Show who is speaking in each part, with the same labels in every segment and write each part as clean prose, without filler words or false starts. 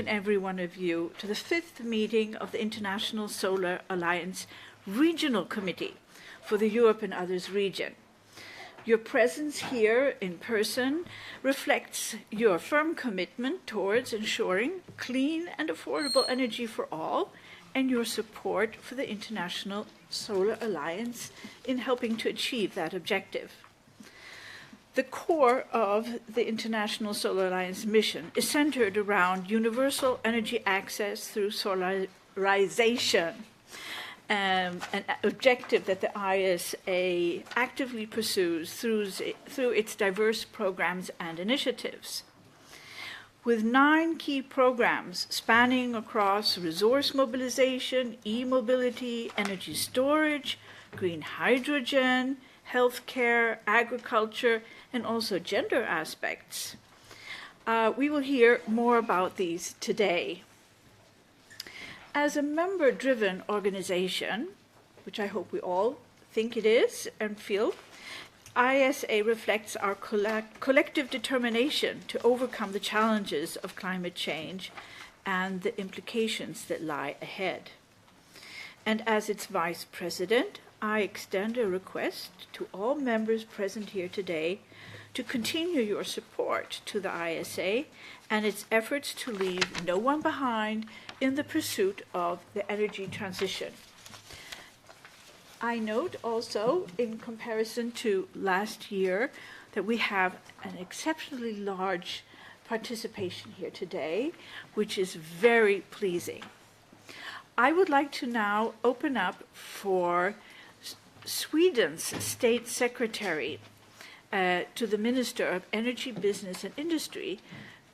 Speaker 1: Every one of you to the 5th meeting of the International Solar Alliance Regional Committee for the Europe and Others region. Your presence here in person reflects your firm commitment towards ensuring clean and affordable energy for all and your support for the International Solar Alliance in helping to achieve that objective. The core of the International Solar Alliance mission is centered around universal energy access through solarization, an objective that the ISA actively pursues through its diverse programs and initiatives. With 9 key programs spanning across resource mobilization, e-mobility, energy storage, green hydrogen, healthcare, agriculture, and also gender aspects. We will hear more about these today. As a member-driven organization, which I hope we all think it is and feel, ISA reflects our collective determination to overcome the challenges of climate change and the implications that lie ahead. And as its vice president, I extend a request to all members present here today to continue your support to the ISA and its efforts to leave no one behind in the pursuit of the energy transition. I note also, in comparison to last year, that we have an exceptionally large participation here today, which is very pleasing. I would like to now open up for Sweden's State Secretary to the Minister of Energy, Business and Industry,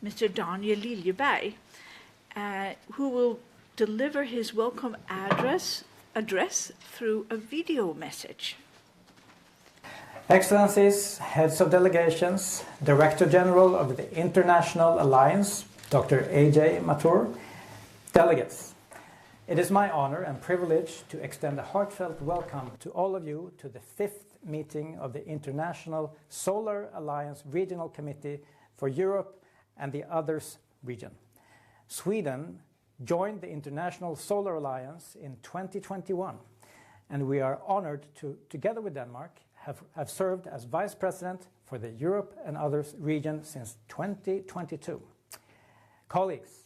Speaker 1: Mr. Daniel Liljeberg, who will deliver his welcome address through a video message.
Speaker 2: Excellencies, heads of delegations, Director General of the International Alliance, Dr. AJ Mathur, delegates. It is my honor and privilege to extend a heartfelt welcome to all of you to the 5th meeting of the International Solar Alliance Regional Committee for Europe and the Others region. Sweden joined the International Solar Alliance in 2021, and we are honored to, together with Denmark, have served as Vice President for the Europe and Others region since 2022. Colleagues,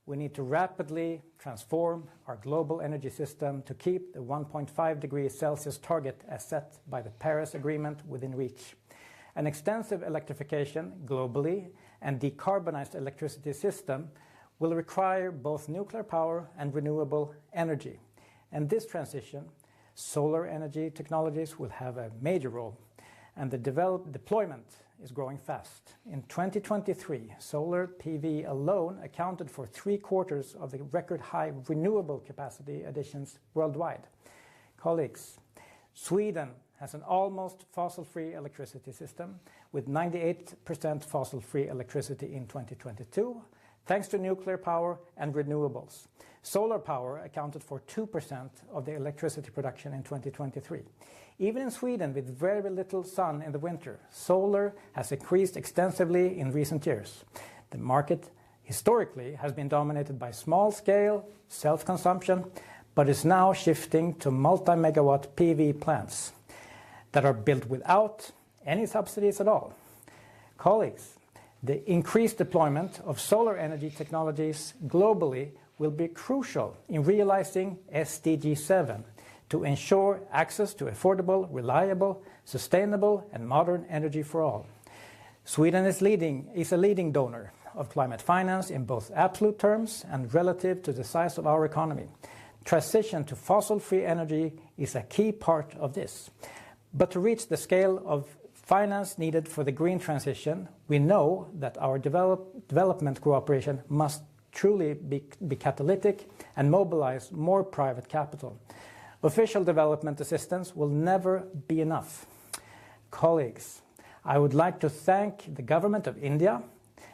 Speaker 2: we need to rapidly transform our global energy system to keep the 1.5 degrees Celsius target as set by the Paris Agreement within reach. An extensive electrification globally and decarbonized electricity system will require both nuclear power and renewable energy. And this transition, solar energy technologies will have a major role, and the deployment is growing fast. In 2023, solar PV alone accounted for 3/4 of the record high renewable capacity additions worldwide. Colleagues, Sweden has an almost fossil-free electricity system with 98% fossil-free electricity in 2022, thanks to nuclear power and renewables. Solar power accounted for 2% of the electricity production in 2023. Even in Sweden, with very little sun in the winter, solar has increased extensively in recent years. The market historically has been dominated by small-scale self-consumption, but is now shifting to multi-megawatt PV plants that are built without any subsidies at all. Colleagues, the increased deployment of solar energy technologies globally will be crucial in realizing SDG 7 to ensure access to affordable, reliable, sustainable and modern energy for all. Sweden is a leading donor of climate finance in both absolute terms and relative to the size of our economy. Transition to fossil-free energy is a key part of this. But to reach the scale of finance needed for the green transition, we know that our development cooperation must truly be catalytic and mobilize more private capital. Official development assistance will never be enough. Colleagues, I would like to thank the government of India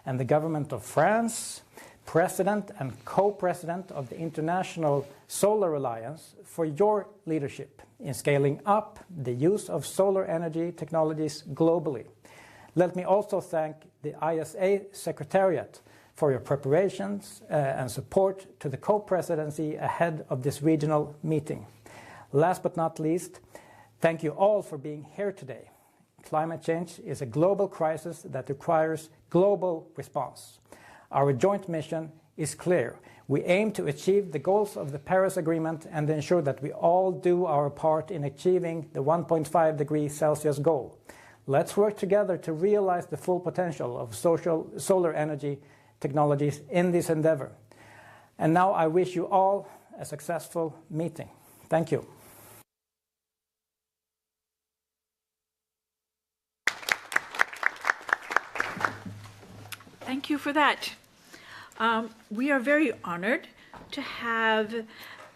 Speaker 2: and the government of France, President and Co-President of the International Solar Alliance, for your leadership in scaling up the use of solar energy technologies globally. Let me also thank the ISA Secretariat for your preparations and support to the co-presidency ahead of this regional meeting. Last but not least, thank you all for being here today. Climate change is a global crisis that requires global response. Our joint mission is clear. We aim to achieve the goals of the Paris Agreement and ensure that we all do our part in achieving the 1.5 degrees Celsius goal. Let's work together to realize the full potential of solar energy technologies in this endeavor. And now I wish you all a successful meeting. Thank you.
Speaker 1: Thank you for that. We are very honored to have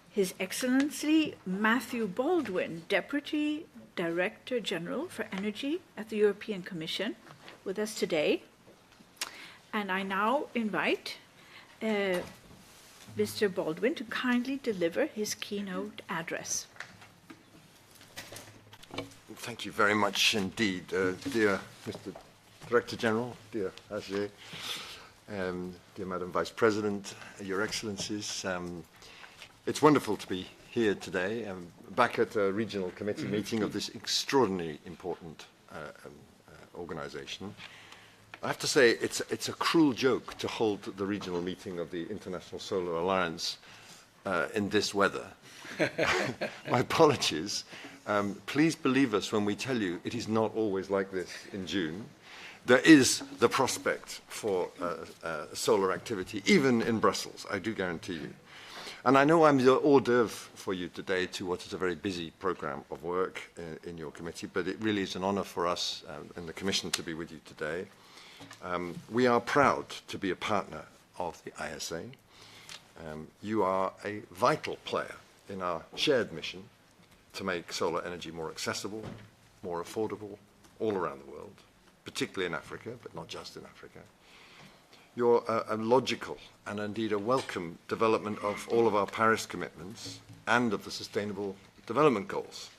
Speaker 1: His Excellency Matthew Baldwin, Deputy Director General for Energy at the European Commission, with us today. And I now invite Mr. Baldwin to kindly deliver his keynote address.
Speaker 3: Thank you very much indeed, dear Mr. Director General, dear Hergé, dear Madam Vice President, Your Excellencies. It's wonderful to be here today, back at a regional committee meeting of this extraordinarily important organization. I have to say, it's a cruel joke to hold the regional meeting of the International Solar Alliance in this weather. My apologies. Please believe us when we tell you it is not always like this in June. There is the prospect for solar activity, even in Brussels, I do guarantee you. And I know I'm the hors d'oeuvre for you today to what is a very busy program of work in your committee, but it really is an honor for us in the Commission to be with you today. We are proud to be a partner of the ISA. You are a vital player in our shared mission to make solar energy more accessible, more affordable, all around the world, particularly in Africa, but not just in Africa. You're a logical and indeed a welcome development of all of our Paris commitments and of the Sustainable Development Goals.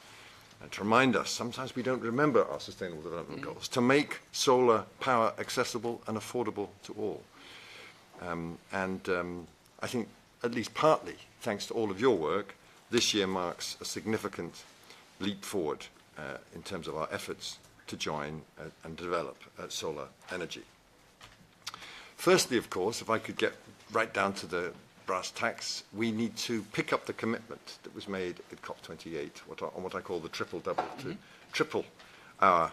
Speaker 3: And to remind us, sometimes we don't remember our Sustainable Development Goals, to make solar power accessible and affordable to all. I think, at least partly, thanks to all of your work, this year marks a significant leap forward in terms of our efforts to join and develop solar energy. Firstly, of course, if I could get right down to the brass tacks, we need to pick up the commitment that was made at COP28 on what I call the triple-double, to triple our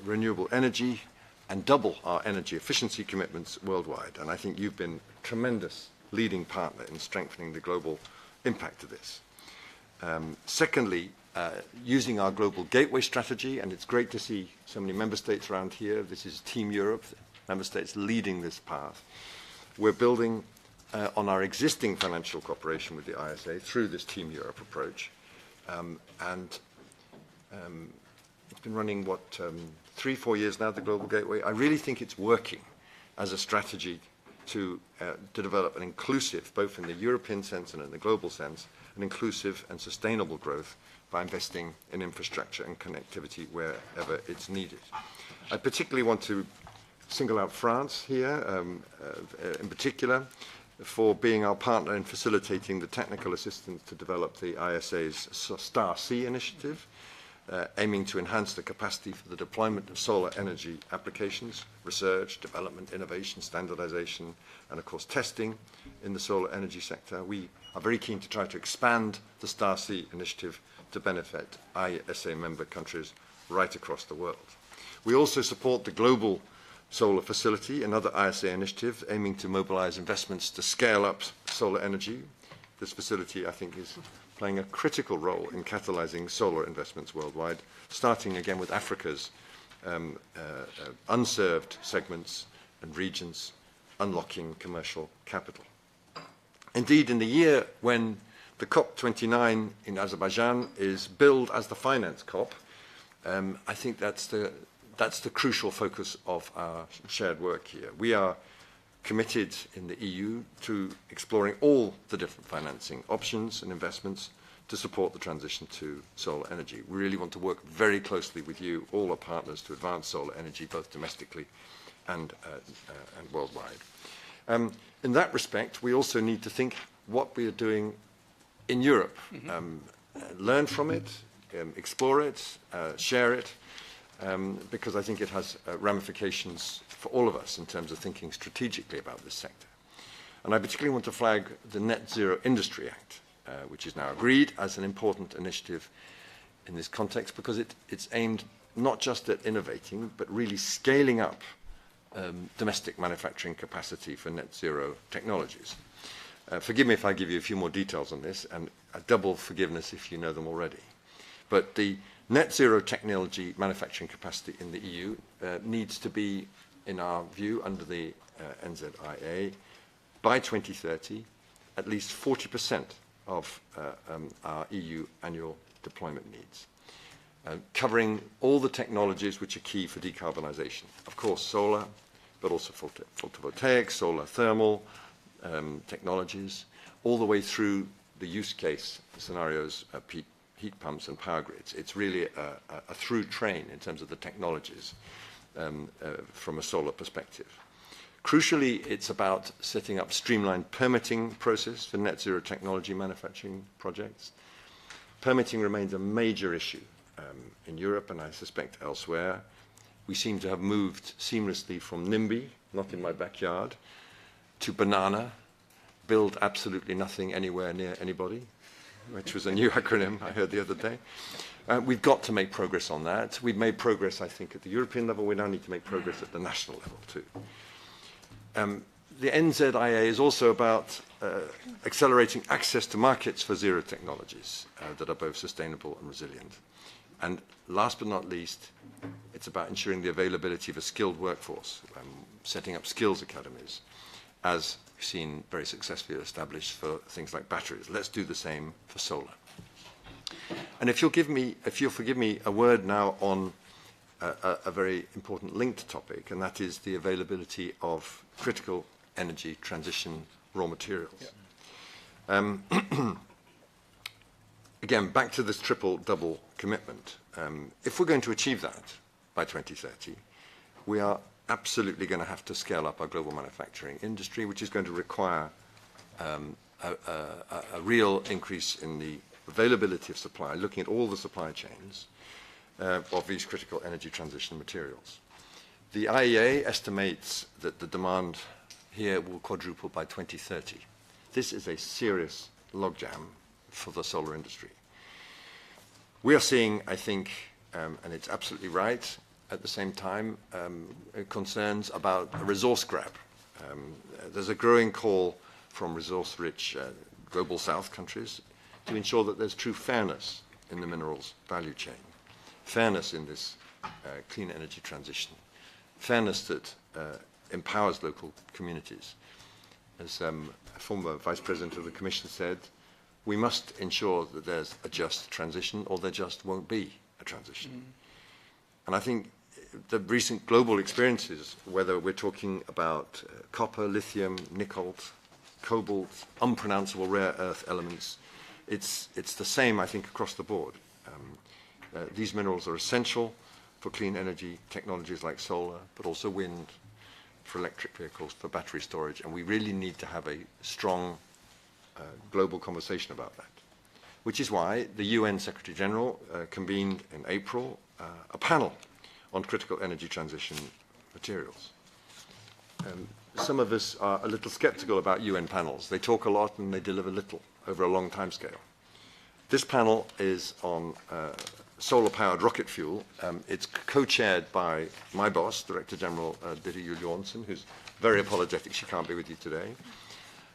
Speaker 3: renewable energy and double our energy efficiency commitments worldwide. And I think you've been a tremendous leading partner in strengthening the global impact of this. Secondly, using our global gateway strategy, and it's great to see so many member states around here. This is Team Europe, member states leading this path. We're building on our existing financial cooperation with the ISA through this Team Europe approach. It's been running, 3-4 years now, the Global Gateway. I really think it's working as a strategy to develop an inclusive, both in the European sense and in the global sense, an inclusive and sustainable growth by investing in infrastructure and connectivity wherever it's needed. I particularly want to single out France here, in particular, for being our partner in facilitating the technical assistance to develop the ISA's STAR-C initiative, aiming to enhance the capacity for the deployment of solar energy applications, research, development, innovation, standardization, and of course testing in the solar energy sector. We are very keen to try to expand the STAR-C initiative to benefit ISA member countries right across the world. We also support the Global Solar Facility, another ISA initiative aiming to mobilize investments to scale up solar energy. This facility, I think, is playing a critical role in catalyzing solar investments worldwide, starting again with Africa's unserved segments and regions, unlocking commercial capital. Indeed, in the year when the COP29 in Azerbaijan is billed as the finance COP, I think that's the crucial focus of our shared work here. We are committed in the EU to exploring all the different financing options and investments to support the transition to solar energy. We really want to work very closely with you, all our partners, to advance solar energy, both domestically and worldwide. In that respect, we also need to think what we are doing in Europe, learn from it, explore it, share it, because I think it has ramifications for all of us in terms of thinking strategically about this sector. And I particularly want to flag the Net Zero Industry Act, which is now agreed as an important initiative in this context, because it's aimed not just at innovating, but really scaling up domestic manufacturing capacity for net zero technologies. Forgive me if I give you a few more details on this, and a double forgiveness if you know them already. But the net zero technology manufacturing capacity in the EU needs to be, in our view, under the NZIA, by 2030, at least 40% of our EU annual deployment needs, covering all the technologies which are key for decarbonisation. Of course, solar, but also photovoltaic, solar thermal technologies, all the way through the use case scenarios, heat pumps and power grids. It's really a through train in terms of the technologies from a solar perspective. Crucially, it's about setting up streamlined permitting process for net zero technology manufacturing projects. Permitting remains a major issue in Europe, and I suspect elsewhere. We seem to have moved seamlessly from NIMBY, not in my backyard, to BANANA, build absolutely nothing anywhere near anybody, which was a new acronym I heard the other day. We've got to make progress on that. We've made progress, I think, at the European level. We now need to make progress at the national level, too. The NZIA is also about accelerating access to markets for zero technologies that are both sustainable and resilient. And last but not least, it's about ensuring the availability of a skilled workforce, setting up skills academies, as we've seen very successfully established for things like batteries. Let's do the same for solar. And if you'll forgive me a word now on a very important linked topic, and that is the availability of critical energy transition raw materials. Yeah. Again, back to this triple-double commitment. If we're going to achieve that by 2030, we are absolutely going to have to scale up our global manufacturing industry, which is going to require a real increase in the availability of supply, looking at all the supply chains of these critical energy transition materials. The IEA estimates that the demand here will quadruple by 2030. This is a serious logjam for the solar industry. We are seeing, I think, and it's absolutely right, at the same time, concerns about a resource grab. There's a growing call from resource-rich global south countries to ensure that there's true fairness in the minerals value chain, fairness in this clean energy transition, fairness that empowers local communities. As a former Vice President of the Commission said, we must ensure that there's a just transition, or there just won't be a transition. And I think the recent global experiences, whether we're talking about copper, lithium, nickel, cobalt, unpronounceable rare earth elements, it's the same, I think, across the board. These minerals are essential for clean energy technologies like solar, but also wind, for electric vehicles, for battery storage, and we really need to have a strong global conversation about that. Which is why the UN Secretary General convened in April a panel on critical energy transition materials. Some of us are a little skeptical about UN panels. They talk a lot and they deliver little over a long time scale. This panel is on solar-powered rocket fuel. It's co-chaired by my boss, Director General Dirk Johansson, who's very apologetic she can't be with you today,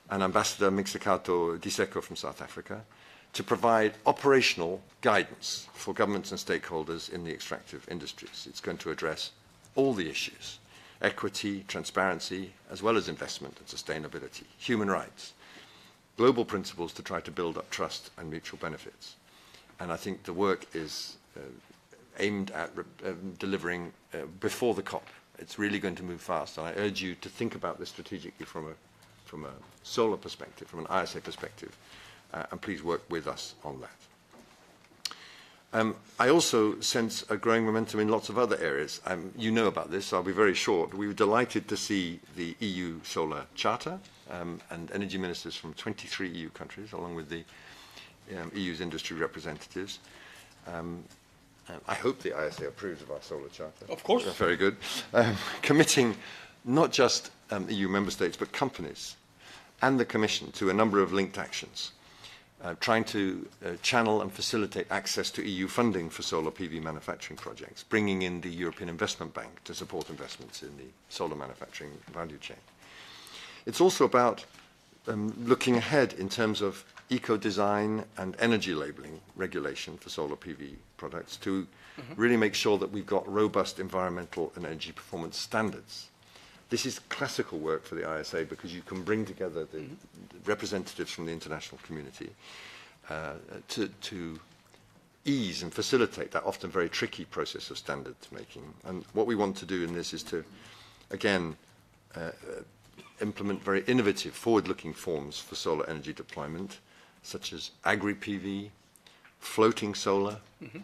Speaker 3: and Ambassador Mixakato Diseko from South Africa, to provide operational guidance for governments and stakeholders in the extractive industries. It's going to address all the issues: equity, transparency, as well as investment and sustainability, human rights, global principles to try to build up trust and mutual benefits. And I think the work is aimed at delivering before the COP. It's really going to move fast, and I urge you to think about this strategically from a solar perspective, from an ISA perspective, and please work with us on I also sense a growing momentum in lots of other areas. You know about this, so I'll be very short. We were delighted to see the EU Solar Charter and energy ministers from 23 EU countries, along with the EU's industry representatives. I hope the ISA approves of our Solar Charter.
Speaker 4: Of course.
Speaker 3: Very good. Committing not just EU member states, but companies and the Commission to a number of linked actions, trying to channel and facilitate access to EU funding for solar PV manufacturing projects, bringing in the European Investment Bank to support investments in the solar manufacturing value chain. It's also about looking ahead in terms of eco-design and energy labeling regulation for solar PV products to really make sure that we've got robust environmental and energy performance standards. This is classical work for the ISA because you can bring together the representatives from the international community to ease and facilitate that often very tricky process of standard making. And what we want to do in this is to, again, implement very innovative, forward-looking forms for solar energy deployment, such as agri-PV, floating solar,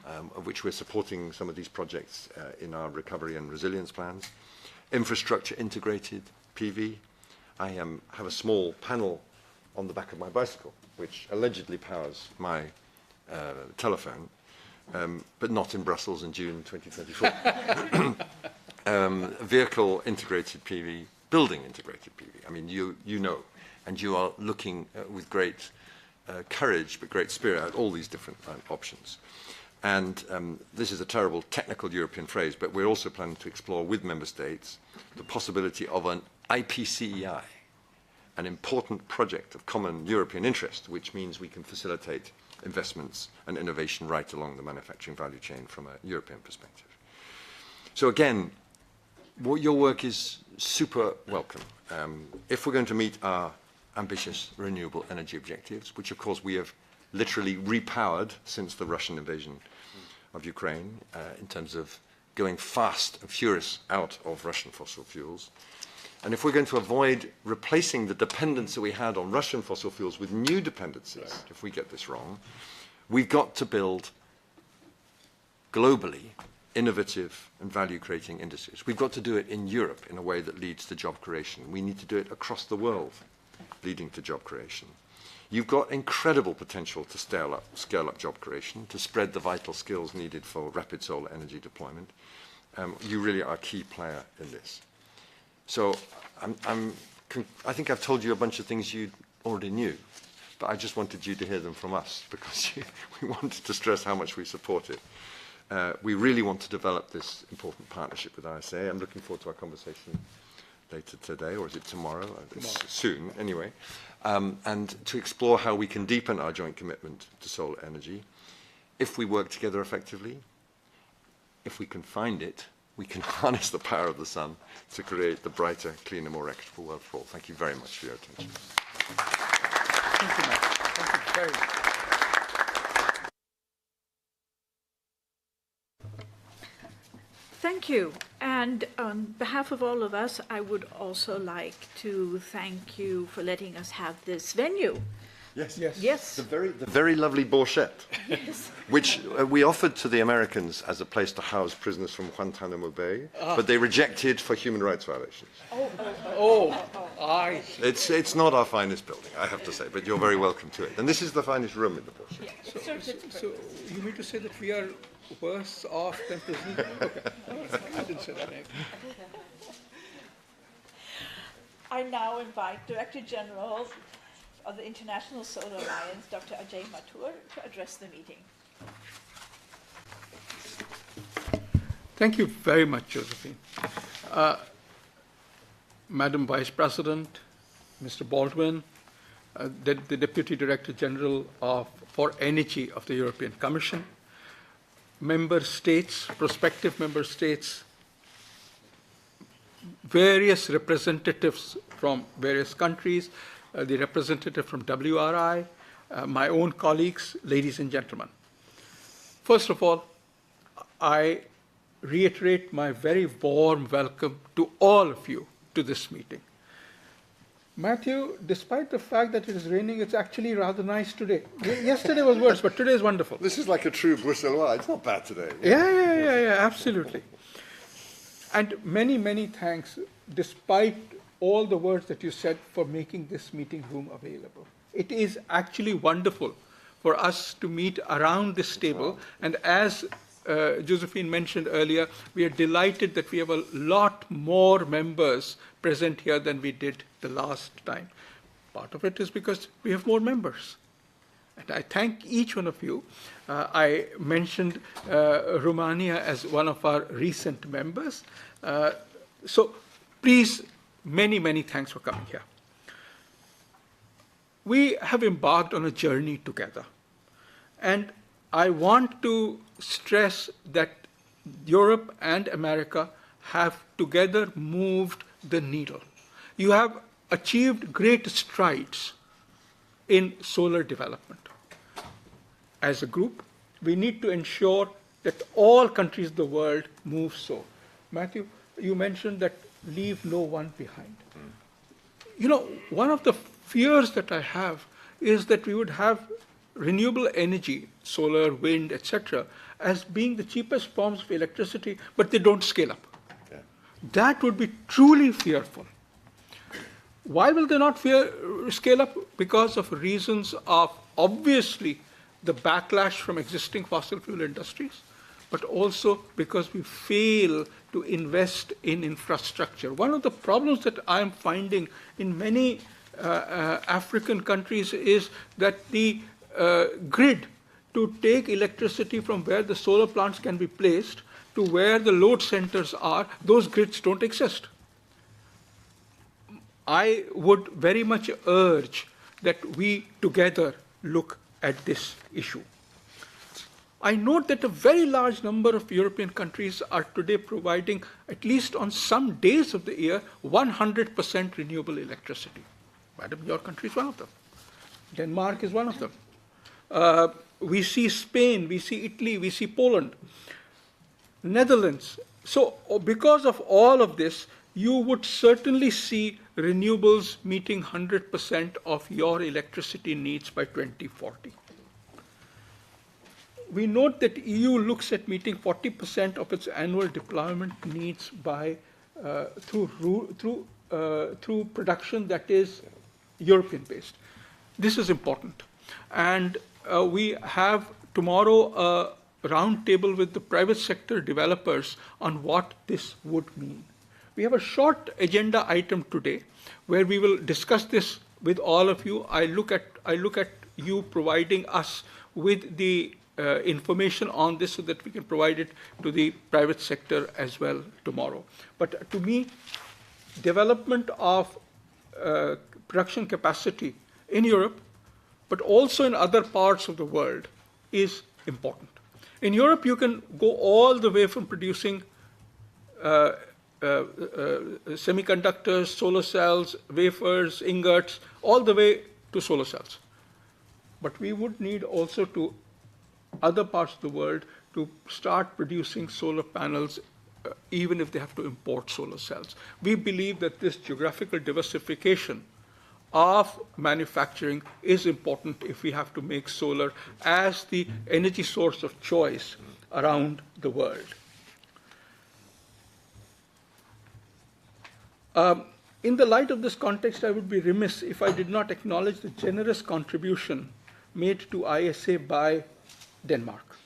Speaker 3: of which we're supporting some of these projects in our recovery and resilience plans, infrastructure integrated PV. I have a small panel on the back of my bicycle, which allegedly powers my telephone, but not in Brussels in June 2024. Vehicle integrated PV, building integrated PV. I mean, you know, and you are looking with great courage, but great spirit at all these different options. And this is a terrible technical European phrase, but we're also planning to explore with member states the possibility of an IPCEI, an important project of common European interest, which means we can facilitate investments and innovation right along the manufacturing value chain from a European perspective. So again, your work is super welcome. If we're going to meet our ambitious renewable energy objectives, which of course we have literally repowered since the Russian invasion of Ukraine in terms of going fast and furious out of Russian fossil fuels. And if we're going to avoid replacing the dependence that we had on Russian fossil fuels with new dependencies, if we get this wrong, we've got to build globally innovative and value-creating industries. We've got to do it in Europe in a way that leads to job creation. We need to do it across the world, leading to job creation. You've got incredible potential to scale up job creation, to spread the vital skills needed for rapid solar energy deployment. You really are a key player in this. So I think I've told you a bunch of things you already knew, but I just wanted you to hear them from us because we wanted to stress how much we support it. We really want to develop this important partnership with ISA. I'm looking forward to our conversation later today, or is it tomorrow? It's soon, anyway. And to explore how we can deepen our joint commitment to solar energy. If we work together effectively, if we can find it, we can harness the power of the sun to create the brighter, cleaner, more equitable world for all. Thank you very much for your attention.
Speaker 4: Thank you, Matt. Thank you very much.
Speaker 1: Thank you. And on behalf of all of us, I would also like to thank you for letting us have this venue.
Speaker 3: Yes.
Speaker 1: Yes.
Speaker 3: The very lovely Borchette, which we offered to the Americans as a place to house prisoners from Guantanamo Bay, but they rejected for human rights violations. It's not our finest building, I have to say, but you're very welcome to it. And this is the finest room in the Borchette.
Speaker 1: Yeah.
Speaker 4: So you mean to say that we are worse off than prisoners? Okay. I didn't say that.
Speaker 1: I now invite Director General of the International Solar Alliance, Dr. Ajay Mathur, to address the meeting.
Speaker 4: Thank you very much, Josephine. Madam Vice President, Mr. Baldwin, the Deputy Director General for Energy of the European Commission, member states, prospective member states, various representatives from various countries, the representative from WRI, my own colleagues, ladies and gentlemen. First of all, I reiterate my very warm welcome to all of you to this meeting. Matthew, despite the fact that it is raining, it's actually rather nice today. Yesterday was worse, but today is wonderful.
Speaker 3: This is like a true Bruxellois. It's not bad today.
Speaker 4: Yeah, absolutely. And many, many thanks, despite all the words that you said, for making this meeting room available. It is actually wonderful for us to meet around this table. And as Josephine mentioned earlier, we are delighted that we have a lot more members present here than we did the last time. Part of it is because we have more members. And I thank each one of you. I mentioned Romania as one of our recent members. So please, many, many thanks for coming here. We have embarked on a journey together. And I want to stress that Europe and America have together moved the needle. You have achieved great strides in solar development. As a group, we need to ensure that all countries of the world move so. Matthew, you mentioned that leave no one behind. You know, one of the fears that I have is that we would have renewable energy, solar, wind, etc., as being the cheapest forms of electricity, but they don't scale up. Yeah. That would be truly fearful. Why will they not scale up? Because of reasons of, obviously, the backlash from existing fossil fuel industries, but also because we fail to invest in infrastructure. One of the problems that I'm finding in many African countries is that the grid to take electricity from where the solar plants can be placed to where the load centers are, those grids don't exist. I would very much urge that we together look at this issue. I note that a very large number of European countries are today providing, at least on some days of the year, 100% renewable electricity. Madam, your country is one of them. Denmark is one of them. We see Spain, we see Italy, we see Poland, Netherlands. So because of all of this, you would certainly see renewables meeting 100% of your electricity needs by 2040. We note that EU looks at meeting 40% of its annual deployment needs by through production that is European-based. This is important. And we have tomorrow a roundtable with the private sector developers on what this would mean. We have a short agenda item today where we will discuss this with all of you. I look at you providing us with the information on this so that we can provide it to the private sector as well tomorrow. But to me, development of production capacity in Europe, but also in other parts of the world, is important. In Europe, you can go all the way from producing semiconductors, solar cells, wafers, ingots, all the way to solar cells. But we would need also to other parts of the world to start producing solar panels, even if they have to import solar cells. We believe that this geographical diversification of manufacturing is important if we have to make solar as the energy source of choice around the world. In the light of this context, I would be remiss if I did not acknowledge the generous contribution made to ISA by Denmark.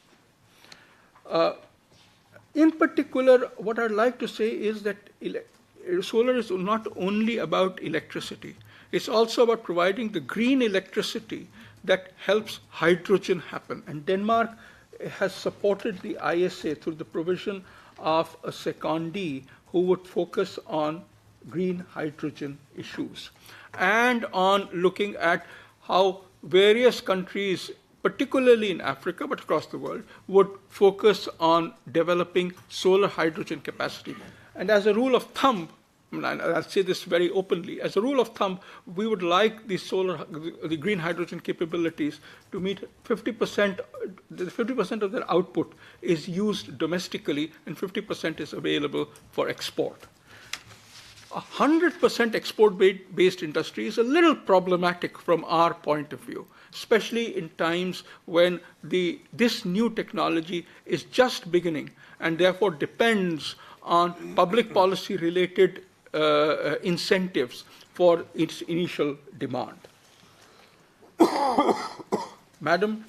Speaker 4: In particular, what I'd like to say is that solar is not only about electricity, it's also about providing the green electricity that helps hydrogen happen. And Denmark has supported the ISA through the provision of a secondee who would focus on green hydrogen issues and on looking at how various countries, particularly in Africa, but across the world, would focus on developing solar hydrogen capacity. And as a rule of thumb, and I'll say this very openly, as a rule of thumb, we would like the green hydrogen capabilities to meet 50%, 50% of their output is used domestically and 50% is available for export. 100% export-based industry is a little problematic from our point of view, especially in times when this new technology is just beginning and therefore depends on public policy-related incentives for its initial demand. Madam,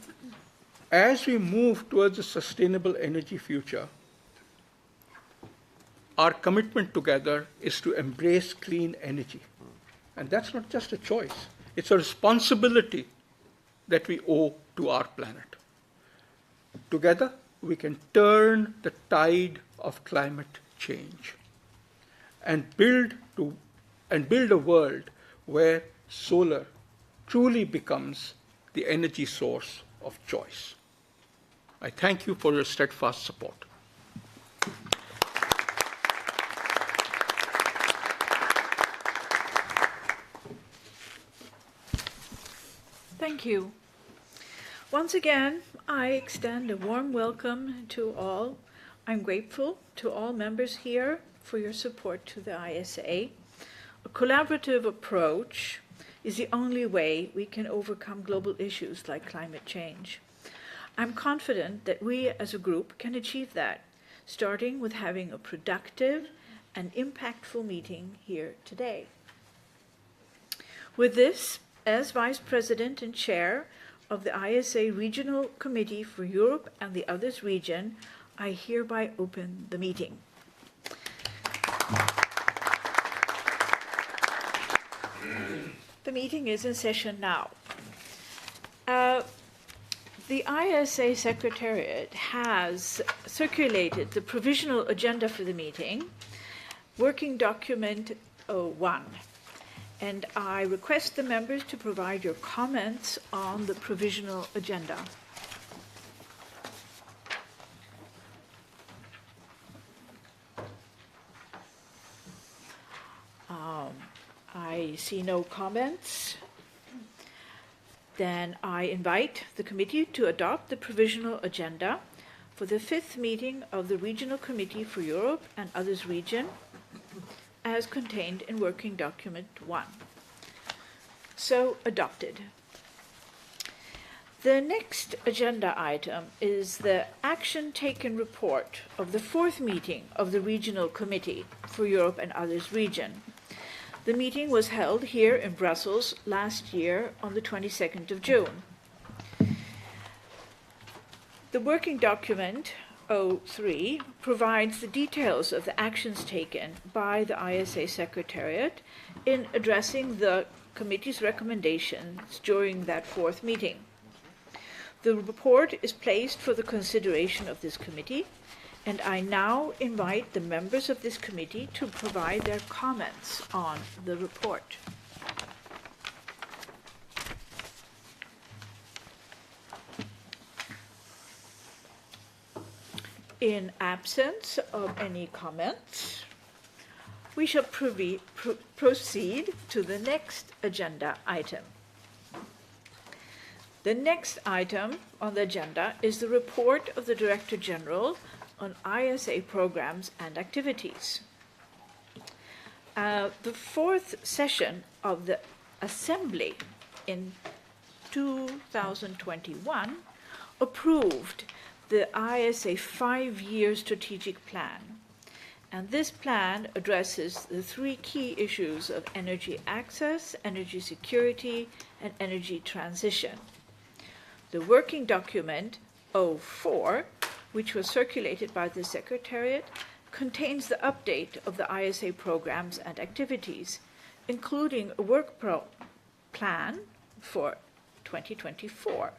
Speaker 4: as we move towards a sustainable energy future, our commitment together is to embrace clean energy. And that's not just a choice, it's a responsibility that we owe to our planet. Together, we can turn the tide of climate change and build a world where solar truly becomes the energy source of choice. I thank you for your steadfast support.
Speaker 1: Thank you. Once again, I extend a warm welcome to all. I'm grateful to all members here for your support to the ISA. A collaborative approach is the only way we can overcome global issues like climate change. I'm confident that we as a group can achieve that, starting with having a productive and impactful meeting here today. With this, as Vice President and Chair of the ISA Regional Committee for Europe and the Others region, I hereby open the meeting. The meeting is in session now. The ISA Secretariat has circulated the provisional agenda for the meeting, Working Document 01. And I request the members to provide your comments on the provisional agenda. I see no comments. Then I invite the committee to adopt the provisional agenda for the 5th meeting of the Regional Committee for Europe and Others region, as contained in Working Document 1. So adopted. The next agenda item is the action taken report of the 4th meeting of the Regional Committee for Europe and Others region. The meeting was held here in Brussels last year on the 22nd of June. The Working Document 03 provides the details of the actions taken by the ISA Secretariat in addressing the committee's recommendations during that 4th meeting. The report is placed for the consideration of this committee, and I now invite the members of this committee to provide their comments on the report. In absence of any comments, we shall proceed to the next agenda item. The next item on the agenda is the report of the Director General on ISA programs and activities. The 4th session of the Assembly in 2021 approved the ISA 5-year strategic plan. And this plan addresses the 3 key issues of energy access, energy security, and energy transition. The Working Document 04, which was circulated by the Secretariat, contains the update of the ISA programs and activities, including a work plan for 2024.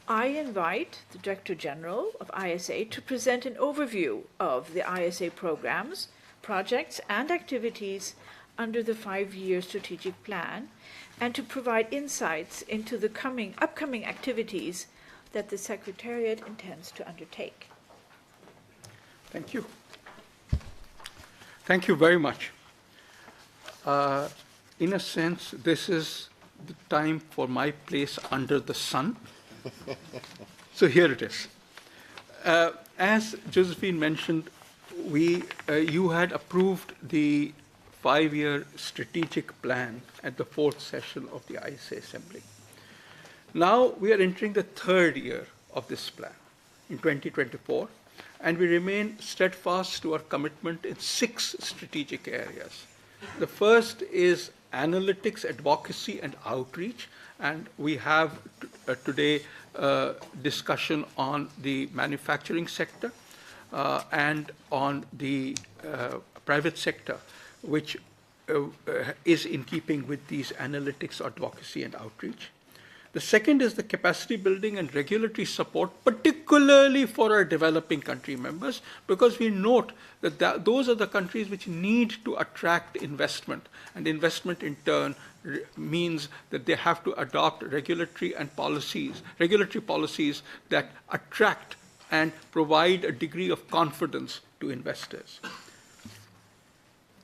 Speaker 1: I invite the Director General of ISA to present an overview of the ISA programs, projects, and activities under the 5-year strategic plan, and to provide insights into the upcoming activities that the Secretariat intends to undertake.
Speaker 4: Thank you. Thank you very much. In a sense, this is the time for my place under the sun. So here it is. As Josephine mentioned, you had approved the 5-year strategic plan at the 4th session of the ISA Assembly. Now we are entering the 3rd year of this plan in 2024, and we remain steadfast to our commitment in 6 strategic areas. The first is analytics, advocacy, and outreach, and we have today discussion on the manufacturing sector and on the private sector, which is in keeping with these analytics, advocacy, and outreach. The second is the capacity building and regulatory support, particularly for our developing country members, because we note that those are the countries which need to attract investment, and investment in turn means that they have to adopt regulatory policies that attract and provide a degree of confidence to investors.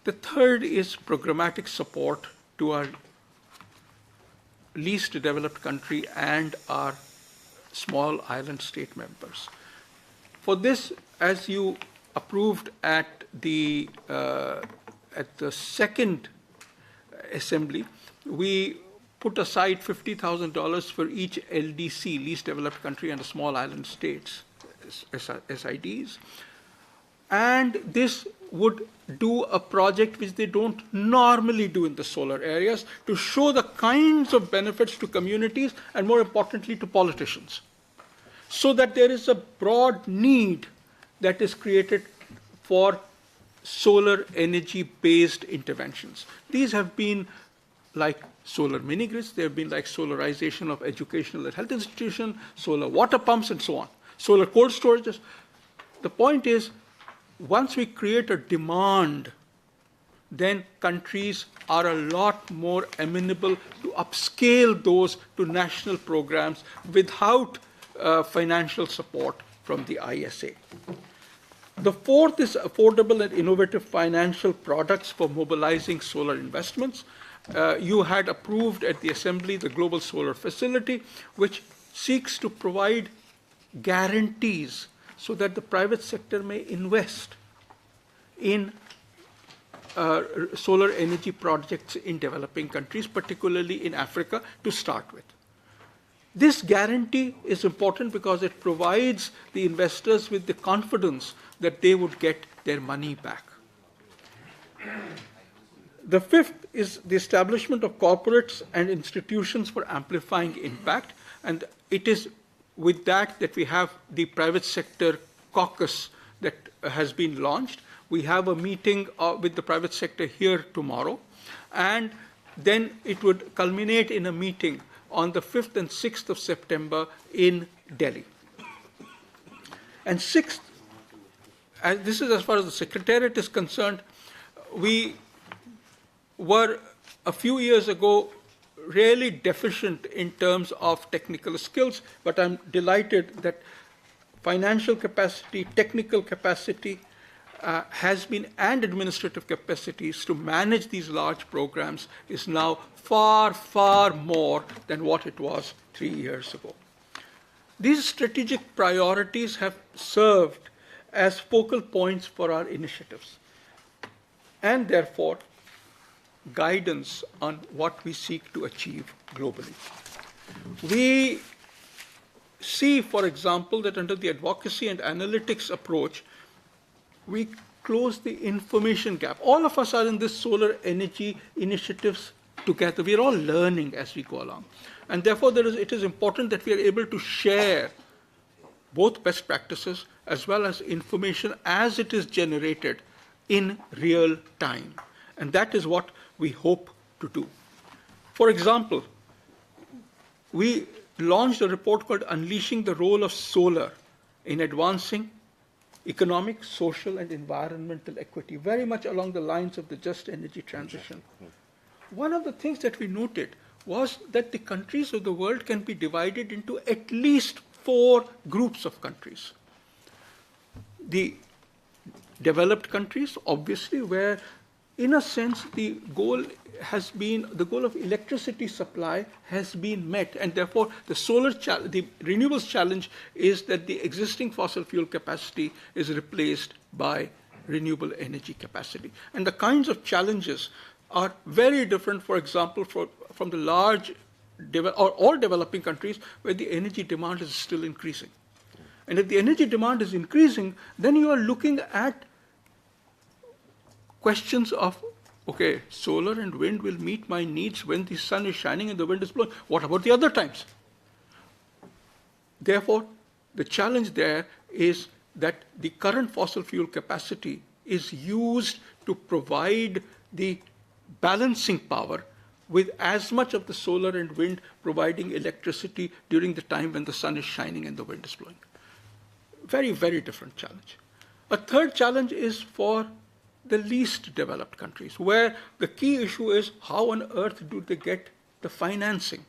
Speaker 4: The third is programmatic support to our least developed country and our small island state members. For this, as you approved at the second assembly, we put aside $50,000 for each LDC, least developed country, and the small island states, SIDs. And this would do a project which they don't normally do in the solar areas to show the kinds of benefits to communities and, more importantly, to politicians, so that there is a broad need that is created for solar energy-based interventions. These have been like solar mini-grids, they have been like solarization of educational and health institutions, solar water pumps, and so on, solar cold storages. The point is, once we create a demand, then countries are a lot more amenable to upscale those to national programs without financial support from the ISA. The fourth is affordable and innovative financial products for mobilizing solar investments. You had approved at the Assembly the Global Solar Facility, which seeks to provide guarantees so that the private sector may invest in solar energy projects in developing countries, particularly in Africa, to start with. This guarantee is important because it provides the investors with the confidence that they would get their money back. The fifth is the establishment of corporates and institutions for amplifying impact, and it is with that we have the private sector caucus that has been launched. We have a meeting with the private sector here tomorrow, and then it would culminate in a meeting on the 5th and 6th of September in Delhi. And sixth, and this is as far as the Secretariat is concerned, we were a few years ago really deficient in terms of technical skills, but I'm delighted that financial capacity, technical capacity has been, and administrative capacities to manage these large programs is now far, far more than what it was 3 years ago. These strategic priorities have served as focal points for our initiatives, and therefore guidance on what we seek to achieve globally. We see, for example, that under the advocacy and analytics approach, we close the information gap. All of us are in this solar energy initiatives together. We are all learning as we go along. And therefore, it is important that we are able to share both best practices as well as information as it is generated in real time. And that is what we hope to do. For example, we launched a report called Unleashing the Role of Solar in Advancing Economic, Social, and Environmental Equity, very much along the lines of the just energy transition. One of the things that we noted was that the countries of the world can be divided into at least 4 groups of countries. The developed countries, obviously, where in a sense the goal of electricity supply has been met, and therefore the renewables challenge is that the existing fossil fuel capacity is replaced by renewable energy capacity. And the kinds of challenges are very different, for example, from the large or all developing countries where the energy demand is still increasing. And if the energy demand is increasing, then you are looking at questions of, okay, solar and wind will meet my needs when the sun is shining and the wind is blowing. What about the other times? Therefore, the challenge there is that the current fossil fuel capacity is used to provide the balancing power with as much of the solar and wind providing electricity during the time when the sun is shining and the wind is blowing. Very, very different challenge. A third challenge is for the least developed countries, where the key issue is how on earth do they get the financing?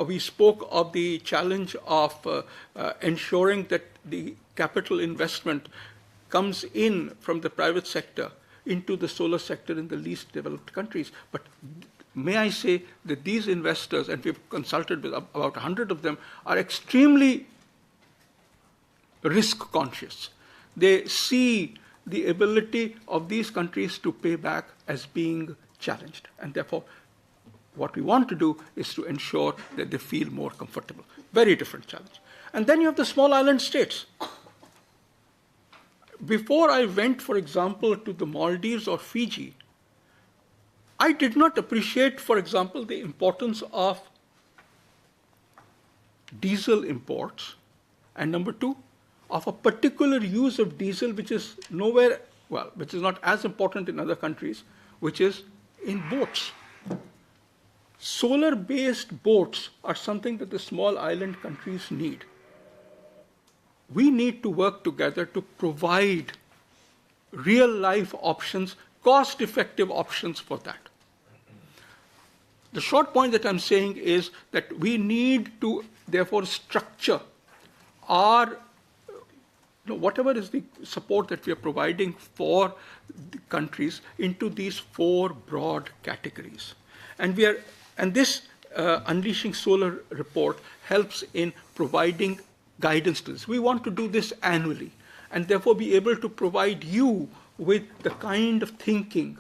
Speaker 4: We spoke of the challenge of ensuring that the capital investment comes in from the private sector into the solar sector in the least developed countries. But may I say that these investors, and we've consulted with about 100 of them, are extremely risk conscious. They see the ability of these countries to pay back as being challenged. And therefore, what we want to do is to ensure that they feel more comfortable. Very different challenge. And then you have the small island states. Before I went, for example, to the Maldives or Fiji, I did not appreciate, for example, the importance of diesel imports, and number two, of a particular use of diesel which is nowhere, well, which is not as important in other countries, which is in boats. Solar-based boats are something that the small island countries need. We need to work together to provide real-life options, cost-effective options for that. The short point that I'm saying is that we need to, therefore, structure our whatever is the support that we are providing for the countries into these four broad categories. And this Unleashing Solar report helps in providing guidance to this. We want to do this annually and therefore be able to provide you with the kind of thinking,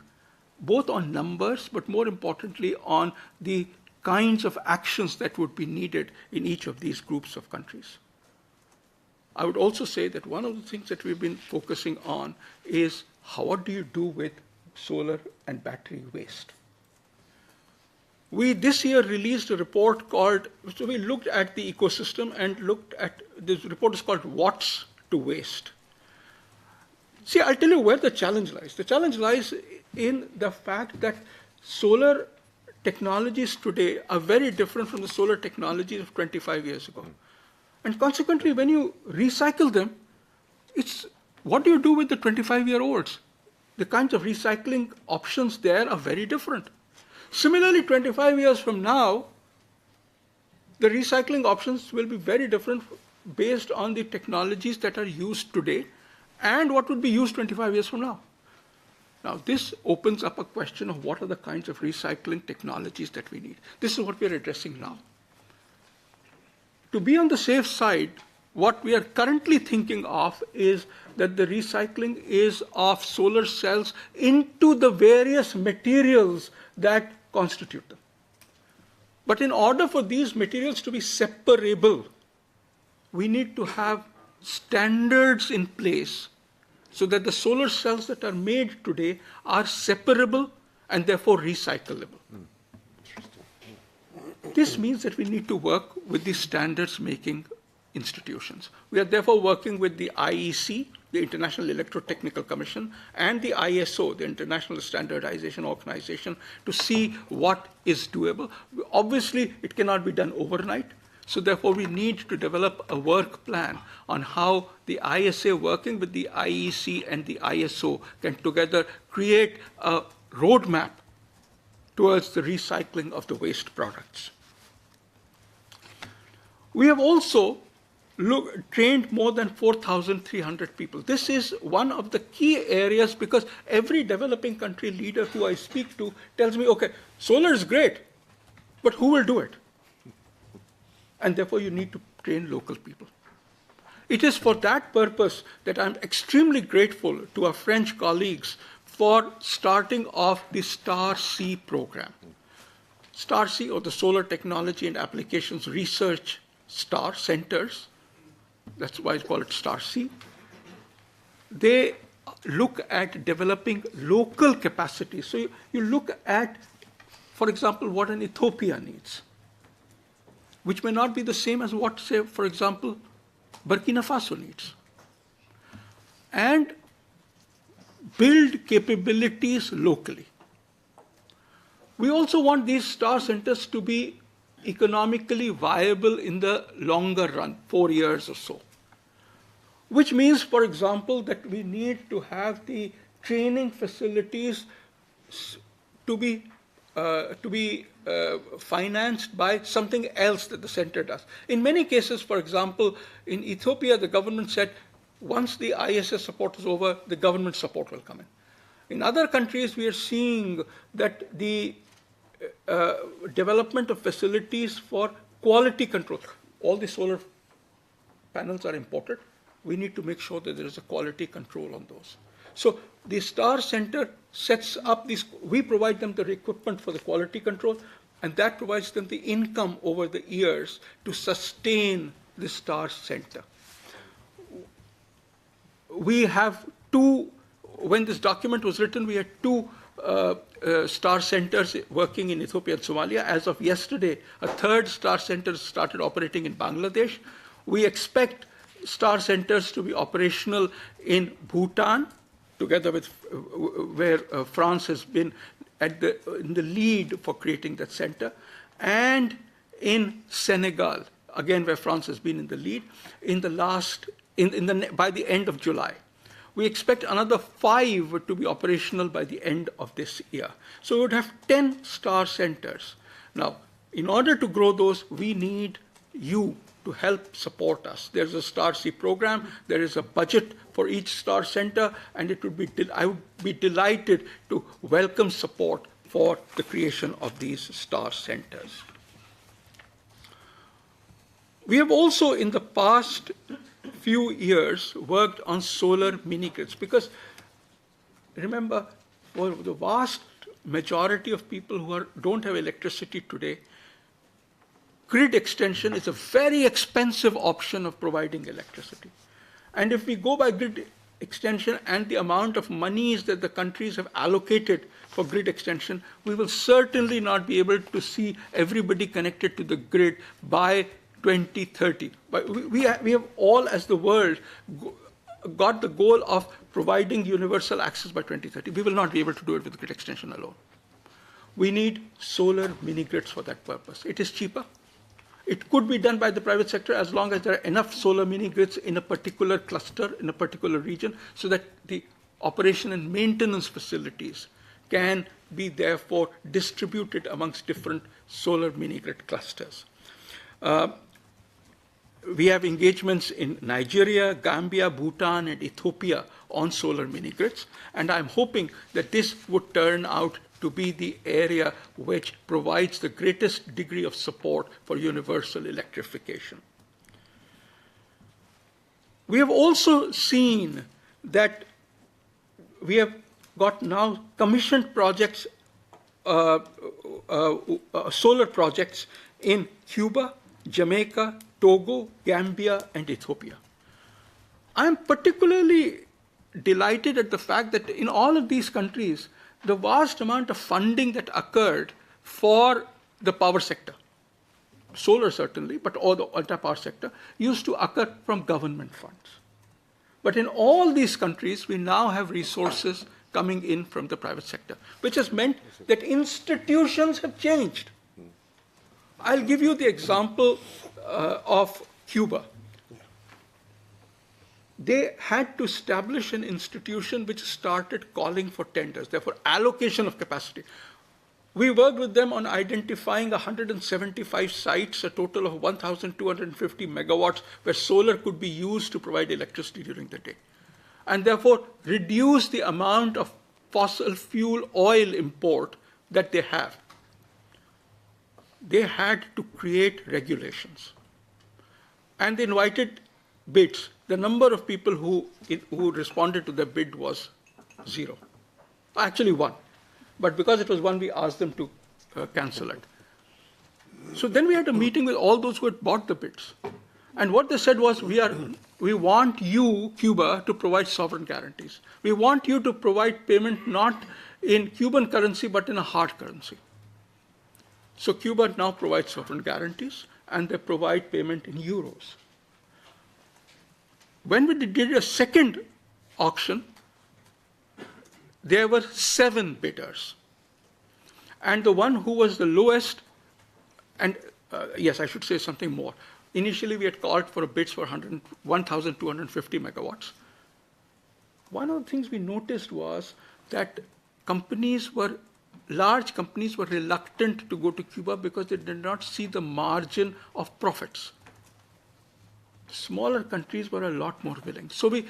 Speaker 4: both on numbers, but more importantly on the kinds of actions that would be needed in each of these groups of countries. I would also say that one of the things that we've been focusing on is what do you do with solar and battery waste? We this year released a report called, so we looked at the ecosystem and looked at, this report is called Watts to Waste. See, I'll tell you where the challenge lies. The challenge lies in the fact that solar technologies today are very different from the solar technologies of 25 years ago. And consequently, when you recycle them, what do you do with the 25-year-olds? The kinds of recycling options there are very different. Similarly, 25 years from now, the recycling options will be very different based on the technologies that are used today and what would be used 25 years from now. Now, this opens up a question of what are the kinds of recycling technologies that we need. This is what we are addressing now. To be on the safe side, what we are currently thinking of is that the recycling is of solar cells into the various materials that constitute them. But in order for these materials to be separable, we need to have standards in place so that the solar cells that are made today are separable and therefore recyclable. This means that we need to work with the standards-making institutions. We are therefore working with the IEC, the International Electrotechnical Commission, and the ISO, the International Standardization Organization, to see what is doable. Obviously, it cannot be done overnight. So therefore, we need to develop a work plan on how the ISA working with the IEC and the ISO can together create a roadmap towards the recycling of the waste products. We have also trained more than 4,300 people. This is one of the key areas because every developing country leader who I speak to tells me, okay, solar is great, but who will do it? And therefore you need to train local people. It is for that purpose that I'm extremely grateful to our French colleagues for starting off the STAR-C program. STAR-C, or the Solar Technology and Applications Research STAR Centers, that's why I call it STAR-C. They look at developing local capacity. So you look at, for example, what an Ethiopia needs, which may not be the same as what, say, for example, Burkina Faso needs. And build capabilities locally. We also want these STAR centers to be economically viable in the longer run, 4 years or so. Which means, for example, that we need to have the training facilities to be financed by something else that the center does. In many cases, for example, in Ethiopia, the government said, once the ISS support is over, the government support will come in. In other countries, we are seeing that the development of facilities for quality control. All the solar panels are imported. We need to make sure that there is a quality control on those. So the STAR Center sets up these, we provide them the equipment for the quality control, and that provides them the income over the years to sustain the STAR Center. We have two, when this document was written, we had two STAR centers working in Ethiopia and Somalia. As of yesterday, a third STAR center started operating in Bangladesh. We expect STAR centers to be operational in Bhutan, together with where France has been in the lead for creating that center, and in Senegal, again where France has been in the lead, by the end of July. We expect another 5 to be operational by the end of this year. So we would have 10 STAR centers. Now, in order to grow those, we need you to help support us. There's a STAR-C program, there is a budget for each STAR center, and I would be delighted to welcome support for the creation of these STAR centers. We have also, in the past few years, worked on solar mini-grids, because remember, for the vast majority of people who don't have electricity today, grid extension is a very expensive option of providing electricity. And if we go by grid extension and the amount of monies that the countries have allocated for grid extension, we will certainly not be able to see everybody connected to the grid by 2030. But we have all, as the world, got the goal of providing universal access by 2030. We will not be able to do it with grid extension alone. We need solar mini-grids for that purpose. It is cheaper. It could be done by the private sector as long as there are enough solar mini-grids in a particular cluster, in a particular region, so that the operation and maintenance facilities can be therefore distributed amongst different solar mini-grid clusters. We have engagements in Nigeria, Gambia, Bhutan, and Ethiopia on solar mini-grids, and I'm hoping that this would turn out to be the area which provides the greatest degree of support for universal electrification. We have also seen that we have got now commissioned projects, solar projects in Cuba, Jamaica, Togo, Gambia, and Ethiopia. I'm particularly delighted at the fact that in all of these countries, the vast amount of funding that occurred for the power sector, solar certainly, but all the entire power sector, used to occur from government funds. But in all these countries, we now have resources coming in from the private sector, which has meant that institutions have changed. I'll give you the example of Cuba. They had to establish an institution which started calling for tenders, therefore allocation of capacity. We worked with them on identifying 175 sites, a total of 1,250 megawatts, where solar could be used to provide electricity during the day, and therefore reduce the amount of fossil fuel oil import that they have. They had to create regulations. And they invited bids, the number of people who responded to the bid was 0. Actually 1. But because it was 1, we asked them to cancel it. So then we had a meeting with all those who had bought the bids. And what they said was, we want you, Cuba, to provide sovereign guarantees. We want you to provide payment not in Cuban currency, but in a hard currency. So Cuba now provides sovereign guarantees, and they provide payment in euros. When we did a second auction, there were 7 bidders. And the one who was the lowest, and yes, I should say something more. Initially, we had called for bids for 1,250 megawatts. One of the things we noticed was that large companies were reluctant to go to Cuba because they did not see the margin of profits. Smaller countries were a lot more willing. So we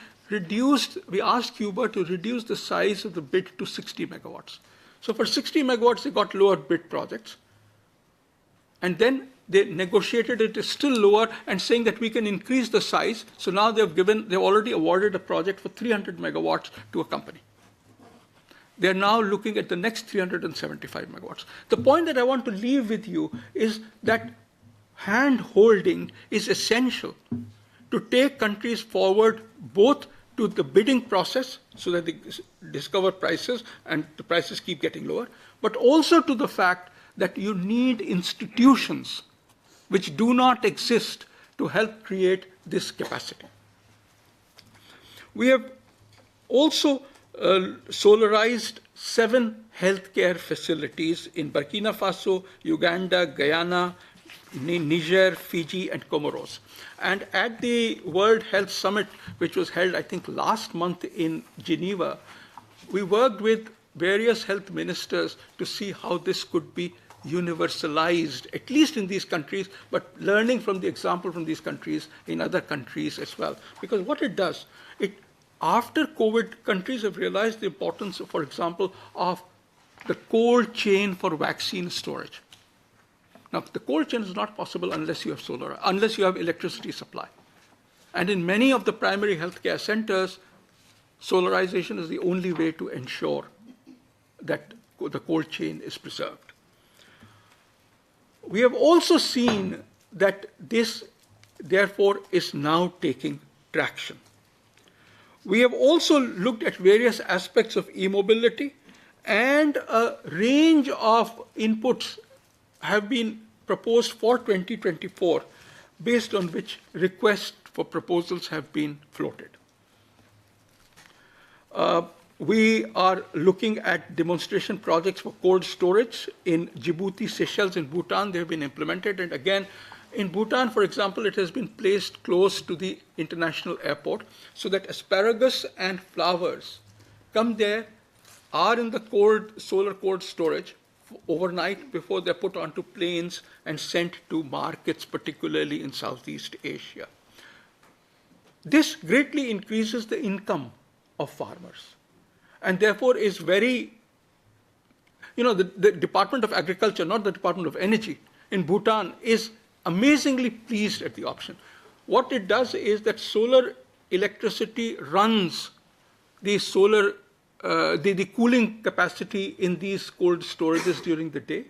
Speaker 4: asked Cuba to reduce the size of the bid to 60 megawatts. So for 60 megawatts, they got lower bid projects. And then they negotiated it still lower and saying that we can increase the size. So now they've already awarded a project for 300 megawatts to a company. They're now looking at the next 375 megawatts. The point that I want to leave with you is that hand-holding is essential to take countries forward, both to the bidding process so that they discover prices and the prices keep getting lower, but also to the fact that you need institutions which do not exist to help create this capacity. We have also solarized 7 healthcare facilities in Burkina Faso, Uganda, Guyana, Niger, Fiji, and Comoros. And at the World Health Summit, which was held, I think, last month in Geneva, we worked with various health ministers to see how this could be universalized, at least in these countries, but learning from the example from these countries in other countries as well. Because what it does, after COVID, countries have realized the importance, for example, of the cold chain for vaccine storage. Now, the cold chain is not possible unless you have unless you have electricity supply. And in many of the primary healthcare centers, solarization is the only way to ensure that the cold chain is preserved. We have also seen that this, therefore, is now taking traction. We have also looked at various aspects of e-mobility, and a range of inputs have been proposed for 2024, based on which requests for proposals have been floated. We are looking at demonstration projects for cold storage in Djibouti, Seychelles, and Bhutan. They have been implemented. And again, in Bhutan, for example, it has been placed close to the international airport so that asparagus and flowers come there, are in the solar cold storage overnight before they're put onto planes and sent to markets, particularly in Southeast Asia. This greatly increases the income of farmers, and therefore is very, the Department of Agriculture, not the Department of Energy, in Bhutan is amazingly pleased at the option. What it does is that solar electricity runs the the cooling capacity in these cold storages during the day,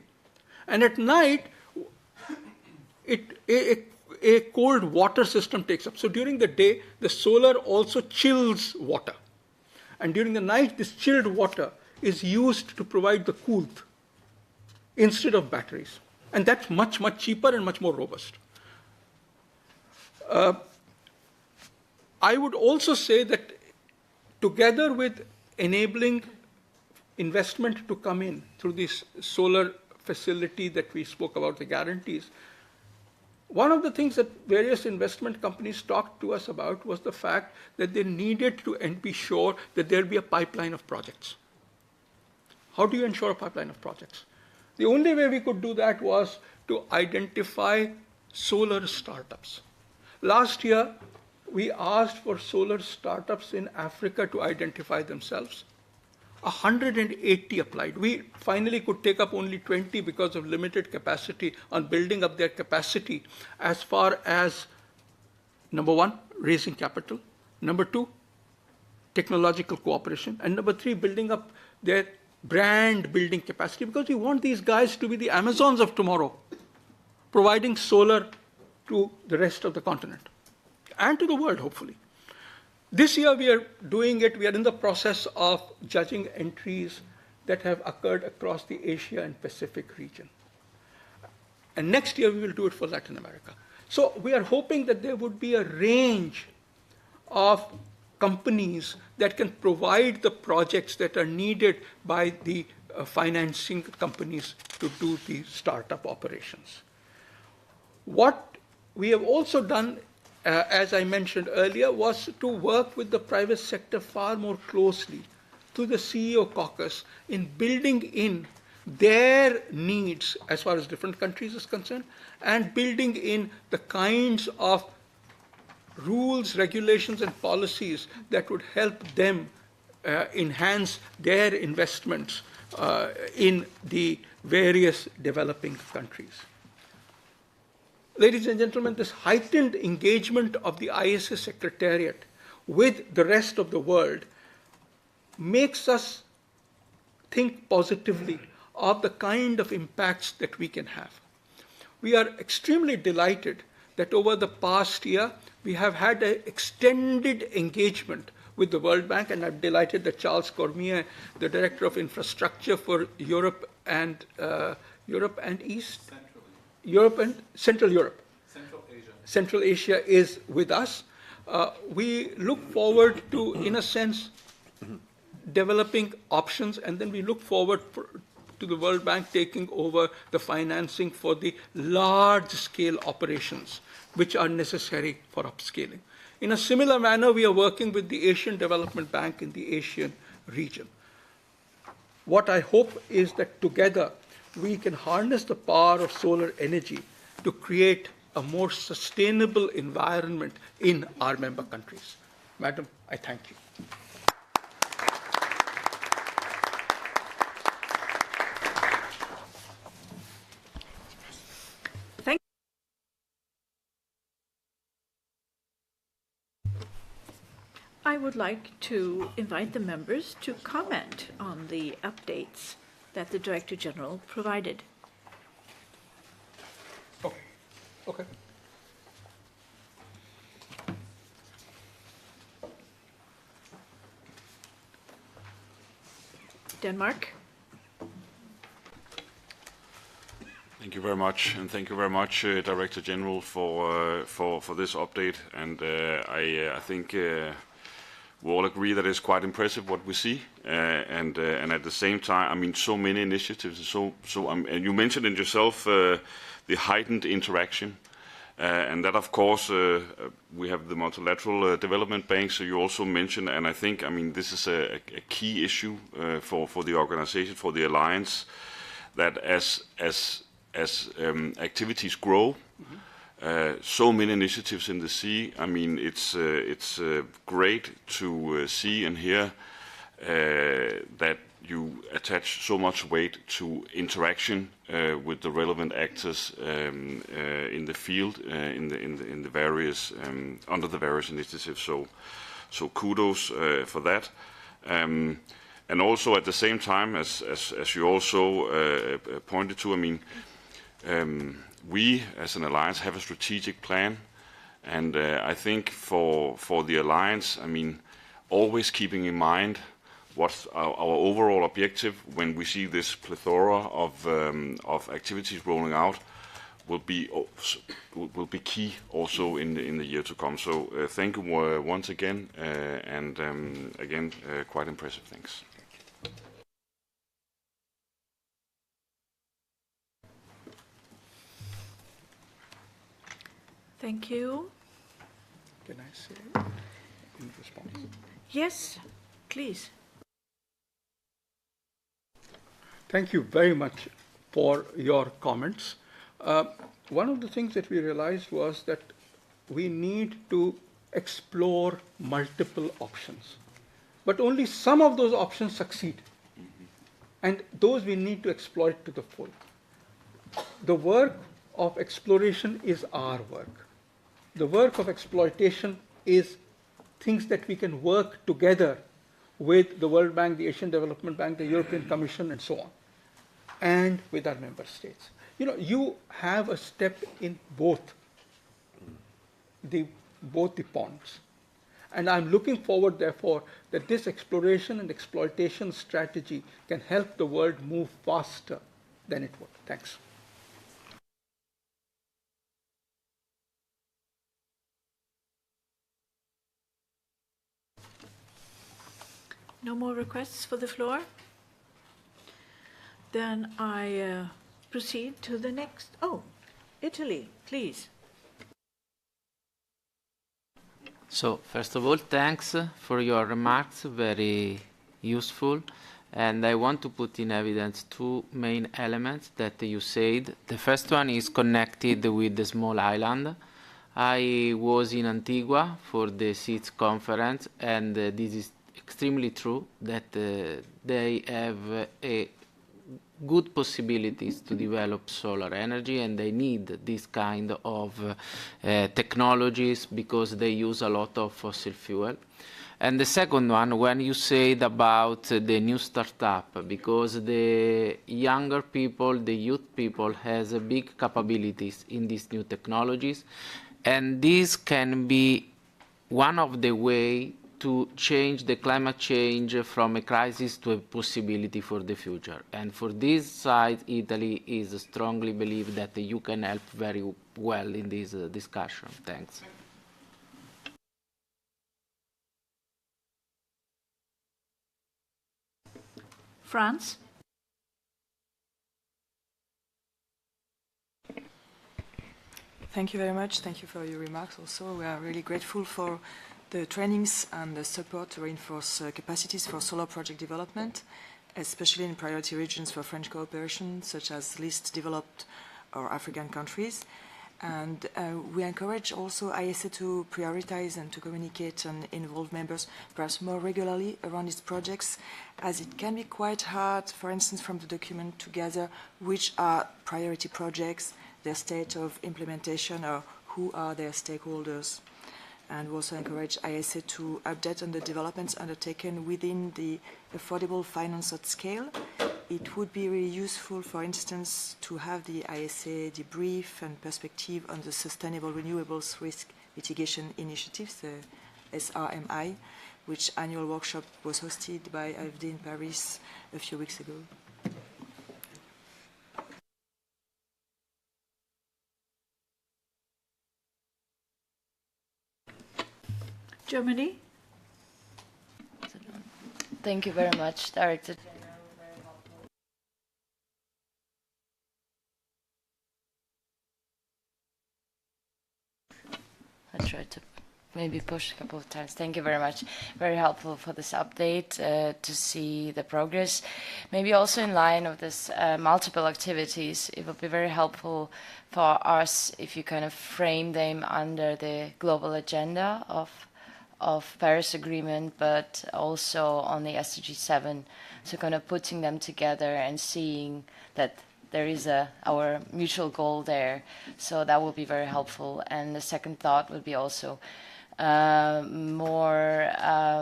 Speaker 4: and at night, a cold water system takes up. So during the day, the solar also chills water. And during the night, this chilled water is used to provide the coolth instead of batteries. And that's much, much cheaper and much more robust. I would also say that together with enabling investment to come in through this solar facility that we spoke about, the guarantees, one of the things that various investment companies talked to us about was the fact that they needed to be sure that there'll be a pipeline of projects. How do you ensure a pipeline of projects? The only way we could do that was to identify solar startups. Last year, we asked for solar startups in Africa to identify themselves. 180 applied. We finally could take up only 20 because of limited capacity on building up their capacity as far as, number one, raising capital. Number 2, technological cooperation. And number 3, building up their brand building capacity, because we want these guys to be the Amazons of tomorrow, providing solar to the rest of the continent and to the world, hopefully. This year we are doing it, we are in the process of judging entries that have occurred across the Asia and Pacific region. And next year we will do it for Latin America. So we are hoping that there would be a range of companies that can provide the projects that are needed by the financing companies to do the startup operations. What we have also done, as I mentioned earlier, was to work with the private sector far more closely through the CEO caucus in building in their needs as far as different countries is concerned, and building in the kinds of rules, regulations, and policies that would help them enhance their investments in the various developing countries. Ladies and gentlemen, this heightened engagement of the ISS Secretariat with the rest of the world makes us think positively of the kind of impacts that we can have. We are extremely delighted that over the past year, we have had an extended engagement with the World Bank, and I'm delighted that Charles Cormier, the Director of Infrastructure for Europe and Central Europe. Central Asia is with us. We look forward to, in a sense, developing options, and then we look forward to the World Bank taking over the financing for the large-scale operations which are necessary for upscaling. In a similar manner, we are working with the Asian Development Bank in the Asian region. What I hope is that together we can harness the power of solar energy to create a more sustainable environment in our member countries. Madam, I thank you.
Speaker 1: I would like to invite the members to comment on the updates that the Director General provided.
Speaker 4: Okay.
Speaker 1: Denmark.
Speaker 5: Thank you very much, and thank you very much, Director General, for this update. And I think we all agree that it's quite impressive what we see, and at the same time, I mean, so many initiatives. And you mentioned it yourself, the heightened interaction, and that, of course, we have the multilateral development bank. So you also mentioned, and I think, I mean, this is a key issue for the organization, for the alliance, that as activities grow. So many initiatives in the sea. I mean, it's great to see and hear that you attach so much weight to interaction with the relevant actors in the field, in the various under the various initiatives. So kudos for that. And also at the same time, as you also pointed to, I mean. We, as an alliance, have a strategic plan, and I think for the alliance, I mean, always keeping in mind what's our overall objective when we see this plethora of activities rolling out will be key also in the year to come. So thank you once again, and again, quite impressive. Thanks.
Speaker 1: Thank you.
Speaker 4: Can I say in response?
Speaker 1: Yes, please.
Speaker 4: Thank you very much for your comments. One of the things that we realized was that we need to explore multiple options, but only some of those options succeed, and those we need to exploit to the full. The work of exploration is our work. The work of exploitation is things that we can work together with the World Bank, the Asian Development Bank, the European Commission, and so on, and with our member states. You have a step in both the ponds. And I'm looking forward, therefore, that this exploration and exploitation strategy can help the world move faster than it would. Thanks.
Speaker 1: No more requests for the floor? Then I proceed to the next. Oh, Italy, please.
Speaker 6: So, first of all, thanks for your remarks, very useful. And I want to put in evidence two main elements that you said. The first one is connected with the small island. I was in Antigua for the SEEDS conference, and this is extremely true that they have a good possibilities to develop solar energy, and they need this kind of technologies because they use a lot of fossil fuel. And the second one, when you said about the new startup, because the younger people, the youth people, has big capabilities in these new technologies, and this can be one of the way to change the climate change from a crisis to a possibility for the future. And for this side, Italy is strongly believe that you can help very well in this discussion. Thanks.
Speaker 1: France?
Speaker 7: Thank you very much. Thank you for your remarks also. We are really grateful for the trainings and the support to reinforce capacities for solar project development, especially in priority regions for French cooperation, such as least developed or African countries. And we encourage also ISA to prioritize and to communicate and involve members perhaps more regularly around its projects, as it can be quite hard, for instance, from the document to gather which are priority projects, their state of implementation, or who are their stakeholders. And we also encourage ISA to update on the developments undertaken within the affordable finance at scale. It would be really useful, for instance, to have the ISA debrief and perspective on the Sustainable Renewables Risk Mitigation Initiatives, the SRMI, which annual workshop was hosted by AFD in Paris a few weeks ago.
Speaker 1: Germany?
Speaker 8: Thank you very much, Director. I tried to maybe push a couple of times. Thank you very much. Very helpful for this update to see the progress. Maybe also in line of this multiple activities, it would be very helpful for us if you kind of frame them under the global agenda of Paris Agreement, but also on the SDG 7. So kind of putting them together and seeing that there is our mutual goal there. So that will be very helpful. And the second thought would be also more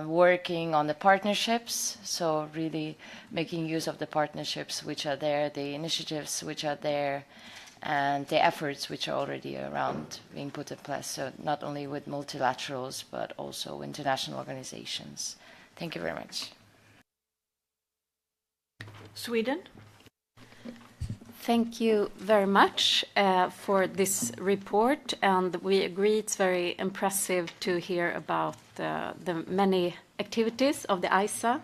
Speaker 8: working on the partnerships. So really making use of the partnerships which are there, the initiatives which are there, and the efforts which are already around being put in place. So not only with multilaterals, but also international organizations. Thank you very much.
Speaker 1: Sweden?
Speaker 9: Thank you very much for this report, and we agree it's very impressive to hear about the many activities of the ISA.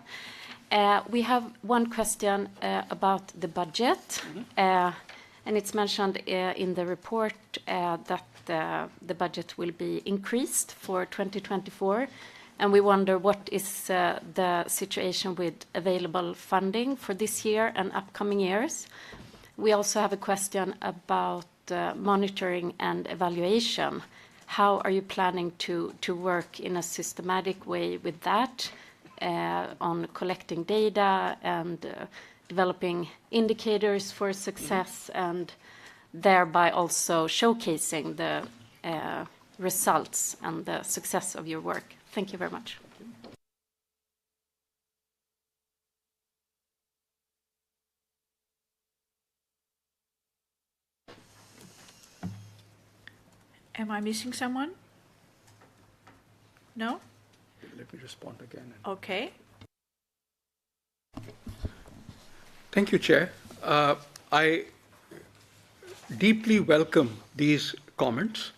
Speaker 9: We have one question about the budget, and it's mentioned in the report that the budget will be increased for 2024, and we wonder what is the situation with available funding for this year and upcoming years. We also have a question about monitoring and evaluation. How are you planning to work in a systematic way with that, on collecting data and developing indicators for success, and thereby also showcasing the results and the success of your work. Thank you very much.
Speaker 1: Am I missing someone? No?
Speaker 4: Let me respond again.
Speaker 1: Okay.
Speaker 4: Thank you, Chair. I deeply welcome these comments.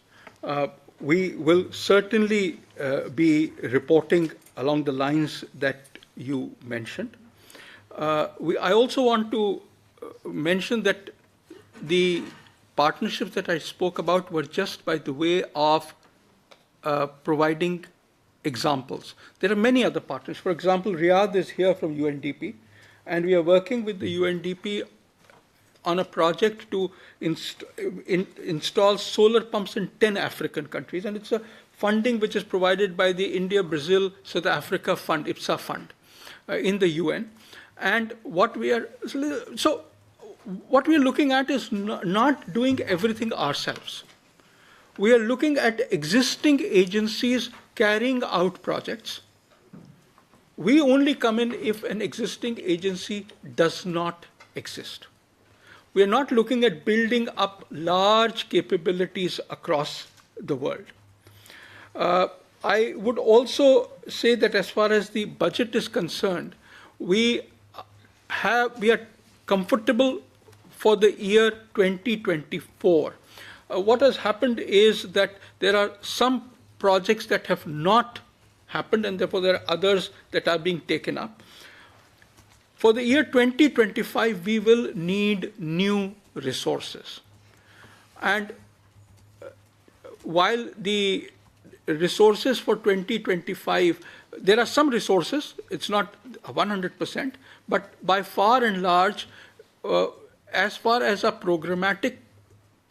Speaker 4: We will certainly be reporting along the lines that you mentioned. I also want to mention that the partnerships that I spoke about were just by the way of providing examples. There are many other partners. For example, Riyadh is here from UNDP, and we are working with the UNDP on a project to install solar pumps in 10 African countries, and it's a funding which is provided by the India, Brazil, South Africa Fund, IPSA Fund, in the UN. And what we are looking at is not doing everything ourselves. We are looking at existing agencies carrying out projects. We only come in if an existing agency does not exist. We are not looking at building up large capabilities across the world. I would also say that as far as the budget is concerned, we are comfortable for the year 2024. What has happened is that there are some projects that have not happened, and therefore there are others that are being taken up. For the year 2025, we will need new resources. And while the resources for 2025, there are some resources, it's not 100%, but by far and large, as far as our programmatic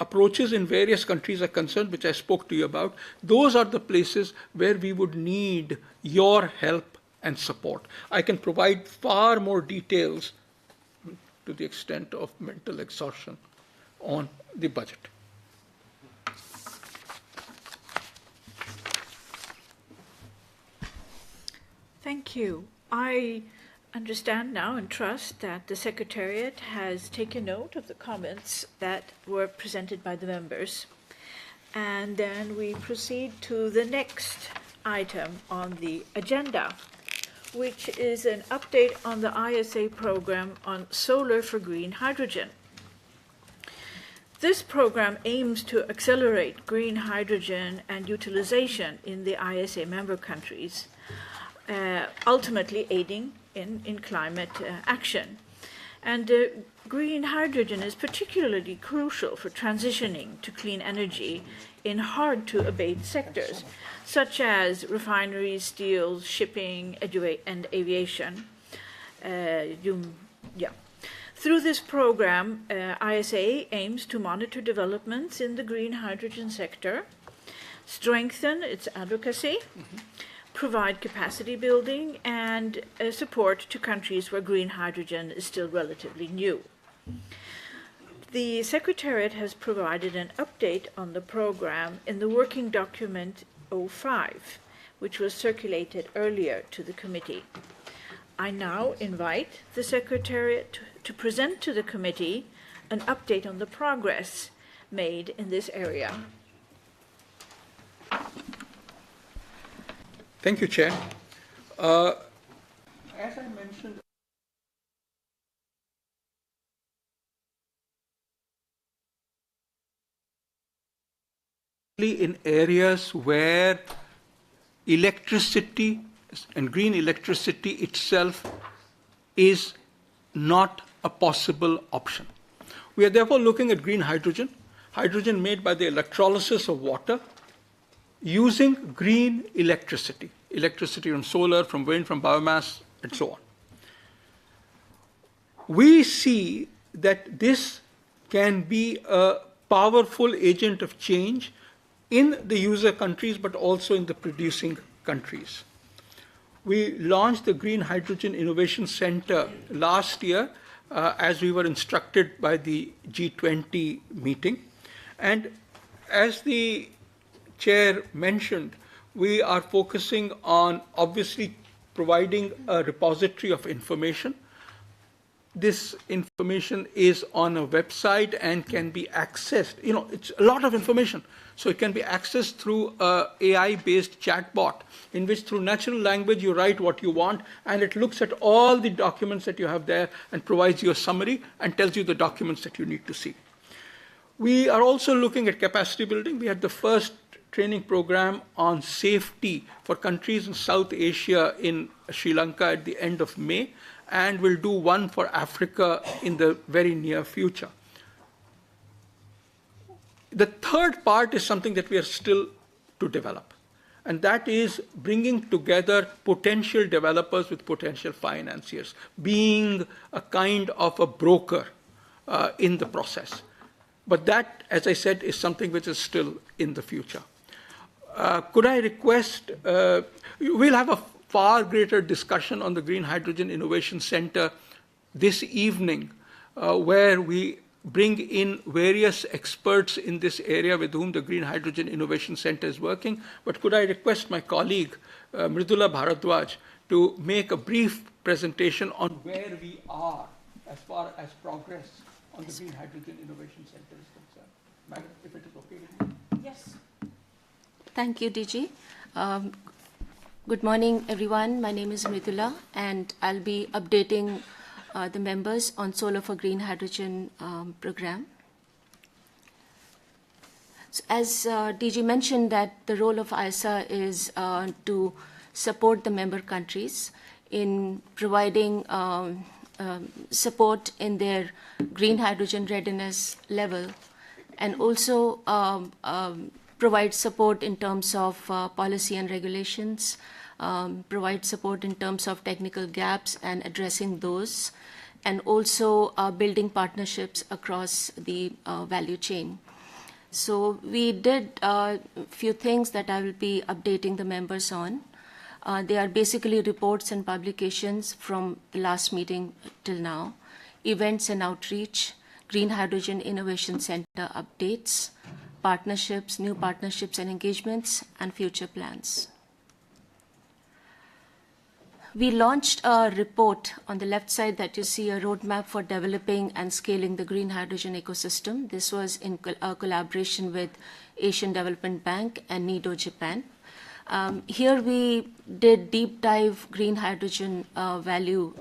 Speaker 4: approaches in various countries are concerned, which I spoke to you about, those are the places where we would need your help and support. I can provide far more details to the extent of mental exhaustion on the budget.
Speaker 1: Thank you. I understand now and trust that the Secretariat has taken note of the comments that were presented by the members. And then we proceed to the next item on the agenda, which is an update on the ISA program on solar for green hydrogen. This program aims to accelerate green hydrogen and utilization in the ISA member countries, ultimately aiding in climate action. And green hydrogen is particularly crucial for transitioning to clean energy in hard-to-abate sectors, such as refineries, steel, shipping, and aviation. Through this program, ISA aims to monitor developments in the green hydrogen sector, strengthen its advocacy, provide capacity building, and support to countries where green hydrogen is still relatively new. The Secretariat has provided an update on the program in the working document 05, which was circulated earlier to the committee. I now invite the Secretariat to present to the committee an update on the progress made in this area.
Speaker 4: Thank you, Chair. As I mentioned, in areas where electricity and green electricity itself is not a possible option. We are therefore looking at green hydrogen, hydrogen made by the electrolysis of water, using green electricity, electricity from solar, from wind, from biomass, and so on. We see that this can be a powerful agent of change in the user countries, but also in the producing countries. We launched the Green Hydrogen Innovation Center last year, as we were instructed by the G20 meeting. And as the Chair mentioned, we are focusing on obviously providing a repository of information. This information is on a website and can be accessed. It's a lot of information. So it can be accessed through an AI-based chatbot in which through natural language you write what you want and it looks at all the documents that you have there and provides you a summary and tells you the documents that you need to see. We are also looking at capacity building. We had the first training program on safety for countries in South Asia in Sri Lanka at the end of May, and we'll do one for Africa in the very near future. The third part is something that we are still to develop, and that is bringing together potential developers with potential financiers, being a kind of a broker in the process. But that, as I said, is something which is still in the future. Could I request, we'll have a far greater discussion on the Green Hydrogen Innovation Center this evening, where we bring in various experts in this area with whom the Green Hydrogen Innovation Center is working. But could I request my colleague, Mridula Bharadwaj, to make a brief presentation on where we are as far as progress on the Green Hydrogen Innovation Center is concerned. Madam, if it is okay with you.
Speaker 10: Yes. Thank you, DG. Good morning, everyone. My name is Mridula, and I'll be updating the members on Solar for Green Hydrogen program. So as DG mentioned, that the role of ISA is to support the member countries in providing support in their green hydrogen readiness level, and also provide support in terms of policy and regulations, provide support in terms of technical gaps and addressing those, and also building partnerships across the value chain. So we did a few things that I will be updating the members on. They are basically reports and publications from the last meeting till now, events and outreach, Green Hydrogen Innovation Center updates, partnerships, new partnerships and engagements, and future plans. We launched a report on the left side that you see, a roadmap for developing and scaling the green hydrogen ecosystem. This was in collaboration with Asian Development Bank and NIDO Japan. Here we did deep dive green hydrogen value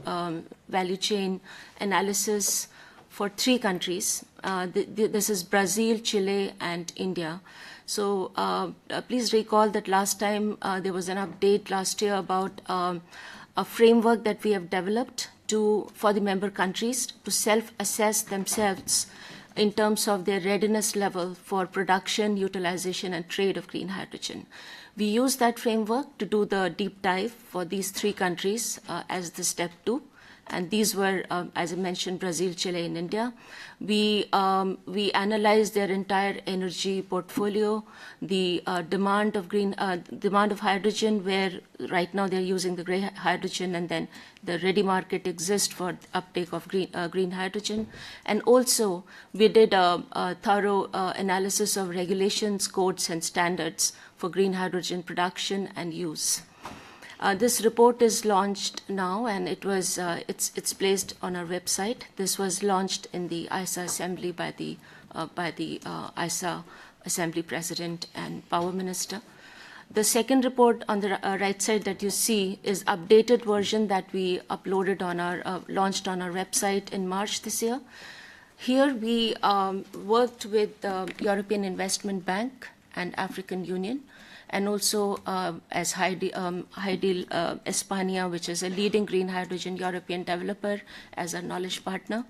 Speaker 10: chain analysis for 3 countries. This is Brazil, Chile, and India. So please recall that last time there was an update last year about a framework that we have developed for the member countries to self-assess themselves in terms of their readiness level for production, utilization, and trade of green hydrogen. We used that framework to do the deep dive for these 3 countries as the step 2. And these were, as I mentioned, Brazil, Chile, and India. We analyzed their entire energy portfolio, the demand of hydrogen, where right now they're using the gray hydrogen, and then the ready market exists for uptake of green hydrogen. And also, we did a thorough analysis of regulations, codes, and standards for green hydrogen production and use. This report is launched now, and it's placed on our website. This was launched in the ISA Assembly by the ISA Assembly President and Power Minister. The second report on the right side that you see is updated version that we uploaded on our launched on our website in March this year. Here we worked with the European Investment Bank and African Union, and also as Heidi Espania, which is a leading green hydrogen European developer, as our knowledge partner.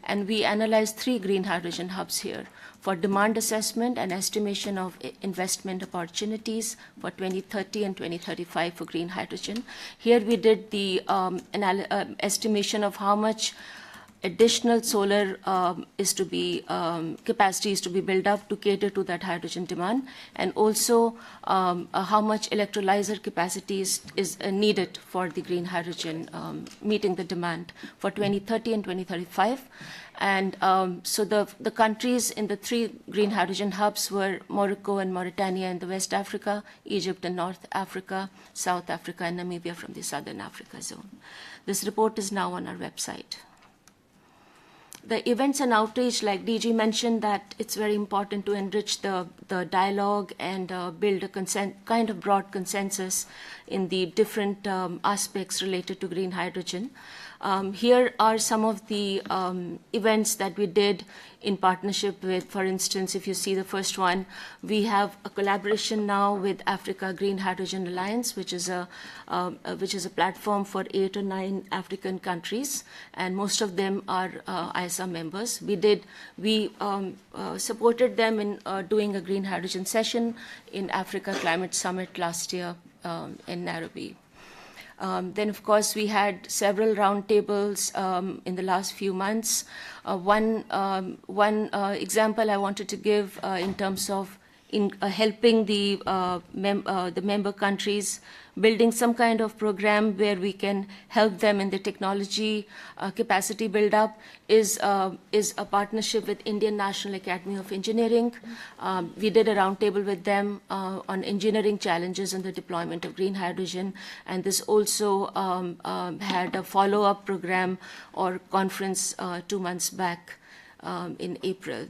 Speaker 10: And we analyzed 3 green hydrogen hubs here for demand assessment and estimation of investment opportunities for 2030 and 2035 for green hydrogen. Here we did the estimation of how much additional solar capacity is to be built up to cater to that hydrogen demand, and also how much electrolyzer capacity is needed for the green hydrogen, meeting the demand for 2030 and 2035. And so the countries in the 3 green hydrogen hubs were Morocco and Mauritania in the West Africa, Egypt and North Africa, South Africa and Namibia from the Southern Africa zone. This report is now on our website. The events and outreach, like DG mentioned, that it's very important to enrich the dialogue and build a kind of broad consensus in the different aspects related to green hydrogen. Here are some of the events that we did in partnership with, for instance, if you see the first one, we have a collaboration now with Africa Green Hydrogen Alliance, which is a platform for 8 or 9 African countries, and most of them are ISA members. We supported them in doing a green hydrogen session in Africa Climate Summit last year in Nairobi. Then, of course, we had several roundtables in the last few months. One example I wanted to give in terms of helping the member countries building some kind of program where we can help them in the technology capacity build-up is a partnership with Indian National Academy of Engineering. We did a roundtable with them on engineering challenges in the deployment of green hydrogen, and this also had a follow-up program or conference 2 months back in April.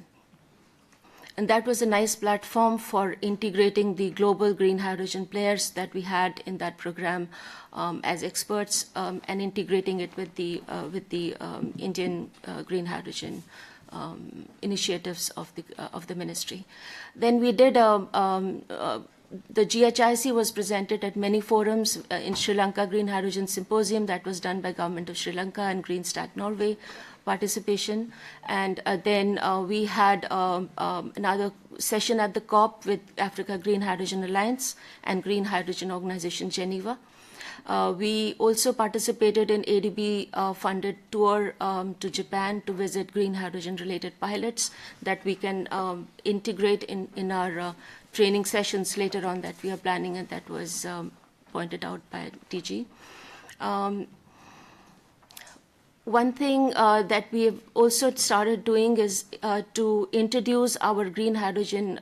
Speaker 10: And that was a nice platform for integrating the global green hydrogen players that we had in that program as experts and integrating it with the Indian green hydrogen initiatives of the ministry. Then we did the GHIC was presented at many forums in Sri Lanka Green Hydrogen Symposium that was done by Government of Sri Lanka and Green Stack Norway participation. And then we had another session at the COP with Africa Green Hydrogen Alliance and Green Hydrogen Organization Geneva. We also participated in ADB-funded tour to Japan to visit green hydrogen-related pilots that we can integrate in our training sessions later on that we are planning, and that was pointed out by DG. One thing that we have also started doing is to introduce our Green Hydrogen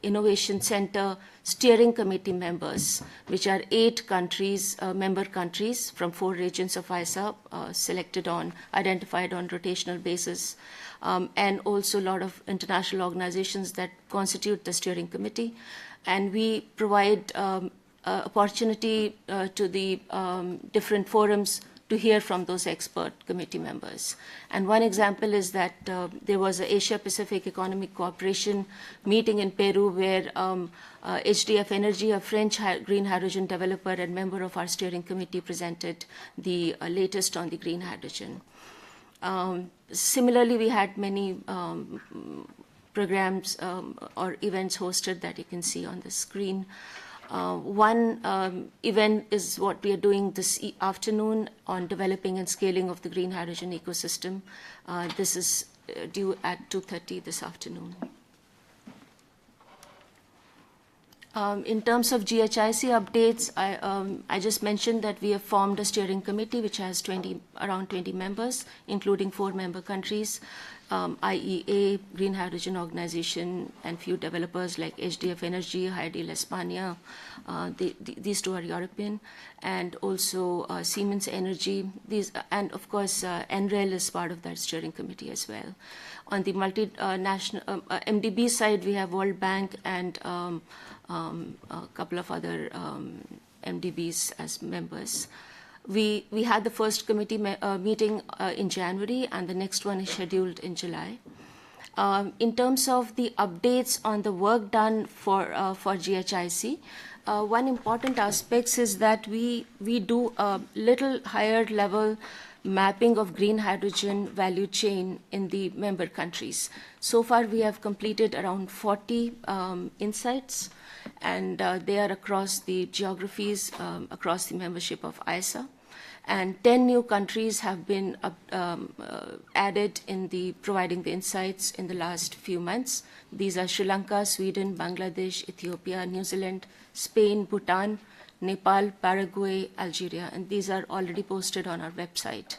Speaker 10: Innovation Center steering committee members, which are 8 countries, member countries from 4 regions of ISA, identified on rotational basis, and also a lot of international organizations that constitute the steering committee. And we provide opportunity to the different forums to hear from those expert committee members. And one example is that there was an Asia-Pacific Economic Cooperation meeting in Peru where HDF Energy, a French green hydrogen developer and member of our steering committee, presented the latest on the green hydrogen. Similarly, we had many programs or events hosted that you can see on the screen. One event is what we are doing this afternoon on developing and scaling of the green hydrogen ecosystem. This is due at 2:30 this afternoon. In terms of GHIC updates, I just mentioned that we have formed a steering committee which has around 20 members, including 4 member countries. IEA, Green Hydrogen Organization, and few developers like HDF Energy, Hydel España. These 2 are European, and also Siemens Energy. And of course, NREL is part of that steering committee as well. On the multinational MDB side, we have World Bank and a couple of other MDBs as members. We had the first committee meeting in January, and the next one is scheduled in July. In terms of the updates on the work done for GHIC, one important aspect is that we do a little higher level mapping of green hydrogen value chain in the member countries. So far, we have completed around 40 insights, and they are across the geographies, across the membership of ISA. And 10 new countries have been added in the providing the insights in the last few months. These are Sri Lanka, Sweden, Bangladesh, Ethiopia, New Zealand, Spain, Bhutan, Nepal, Paraguay, Algeria, and these are already posted on our website.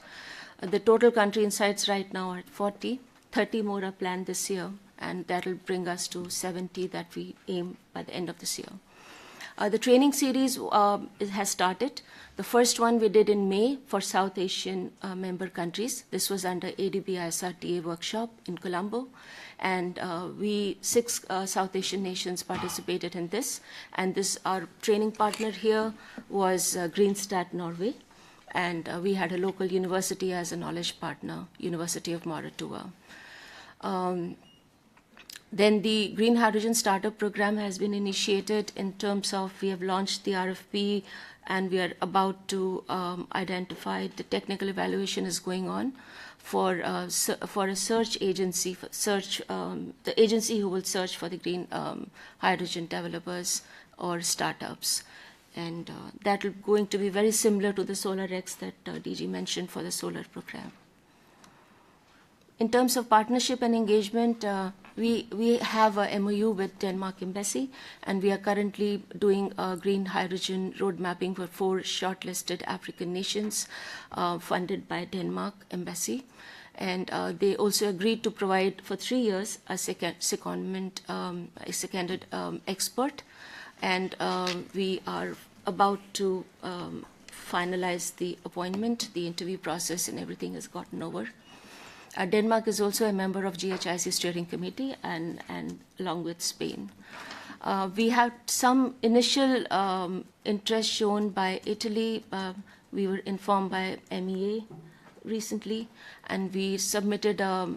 Speaker 10: The total country insights right now are 40, 30 more are planned this year, and that will bring us to 70 that we aim by the end of this year. The training series has started. The first one we did in May for South Asian member countries. This was under ADB ISRTA workshop in Colombo. And 6 South Asian nations participated in this. And our training partner here was Greenstat, Norway. And we had a local university as a knowledge partner, University of Moratuwa. Then the Green Hydrogen Startup Program has been initiated in terms of we have launched the RFP and we are about to identify the technical evaluation is going on for a search agency, the agency who will search for the green hydrogen developers or startups. And that will going to be very similar to the SolarX that DG mentioned for the solar program. In terms of partnership and engagement, we have a MOU with Denmark Embassy, and we are currently doing a green hydrogen road mapping for 4 shortlisted African nations funded by Denmark Embassy. And they also agreed to provide for 3 years a seconded expert. And we are about to finalize the appointment. The interview process and everything has gotten over. Denmark is also a member of GHIC Steering Committee and along with Spain. We had some initial interest shown by Italy. We were informed by MEA recently, and we submitted a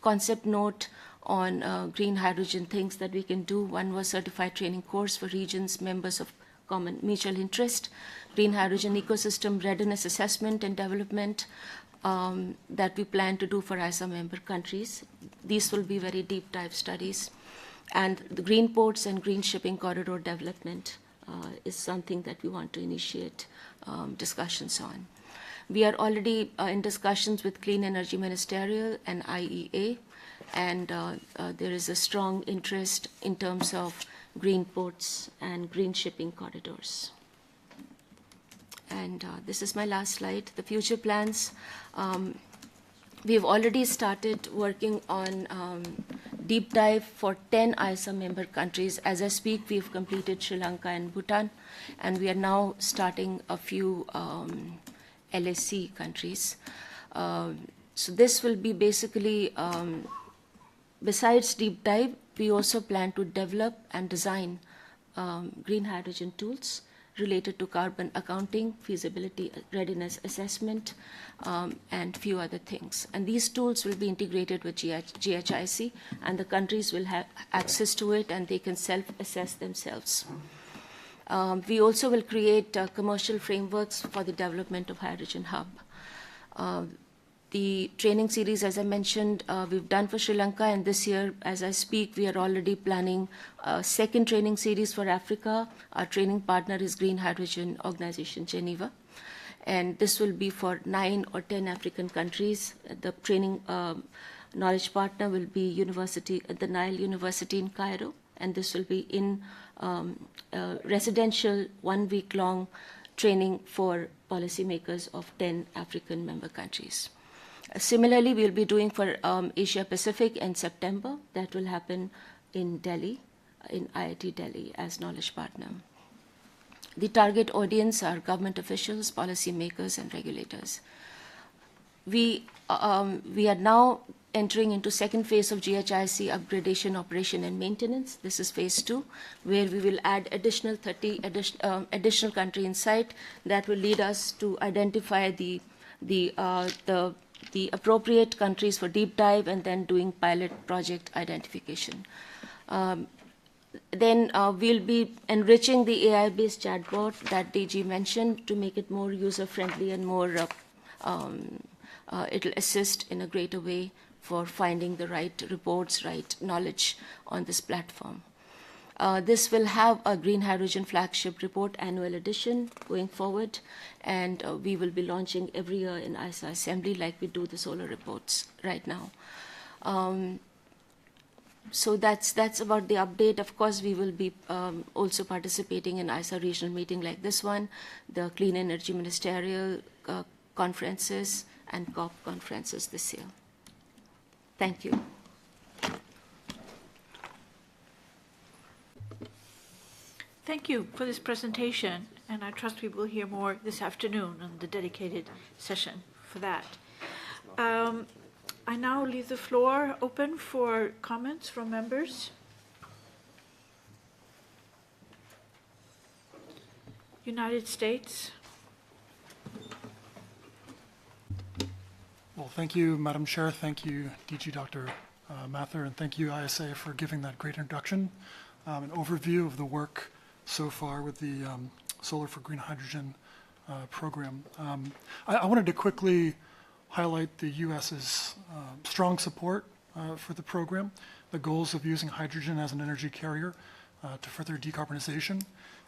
Speaker 10: concept note on green hydrogen things that we can do. One was certified training course for regions members of common mutual interest, green hydrogen ecosystem readiness assessment and development, that we plan to do for ISA member countries. These will be very deep dive studies. And the green ports and green shipping corridor development is something that we want to initiate discussions on. We are already in discussions with Clean Energy Ministerial and IEA, and there is a strong interest in terms of green ports and green shipping corridors. And this is my last slide, the future plans. We have already started working on deep dive for 10 ISA member countries. As I speak, we've completed Sri Lanka and Bhutan, and we are now starting a few LAC countries. So this will be basically, besides deep dive, we also plan to develop and design green hydrogen tools related to carbon accounting, feasibility readiness assessment, and few other things. And these tools will be integrated with GHIC, and the countries will have access to it, and they can self-assess themselves. We also will create commercial frameworks for the development of Hydrogen Hub. The training series, as I mentioned, we've done for Sri Lanka, and this year, as I speak, we are already planning a second training series for Africa. Our training partner is Green Hydrogen Organization Geneva, and this will be for 9 or 10 African countries. The training knowledge partner will be the Nile University in Cairo, and this will be in residential 1-week-long training for policymakers of 10 African member countries. Similarly, we'll be doing for Asia Pacific in September. That will happen in Delhi, in IIT Delhi as knowledge partner. The target audience are government officials, policymakers, and regulators. We are now entering into second phase of GHIC upgradation, operation, and maintenance. This is phase 2, where we will add additional 30 additional country insight that will lead us to identify the appropriate countries for deep dive and then doing pilot project identification. Then we'll be enriching the AI-based chatbot that DG mentioned to make it more user-friendly and more, it'll assist in a greater way for finding the right reports, right knowledge on this platform. This will have a green hydrogen flagship report annual edition going forward, and we will be launching every year in ISA Assembly like we do the solar reports right now. So that's about the update. Of course, we will be also participating in ISA regional meeting like this one, the Clean Energy Ministerial conferences and COP conferences this year. Thank you.
Speaker 1: Thank you for this presentation, and I trust we will hear more this afternoon on the dedicated session for that. I now leave the floor open for comments from members. United States.
Speaker 11: Well, thank you, Madam Chair. Thank you, DG Dr. Mathur, and thank you, ISA, for giving that great introduction, an overview of the work so far with the Solar for Green Hydrogen program. I wanted to quickly highlight the U.S.'s strong support for the program, the goals of using hydrogen as an energy carrier to further decarbonization,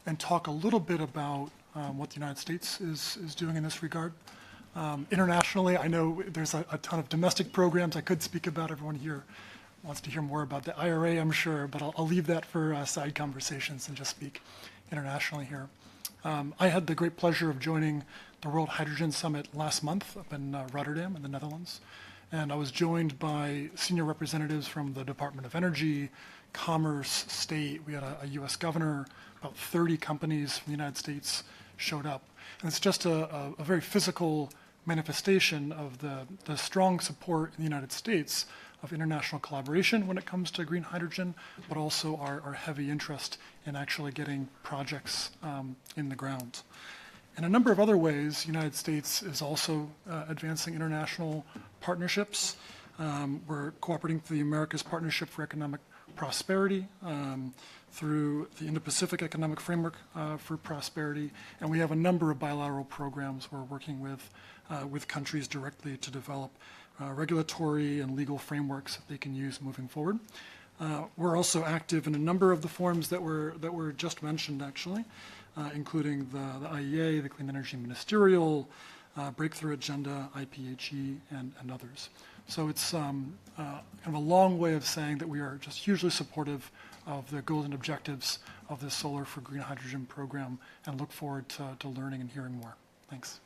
Speaker 11: and talk a little bit about what the United States is doing in this regard. Internationally, I know there's a ton of domestic programs I could speak about. Everyone here wants to hear more about the IRA, I'm sure, but I'll leave that for side conversations and just speak internationally here. I had the great pleasure of joining the World Hydrogen Summit last month up in Rotterdam in the Netherlands. And I was joined by senior representatives from the Department of Energy, Commerce, State. We had a US governor, about 30 companies from the United States showed up. And it's just a very physical manifestation of the strong support in the United States of international collaboration when it comes to green hydrogen, but also our heavy interest in actually getting projects in the ground. In a number of other ways, the United States is also advancing international partnerships. We're cooperating through the Americas Partnership for Economic Prosperity, through the Indo-Pacific Economic Framework for Prosperity, and we have a number of bilateral programs we're working with countries directly to develop regulatory and legal frameworks that they can use moving forward. We're also active in a number of the forums that were just mentioned, actually, including the IEA, the Clean Energy Ministerial, Breakthrough Agenda, IPHE, and others. So it's kind of a long way of saying that we are just hugely supportive of the goals and objectives of this Solar for Green Hydrogen program and look forward to learning and hearing more. Thanks.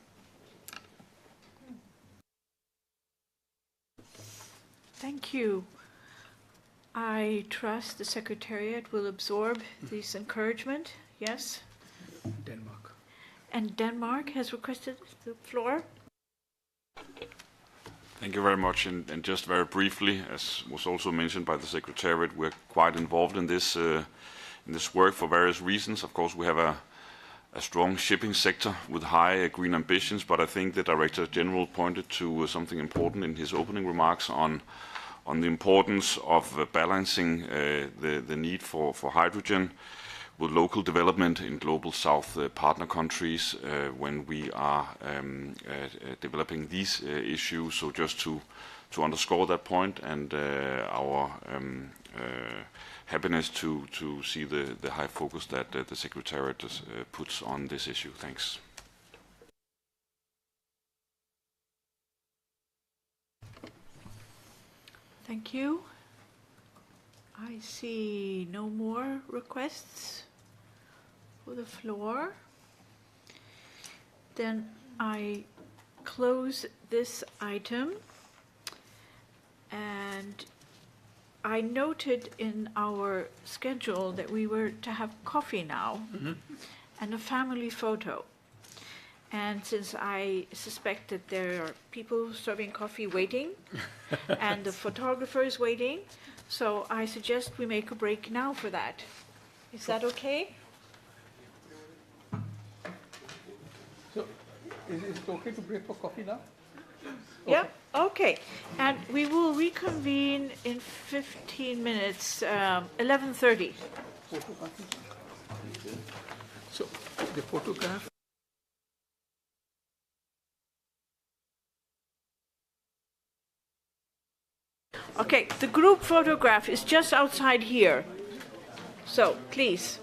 Speaker 1: Thank you. I trust the Secretariat will absorb this encouragement. Yes?
Speaker 4: Denmark.
Speaker 1: And Denmark has requested the floor.
Speaker 5: Thank you very much. And just very briefly, as was also mentioned by the Secretariat, we're quite involved in this work for various reasons. Of course, we have a strong shipping sector with high green ambitions, but I think the Director General pointed to something important in his opening remarks on the importance of balancing the need for hydrogen with local development in Global South partner countries when we are developing these issues. So just to underscore that point and our happiness to see the high focus that the Secretariat puts on this issue. Thanks.
Speaker 1: Thank you. I see no more requests for the floor. Then I close this item. And I noted in our schedule that we were to have coffee now and a family photo. And since I suspect that there are people serving coffee waiting and the photographer is waiting, so I suggest we make a break now for that. Is that okay?
Speaker 4: So, is it okay to break for coffee now?
Speaker 1: Yeah, okay. And we will reconvene in 15 minutes, 11:30.
Speaker 4: So, the photograph.
Speaker 1: Okay, the group photograph is just outside here. So, please.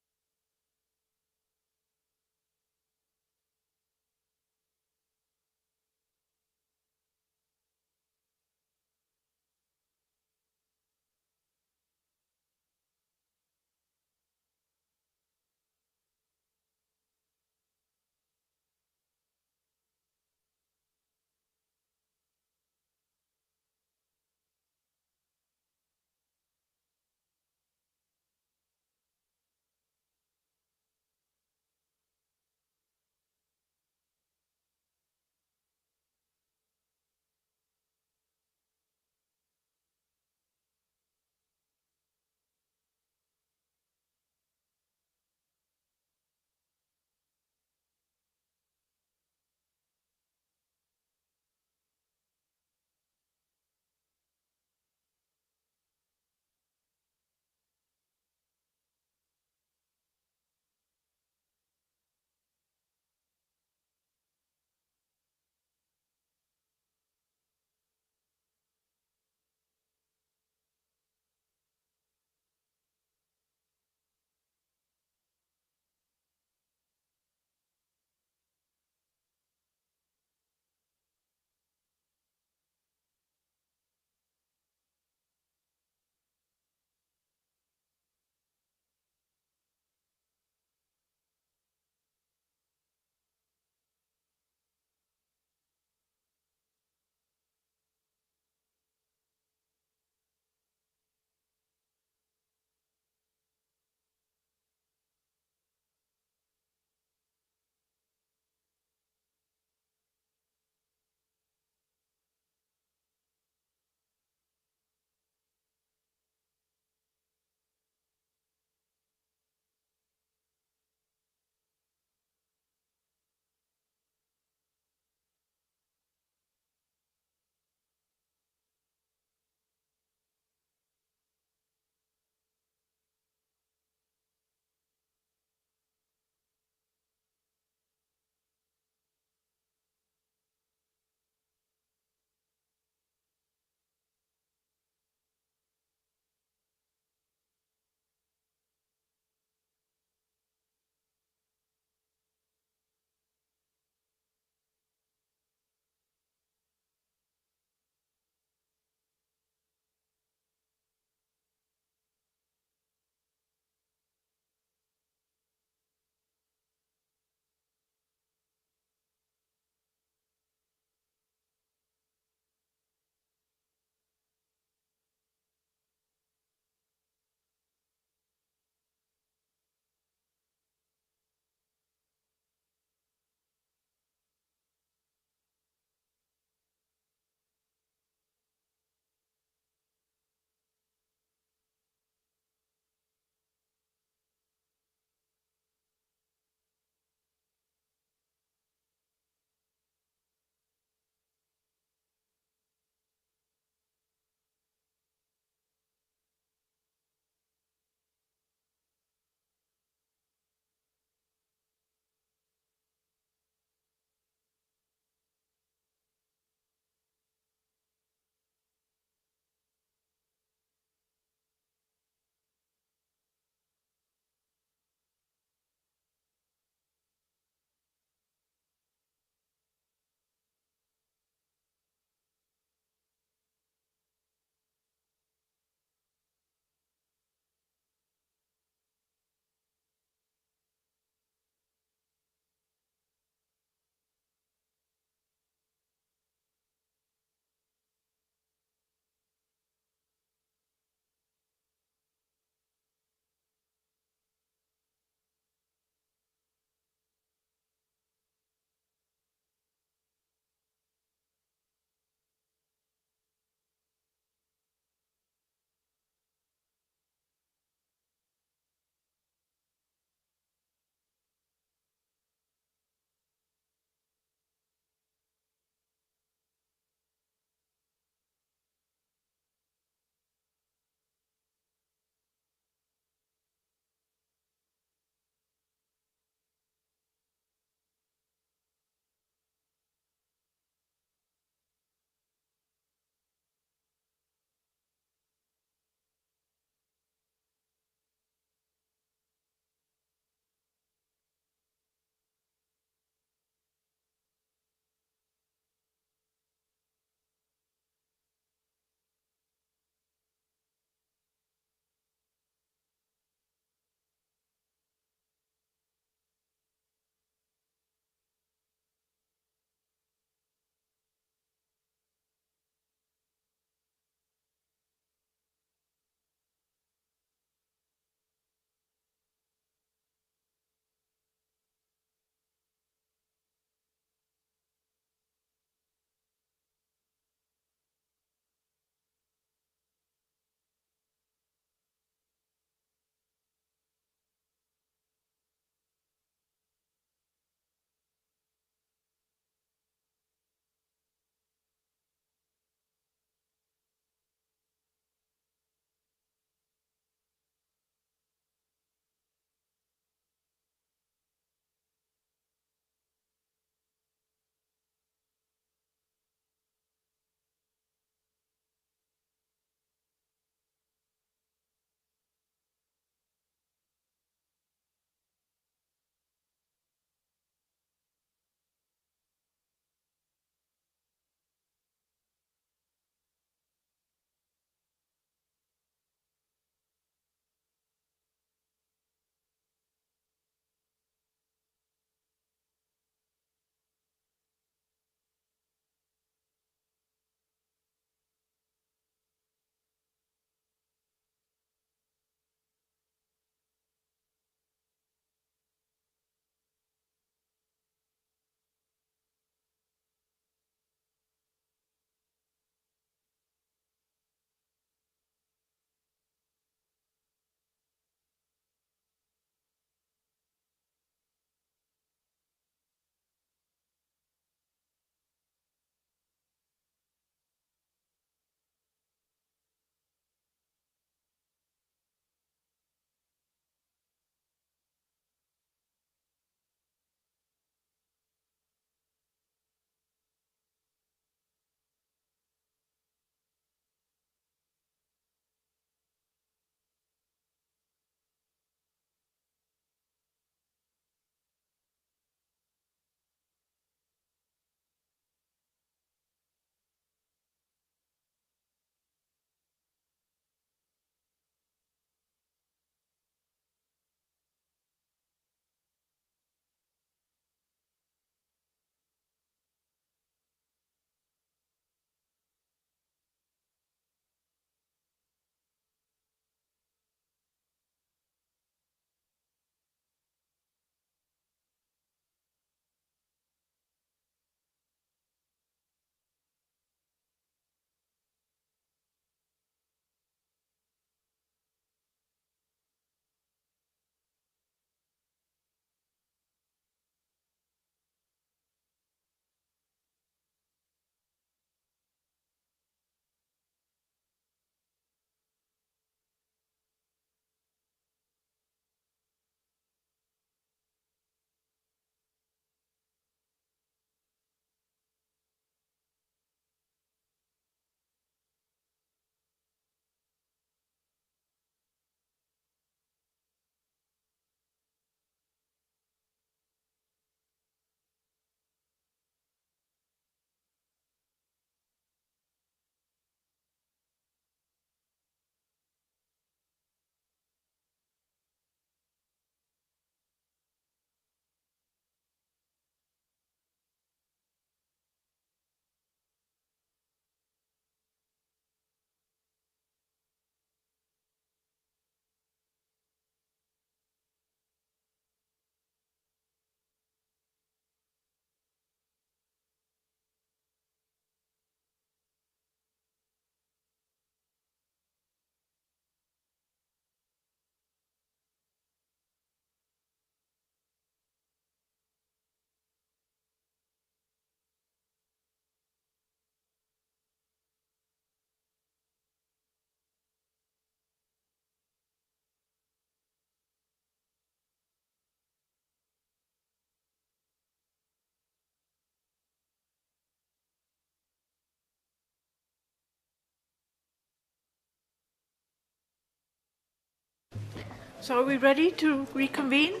Speaker 1: So are we ready to reconvene?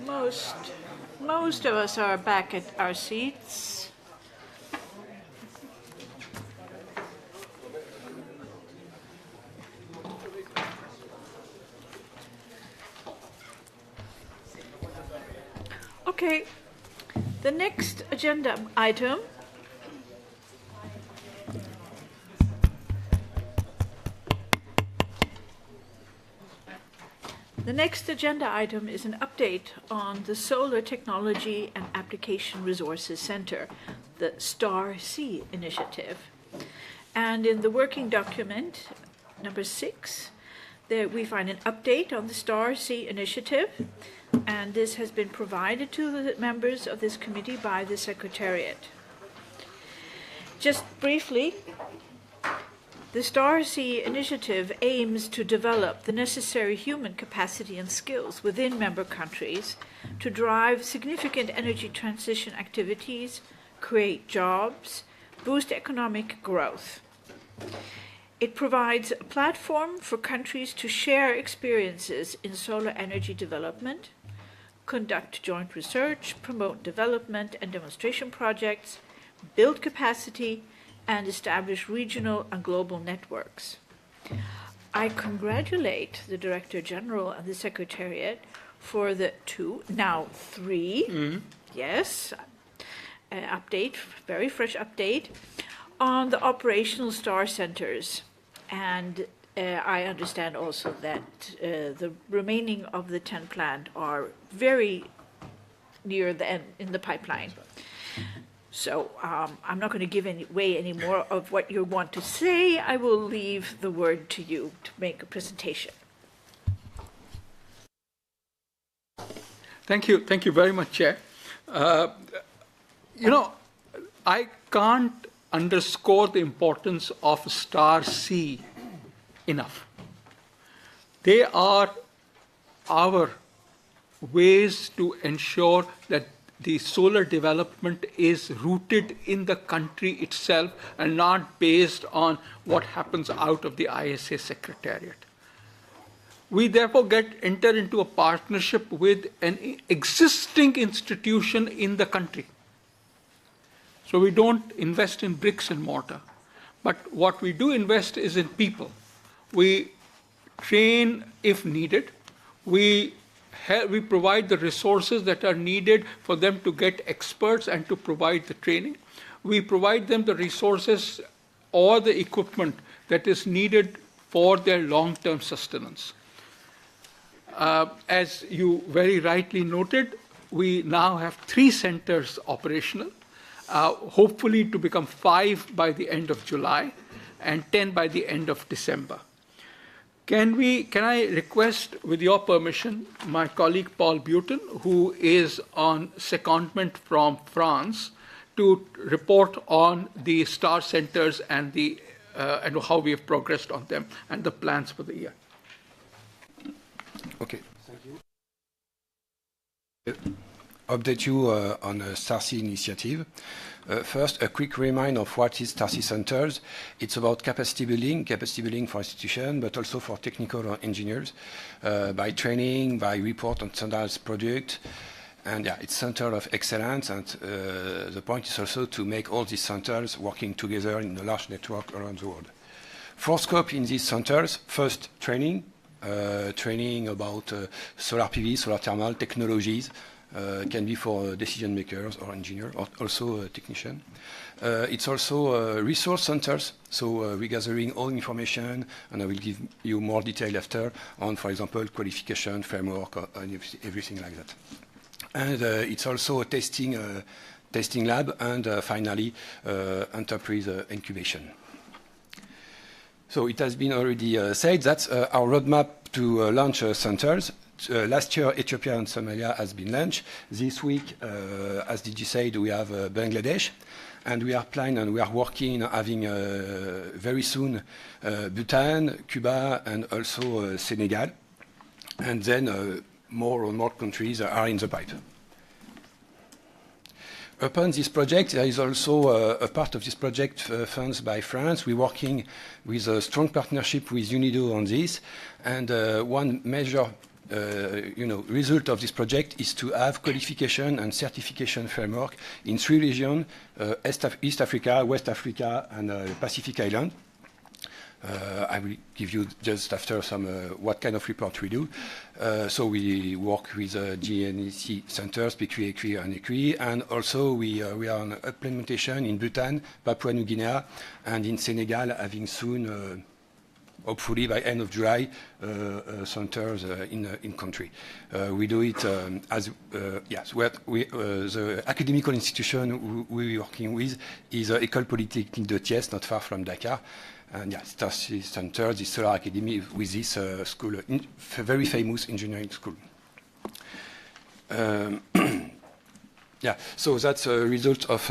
Speaker 1: Most of us are back at our seats. Okay, the next agenda item is an update on the Solar Technology and Application Resources Center, the STAR-C initiative. And in the working document, number 6, there we find an update on the STAR-C initiative, and this has been provided to the members of this committee by the Secretariat. Just briefly, the STAR-C initiative aims to develop the necessary human capacity and skills within member countries to drive significant energy transition activities, create jobs, boost economic growth. It provides a platform for countries to share experiences in solar energy development, conduct joint research, promote development and demonstration projects, build capacity, and establish regional and global networks. I congratulate the Director General and the Secretariat for the 2, now 3, yes, update, very fresh update, on the operational STAR centers. And I understand also that the remaining of the 10 planned are very near the end in the pipeline. So I'm not going to give away any more of what you want to say. I will leave the word to you to make a presentation.
Speaker 4: Thank you very much, Chair. I can't underscore the importance of STAR-C enough. They are our ways to ensure that the solar development is rooted in the country itself and not based on what happens out of the ISA Secretariat. We therefore enter into a partnership with an existing institution in the country. So we don't invest in bricks and mortar, but what we do invest is in people. We train if needed. We provide the resources that are needed for them to get experts and to provide the training. We provide them the resources or the equipment that is needed for their long-term sustenance. As you very rightly noted, we now have 3 centers operational, hopefully to become 5 by the end of July and 10 by the end of December. Can I request, with your permission, my colleague Paul Buton, who is on secondment from France, to report on the STAR centers and and how we have progressed on them and the plans for the year.
Speaker 12: Okay, thank you. Update you on the STAR-C initiative. First, a quick reminder of what is STAR-C centers. It's about capacity building for institutions, but also for technical engineers, by training, by report on standards product. And yeah, it's center of excellence, and the point is also to make all these centers working together in a large network around the world. 4 scopes in these centers. First, training about solar PV, solar thermal technologies, can be for decision makers or engineers, or also technicians. It's also resource centers, so we're gathering all information, and I will give you more detail after on, for example, qualification, framework, and everything like that. And it's also a testing lab, and finally, enterprise incubation. So it has been already said that our roadmap to launch centers. Last year, Ethiopia and Somalia has been launched. This week, as DG said, we have Bangladesh, and we are planning and we are working on having very soon Bhutan, Cuba, and also Senegal. And then more and more countries are in the pipe. Upon this project, there is also a part of this project funded by France. We're working with a strong partnership with UNIDO on this, and one major result of this project is to have qualification and certification framework in 3 regions, East Africa, West Africa, and Pacific Island. I will give you just after some what kind of report we do. So we work with GNEC centers, PQI, EQI, and EQI, and also we are on implementation in Bhutan, Papua New Guinea, and in Senegal, having soon, hopefully by end of July, centers in country. We do it as yes. The academical institution we're working with is École Polytechnique de Thiès, not far from Dakar. And yeah, Starcy Center, the Solar Academy, with this school, very famous engineering school. Yeah, so that's a result of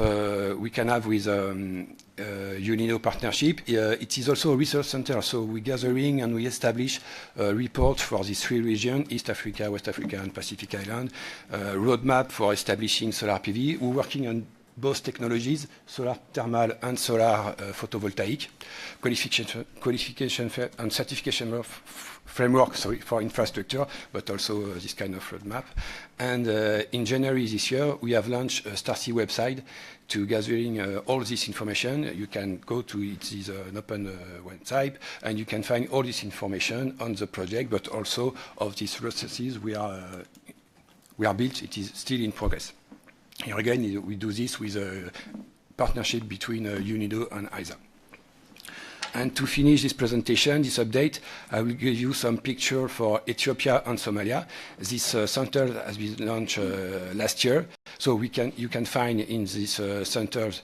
Speaker 12: we can have with UNIDO partnership. It is also a research center, so we're gathering and we establish a report for these 3 regions, East Africa, West Africa, and Pacific Island, roadmap for establishing solar PV. We're working on both technologies, solar thermal and solar photovoltaic, qualification and certification framework for infrastructure, but also this kind of roadmap. And in January this year, we have launched a Starcy website to gathering all this information. You can go to it is an open website, and you can find all this information on the project, but also of these processes we are built. It is still in progress. Here again, we do this with a partnership between UNIDO and ISA. And to finish this presentation, this update, I will give you some picture for Ethiopia and Somalia. This center has been launched last year. So you can find in this center's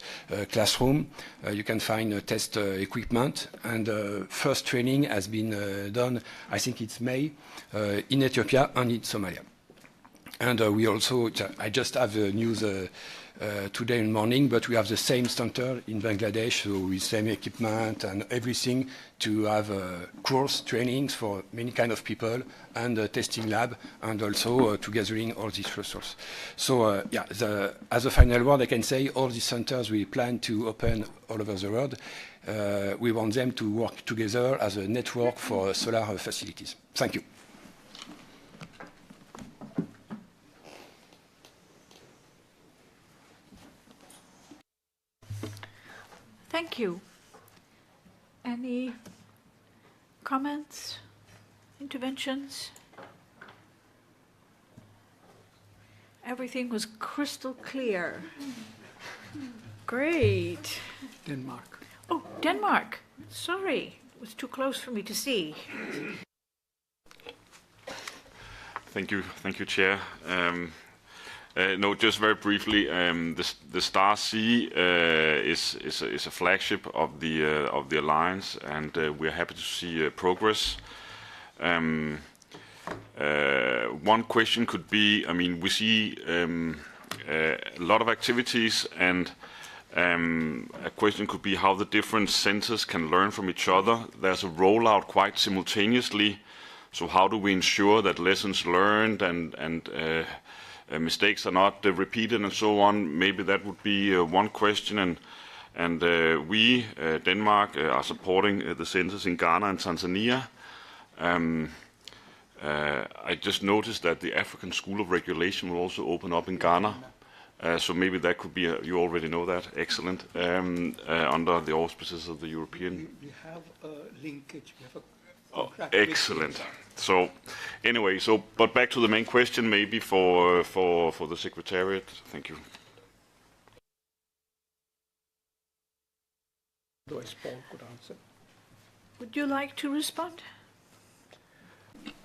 Speaker 12: classroom, you can find test equipment. And first training has been done, I think it's May, in Ethiopia and in Somalia. And we also, I just have the news today in the morning, but we have the same center in Bangladesh, so with same equipment and everything to have course trainings for many kind of people and a testing lab, and also to gathering all these resources. So yeah, as a final word, I can say all these centers we plan to open all over the world. We want them to work together as a network for solar facilities. Thank you.
Speaker 1: Thank you. Any comments, interventions? Everything was crystal clear. Great.
Speaker 4: Denmark.
Speaker 1: Oh, Denmark. Sorry, it was too close for me to see.
Speaker 5: Thank you, Chair. No, just very briefly, the Starcy is a flagship of the alliance, and we're happy to see progress. One question could be, I mean, we see a lot of activities, and a question could be how the different centers can learn from each other. There's a rollout quite simultaneously, so how do we ensure that lessons learned and mistakes are not repeated and so on? Maybe that would be one question. And we, Denmark, are supporting the centers in Ghana and Tanzania. I just noticed that the African School of Regulation will also open up in Ghana. So maybe that could be, you already know that, excellent, under the auspices of the European.
Speaker 4: We have a linkage, we have a
Speaker 5: excellent. So anyway, but back to the main question, maybe for the Secretariat. Thank you.
Speaker 4: Otherwise, Paul could answer.
Speaker 1: Would you like to respond?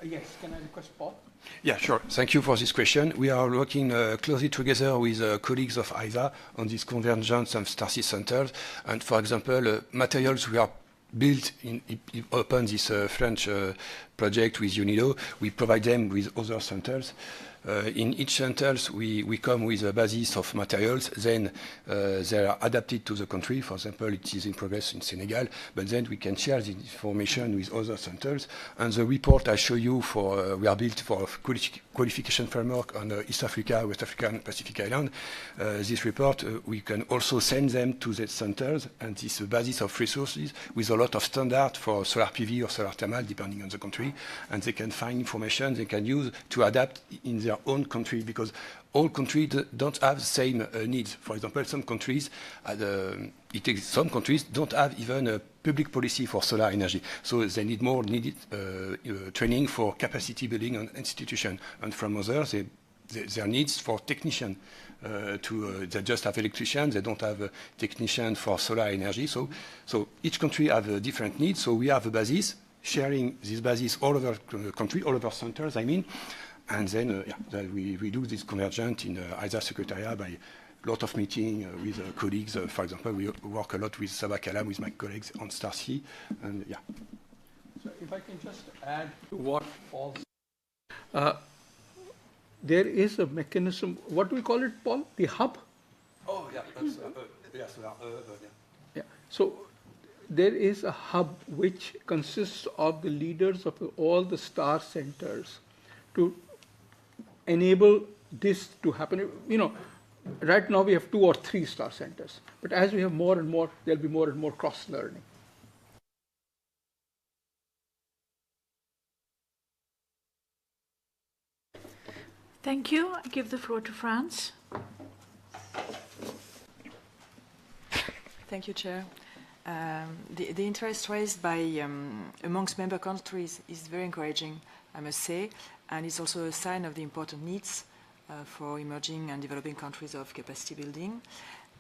Speaker 4: Yes, can I request Paul?
Speaker 12: Yeah, sure. Thank you for this question. We are working closely together with colleagues of ISA on this convergence of Starcy centers. And for example, materials we are built upon this French project with UNIDO, we provide them with other centers. In each centers, we come with a basis of materials, then they are adapted to the country. For example, it is in progress in Senegal, but then we can share the information with other centers. And the report I show you for, we are built for qualification framework on East Africa, West Africa, and Pacific Island. This report, we can also send them to the centers, and this is a basis of resources with a lot of standard for solar PV or solar thermal, depending on the country, and they can find information they can use to adapt in their own country, because all countries don't have the same needs. For example, some countries don't have even a public policy for solar energy, so they need more training for capacity building on institution, and from others, their needs for technician. They just have electricians, they don't have a technician for solar energy. So each country have a different needs. So we have a basis, sharing this basis all over the country, all over centers, I mean. And then, then we do this convergence in either secretariat by a lot of meetings with colleagues. For example, we work a lot with Saba Kalam, with my colleagues on StarC. And
Speaker 4: So if I can just add to what Paul said. There is a mechanism, what do we call it, Paul? The hub?
Speaker 12: Oh, yeah.
Speaker 4: Yeah. So there is a hub which consists of the leaders of all the star centers to enable this to happen. You know, right now we have 2 or 3 star centers, but as we have more and more, there'll be more and more cross-learning.
Speaker 1: Thank you. I give the floor to France.
Speaker 7: Thank you, Chair. The interest raised by amongst member countries is very encouraging, I must say, and it's also a sign of the important needs for emerging and developing countries of capacity building.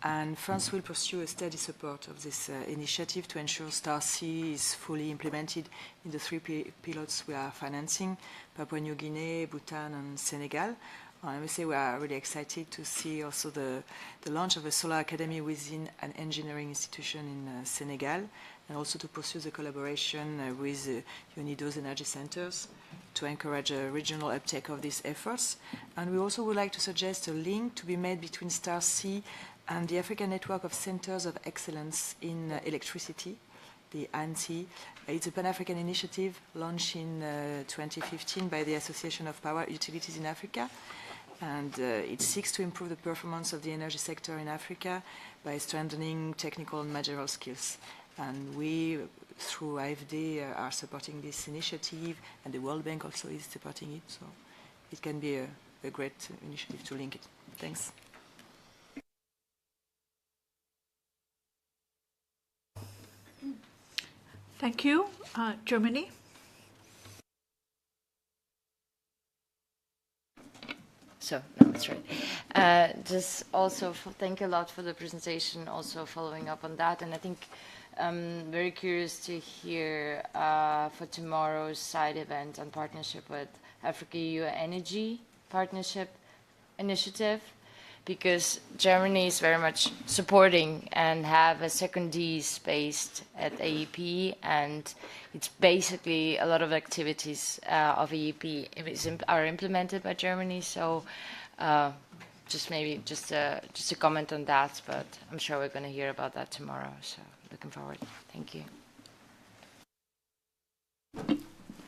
Speaker 7: And France will pursue a steady support of this initiative to ensure StarC is fully implemented in the 3 pilots we are financing, Papua New Guinea, Bhutan, and Senegal. I must say we are really excited to see also the launch of a solar academy within an engineering institution in Senegal, and also to pursue the collaboration with UNIDO's energy centers to encourage a regional uptake of these efforts. And we also would like to suggest a link to be made between StarC and the African Network of Centers of Excellence in Electricity, the ANSI. It's a Pan-African initiative launched in 2015 by the Association of Power Utilities in Africa, and it seeks to improve the performance of the energy sector in Africa by strengthening technical and managerial skills. And we, through AFD, are supporting this initiative, and the World Bank also is supporting it, so it can be a great initiative to link it. Thanks.
Speaker 1: Thank you. Germany.
Speaker 8: So, no, that's right. Just also thank you a lot for the presentation, also following up on that. And I think I'm very curious to hear for tomorrow's side event on partnership with Africa-EU Energy Partnership Initiative, because Germany is very much supporting and have a secondees based at AEP, and it's basically a lot of activities of AEP are implemented by Germany. So just maybe just a comment on that, but I'm sure we're going to hear about that tomorrow. So looking forward. Thank you.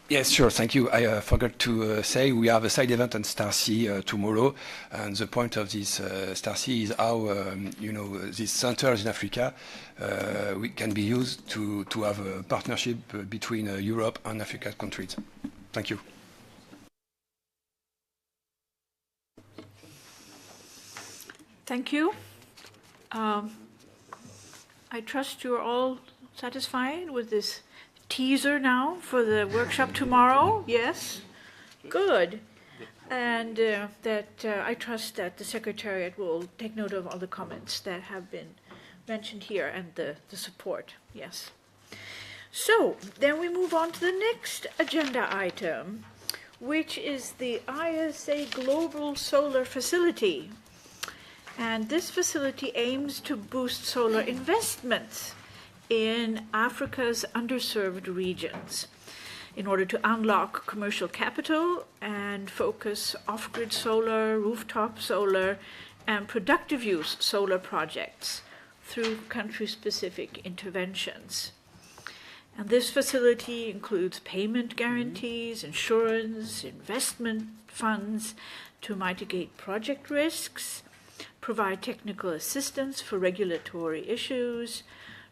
Speaker 12: Yes, sure. Thank you. I forgot to say we have a side event on StarC tomorrow, and the point of this StarC is how these centers in Africa we can be used to have a partnership between Europe and African countries. Thank you.
Speaker 1: Thank you. I trust you're all satisfied with this teaser now for the workshop tomorrow. Yes? Good. And I trust that the Secretariat will take note of all the comments that have been mentioned here and the support. Yes. So then we move on to the next agenda item, which is the ISA Global Solar Facility. And this facility aims to boost solar investments in Africa's underserved regions. in order to unlock commercial capital and focus off-grid solar, rooftop solar, and productive use solar projects through country-specific interventions. And this facility includes payment guarantees, insurance, investment funds to mitigate project risks, provide technical assistance for regulatory issues,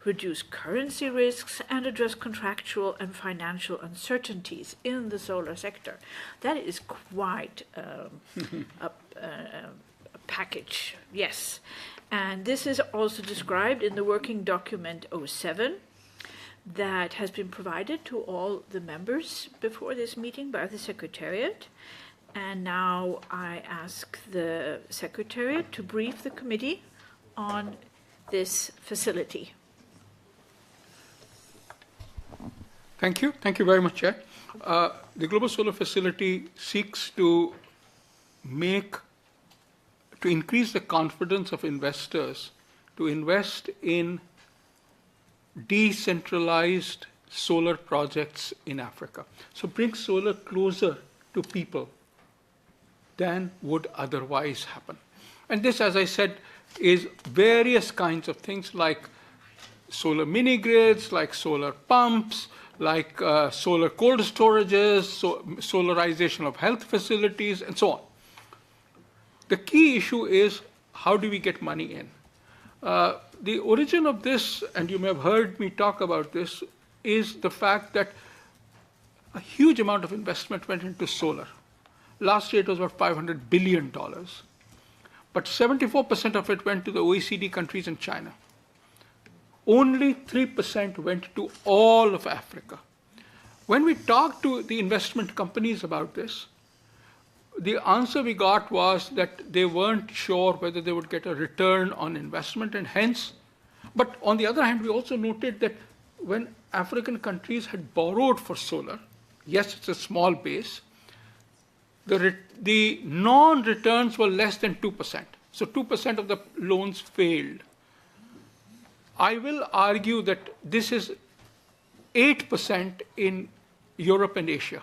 Speaker 1: reduce currency risks, and address contractual and financial uncertainties in the solar sector. That is quite a package, yes. And this is also described in the working document 07 that has been provided to all the members before this meeting by the Secretariat. And now I ask the Secretariat to brief the committee on this facility.
Speaker 4: Thank you. Thank you very much, Chair. The Global Solar Facility seeks to increase the confidence of investors to invest in decentralized solar projects in Africa. So bring solar closer to people than would otherwise happen. And this, as I said, is various kinds of things like solar mini-grids, like solar pumps, like solar cold storages, solarization of health facilities, and so on. The key issue is, how do we get money in? The origin of this, and you may have heard me talk about this, is the fact that a huge amount of investment went into solar. Last year it was about $500 billion, but 74% of it went to the OECD countries and China. Only 3% went to all of Africa. When we talked to the investment companies about this, the answer we got was that they weren't sure whether they would get a return on investment, and hence, but on the other hand, we also noted that when African countries had borrowed for solar, yes, it's a small base, the non-returns were less than 2%. So 2% of the loans failed. I will argue that this is 8% in Europe and Asia.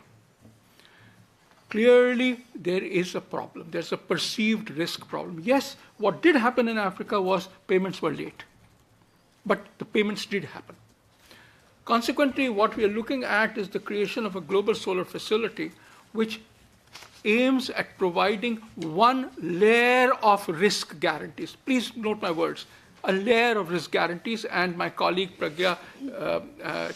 Speaker 4: Clearly, there is a problem. There's a perceived risk problem. Yes, what did happen in Africa was payments were late, but the payments did happen. Consequently, what we are looking at is the creation of a global solar facility which aims at providing one layer of risk guarantees. Please note my words. A layer of risk guarantees, and my colleague Pragya,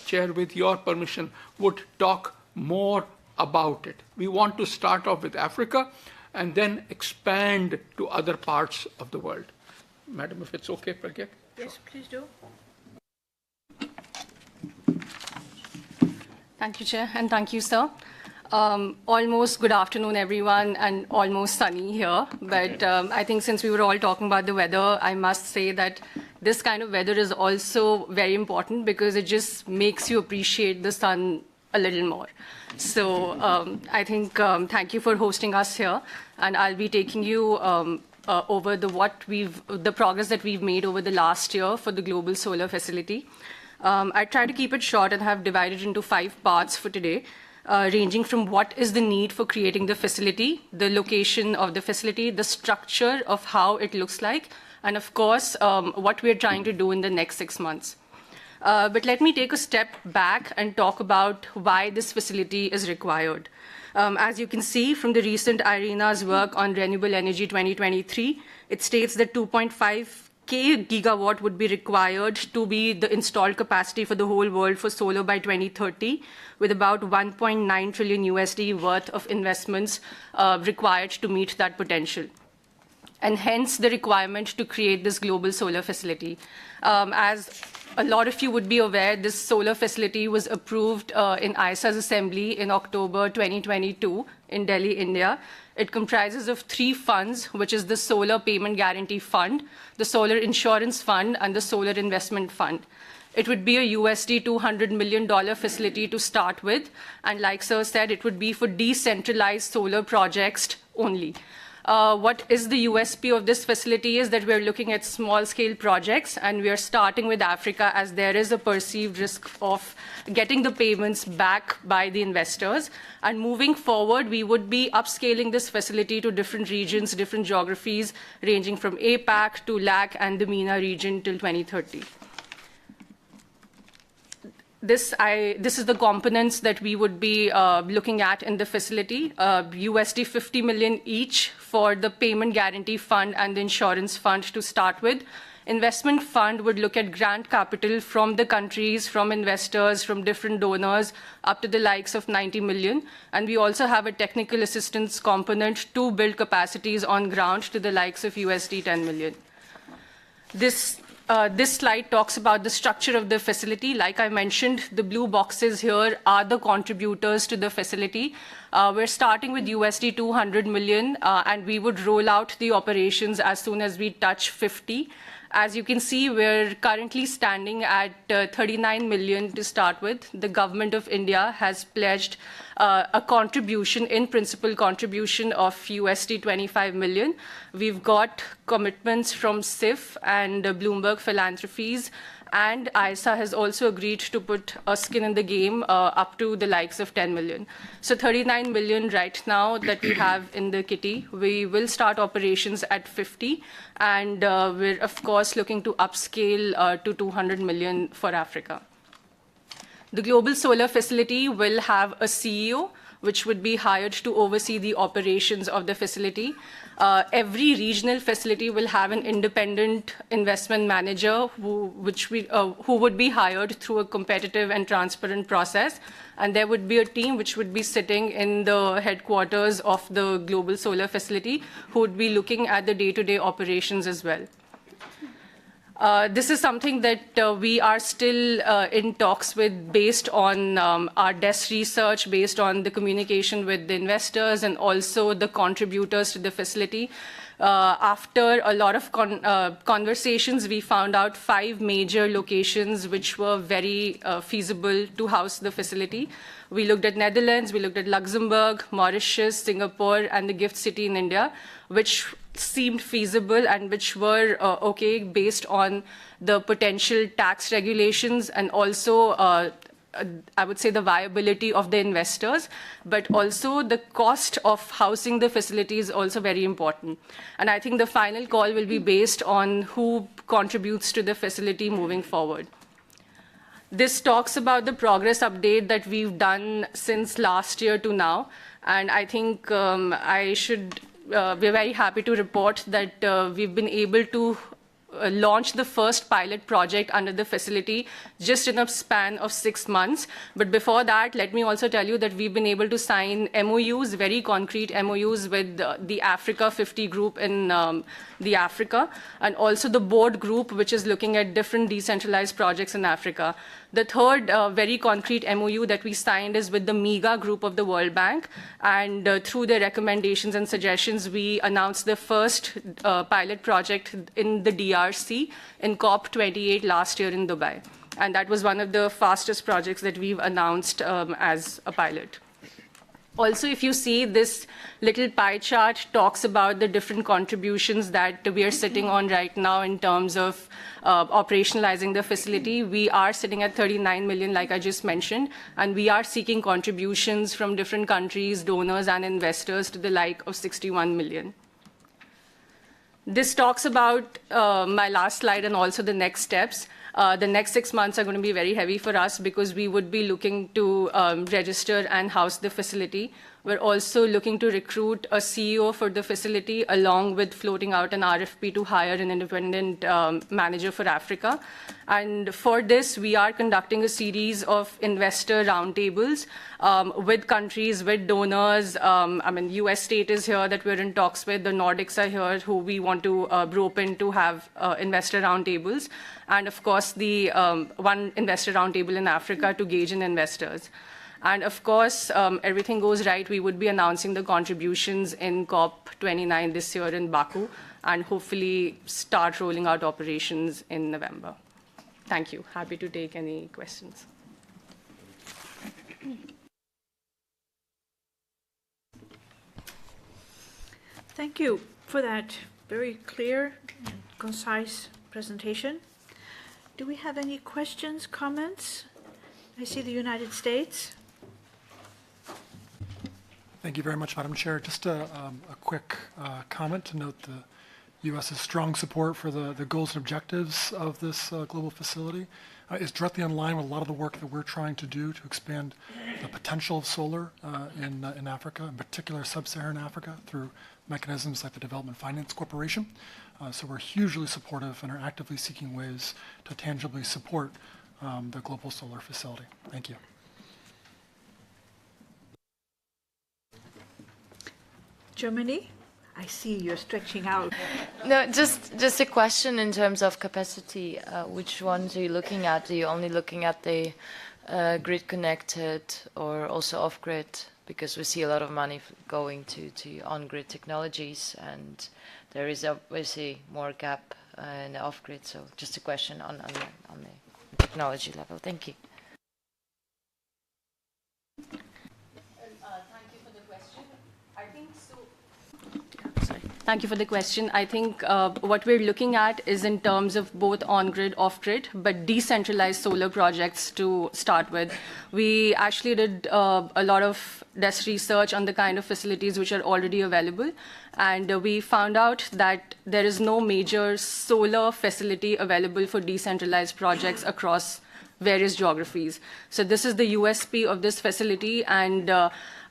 Speaker 4: Chair, with your permission, would talk more about it. We want to start off with Africa and then expand to other parts of the world. Madam, if it's okay, Pragya?
Speaker 1: Yes, please do.
Speaker 13: Thank you, Chair, and thank you, sir. Almost good afternoon, everyone, and almost sunny here. But I think since we were all talking about the weather, I must say that this kind of weather is also very important because it just makes you appreciate the sun a little more. So I think thank you for hosting us here, and I'll be taking you over the progress that we've made over the last year for the Global Solar Facility. I try to keep it short and have divided into 5 parts for today. Ranging from what is the need for creating the facility, the location of the facility, the structure of how it looks like, and of course, what we're trying to do in the next 6 months. But let me take a step back and talk about why this facility is required. As you can see from the recent IRENA's work on Renewable Energy 2023, it states that 2.5 gigawatt would be required to be the installed capacity for the whole world for solar by 2030, with about 1.9 trillion USD worth of investments required to meet that potential. And hence the requirement to create this global solar facility. As a lot of you would be aware, this solar facility was approved in ISA's assembly in October 2022 in Delhi, India. It comprises of 3 funds, which is the Solar Payment Guarantee Fund, the Solar Insurance Fund, and the Solar Investment Fund. It would be a USD $200 million facility to start with, and like Sir said, it would be for decentralized solar projects only. what is the USP of this facility is that we're looking at small-scale projects, and we are starting with Africa as there is a perceived risk of getting the payments back by the investors. And moving forward, we would be upscaling this facility to different regions, different geographies, ranging from APAC to LAC and the MENA region till 2030. This is the components that we would be looking at in the facility, USD 50 million each for the payment guarantee fund and the insurance fund to start with. Investment fund would look at grant capital from the countries, from investors, from different donors, up to the likes of 90 million. And we also have a technical assistance component to build capacities on ground to the likes of USD 10 million. This slide talks about the structure of the facility. Like I mentioned, the blue boxes here are the contributors to the facility. We're starting with USD 200 million, and we would roll out the operations as soon as we touch 50. As you can see, we're currently standing at 39 million to start with. The government of India has pledged a contribution, in principle contribution of USD 25 million. We've got commitments from SIF and Bloomberg Philanthropies, and ISA has also agreed to put a skin in the game up to the likes of 10 million. So 39 million right now that we have in the kitty. We will start operations at 50, and we're of course looking to upscale to 200 million for Africa. The Global Solar Facility will have a CEO, which would be hired to oversee the operations of the facility. Every regional facility will have an independent investment manager who would be hired through a competitive and transparent process. And there would be a team which would be sitting in the headquarters of the Global Solar Facility who would be looking at the day-to-day operations as well. This is something that we are still in talks with based on our desk research, based on the communication with the investors and also the contributors to the facility. After a lot of conversations, we found out 5 major locations which were very feasible to house the facility. We looked at Netherlands, we looked at Luxembourg, Mauritius, Singapore, and the Gift City in India, which seemed feasible and which were okay based on the potential tax regulations and also I would say the viability of the investors, but also the cost of housing the facility is also very important. And I think the final call will be based on who contributes to the facility moving forward. This talks about the progress update that we've done since last year to now. And I think we're very happy to report that we've been able to launch the first pilot project under the facility just in a span of 6 months. But before that, let me also tell you that we've been able to sign MOUs, very concrete MOUs with the Africa 50 group in the Africa, and also the board group, which is looking at different decentralized projects in Africa. The third very concrete MOU that we signed is with the MEGA group of the World Bank. And through their recommendations and suggestions, we announced the first pilot project in the DRC in COP28 last year in Dubai. And that was one of the fastest projects that we've announced as a pilot. Also, if you see this little pie chart talks about the different contributions that we are sitting on right now in terms of operationalizing the facility. We are sitting at 39 million, like I just mentioned, and we are seeking contributions from different countries, donors, and investors to the like of 61 million. This talks about my last slide and also the next steps. The next 6 months are going to be very heavy for us because we would be looking to register and house the facility. We're also looking to recruit a CEO for the facility along with floating out an RFP to hire an independent manager for Africa. And for this, we are conducting a series of investor roundtables with countries, with donors. I mean, US state is here that we're in talks with. The Nordics are here who we want to rope in to have investor roundtables. And of course, the one investor roundtable in Africa to gauge in investors. And of course, everything goes right, we would be announcing the contributions in COP29 this year in Baku and hopefully start rolling out operations in November. Thank you. Happy to take any questions.
Speaker 1: Thank Thank you for that very clear and concise presentation. Do we have any questions, comments? I see the United States.
Speaker 11: Thank you very much, Madam Chair. Just a quick comment to note the U.S.'s strong support for the goals and objectives of this global facility is directly in line with a lot of the work that we're trying to do to expand the potential of solar in Africa, in particular sub-Saharan Africa, through mechanisms like the Development Finance Corporation. So we're hugely supportive and are actively seeking ways to tangibly support the global solar facility. Thank you.
Speaker 1: Germany? I see you're stretching out.
Speaker 8: No, just a question in terms of capacity. Which ones are you looking at? Are you only looking at the grid connected or also off grid? Because we see a lot of money going to on-grid technologies, and there is obviously more gap in the off-grid. So just a question on the technology level. Thank you.
Speaker 13: Thank you for the question. I think what we're looking at is in terms of both on-grid, off-grid, but decentralized solar projects to start with. We actually did a lot of desk research on the kind of facilities which are already available, and we found out that there is no major solar facility available for decentralized projects across various geographies. So this is the USP of this facility, and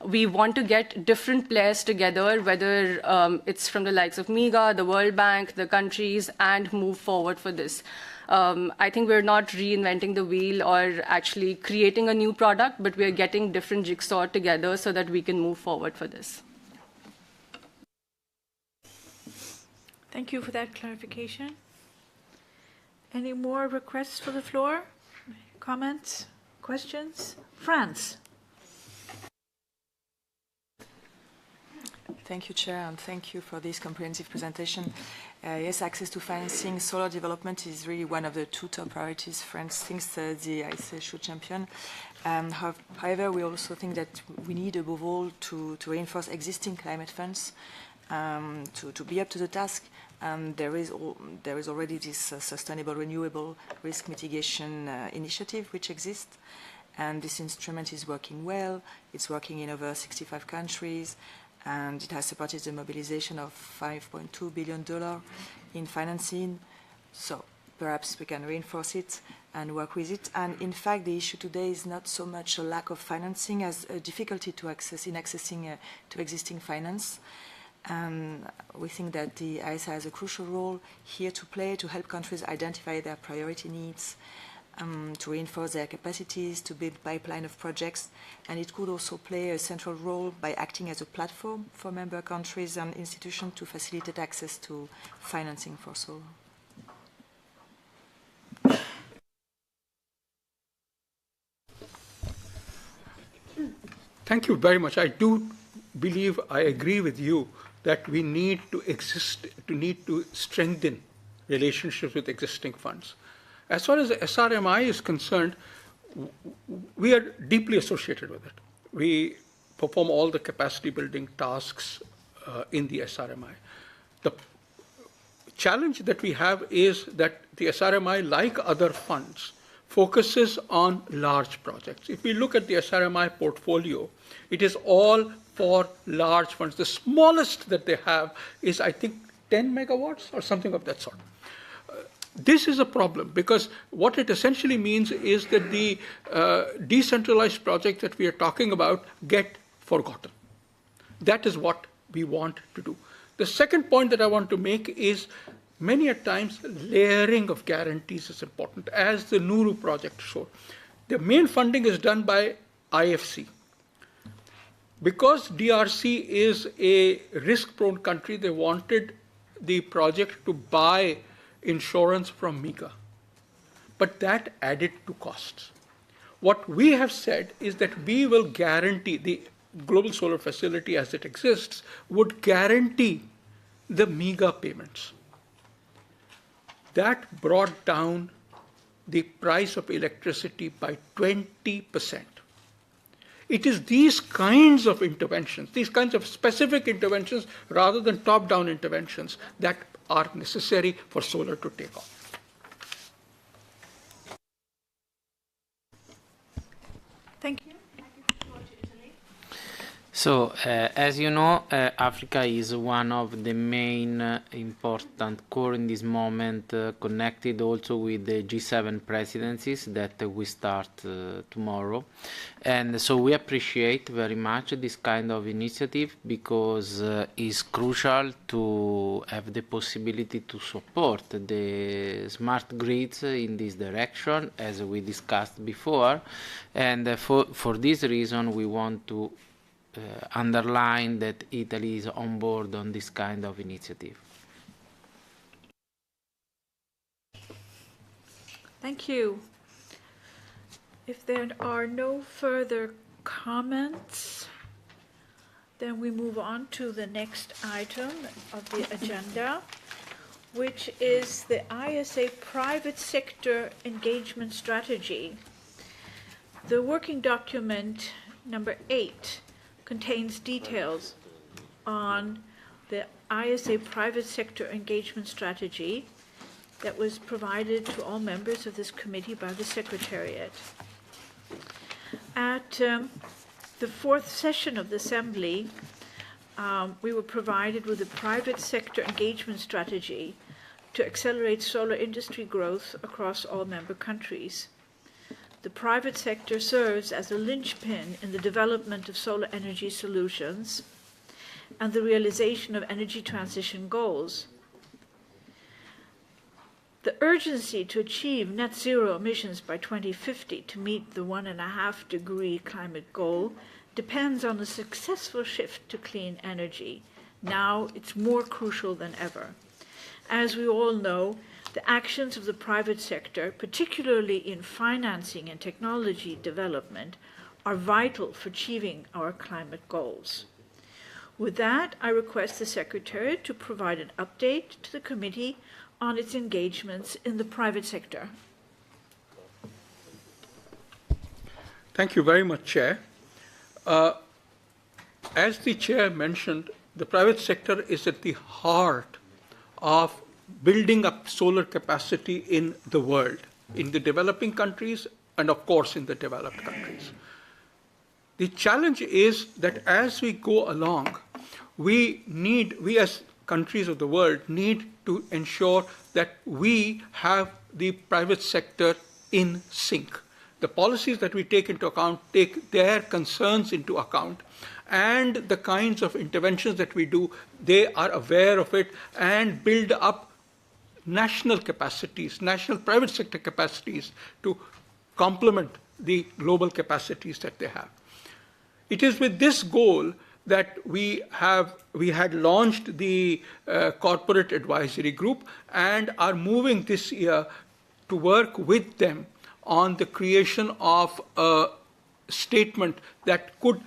Speaker 13: we want to get different players together, whether it's from the likes of MEGA, the World Bank, the countries, and move forward for this. I think we're not reinventing the wheel or actually creating a new product, but we're getting different jigsaw together so that we can move forward for this.
Speaker 1: Thank you for that clarification. Any more requests for the floor? Comments? Questions? France.
Speaker 7: Thank you, Chair, and thank you for this comprehensive presentation. Yes, access to financing, solar development is really one of the two top priorities France thinks the ISA should champion. However, we also think that we need, above all, to reinforce existing climate funds to be up to the task. There is already this Sustainable Renewable Risk Mitigation Initiative which exists, and this instrument is working well. It's working in over 65 countries, and it has supported the mobilization of $5.2 billion in financing. So perhaps we can reinforce it and work with it. And in fact, the issue today is not so much a lack of financing as a difficulty to accessing to existing finance. And we think that the ISA has a crucial role here to play to help countries identify their priority needs, to reinforce their capacities, to build pipeline of projects, and it could also play a central role by acting as a platform for member countries and institutions to facilitate access to financing for solar.
Speaker 4: Thank you very much. I do believe I agree with you that we need to strengthen relationships with existing funds. As far as the SRMI is concerned, we are deeply associated with it. We perform all the capacity building tasks in the SRMI. The challenge that we have is that the SRMI, like other funds, focuses on large projects. If we look at the SRMI portfolio, it is all for large funds. The smallest that they have is, I think, 10 megawatts or something of that sort. This is a problem because what it essentially means is that the decentralized projects that we are talking about get forgotten. That is what we want to do. The second point that I want to make is many a times layering of guarantees is important, as the Nuru project showed. The main funding is done by IFC. Because DRC is a risk-prone country, they wanted the project to buy insurance from MEGA. But that added to costs. What we have said is that we will guarantee, the Global Solar Facility as it exists, would guarantee the MEGA payments. That brought down the price of electricity by 20%. It is these kinds of interventions, these kinds of specific interventions rather than top-down interventions that are necessary for solar to take off.
Speaker 1: Thank you.
Speaker 6: So, as you know, Africa is one of the main important core in this moment, connected also with the G7 presidencies that we start tomorrow. And so we appreciate very much this kind of initiative because it's crucial to have the possibility to support the smart grids in this direction, as we discussed before. And for this reason, we want to underline that Italy is on board on this kind of initiative.
Speaker 1: Thank you. If there are no further comments, then we move on to the next item of the agenda, which is the ISA Private Sector Engagement Strategy. The working document number 8 contains details on the ISA Private Sector Engagement Strategy that was provided to all members of this committee by the Secretariat. At the 4th session of the Assembly, we were provided with a private sector engagement strategy to accelerate solar industry growth across all member countries. The private sector serves as a linchpin in the development of solar energy solutions and the realization of energy transition goals. The urgency to achieve net zero emissions by 2050 to meet the 1.5-degree climate goal depends on a successful shift to clean energy. Now it's more crucial than ever. As we all know, the actions of the private sector, particularly in financing and technology development, are vital for achieving our climate goals. With that, I request the Secretariat to provide an update to the committee on its engagements in the private sector.
Speaker 4: Thank you very much, Chair. As the Chair mentioned, the private sector is at the heart of building up solar capacity in the world, in the developing countries, and of course in the developed countries. The challenge is that as we go along, we as countries of the world need to ensure that we have the private sector in sync. The policies that we take into account take their concerns into account, and the kinds of interventions that we do, they are aware of it and build up national capacities, national private sector capacities to complement the global capacities that they have. It is with this goal that we had launched the Corporate Advisory Group and are moving this year to work with them on the creation of a statement that could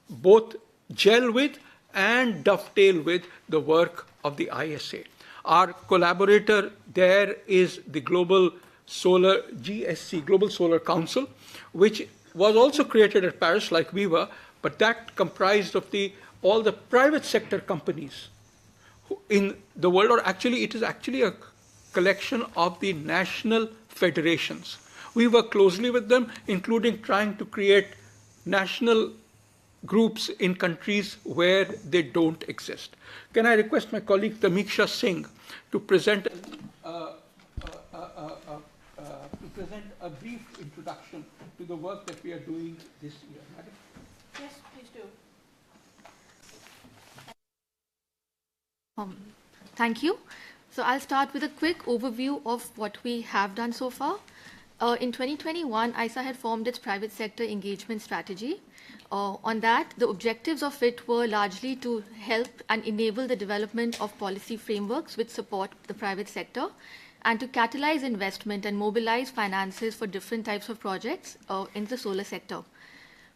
Speaker 4: both gel with and dovetail with the work of the ISA. Our collaborator there is the Global Solar GSC, Global Solar Council, which was also created at Paris like we were, but that comprised of all the private sector companies in the world, or actually it is actually a collection of the national federations. We work closely with them, including trying to create national groups in countries where they don't exist. Can I request my colleague Tamiksha Singh to present a brief introduction to the work that we are doing this year? Madam?
Speaker 1: Yes, please do.
Speaker 14: Thank you. So I'll start with a quick overview of what we have done so far. In 2021, ISA had formed its private sector engagement strategy. On that, the objectives of it were largely to help and enable the development of policy frameworks which support the private sector, and to catalyze investment and mobilize finances for different types of projects in the solar sector.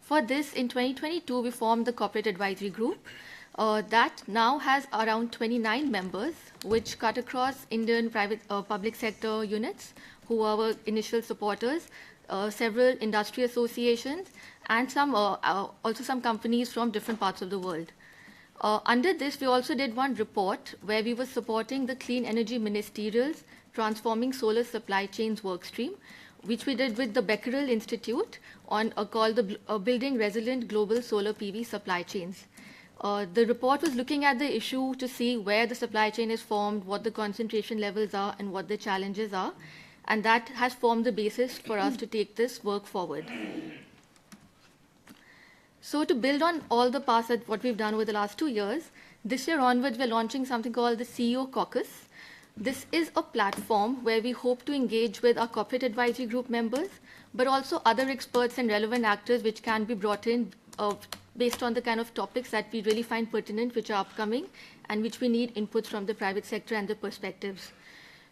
Speaker 14: For this, in 2022, we formed the Corporate Advisory Group that now has around 29 members, which cut across Indian private public sector units, who are our initial supporters, several industry associations, and also some companies from different parts of the world. Under this, we also did one report where we were supporting the Clean Energy Ministerial's Transforming Solar Supply Chains workstream, which we did with the Becquerel Institute on called the Building Resilient Global Solar PV Supply Chains. The report was looking at the issue to see where the supply chain is formed, what the concentration levels are, and what the challenges are. And that has formed the basis for us to take this work forward. So to build on all the past that what we've done over the last 2 years, this year onwards, we're launching something called the CEO Caucus. This is a platform where we hope to engage with our corporate advisory group members, but also other experts and relevant actors which can be brought in based on the kind of topics that we really find pertinent, which are upcoming, and which we need inputs from the private sector and the perspectives.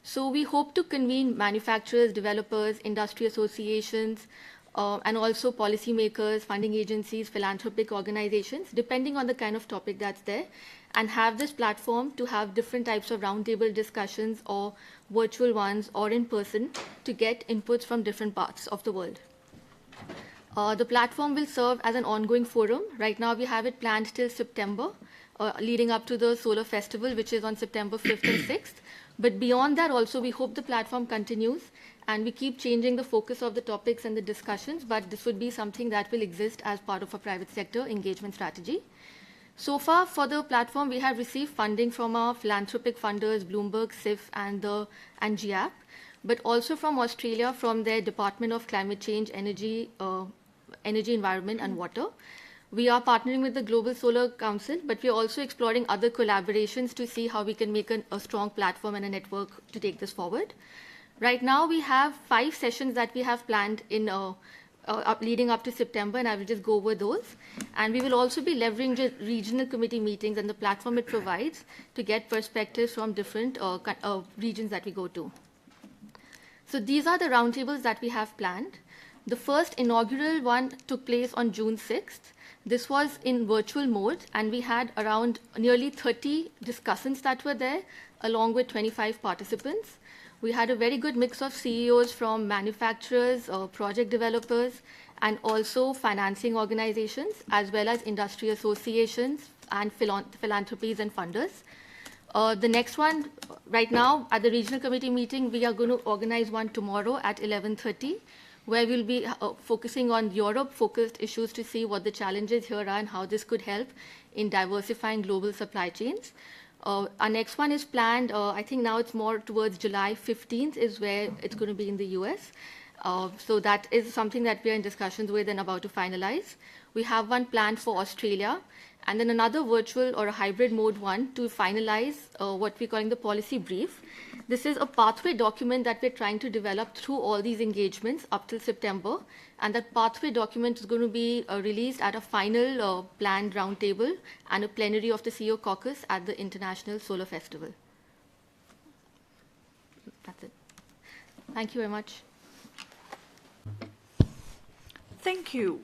Speaker 14: So we hope to convene manufacturers, developers, industry associations, and also policymakers, funding agencies, philanthropic organizations, depending on the kind of topic that's there, and have this platform to have different types of roundtable discussions or virtual ones or in person to get inputs from different parts of the world. The platform will serve as an ongoing forum. Right now, we have it planned till September, leading up to the Solar Festival, which is on September 5th and 6th. But beyond that, also, we hope the platform continues, and we keep changing the focus of the topics and the discussions, but this would be something that will exist as part of a private sector engagement strategy. So far, for the platform, we have received funding from our philanthropic funders, Bloomberg, SIF, and GIAP, but also from Australia, from their Department of Climate Change, Energy, Environment and Water. We are partnering with the Global Solar Council, but we are also exploring other collaborations to see how we can make a strong platform and a network to take this forward. Right now, we have 5 sessions that we have planned in leading up to September, and I will just go over those. And we will also be leveraging regional committee meetings and the platform it provides to get perspectives from different regions that we go to. So these are the roundtables that we have planned. The first inaugural one took place on June 6th. This was in virtual mode, and we had around nearly 30 discussants that were there, along with 25 participants. We had a very good mix of CEOs from manufacturers, project developers, and also financing organizations, as well as industry associations and philanthropies and funders. The next one, right now, at the regional committee meeting, we are going to organize one tomorrow at 11:30, where we'll be focusing on Europe-focused issues to see what the challenges here are and how this could help in diversifying global supply chains. Our next one is planned, I think now it's more towards July 15th is where it's going to be in the US. So that is something that we are in discussions with and about to finalize. We have one planned for Australia, and then another virtual or a hybrid mode one to finalize what we're calling the policy brief. This is a pathway document that we're trying to develop through all these engagements up till September. And that pathway document is going to be released at a final planned roundtable and a plenary of the CEO Caucus at the International Solar Festival. That's it. Thank you very much.
Speaker 1: Thank you.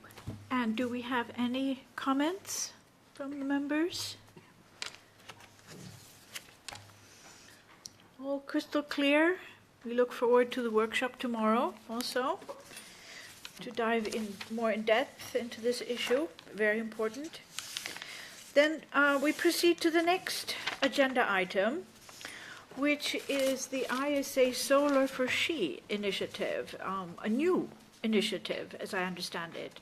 Speaker 1: And do we have any comments from the members? All crystal clear. We look forward to the workshop tomorrow also to dive in more in depth into this issue, very important. Then we proceed to the next agenda item, which is the ISA Solar for She initiative, a new initiative, as I understand it.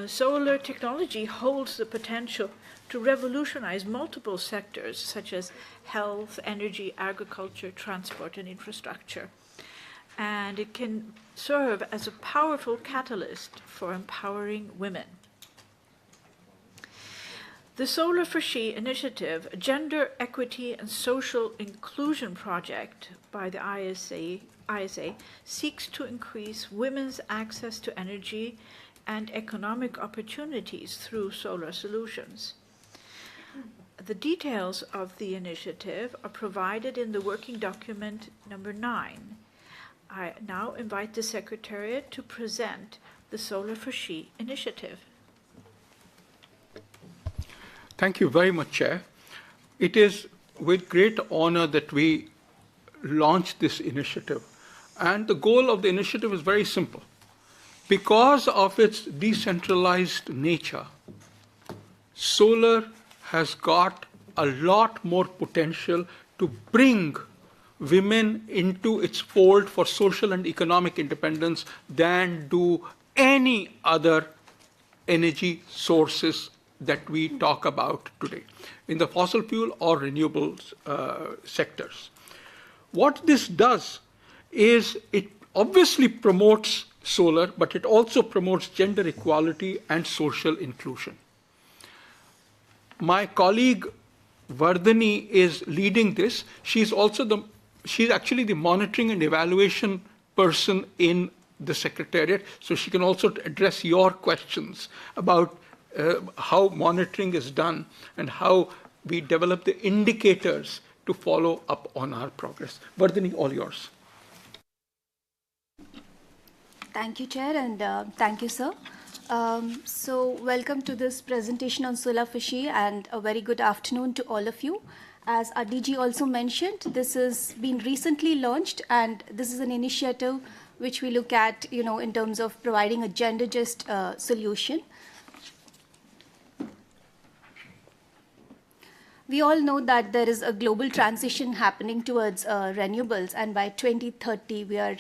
Speaker 1: Solar technology holds the potential to revolutionize multiple sectors such as health, energy, agriculture, transport, and infrastructure. And it can serve as a powerful catalyst for empowering women. The Solar for She initiative, a gender equity and social inclusion project by the ISA seeks to increase women's access to energy and economic opportunities through solar solutions. The details of the initiative are provided in the working document number 9. I now invite the Secretariat to present the Solar for She initiative.
Speaker 4: Thank you very much, Chair. It is with great honor that we launch this initiative. And the goal of the initiative is very simple. Because of its decentralized nature, solar has got a lot more potential to bring women into its fold for social and economic independence than do any other energy sources that we talk about today in the fossil fuel or renewables sectors. What this does is it obviously promotes solar, but it also promotes gender equality and social inclusion. My colleague Vardhani is leading this. She's actually the monitoring and evaluation person in the Secretariat, so she can also address your questions about how monitoring is done and how we develop the indicators to follow up on our progress. Vardhani, all yours.
Speaker 15: Thank you, Chair, and thank you, sir. So welcome to this presentation on Solar for She, and a very good afternoon to all of you. As our DG also mentioned, this has been recently launched, and this is an initiative which we look at, in terms of providing a gender-just solution. We all know that there is a global transition happening towards renewables, and by 2030, we are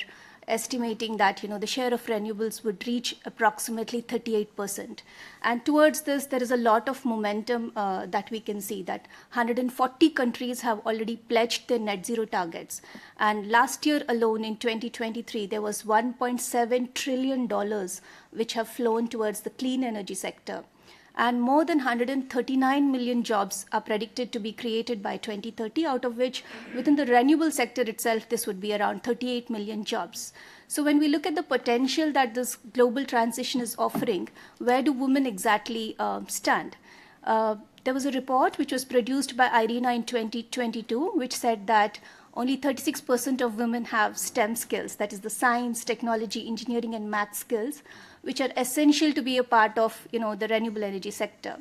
Speaker 15: estimating that the share of renewables would reach approximately 38%. And towards this, there is a lot of momentum that we can see, that 140 countries have already pledged their net zero targets. And last year alone, in 2023, there was $1.7 trillion which have flown towards the clean energy sector. And more than 139 million jobs are predicted to be created by 2030, out of which within the renewable sector itself, this would be around 38 million jobs. So when we look at the potential that this global transition is offering, where do women exactly stand? There was a report which was produced by IRENA in 2022, which said that only 36% of women have STEM skills, that is the science, technology, engineering, and math skills, which are essential to be a part of, the renewable energy sector.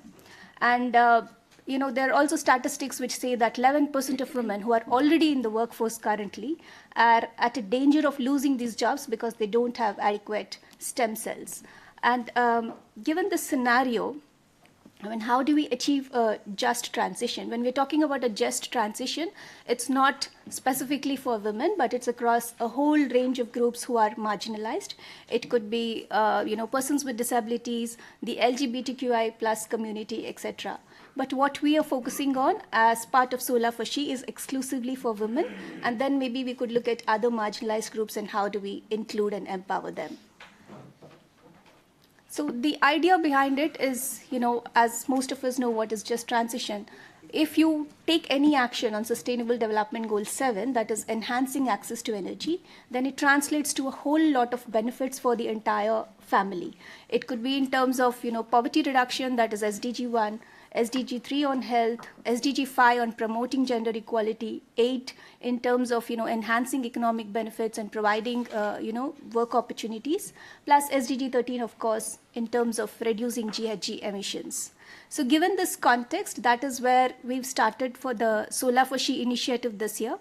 Speaker 15: And, there are also statistics which say that 11% of women who are already in the workforce currently are at a danger of losing these jobs because they don't have adequate stem cells. And given this scenario, how do we achieve a just transition? When we're talking about a just transition, it's not specifically for women, but it's across a whole range of groups who are marginalized. It could be, persons with disabilities, the LGBTQI plus community, etc. But what we are focusing on as part of Solar for She is exclusively for women, and then maybe we could look at other marginalized groups and how do we include and empower them. So the idea behind it is, as most of us know what is just transition, if you take any action on Sustainable Development Goal 7, that is enhancing access to energy, then it translates to a whole lot of benefits for the entire family. It could be in terms of, poverty reduction, that is SDG 1, SDG 3 on health, SDG 5 on promoting gender equality, 8 in terms of, enhancing economic benefits and providing, work opportunities, plus SDG 13, of course, in terms of reducing GHG emissions. So given this context, that is where we've started for the Solar for She initiative this year.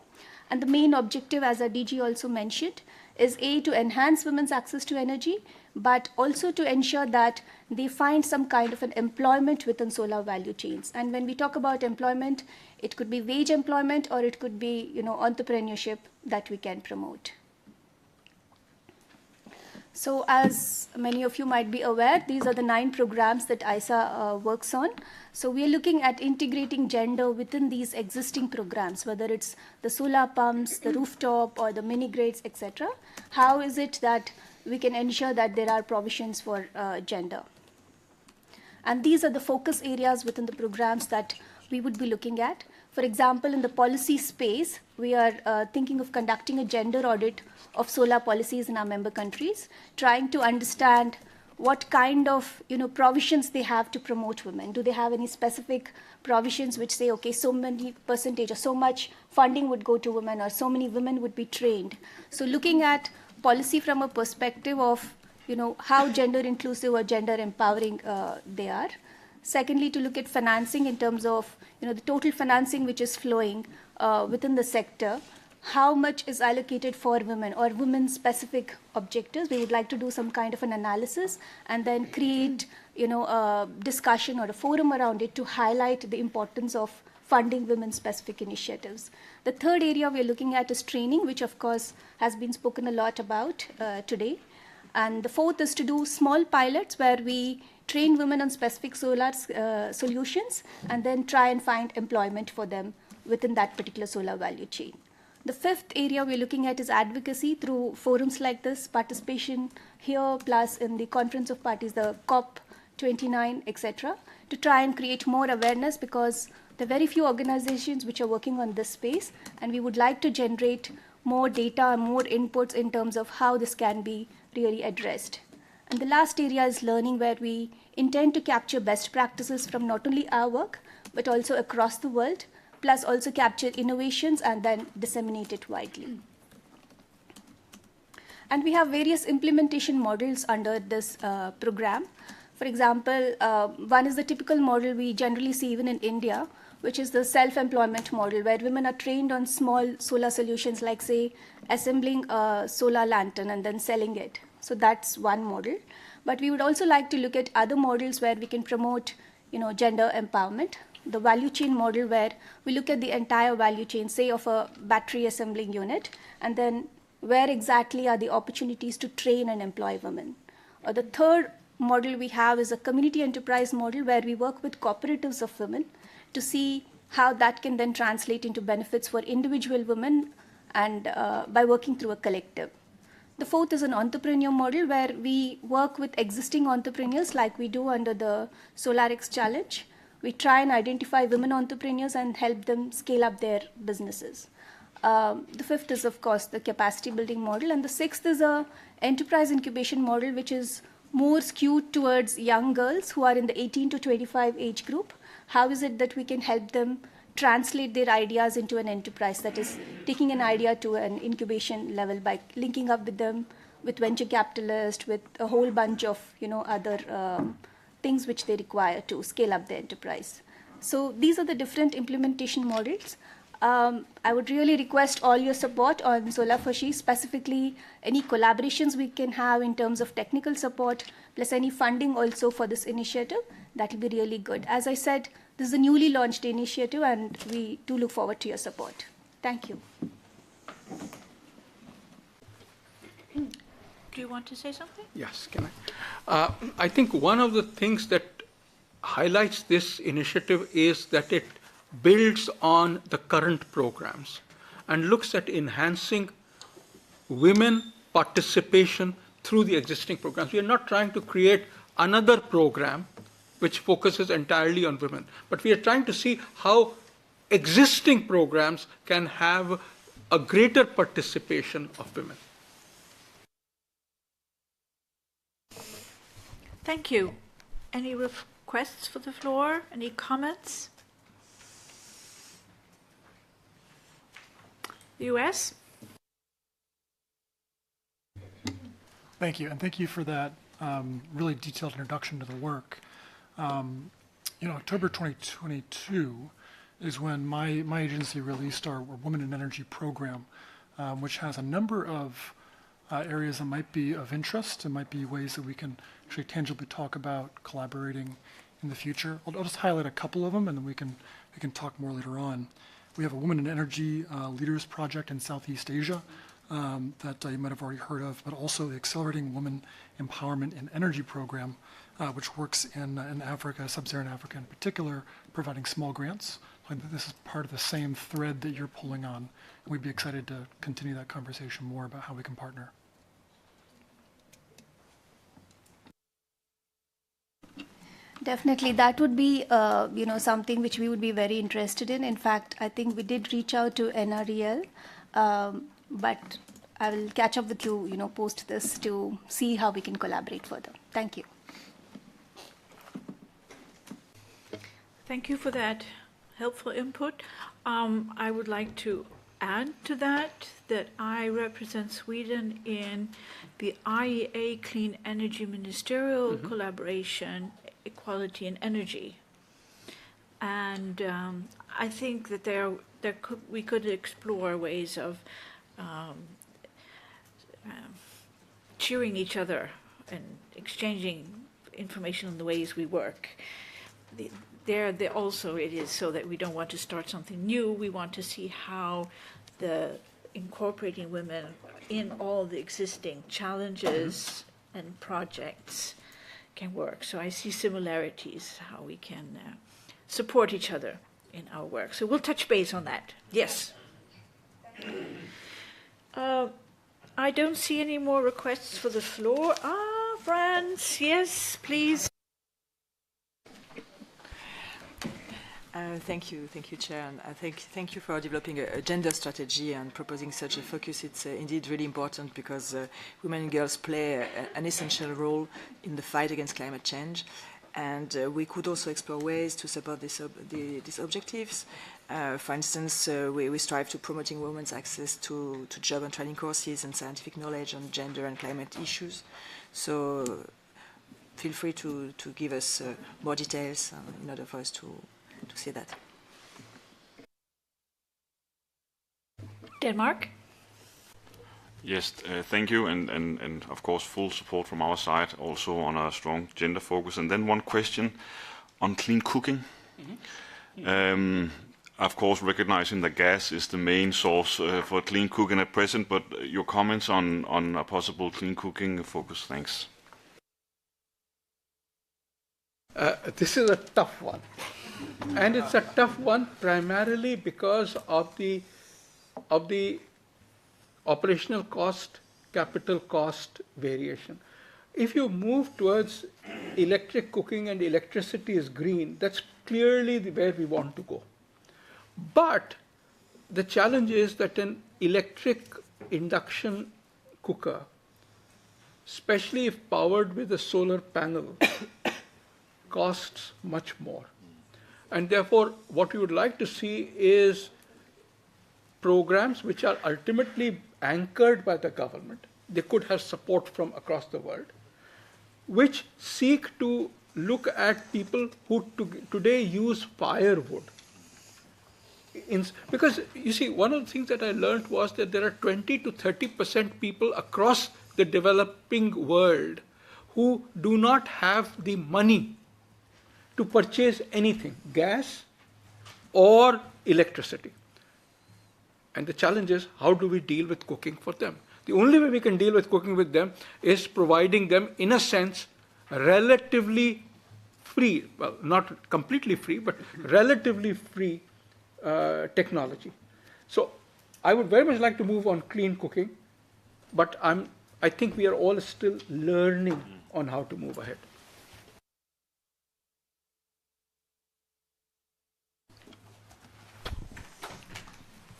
Speaker 15: And the main objective, as our DG also mentioned, is A, to enhance women's access to energy, but also to ensure that they find some kind of an employment within solar value chains. And when we talk about employment, it could be wage employment or it could be, entrepreneurship that we can promote. So as many of you might be aware, these are the 9 programs that ISA works on. So we are looking at integrating gender within these existing programs, whether it's the solar pumps, the rooftop, or the mini grids, etc. How is it that we can ensure that there are provisions for gender? And these are the focus areas within the programs that we would be looking at. For example, in the policy space, we are thinking of conducting a gender audit of solar policies in our member countries, trying to understand what kind of provisions they have to promote women. Do they have any specific provisions which say, okay, so many percentage or so much funding would go to women or so many women would be trained? So looking at policy from a perspective of how gender inclusive or gender empowering they are. Secondly, to look at financing in terms of the total financing which is flowing within the sector. how much is allocated for women or women-specific objectives. We would like to do some kind of an analysis and then create, a discussion or a forum around it to highlight the importance of funding women-specific initiatives. The third area we're looking at is training, which of course has been spoken a lot about today. And the fourth is to do small pilots where we train women on specific solar solutions and then try and find employment for them within that particular solar value chain. The fifth area we're looking at is advocacy through forums like this, participation here, plus in the Conference of Parties, the COP29, etc., to try and create more awareness, because there are very few organizations which are working on this space, and we would like to generate more data and more inputs in terms of how this can be really addressed. And the last area is learning, where we intend to capture best practices from not only our work, but also across the world, plus also capture innovations and then disseminate it widely. And we have various implementation models under this program. For example, one is the typical model we generally see even in India, which is the self-employment model, where women are trained on small solar solutions, like, say, assembling a solar lantern and then selling it. So that's one model. But we would also like to look at other models where we can promote, gender empowerment. The value chain model, where we look at the entire value chain, say, of a battery assembling unit, and then where exactly are the opportunities to train and employ women. The third model we have is a community enterprise model, where we work with cooperatives of women to see how that can then translate into benefits for individual women and by working through a collective. The fourth is an entrepreneur model, where we work with existing entrepreneurs like we do under the SolarX Challenge. We try and identify women entrepreneurs and help them scale up their businesses. The fifth is, of course, the capacity building model. And the sixth is a enterprise incubation model, which is more skewed towards young girls who are in the 18 to 25 age group. How is it that we can help them translate their ideas into an enterprise, that is taking an idea to an incubation level by linking up with them, with venture capitalists, with a whole bunch of other things which they require to scale up their enterprise. So these are the different implementation models. I would really request all your support on Solar for She, specifically any collaborations we can have in terms of technical support, plus any funding also for this initiative. That will be really good. As I said, this is a newly launched initiative, and we do look forward to your support. Thank you.
Speaker 1: Do you want to say something?
Speaker 4: Yes, can I? I think one of the things that highlights this initiative is that it builds on the current programs and looks at enhancing women participation through the existing programs. We are not trying to create another program which focuses entirely on women, but we are trying to see how existing programs can have a greater participation of women.
Speaker 1: Thank you. Any requests for the floor? Any comments? US?
Speaker 11: Thank you, and thank you for that really detailed introduction to the work. October 2022 is when my agency released our Women in Energy program, which has a number of areas that might be of interest and might be ways that we can actually tangibly talk about collaborating in the future. I'll just highlight a couple of them, and then we can talk more later on. We have a Women in Energy Leaders Project in Southeast Asia that you might have already heard of, but also the Accelerating Women Empowerment in Energy program, which works in Africa, Sub-Saharan Africa in particular, providing small grants. I think this is part of the same thread that you're pulling on, and we'd be excited to continue that conversation more about how we can partner.
Speaker 15: Definitely, that would be something which we would be very interested in. In fact, I think we did reach out to NREL, but I will catch up with you, post this to see how we can collaborate further. Thank you.
Speaker 1: Thank you for that helpful input. I would like to add to that I represent Sweden in the IEA Clean Energy Ministerial Collaboration, Equality and Energy. And I think that we could explore ways of cheering each other and exchanging information on the ways we work. Also it is so that we don't want to start something new. We want to see how the incorporating women in all the existing challenges and projects can work. So I see similarities, how we can support each other in our work. So we'll touch base on that. Yes. I don't see any more requests for the floor. Franz, yes, please.
Speaker 7: Thank you, Chair, and thank you for developing a gender strategy and proposing such a focus. It's indeed really important because women and girls play an essential role in the fight against climate change, and we could also explore ways to support these objectives. For instance, we strive to promoting women's access to job and training courses and scientific knowledge on gender and climate issues. So feel free to give us more details in order for us to see that.
Speaker 1: Denmark?
Speaker 5: Yes, thank you, and of course full support from our side, also on a strong gender focus. And then one question on clean cooking. Of course, recognizing that gas is the main source for clean cooking at present, but your comments on a possible clean cooking focus, thanks.
Speaker 4: This is a tough one. And it's a tough one primarily because of the operational cost, capital cost variation. If you move towards electric cooking and electricity is green, that's clearly where we want to go. But the challenge is that an electric induction cooker, especially if powered with a solar panel, costs much more. And therefore, what we would like to see is programs which are ultimately anchored by the government. They could have support from across the world, which seek to look at people who today use firewood. Because, you see, one of the things that I learned was that there are 20 to 30% people across the developing world who do not have the money to purchase anything, gas or electricity. And the challenge is, how do we deal with cooking for them? The only way we can deal with cooking with them is providing them, in a sense, relatively free, well, not completely free, but relatively free technology. So I would very much like to move on clean cooking, but I think we are all still learning on how to move ahead.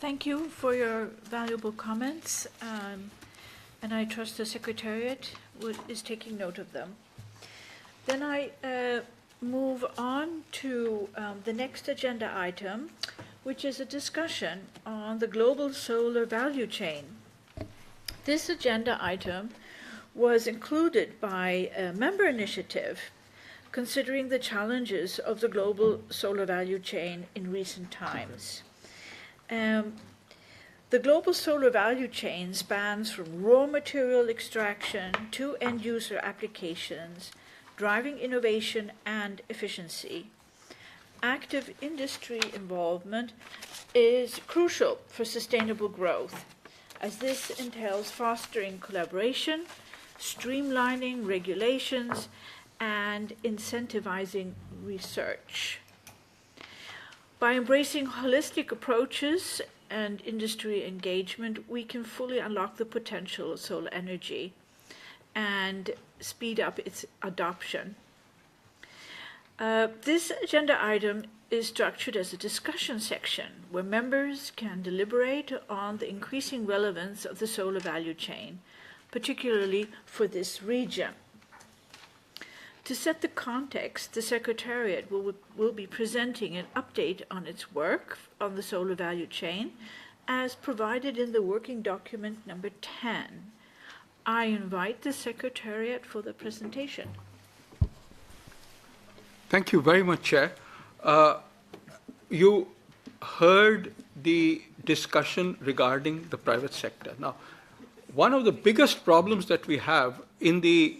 Speaker 1: Thank you for your valuable comments, and I trust the Secretariat is taking note of them. Then I move on to the next agenda item, which is a discussion on the global solar value chain. This agenda item was included by a member initiative considering the challenges of the global solar value chain in recent times. The global solar value chain spans from raw material extraction to end-user applications, driving innovation and efficiency. Active industry involvement is crucial for sustainable growth, as this entails fostering collaboration, streamlining regulations, and incentivizing research. By embracing holistic approaches and industry engagement, we can fully unlock the potential of solar energy and speed up its adoption. This agenda item is structured as a discussion section where members can deliberate on the increasing relevance of the solar value chain, particularly for this region. To set the context, the Secretariat will be presenting an update on its work on the solar value chain as provided in the working document number 10. I invite the Secretariat for the presentation.
Speaker 4: Thank you very much, Chair. you heard the discussion regarding the private sector. Now, one of the biggest problems that we have in the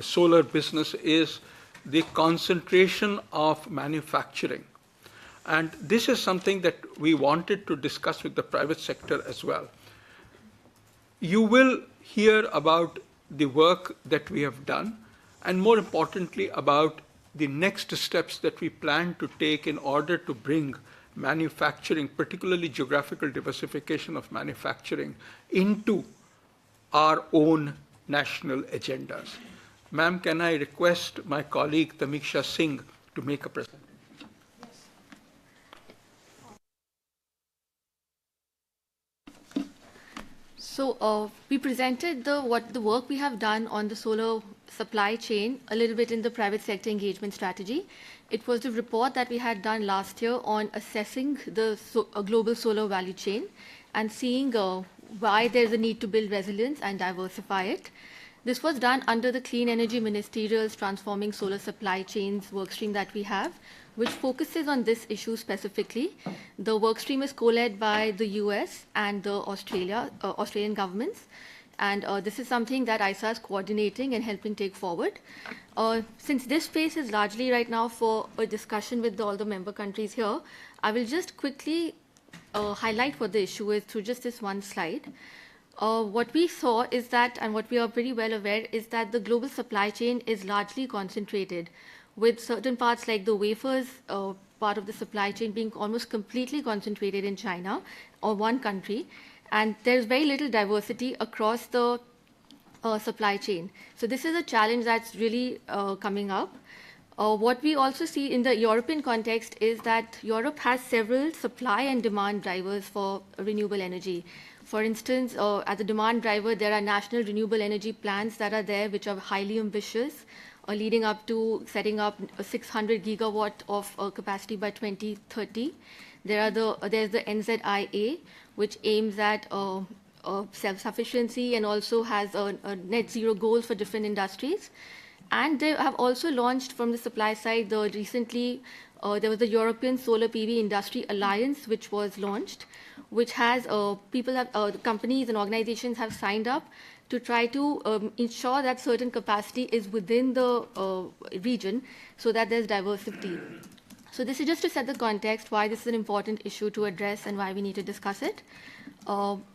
Speaker 4: solar business is the concentration of manufacturing. And this is something that we wanted to discuss with the private sector as well. You will hear about the work that we have done, and more importantly, about the next steps that we plan to take in order to bring manufacturing, particularly geographical diversification of manufacturing, into our own national agendas. Ma'am, can I request my colleague Tamiksha Singh to make a presentation?
Speaker 14: So we presented the work we have done on the solar supply chain a little bit in the private sector engagement strategy. It was the report that we had done last year on assessing the global solar value chain and seeing why there's a need to build resilience and diversify it. This was done under the Clean Energy Ministerial's Transforming Solar Supply Chains workstream that we have, which focuses on this issue specifically. The workstream is co-led by the US and the Australian governments. And this is something that ISA is coordinating and helping take forward. Since this space is largely right now for a discussion with all the member countries here, I will just quickly highlight what the issue is through just this one slide. What we saw is that, and what we are pretty well aware, is that the global supply chain is largely concentrated, with certain parts like the wafers part of the supply chain being almost completely concentrated in China or one country. And there's very little diversity across the supply chain. So this is a challenge that's really coming up. What we also see in the European context is that Europe has several supply and demand drivers for renewable energy. For instance, as a demand driver, there are national renewable energy plans that are there, which are highly ambitious, leading up to setting up a 600 gigawatt of capacity by 2030. There's the NZIA, which aims at self-sufficiency and also has a net zero goal for different industries. And they have also launched from the supply side, recently there was the European Solar PV Industry Alliance, which was launched, which has companies and organizations have signed up to try to ensure that certain capacity is within the region so that there's diversity. So this is just to set the context why this is an important issue to address and why we need to discuss it.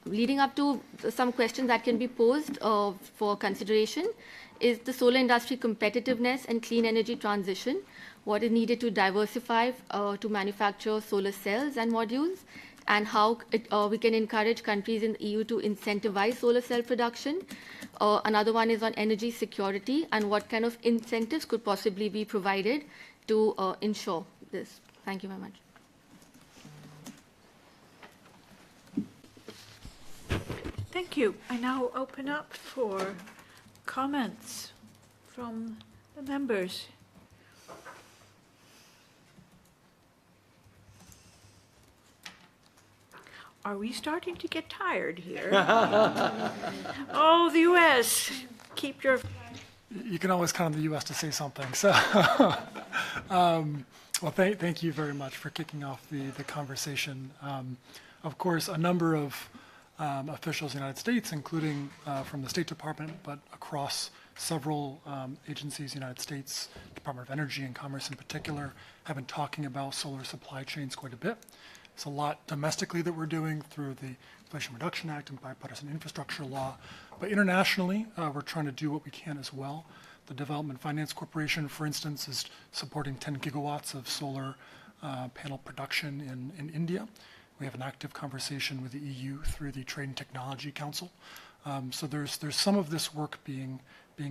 Speaker 14: Leading up to some questions that can be posed for consideration is the solar industry competitiveness and clean energy transition, what is needed to diversify to manufacture solar cells and modules, and how we can encourage countries in the EU to incentivize solar cell production. Another one is on energy security and what kind of incentives could possibly be provided to ensure this. Thank you very much.
Speaker 1: Thank you. I now open up for comments from the members. Are we starting to get tired here? Oh, the U.S. Keep your...
Speaker 11: You can always count on the U.S. to say something. So, well, thank you very much for kicking off the conversation. Of course, a number of officials in the United States, including from the State Department, but across several agencies in the United States, Department of Energy and Commerce in particular, have been talking about solar supply chains quite a bit. It's a lot domestically that we're doing through the Inflation Reduction Act and bipartisan infrastructure law, but internationally, we're trying to do what we can as well. The Development Finance Corporation, for instance, is supporting 10 gigawatts of solar panel production in India. We have an active conversation with the EU through the Trade and Technology Council. So there's some of this work being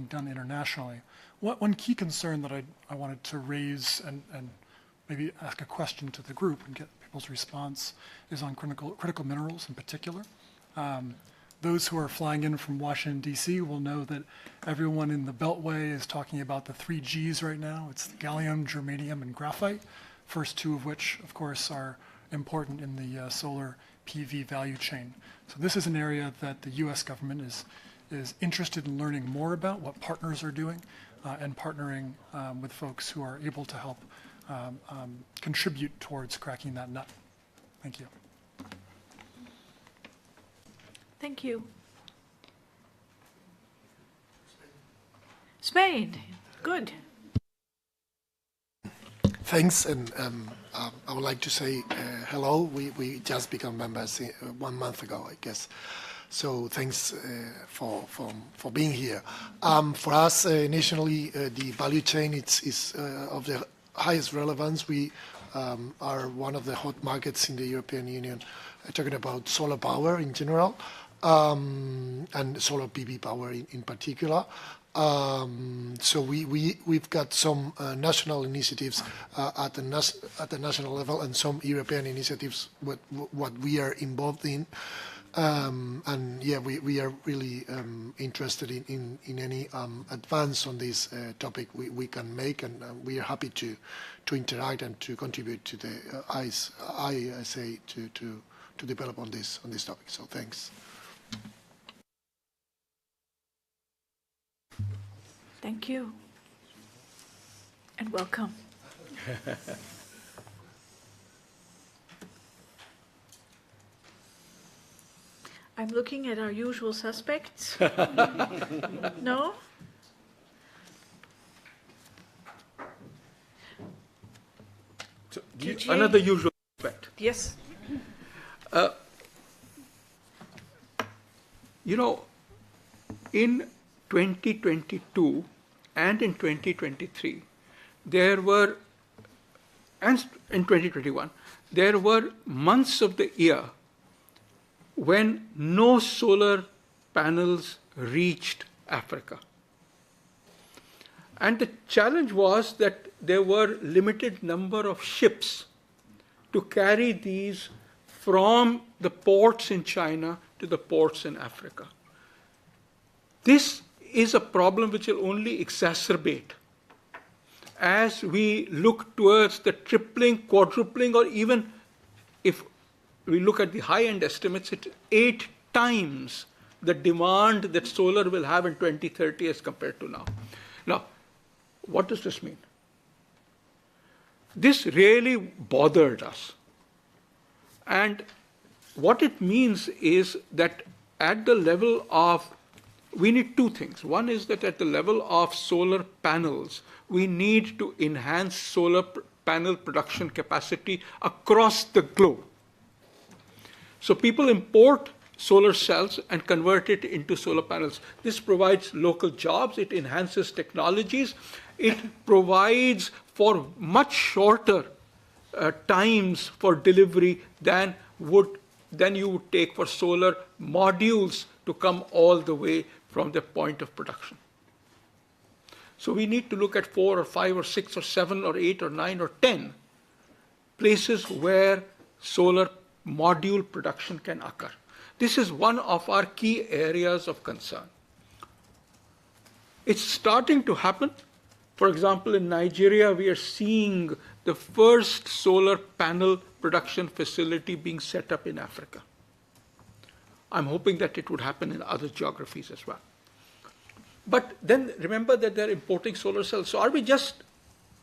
Speaker 11: done internationally. One key concern that I wanted to raise and maybe ask a question to the group and get people's response is on critical minerals in particular. Those who are flying in from Washington, D.C. will know that everyone in the Beltway is talking about the 3 Gs right now. It's gallium, germanium, and graphite, first two of which, of course, are important in the solar PV value chain. So this is an area that the U.S. government is interested in learning more about, what partners are doing, and partnering with folks who are able to help contribute towards cracking that nut. Thank you.
Speaker 1: Thank you. Spain, good.
Speaker 16: Thanks, and I would like to say hello. We just become members 1 month ago, I guess. So thanks for being here. For us, nationally, the value chain is of the highest relevance. We are one of the hot markets in the European Union, talking about solar power in general, and solar PV power in particular. So we've got some national initiatives at the national level and some European initiatives what we are involved in. And yeah, we are really interested in any advance on this topic we can make, and we are happy to interact and to contribute to the ISA to develop on this topic. So thanks.
Speaker 1: Thank you. And welcome. I'm looking at our usual suspects. No?
Speaker 4: So, another usual suspect.
Speaker 1: Yes.
Speaker 4: You know, in 2022 and in 2023, there were, and in 2021, there were months of the year when no solar panels reached Africa. And the challenge was that there were limited number of ships to carry these from the ports in China to the ports in Africa. This is a problem which will only exacerbate as we look towards the tripling, quadrupling, or even if we look at the high-end estimates, it's 8 times the demand that solar will have in 2030 as compared to now. Now, what does this mean? This really bothered us. And what it means is that at the level of, we need 2 things. One is that at the level of solar panels, we need to enhance solar panel production capacity across the globe. So people import solar cells and convert it into solar panels. This provides local jobs, it enhances technologies, it provides for much shorter times for delivery than you would take for solar modules to come all the way from the point of production. So we need to look at 4 or 5 or 6 or 7 or 8 or 9 or 10 places where solar module production can occur. This is one of our key areas of concern. It's starting to happen. For example, in Nigeria, we are seeing the first solar panel production facility being set up in Africa. I'm hoping that it would happen in other geographies as well. But then remember that they're importing solar cells. So are we just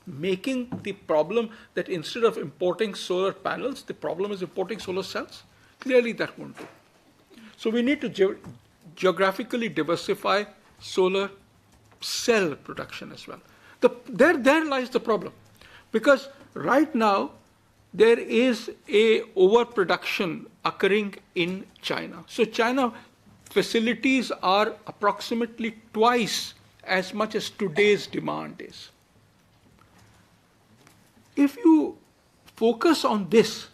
Speaker 4: making the problem that instead of importing solar panels, the problem is importing solar cells? Clearly that won't do. So we need to geographically diversify solar cell production as well. There lies the problem. Because right now, there is a overproduction occurring in China. So China facilities are approximately twice as much as today's demand is. If you focus on this,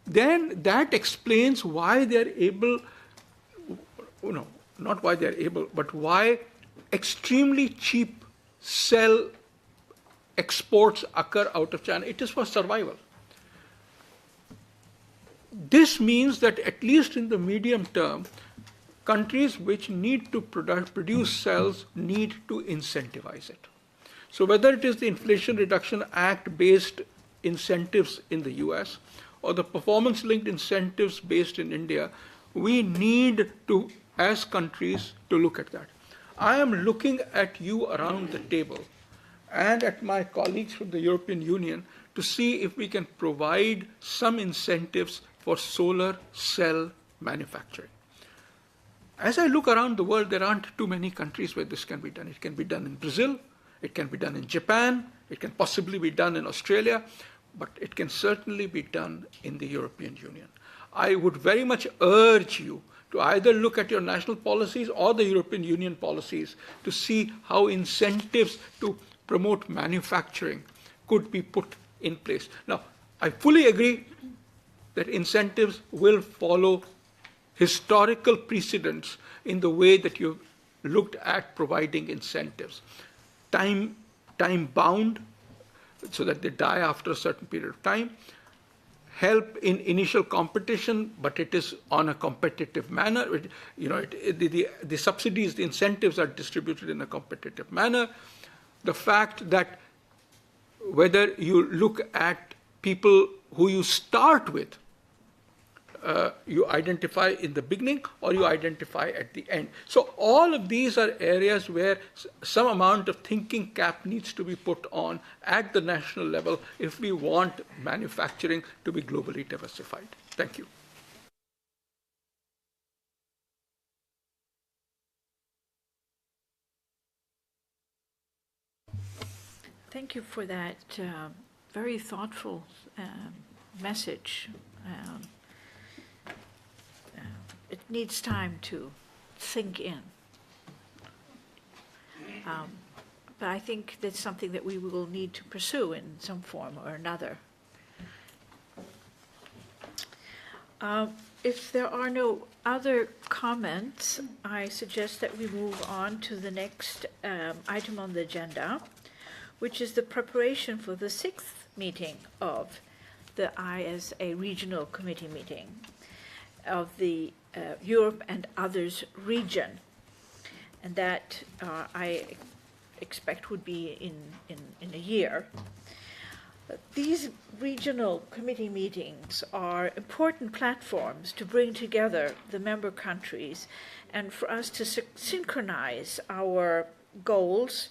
Speaker 4: then that explains why they're able, not why they're able, but why extremely cheap cell exports occur out of China. It is for survival. This means that at least in the medium term, countries which need to produce cells need to incentivize it. So whether it is the Inflation Reduction Act based incentives in the US or the performance-linked incentives based in India, we need to, as countries, to look at that. I am looking at you around the table, and at my colleagues from the European Union to see if we can provide some incentives for solar cell manufacturing. As I look around the world, there aren't too many countries where this can be done. It can be done in Brazil, it can be done in Japan, it can possibly be done in Australia, but it can certainly be done in the European Union. I would very much urge you to either look at your national policies or the European Union policies to see how incentives to promote manufacturing could be put in place. Now, I fully agree that incentives will follow historical precedents in the way that you've looked at providing incentives. Time bound, so that they die after a certain period of time. Help in initial competition, but it is on a competitive manner. The subsidies, the incentives are distributed in a competitive manner. The fact that whether you look at people who you start with, you identify in the beginning or you identify at the end. So all of these are areas where some amount of thinking cap needs to be put on at the national level if we want manufacturing to be globally diversified. Thank you.
Speaker 1: Thank you for that very thoughtful message. It needs time to sink in. But I think that's something that we will need to pursue in some form or another. If there are no other comments, I suggest that we move on to the next item on the agenda, which is the preparation for the 6th meeting of the ISA Regional Committee meeting of the Europe and Others region. And that I expect would be in a year. These regional committee meetings are important platforms to bring together the member countries and for us to synchronize our goals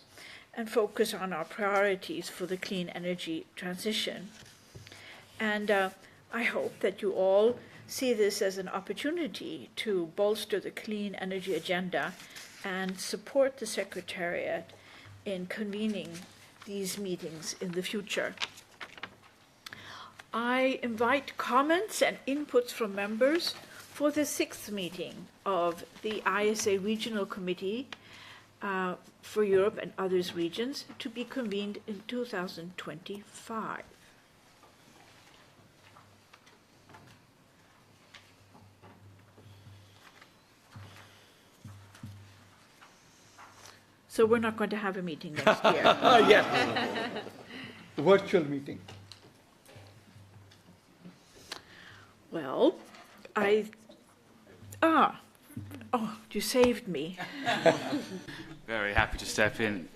Speaker 1: and focus on our priorities for the clean energy transition. And I hope that you all see this as an opportunity to bolster the clean energy agenda and support the Secretariat in convening these meetings in the future. I invite comments and inputs from members for the 6th meeting of the ISA Regional Committee for Europe and Others regions to be convened in 2025. So we're not going to have a meeting next year.
Speaker 4: Yes. The virtual meeting.
Speaker 1: Well, you saved me.
Speaker 17: Very happy to step in.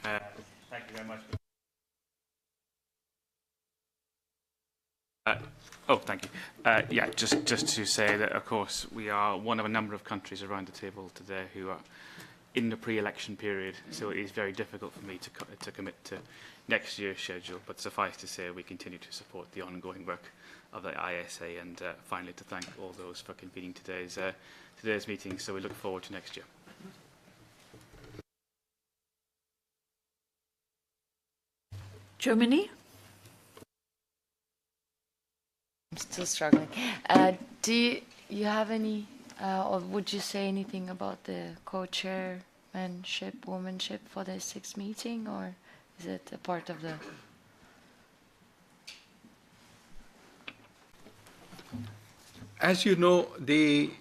Speaker 17: Thank you very much. Thank you. Yeah, just to say that, of course, we are one of a number of countries around the table today who are in the pre-election period, so it is very difficult for me to commit to next year's schedule, but suffice to say we continue to support the ongoing work of the ISA, and finally to thank all those for convening today's meeting, so we look forward to next year.
Speaker 1: Germany?
Speaker 8: I'm still struggling. Do you have any, or would you say anything about the co-chairmanship, womanship for the 6th meeting, or is it a part of the...
Speaker 4: As you know, the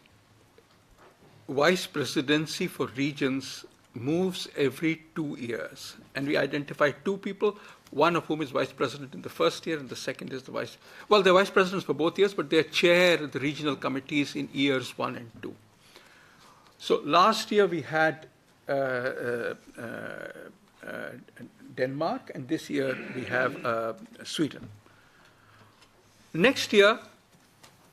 Speaker 4: vice presidency for regions moves every 2 years, and we identify 2 people, one of whom is vice president in the first year, and the second is the they're vice presidents for both years, but they chair the regional committees in years 1 and 2. So last year we had Denmark, and this year we have Sweden. Next year,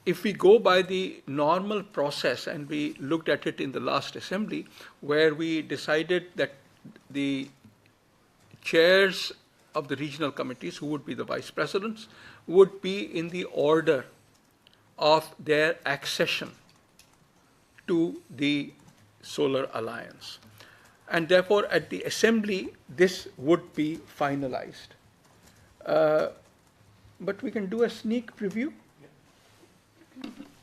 Speaker 4: if we go by the normal process, and we looked at it in the last assembly, where we decided that the chairs of the regional committees, who would be the vice presidents, would be in the order of their accession to the Solar Alliance. And therefore, at the assembly, this would be finalized. But we can do a sneak preview.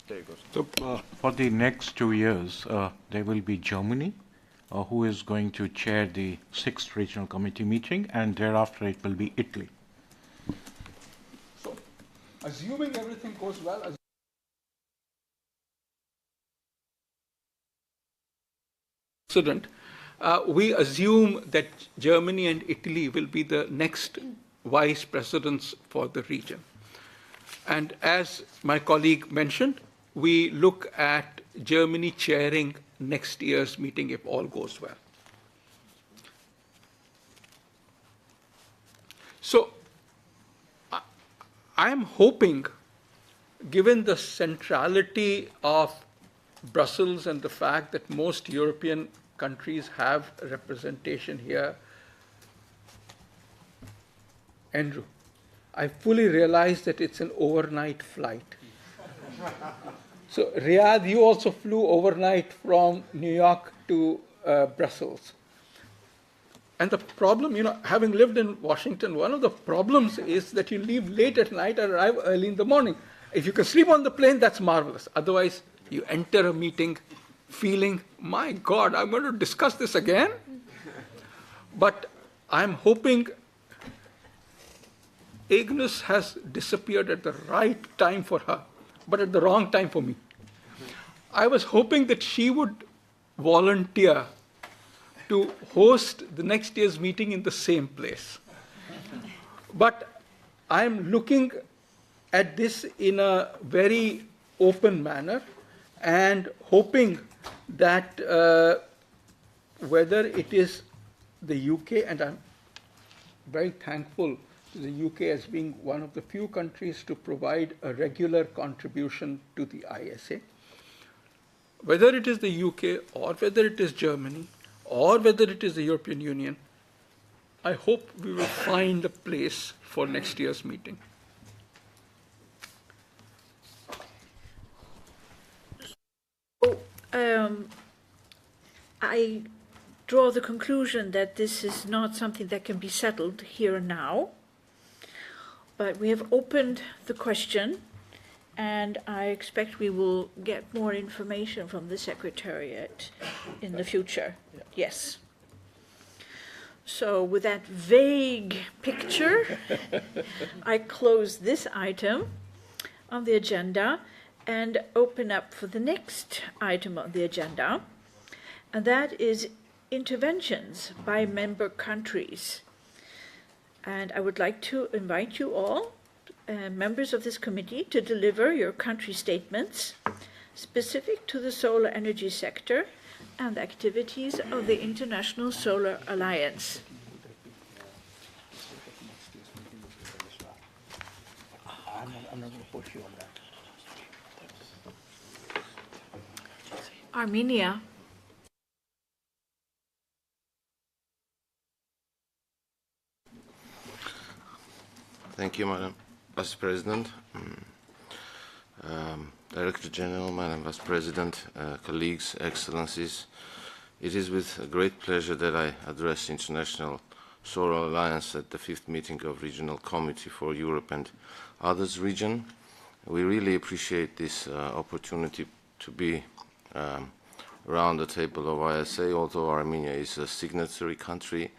Speaker 3: There you go.
Speaker 18: So for the next 2 years, there will be Germany, who is going to chair the 6th Regional Committee meeting, and thereafter it will be Italy.
Speaker 4: So, assuming everything goes well, we assume that Germany and Italy will be the next vice presidents for the region. And as my colleague mentioned, we look at Germany chairing next year's meeting if all goes well. So I am hoping, given the centrality of Brussels and the fact that most European countries have representation here, Andrew, I fully realize that it's an overnight flight. So, Riyadh, you also flew overnight from New York to Brussels. And the problem, having lived in Washington, one of the problems is that you leave late at night and arrive early in the morning. If you can sleep on the plane, that's marvelous. Otherwise, you enter a meeting feeling, my God, I'm going to discuss this again. But I'm hoping Agnes has disappeared at the right time for her, but at the wrong time for me. I was hoping that she would volunteer to host the next year's meeting in the same place. But I'm looking at this in a very open manner and hoping that whether it is the UK, and I'm very thankful to the UK as being one of the few countries to provide a regular contribution to the ISA, whether it is the UK or whether it is Germany or whether it is the European Union, I hope we will find a place for next year's meeting.
Speaker 1: I draw the conclusion that this is not something that can be settled here and now, but we have opened the question, and I expect we will get more information from the Secretariat in the future. Yes. So with that vague picture, I close this item on the agenda and open up for the next item on the agenda, and that is interventions by member countries. And I would like to invite you all, members of this committee, to deliver your country statements specific to the solar energy sector and the activities of the International Solar Alliance.
Speaker 4: I'm not going to push you on that.
Speaker 1: Armenia.
Speaker 19: Thank you, Madam Vice President, Director General, Madam Vice President, colleagues, excellencies. It is with great pleasure that I address the International Solar Alliance at the 5th meeting of Regional Committee for Europe and Others region. We really appreciate this opportunity to be around the table of ISA, although Armenia is a signatory country.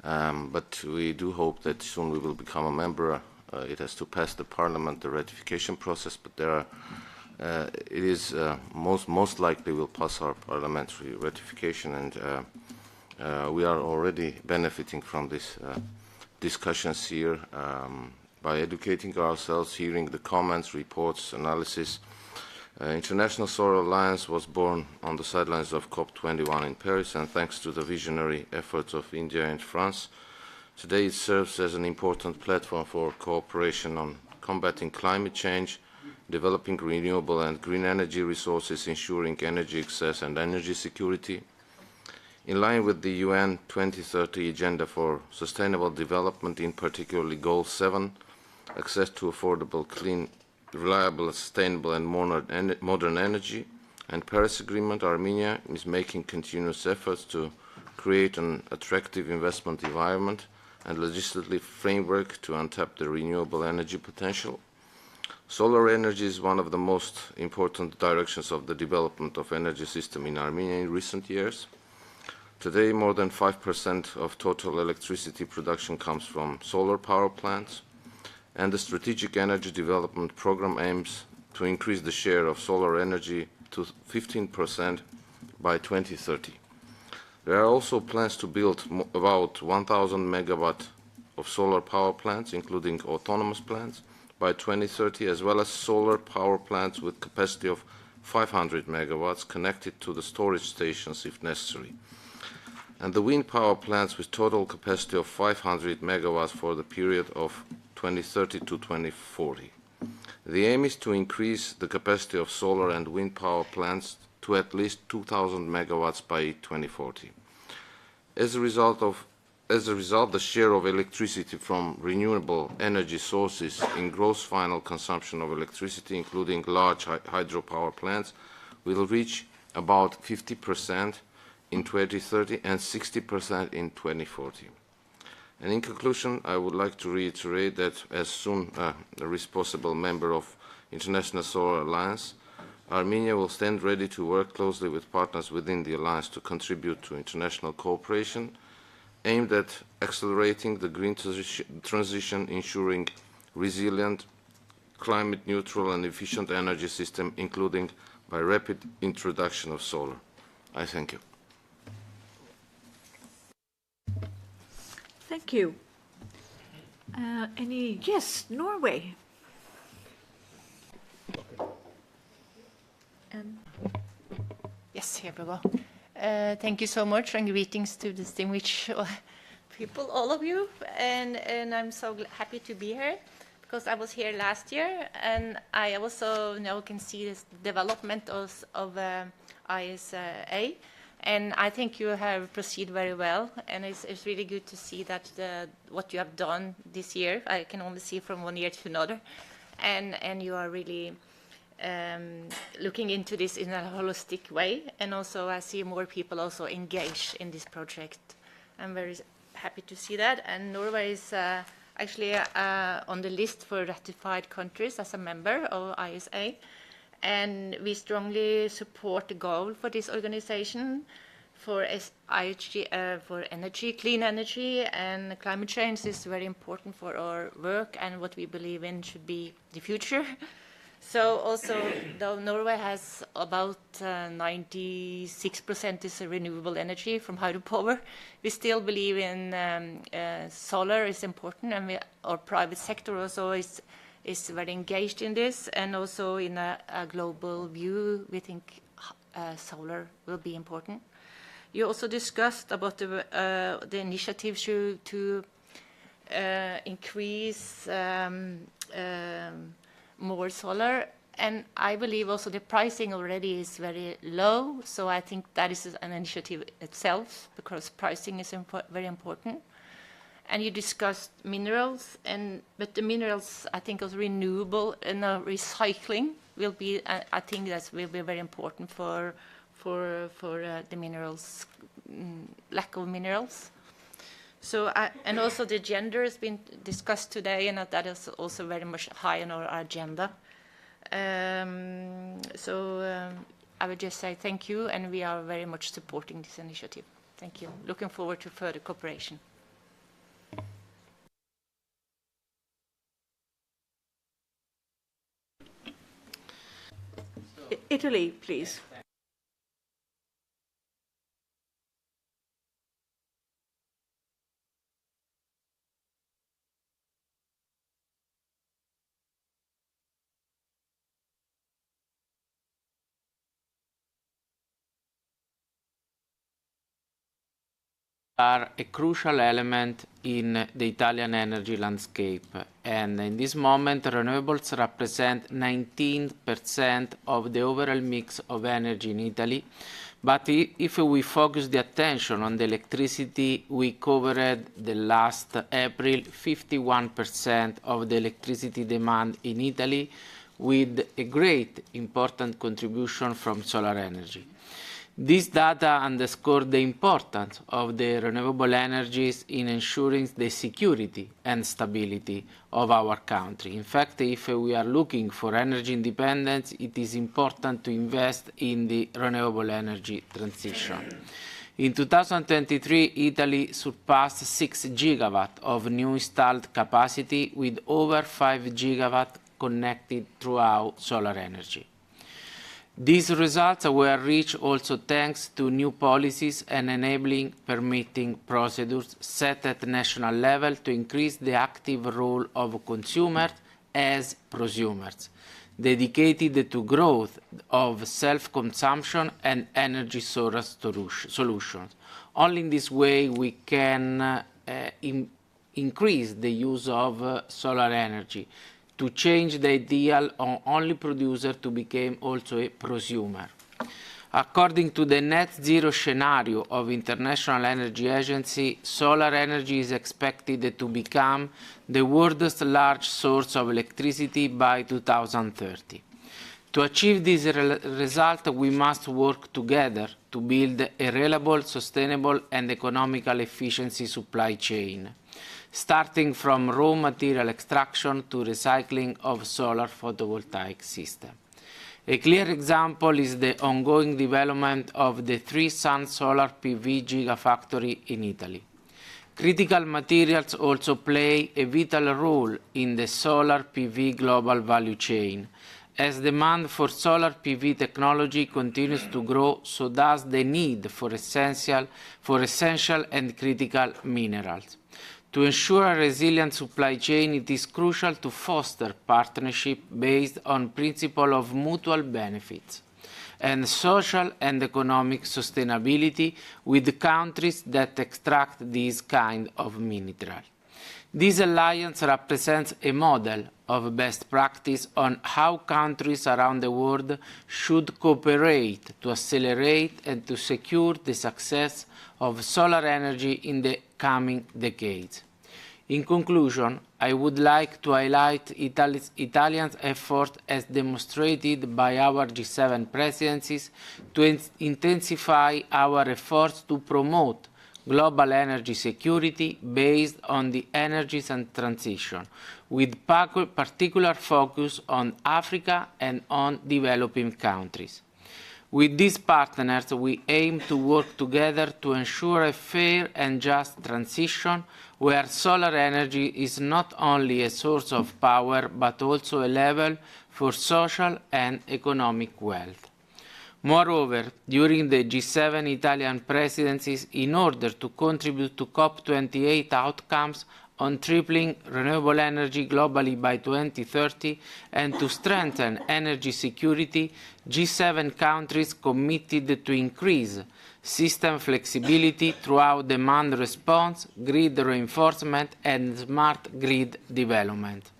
Speaker 19: But we do hope that soon we will become a member. It has to pass the parliament, the ratification process, but there are, it is most likely will pass our parliamentary ratification, and we are already benefiting from this discussions here by educating ourselves, hearing the comments, reports, analysis. International Solar Alliance was born on the sidelines of COP21 in Paris, and thanks to the visionary efforts of India and France, today it serves as an important platform for cooperation on combating climate change, developing renewable and green energy resources, ensuring energy access and energy security. In line with the UN 2030 Agenda for Sustainable Development, in particularly Goal 7, access to affordable, clean, reliable, sustainable and modern energy, and Paris Agreement, Armenia is making continuous efforts to create an attractive investment environment and legislative framework to untap the renewable energy potential. Solar energy is one of the most important directions of the development of energy system in Armenia in recent years. Today, more than 5% of total electricity production comes from solar power plants, and the Strategic Energy Development Program aims to increase the share of solar energy to 15% by 2030. There are also plans to build about 1,000 megawatts of solar power plants, including autonomous plants, by 2030, as well as solar power plants with capacity of 500 megawatts connected to the storage stations if necessary, and the wind power plants with total capacity of 500 megawatts for the period of 2030 to 2040. The aim is to increase the capacity of solar and wind power plants to at least 2,000 megawatts by 2040. As a result, the share of electricity from renewable energy sources in gross final consumption of electricity, including large hydropower plants, will reach about 50% in 2030 and 60% in 2040. And in conclusion, I would like to reiterate that as soon a responsible member of International Solar Alliance, Armenia will stand ready to work closely with partners within the alliance to contribute to international cooperation aimed at accelerating the green transition, ensuring resilient, climate-neutral and efficient energy system, including by rapid introduction of solar. I thank you.
Speaker 1: Thank you. Yes, Norway.
Speaker 20: Yes, here we go. Thank you so much, and greetings to distinguished people, all of you. And I'm so happy to be here because I was here last year, and I also now can see this development of ISA. And I think you have proceeded very well, and it's really good to see that what you have done this year. I can only see from one year to another, and you are really looking into this in a holistic way. And also, I see more people also engaged in this project. I'm very happy to see that. And Norway is actually on the list for ratified countries as a member of ISA. And we strongly support the goal for this organization for energy, clean energy, and climate change is very important for our work and what we believe in should be the future. So also, though Norway has about 96% is renewable energy from hydropower, we still believe in solar is important, and our private sector also is very engaged in this, and also in a global view, we think solar will be important. You also discussed about the initiatives to increase more solar, and I believe also the pricing already is very low, so I think that is an initiative itself, because pricing is very important. And you discussed minerals, but the minerals, I think, also renewable and recycling will be. I think that will be very important for the minerals, lack of minerals. So, and also the gender has been discussed today, and that is also very much high on our agenda. I would just say thank you, and we are very much supporting this initiative. Thank you. Looking forward to further cooperation.
Speaker 1: Italy, please.
Speaker 6: Are a crucial element in the Italian energy landscape, and in this moment renewables represent 19% of the overall mix of energy in Italy, But if we focus the attention on the electricity, we covered the last April 51% of the electricity demand in Italy, with a great important contribution from solar energy. This data underscore the importance of the renewable energies in ensuring the security and stability of our country. In fact, if we are looking for energy independence, it is important to invest in the renewable energy transition. In 2023, Italy surpassed 6 gigawatt of new installed capacity, with over 5 gigawatt connected throughout solar energy. These results were reached also thanks to new policies and enabling permitting procedures set at national level to increase the active role of consumers as prosumers, dedicated to growth of self-consumption and energy source solutions. Only in this way we can increase the use of solar energy, to change the ideal of only producer to become also a prosumer. According to the net zero scenario of International Energy Agency, solar energy is expected to become the world's large source of electricity by 2030. To achieve this result, we must work together to build a reliable, sustainable, and economical efficiency supply chain, starting from raw material extraction to recycling of solar photovoltaic system. A clear example is the ongoing development of the 3 Sun Solar PV Gigafactory in Italy. Critical materials also play a vital role in the solar PV global value chain. As demand for solar PV technology continues to grow, so does the need for essential and critical minerals. To ensure a resilient supply chain, it is crucial to foster partnership based on principle of mutual benefits and social and economic sustainability with countries that extract these kind of minerals. This alliance represents a model of best practice on how countries around the world should cooperate to accelerate and to secure the success of solar energy in the coming decades. In conclusion, I would like to highlight Italia's effort as demonstrated by our G7 presidencies to intensify our efforts to promote global energy security based on the energy transition, with particular focus on Africa and on developing countries. With these partners, we aim to work together to ensure a fair and just transition where solar energy is not only a source of power but also a level for social and economic wealth. Moreover, during the G7 Italian presidencies, in order to contribute to COP28 outcomes on tripling renewable energy globally by 2030 and to strengthen energy security, G7 countries committed to increase system flexibility throughout demand response, grid reinforcement, and smart grid development.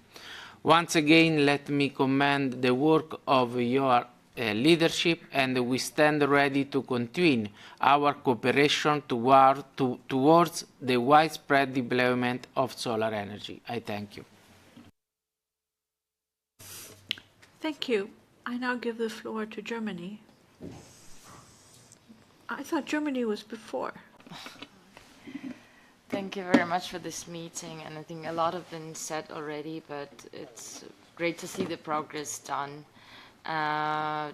Speaker 6: Once again, let me commend the work of your leadership, and we stand ready to continue our cooperation towards the widespread development of solar energy. I thank you.
Speaker 1: Thank you. I now give the floor to Germany. I thought Germany was before.
Speaker 8: Thank you very much for this meeting, and I think a lot has been said already, but it's great to see the progress done.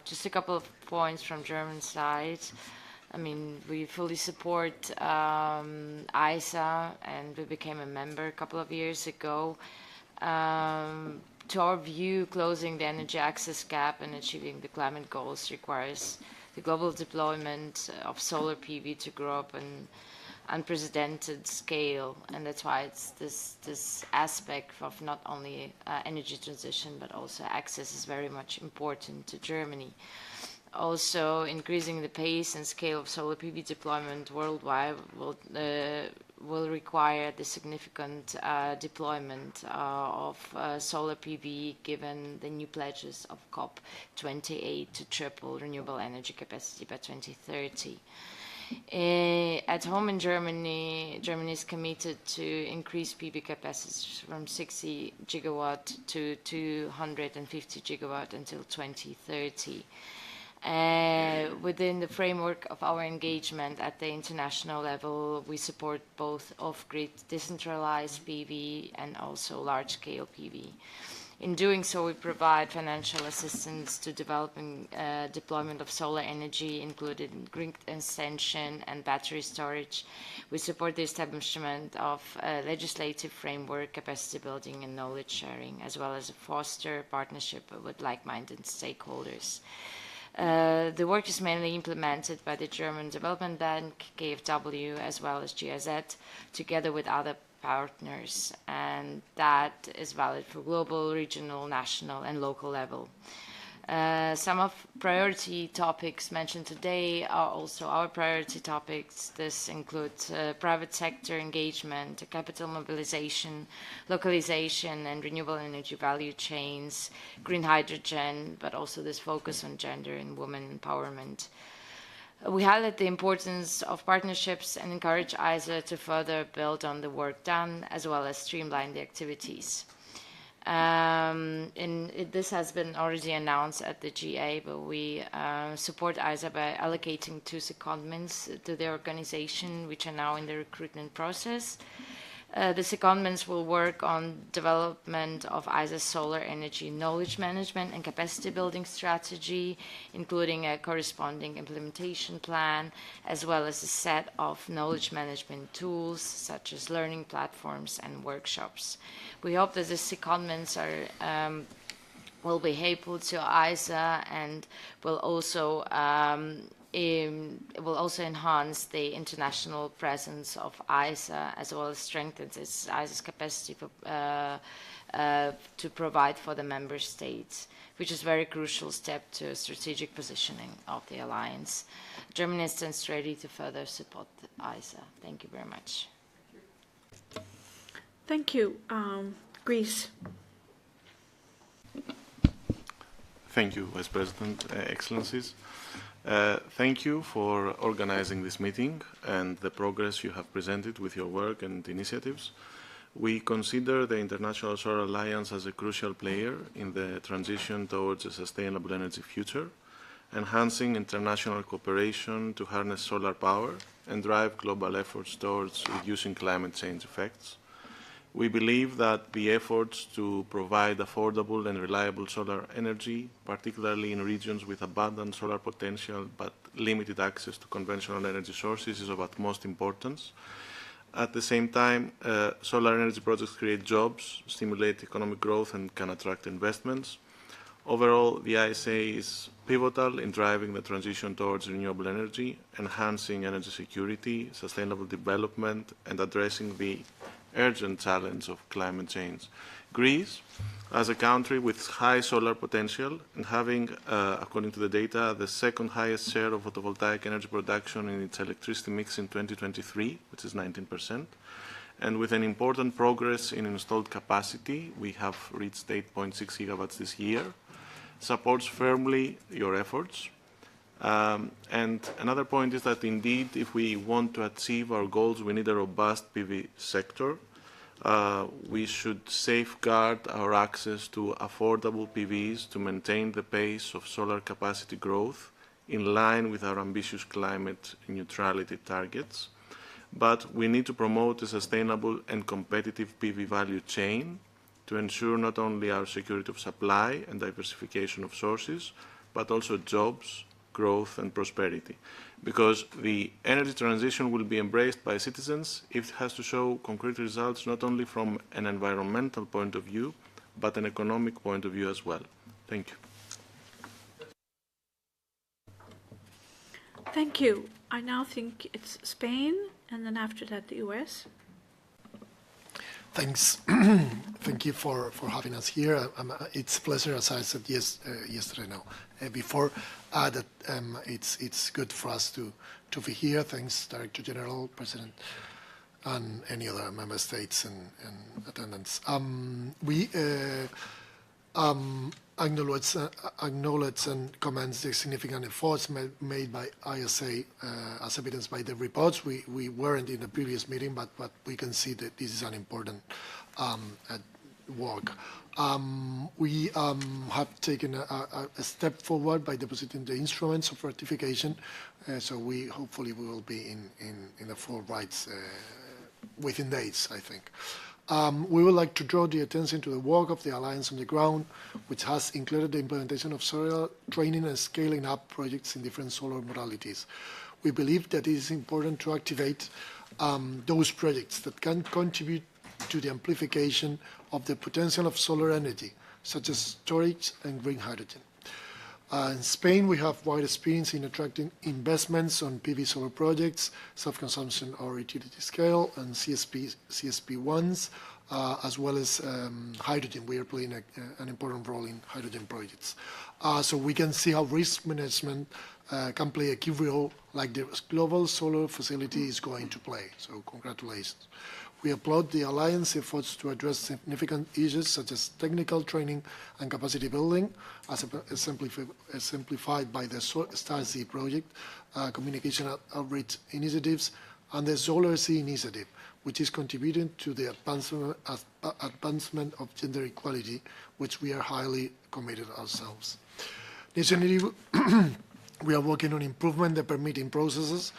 Speaker 8: Just a couple of points from German side. I mean, we fully support ISA, and we became a member a couple of years ago. To our view, closing the energy access gap and achieving the climate goals requires the global deployment of solar PV to grow up an unprecedented scale, and that's why it's this aspect of not only energy transition but also access is very much important to Germany. Also, increasing the pace and scale of solar PV deployment worldwide will require the significant deployment of solar PV, given the new pledges of COP28 to triple renewable energy capacity by 2030. At home in Germany, Germany is committed to increase PV capacities from 60 gigawatt to 250 gigawatt until 2030. Within the framework of our engagement at the international level, we support both off-grid decentralized PV and also large-scale PV. In doing so, we provide financial assistance to developing deployment of solar energy, including grid extension and battery storage. We support the establishment of a legislative framework, capacity building and knowledge sharing, as well as foster partnership with like-minded stakeholders. The work is mainly implemented by the German Development Bank, KfW, as well as GIZ, together with other partners, and that is valid for global, regional, national, and local level. Some of priority topics mentioned today are also our priority topics. This includes private sector engagement, capital mobilization, localization and renewable energy value chains, green hydrogen, but also this focus on gender and women empowerment. We highlight the importance of partnerships and encourage ISA to further build on the work done, as well as streamline the activities. This has been already announced at the GA, but we support ISA by allocating 2 secondments to the organization, which are now in the recruitment process. The secondments will work on development of ISA's solar energy knowledge management and capacity building strategy, including a corresponding implementation plan, as well as a set of knowledge management tools, such as learning platforms and workshops. We hope that the secondments will be helpful to ISA and will also enhance the international presence of ISA, as well as strengthen ISA's capacity to provide for the member states, which is a very crucial step to strategic positioning of the alliance. Germany stands ready to further support ISA. Thank you very much.
Speaker 1: Thank you. Greece.
Speaker 21: Thank you, Vice President, Excellencies. Thank you for organizing this meeting and the progress you have presented with your work and initiatives. We consider the International Solar Alliance as a crucial player in the transition towards a sustainable energy future, enhancing international cooperation to harness solar power and drive global efforts towards reducing climate change effects. We believe that the efforts to provide affordable and reliable solar energy, particularly in regions with abundant solar potential but limited access to conventional energy sources, is of utmost importance. At the same time, solar energy projects create jobs, stimulate economic growth, and can attract investments. Overall, the ISA is pivotal in driving the transition towards renewable energy, enhancing energy security, sustainable development, and addressing the urgent challenge of climate change. Greece, as a country with high solar potential and having, according to the data, the second highest share of photovoltaic energy production in its electricity mix in 2023, which is 19%, and with an important progress in installed capacity, we have reached 8.6 gigawatts this year, supports firmly your efforts. And another point is that indeed, if we want to achieve our goals, we need a robust PV sector. We should safeguard our access to affordable PVs to maintain the pace of solar capacity growth in line with our ambitious climate neutrality targets. But we need to promote a sustainable and competitive PV value chain to ensure not only our security of supply and diversification of sources, but also jobs, growth and prosperity, because the energy transition will be embraced by citizens if it has to show concrete results not only from an environmental point of view, but an economic point of view as well. Thank you.
Speaker 1: Thank you. I now think it's Spain, and then after that the US.
Speaker 16: Thanks. thank you for having us here. It's a pleasure, as I said yesterday before, that it's good for us to be here. Thanks, Director General, President, and any other member states and attendants. We acknowledge and commend the significant efforts made by ISA as evidenced by the reports. We weren't in the previous meeting, but we can see that this is an important work. We have taken a step forward by depositing the instruments of ratification, so hopefully we will be in the full rights within days, I think. We would like to draw the attention to the work of the Alliance on the ground, which has included the implementation of solar training and scaling up projects in different solar modalities. We believe that it is important to activate those projects that can contribute to the amplification of the potential of solar energy, such as storage and green hydrogen. In Spain, we have wide experience in attracting investments on PV solar projects, self-consumption or utility scale, and CSP1s, as well as hydrogen. We are playing an important role in hydrogen projects. So we can see how risk management can play a key role, like the global solar facility is going to play. So congratulations. We applaud the Alliance efforts to address significant issues such as technical training and capacity building, as exemplified by the StarSea project, communication outreach initiatives, and the Solar Sea initiative, which is contributing to the advancement of gender equality, which we are highly committed ourselves. Additionally, we are working on improving the permitting processes,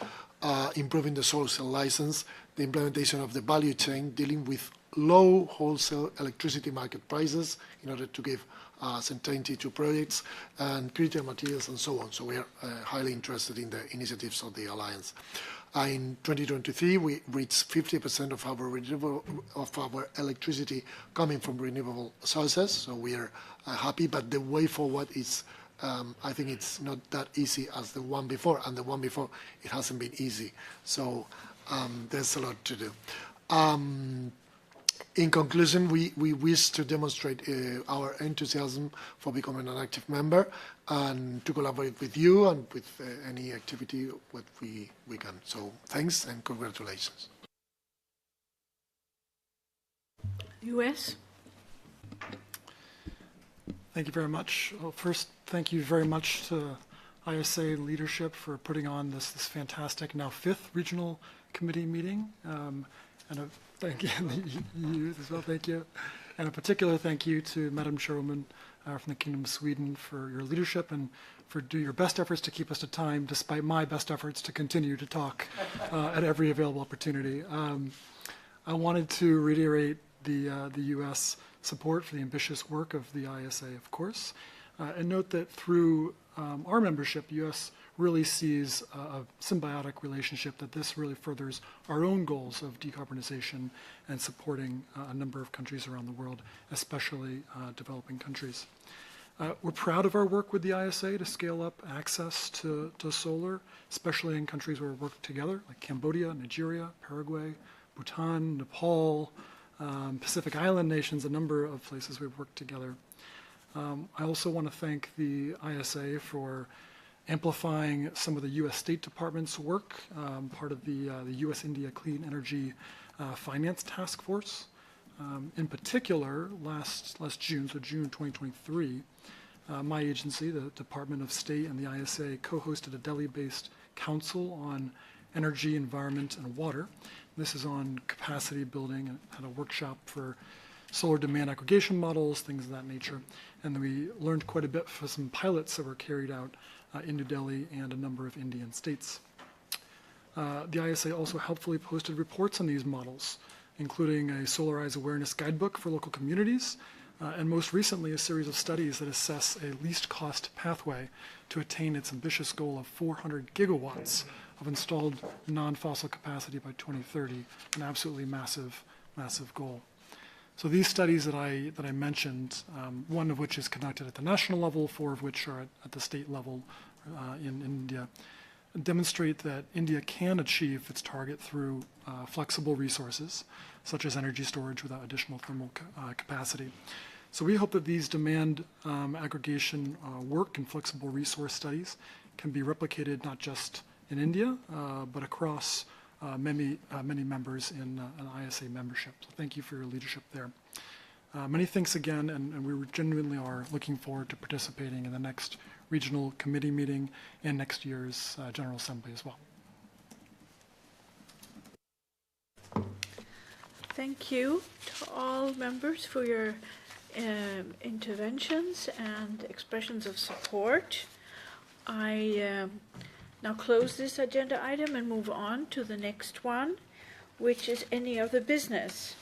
Speaker 16: improving the solar cell license, the implementation of the value chain, dealing with low wholesale electricity market prices in order to give certainty to projects, and critical materials and so on. So we are highly interested in the initiatives of the Alliance. In 2023, we reached 50% of our electricity coming from renewable sources, so we are happy, but the way forward is I think it's not that easy as the one before, and the one before, it hasn't been easy. So there's a lot to do. In conclusion, we wish to demonstrate our enthusiasm for becoming an active member and to collaborate with you and with any activity that we can. So thanks and congratulations.
Speaker 1: US?
Speaker 11: Thank you very much. Well, first, thank you very much to ISA leadership for putting on this fantastic, now 5th regional committee meeting. And a thank you, you as well, thank you. And a particular thank you to Madam Chairwoman from the Kingdom of Sweden for your leadership and for doing your best efforts to keep us to time, despite my best efforts to continue to talk at every available opportunity. I wanted to reiterate the U.S. support for the ambitious work of the ISA, of course, and note that through our membership, the U.S. really sees a symbiotic relationship, that this really furthers our own goals of decarbonization and supporting a number of countries around the world, especially developing countries. We're proud of our work with the ISA to scale up access to solar, especially in countries where we work together, like Cambodia, Nigeria, Paraguay, Bhutan, Nepal, Pacific Island nations, a number of places we've worked together. I also want to thank the ISA for amplifying some of the U.S. State Department's work, part of the U.S.-India Clean Energy Finance Task Force. In particular, last June, so June 2023, my agency, the Department of State, and the ISA co-hosted a Delhi-based council on energy, environment, and water. This is on capacity building, and had a workshop for solar demand aggregation models, things of that nature. And then we learned quite a bit for some pilots that were carried out in New Delhi and a number of Indian states. The ISA also helpfully posted reports on these models, including a Solarize Awareness Guidebook for local communities, and most recently a series of studies that assess a least cost pathway to attain its ambitious goal of 400 gigawatts of installed non-fossil capacity by 2030, an absolutely massive, massive goal. So these studies that I mentioned, one of which is conducted at the national level, 4 of which are at the state level in India, demonstrate that India can achieve its target through flexible resources, such as energy storage without additional thermal capacity. So we hope that these demand aggregation work and flexible resource studies can be replicated not just in India, but across many members in an ISA membership. So thank you for your leadership there. Many thanks again, and we genuinely are looking forward to participating in the next regional committee meeting and next year's General Assembly as well.
Speaker 1: Thank you to all members for your interventions and expressions of support. I now close this agenda item and move on to the next one, which is any other business.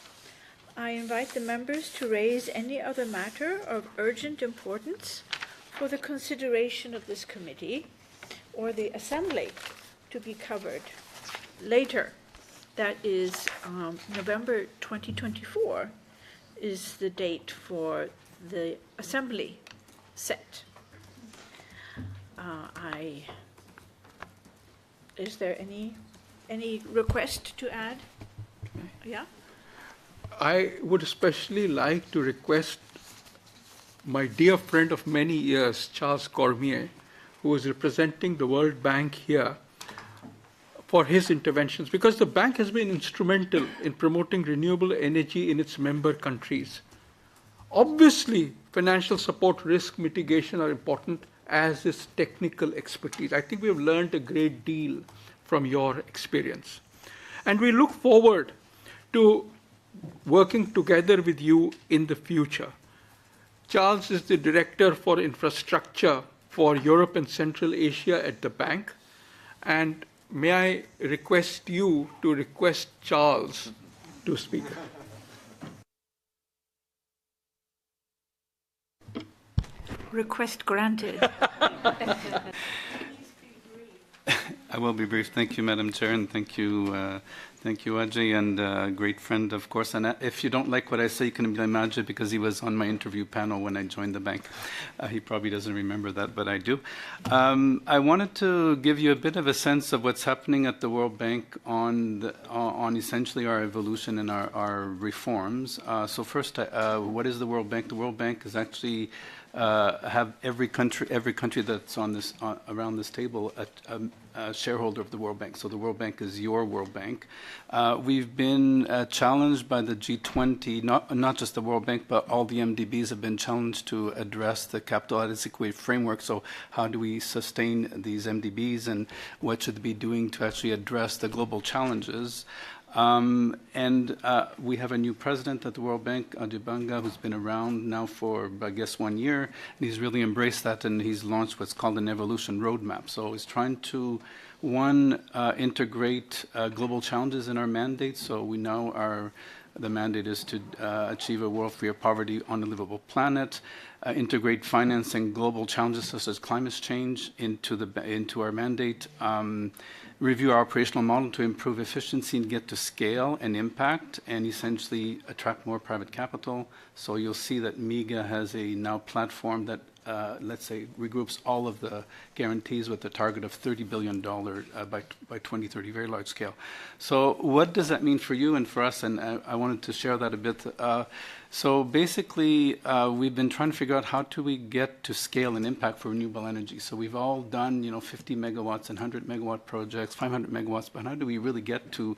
Speaker 1: I invite the members to raise any other matter of urgent importance for the consideration of this committee or the Assembly to be covered later. That is November 2024 is the date for the Assembly set. Is there any request to add? Yeah?
Speaker 4: I would especially like to request my dear friend of many years, Charles Cormier, who is representing the World Bank here, for his interventions, because the bank has been instrumental in promoting renewable energy in its member countries. Obviously, financial support, risk mitigation are important, as is technical expertise. I think we have learned a great deal from your experience. And we look forward to working together with you in the future. Charles is the Director for Infrastructure for Europe and Central Asia at the bank. And may I request you to request Charles to speak?
Speaker 1: Request granted.
Speaker 2: I will be brief. Thank you, Madam Chair, and thank you, Ajay, and a great friend, of course. And if you don't like what I say, you can imagine because he was on my interview panel when I joined the bank. He probably doesn't remember that, but I do. I wanted to give you a bit of a sense of what's happening at the World Bank on essentially our evolution and our reforms. So first, what is the World Bank? The World Bank is actually have every country that's on this around this table a shareholder of the World Bank. So the World Bank is your World Bank. We've been challenged by the G20, not just the World Bank, but all the MDBs have been challenged to address the capital adequacy framework. So how do we sustain these MDBs, and what should we be doing to actually address the global challenges? We have a new president at the World Bank, Ajay Banga, who's been around now for, I guess, 1 year. And he's really embraced that, and he's launched what's called an evolution roadmap. So he's trying to, integrate global challenges in our mandate. So we know the mandate is to achieve a world free of poverty on a livable planet, integrate financing global challenges such as climate change into our mandate, review our operational model to improve efficiency and get to scale and impact, and essentially attract more private capital. So you'll see that MIGA has a now platform that, let's say, regroups all of the guarantees with a target of $30 billion by 2030, very large scale. So what does that mean for you and for us? And I wanted to share that a bit. So basically, we've been trying to figure out how do we get to scale and impact for renewable energy. So we've all done, 50 megawatts and 100 megawatt projects, 500 megawatts, but how do we really get to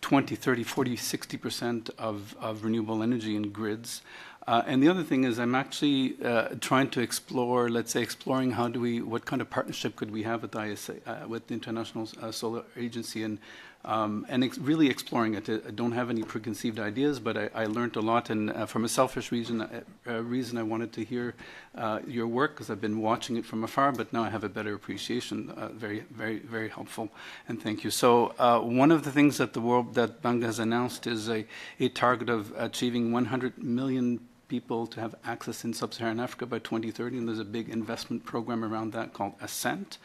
Speaker 2: 20, 30, 40, 60% of renewable energy in grids? And the other thing is I'm actually trying to explore, exploring what kind of partnership could we have with ISA, with the International Solar Agency, and really exploring it. I don't have any preconceived ideas, but I learned a lot, and from a selfish reason, I wanted to hear your work because I've been watching it from afar, but now I have a better appreciation. Very, very, very helpful, and thank you. So one of the things that that Banga has announced is a target of achieving 100 million people to have access in sub-Saharan Africa by 2030, and there's a big investment program around that called Ascent.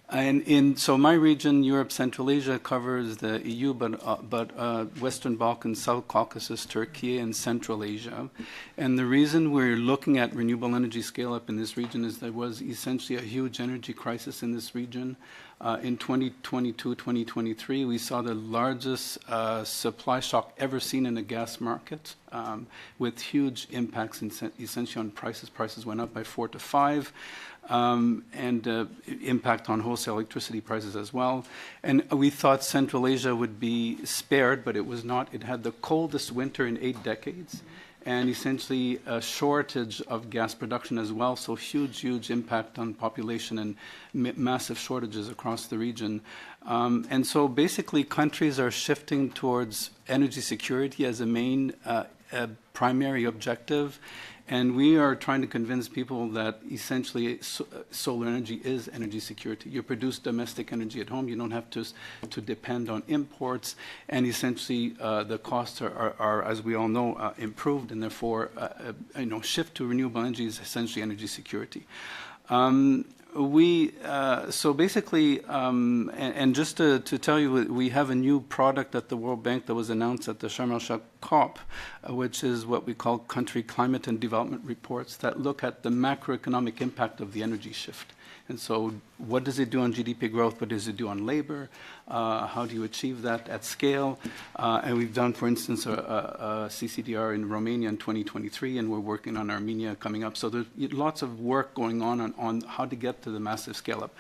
Speaker 2: And so my region, Europe, Central Asia, covers the EU, but Western Balkans, South Caucasus, Turkey, and Central Asia. And the reason we're looking at renewable energy scale-up in this region is there was essentially a huge energy crisis in this region. In 2022, 2023, we saw the largest supply shock ever seen in the gas market, with huge impacts essentially on prices. Prices went up by 4 to 5, and impact on wholesale electricity prices as well. And we thought Central Asia would be spared, but it was not. It had the coldest winter in 8 decades. And essentially a shortage of gas production as well, so huge impact on population and massive shortages across the region. And so basically countries are shifting towards energy security as a main primary objective. And we are trying to convince people that essentially solar energy is energy security. You produce domestic energy at home. You don't have to depend on imports. And essentially, the costs are, as we all know, improved. And therefore, shift to renewable energy is essentially energy security. So basically, and just to tell you, we have a new product at the World Bank that was announced at the Sharm el-Sheikh COP, which is what we call country climate and development reports that look at the macroeconomic impact of the energy shift. And so what does it do on GDP growth? What does it do on labor? How do you achieve that at scale? And we've done, for instance, a CCDR in Romania in 2023, and we're working on Armenia coming up. So there's lots of work going on how to get to the massive scale up.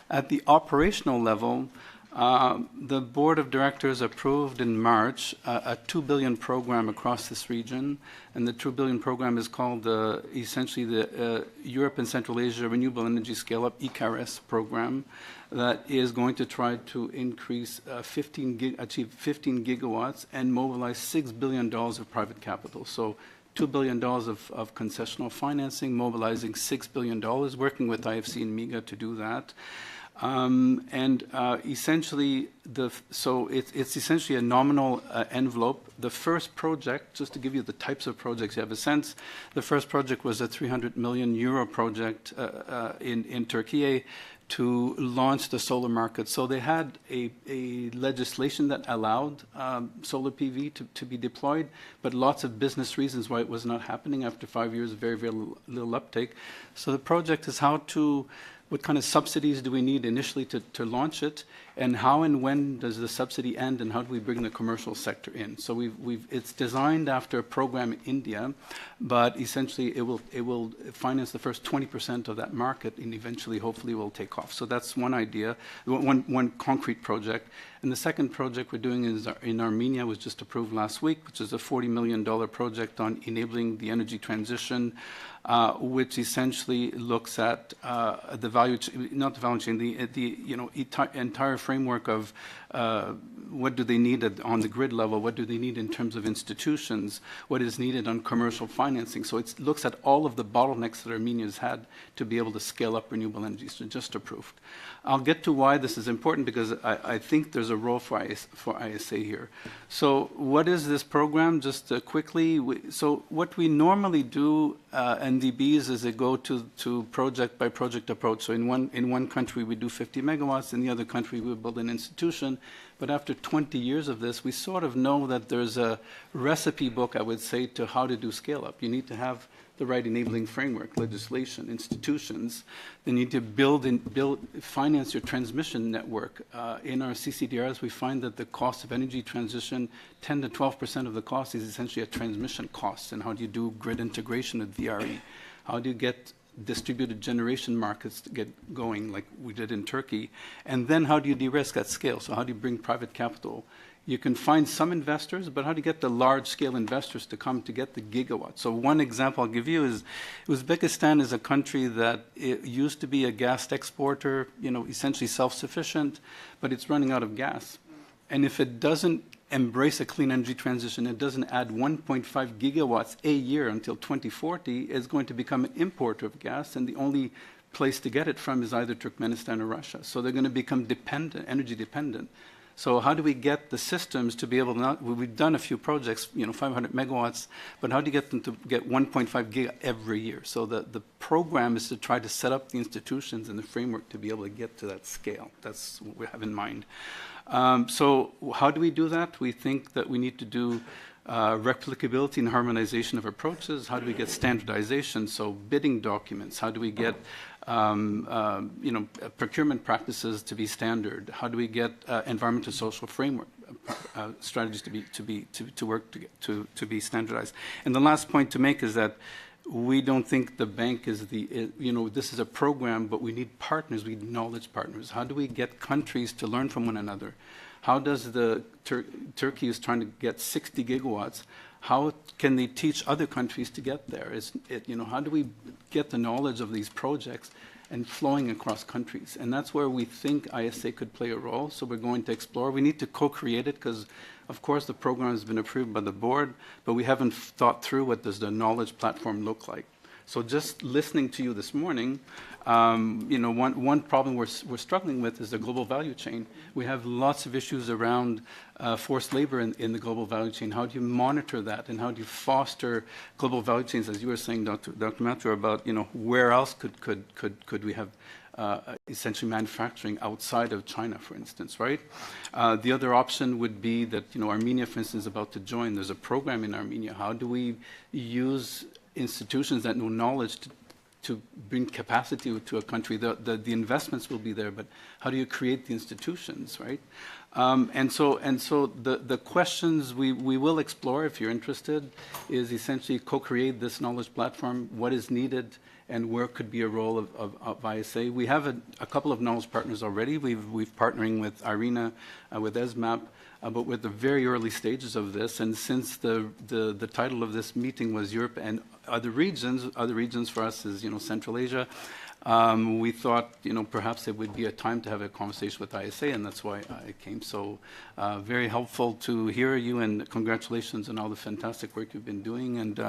Speaker 2: At the operational level, the board of directors approved in March a 2 billion program across this region, and the 2 billion program is called essentially the Europe and Central Asia Renewable Energy Scale-Up ECARES program, that is going to try to increase achieve 15 gigawatts and mobilize $6 billion of private capital. So $2 billion of concessional financing, mobilizing $6 billion, working with IFC and MIGA to do that. Essentially, it's essentially a nominal envelope. The first project, just to give you the types of projects you have a sense, the first project was a 300 million euro project in Turkey to launch the solar market. So they had a legislation that allowed solar PV to be deployed, but lots of business reasons why it was not happening after 5 years, very little uptake. So the project is what kind of subsidies do we need initially to launch it, and how and when does the subsidy end, and how do we bring the commercial sector in? So it's designed after a program in India, but essentially it will finance the first 20% of that market, and eventually, hopefully, will take off. So that's one idea, one concrete project. And the second project we're doing is in Armenia, was just approved last week, which is a $40 million project on enabling the energy transition, which essentially looks at the value chain, not the value chain, the entire framework of what do they need on the grid level, what do they need in terms of institutions, what is needed on commercial financing. So it looks at all of the bottlenecks that Armenia has had to be able to scale up renewable energy, so just approved. I'll get to why this is important, because I think there's a role for ISA here. So what is this program? Just quickly, so what we normally do NDBs is they go to project by project approach. So in one country we do 50 megawatts, in the other country we build an institution. But after 20 years of this, we sort of know that there's a recipe book, I would say, to how to do scale up. You need to have the right enabling framework, legislation, institutions. Then you need to finance your transmission network. In our CCDRs, we find that the cost of energy transition, 10 to 12% of the cost is essentially a transmission cost. And how do you do grid integration at VRE? How do you get distributed generation markets to get going like we did in Turkey? And then how do you de-risk at scale? So how do you bring private capital? You can find some investors, but how do you get the large-scale investors to come to get the gigawatts? So one example I'll give you is Uzbekistan is a country that it used to be a gas exporter, essentially self-sufficient, but it's running out of gas. And if it doesn't embrace a clean energy transition, it doesn't add 1.5 gigawatts a year until 2040, it's going to become an importer of gas, and the only place to get it from is either Turkmenistan or Russia. So they're going to become energy dependent. So how do we get the systems to be able to we've done a few projects, 500 megawatts, but how do you get them to get 1.5 giga every year? So the program is to try to set up the institutions and the framework to be able to get to that scale. That's what we have in mind. So how do we do that? We think that we need to do replicability and harmonization of approaches. How do we get standardization? So bidding documents. How do we get procurement practices to be standard? How do we get environmental social framework strategies to be standardized? And the last point to make is that we don't think the bank is this is a program, but we need partners, we need knowledge partners. How do we get countries to learn from one another? How does Turkey is trying to get 60 gigawatts. How can they teach other countries to get there? How do we get the knowledge of these projects and flowing across countries? And that's where we think ISA could play a role. So we're going to explore. We need to co-create it because, of course, the program has been approved by the board, but we haven't thought through what does the knowledge platform look like. So just listening to you this morning, one problem we're struggling with is the global value chain. We have lots of issues around forced labor in the global value chain. How do you monitor that, and how do you foster global value chains, as you were saying, Dr. Mathur, about where else could we have essentially manufacturing outside of China, for instance, right? The other option would be that Armenia, for instance, is about to join. There's a program in Armenia. How do we use institutions that know knowledge to bring capacity to a country? The investments will be there, but how do you create the institutions, right? And so the questions we will explore, if you're interested, is essentially co-create this knowledge platform, what is needed, and where could be a role of ISA. We have a couple of knowledge partners already. We've partnering with IRENA, with ESMAP, but we're at the very early stages of this. And since the title of this meeting was Europe and other regions for us is Central Asia, we thought perhaps it would be a time to have a conversation with ISA, and that's why I came. So very helpful to hear you, and congratulations on all the fantastic work you've been doing. And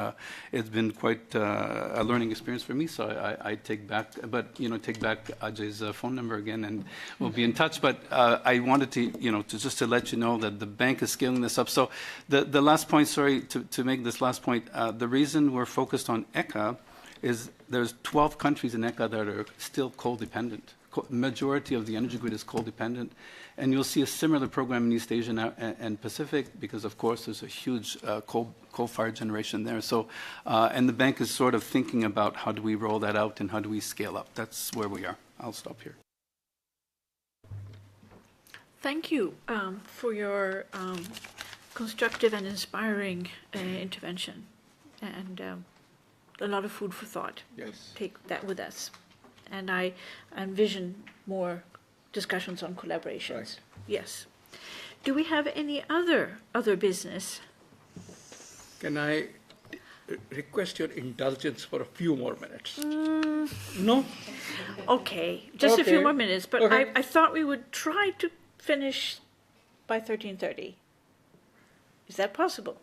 Speaker 2: it's been quite a learning experience for me. So I take back, take back Ajay's phone number again, and we'll be in touch. But I wanted to let you know that the bank is scaling this up. So the last point, sorry, to make this last point, the reason we're focused on ECA is there's 12 countries in ECA that are still coal-dependent. Majority of the energy grid is coal-dependent. And you'll see a similar program in East Asia and Pacific because, of course, there's a huge coal-fired generation there. So, and the bank is sort of thinking about how do we roll that out and how do we scale up. That's where we are. I'll stop here.
Speaker 1: Thank you for your constructive and inspiring intervention. And a lot of food for thought.
Speaker 4: Yes.
Speaker 1: Take that with us. And I envision more discussions on collaborations.
Speaker 4: Right.
Speaker 1: Yes. Do we have any other business?
Speaker 4: Can I request your indulgence for a few more minutes? No?
Speaker 1: Okay, just a few
Speaker 4: Okay.
Speaker 1: more minutes. But
Speaker 4: Okay.
Speaker 1: I thought we would try to finish by 13:30. Is that possible?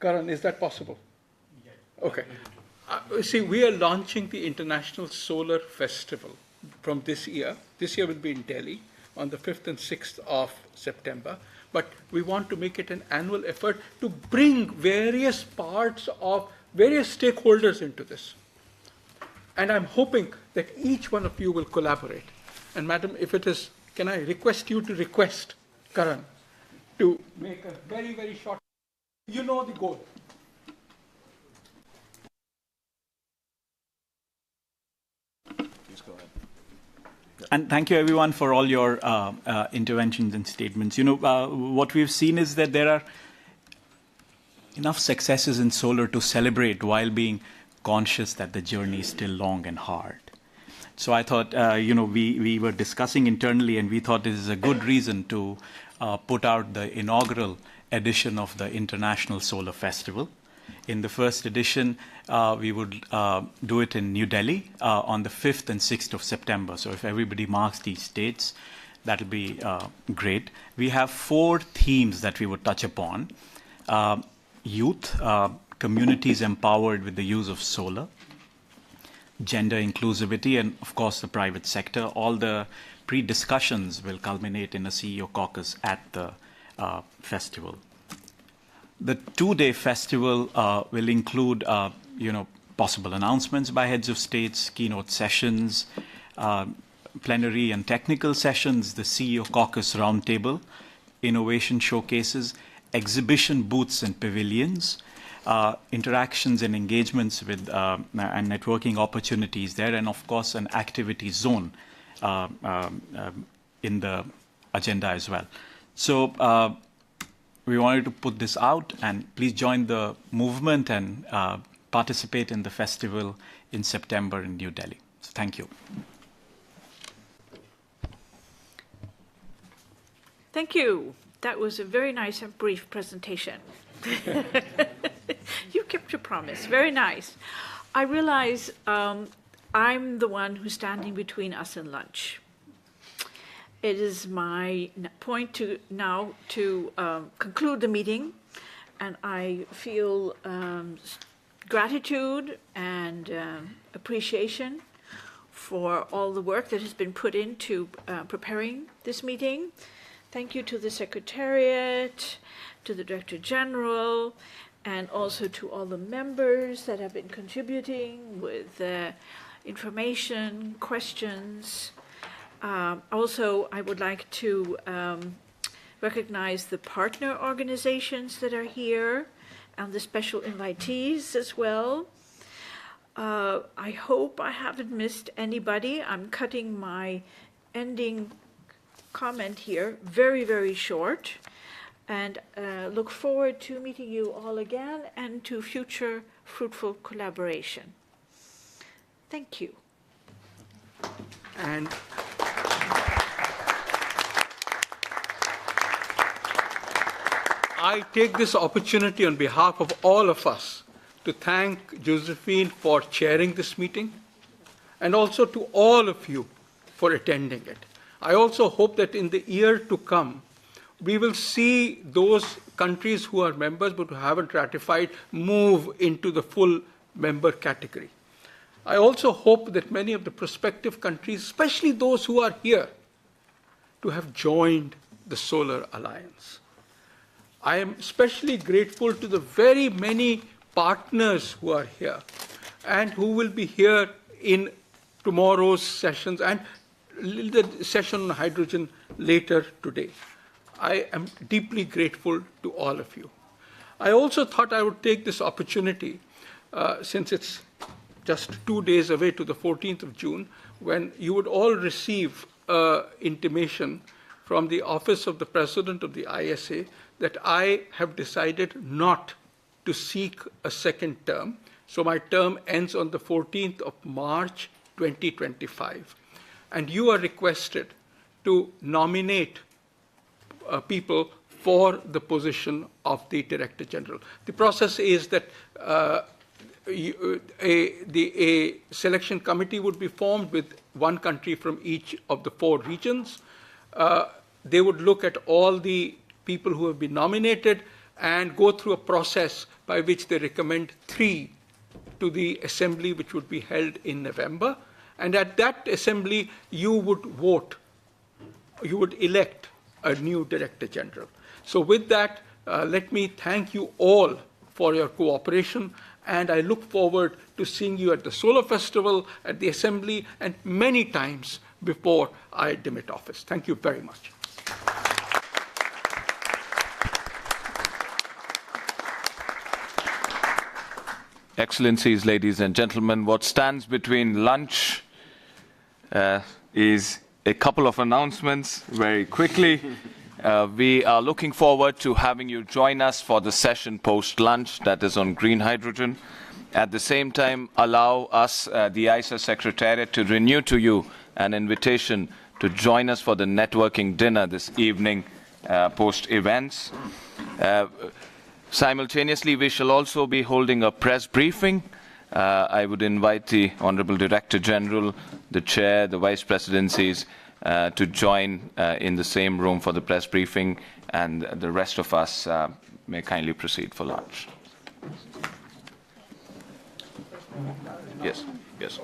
Speaker 4: Karan, is that possible? Yes. Okay. See, we are launching the International Solar Festival from this year. This year will be in Delhi on the 5th and 6th of September. But we want to make it an annual effort to bring various stakeholders into this. And I'm hoping that each one of you will collaborate. And madam, if it is, can I request you to request Karan to make a very, very short, you know the goal.
Speaker 9: And thank you, everyone, for all your interventions and statements. What we've seen is that there are enough successes in solar to celebrate while being conscious that the journey is still long and hard. So I thought, we were discussing internally, and we thought this is a good reason to put out the inaugural edition of the International Solar Festival. In the first edition, we would do it in New Delhi on the 5th and 6th of September. So if everybody marks these dates, that'll be great. We have 4 themes that we would touch upon. Youth, communities empowered with the use of solar, gender inclusivity, and of course the private sector. All the pre-discussions will culminate in a CEO caucus at the festival. The 2-day festival will include, possible announcements by heads of states, keynote sessions, plenary and technical sessions, the CEO caucus roundtable, innovation showcases, exhibition booths and pavilions, interactions and engagements with and networking opportunities there, and of course an activity zone in the agenda as well. So we wanted to put this out, and please join the movement and participate in the festival in September in New Delhi. So thank you.
Speaker 1: Thank you. That was a very nice and brief presentation. You kept your promise. Very nice. I realize I'm the one who's standing between us and lunch. It is my point now to conclude the meeting, and I feel gratitude and appreciation for all the work that has been put into preparing this meeting. Thank you to the Secretariat, to the Director General, and also to all the members that have been contributing with information, questions. Also, I would like to recognize the partner organizations that are here and the special invitees as well. I hope I haven't missed anybody. I'm cutting my ending comment here very, very short, and look forward to meeting you all again and to future fruitful collaboration. Thank you.
Speaker 4: And I take this opportunity on behalf of all of us to thank Josephine for chairing this meeting, and also to all of you for attending it. I also hope that in the year to come, we will see those countries who are members but who haven't ratified move into the full member category. I also hope that many of the prospective countries, especially those who are here, to have joined the Solar Alliance. I am especially grateful to the very many partners who are here and who will be here in tomorrow's sessions and the session on hydrogen later today. I am deeply grateful to all of you. I also thought I would take this opportunity, since it's just 2 days away to the 14th of June, when you would all receive intimation from the Office of the President of the ISA that I have decided not to seek a second term. So my term ends on the 14th of March 2025. And you are requested to nominate people for the position of the Director General. The process is that a selection committee would be formed with one country from each of the 4 regions. They would look at all the people who have been nominated and go through a process by which they recommend 3 to the assembly, which would be held in November. And at that assembly, you would vote, you would elect a new Director General. So with that, let me thank you all for your cooperation, and I look forward to seeing you at the Solar Festival, at the assembly, and many times before I demit office. Thank you very much.
Speaker 10: Excellencies, ladies and gentlemen, what stands between lunch is a couple of announcements very quickly. We are looking forward to having you join us for the session post-lunch that is on green hydrogen. At the same time, allow us, the ISA Secretariat, to renew to you an invitation to join us for the networking dinner this evening post-events. Simultaneously, we shall also be holding a press briefing. I would invite the Honorable Director General, the Chair, the Vice Presidencies to join in the same room for the press briefing, and the rest of us may kindly proceed for lunch. Yes, yes.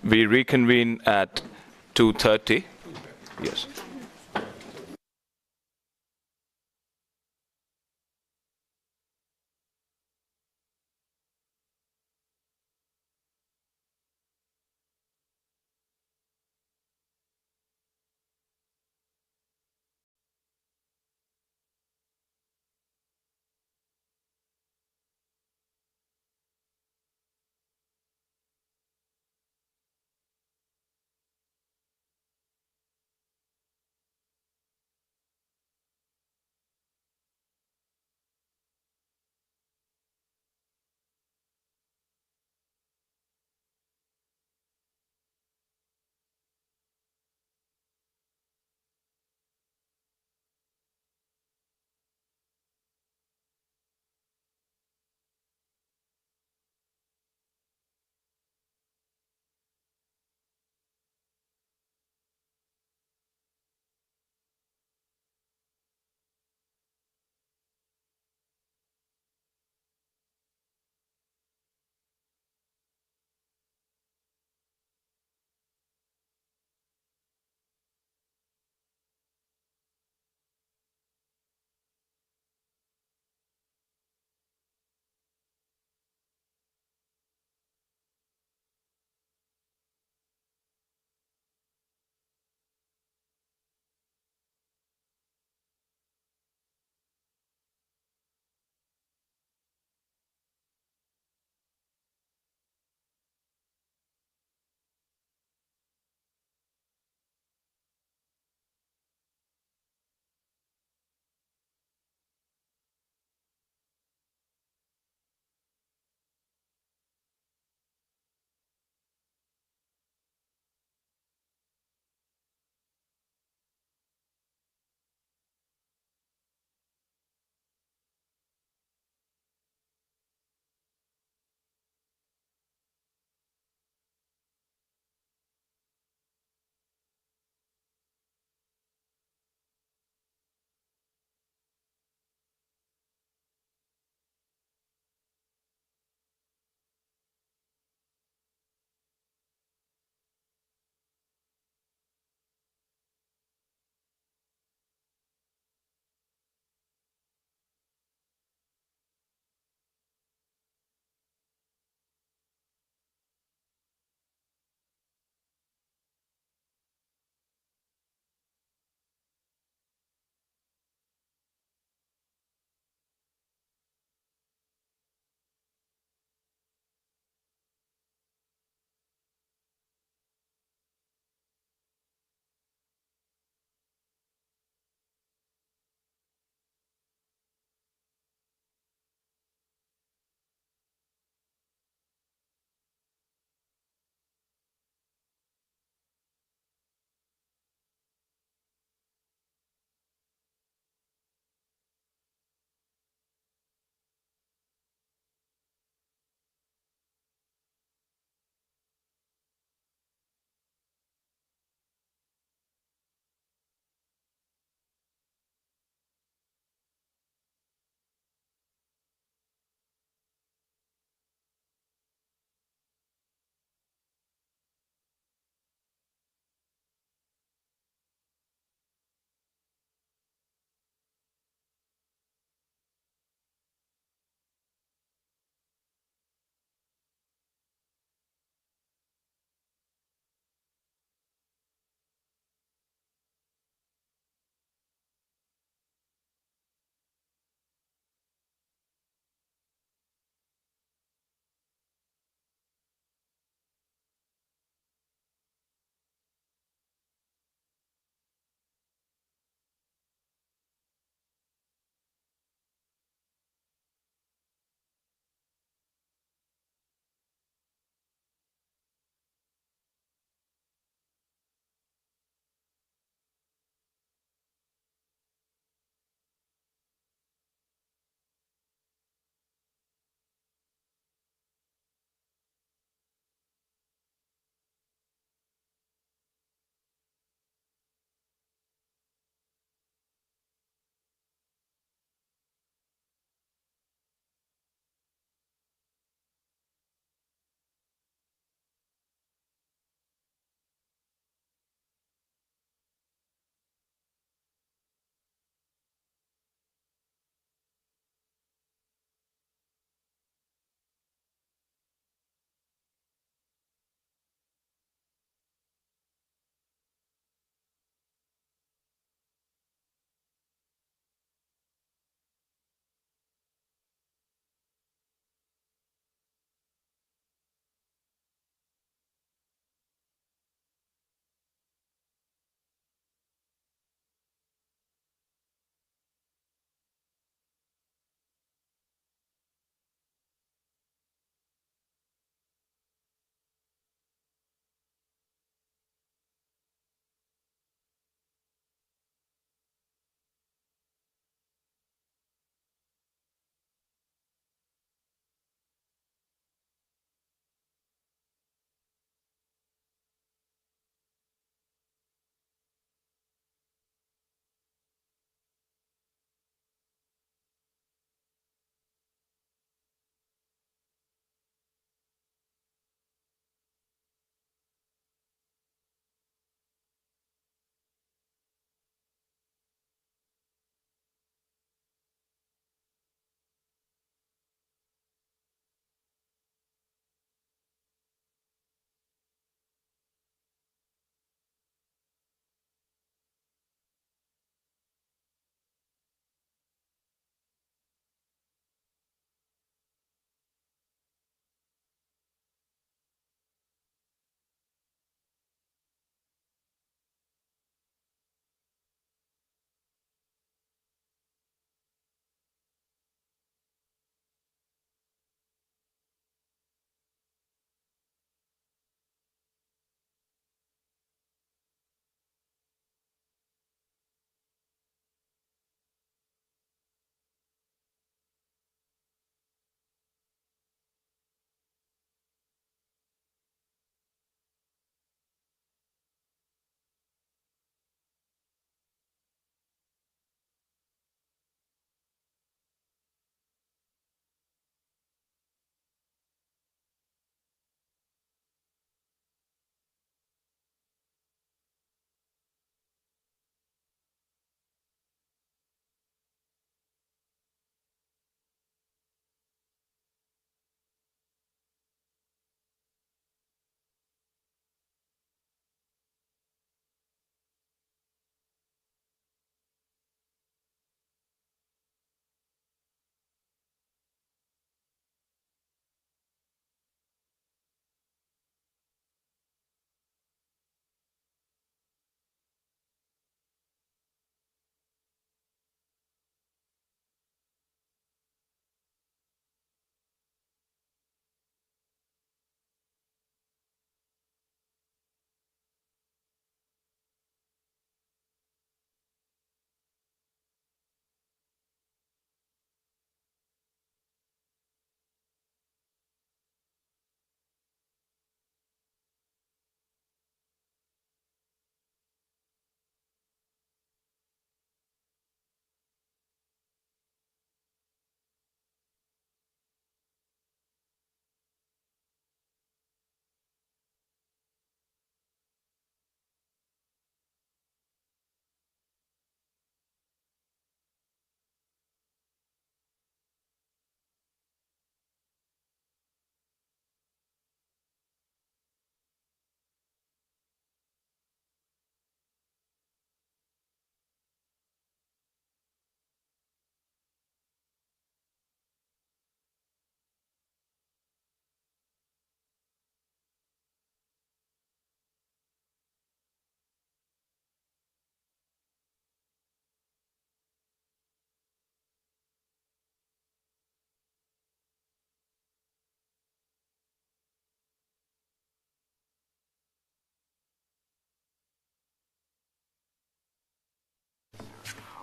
Speaker 10: We reconvene at 2:30. Yes.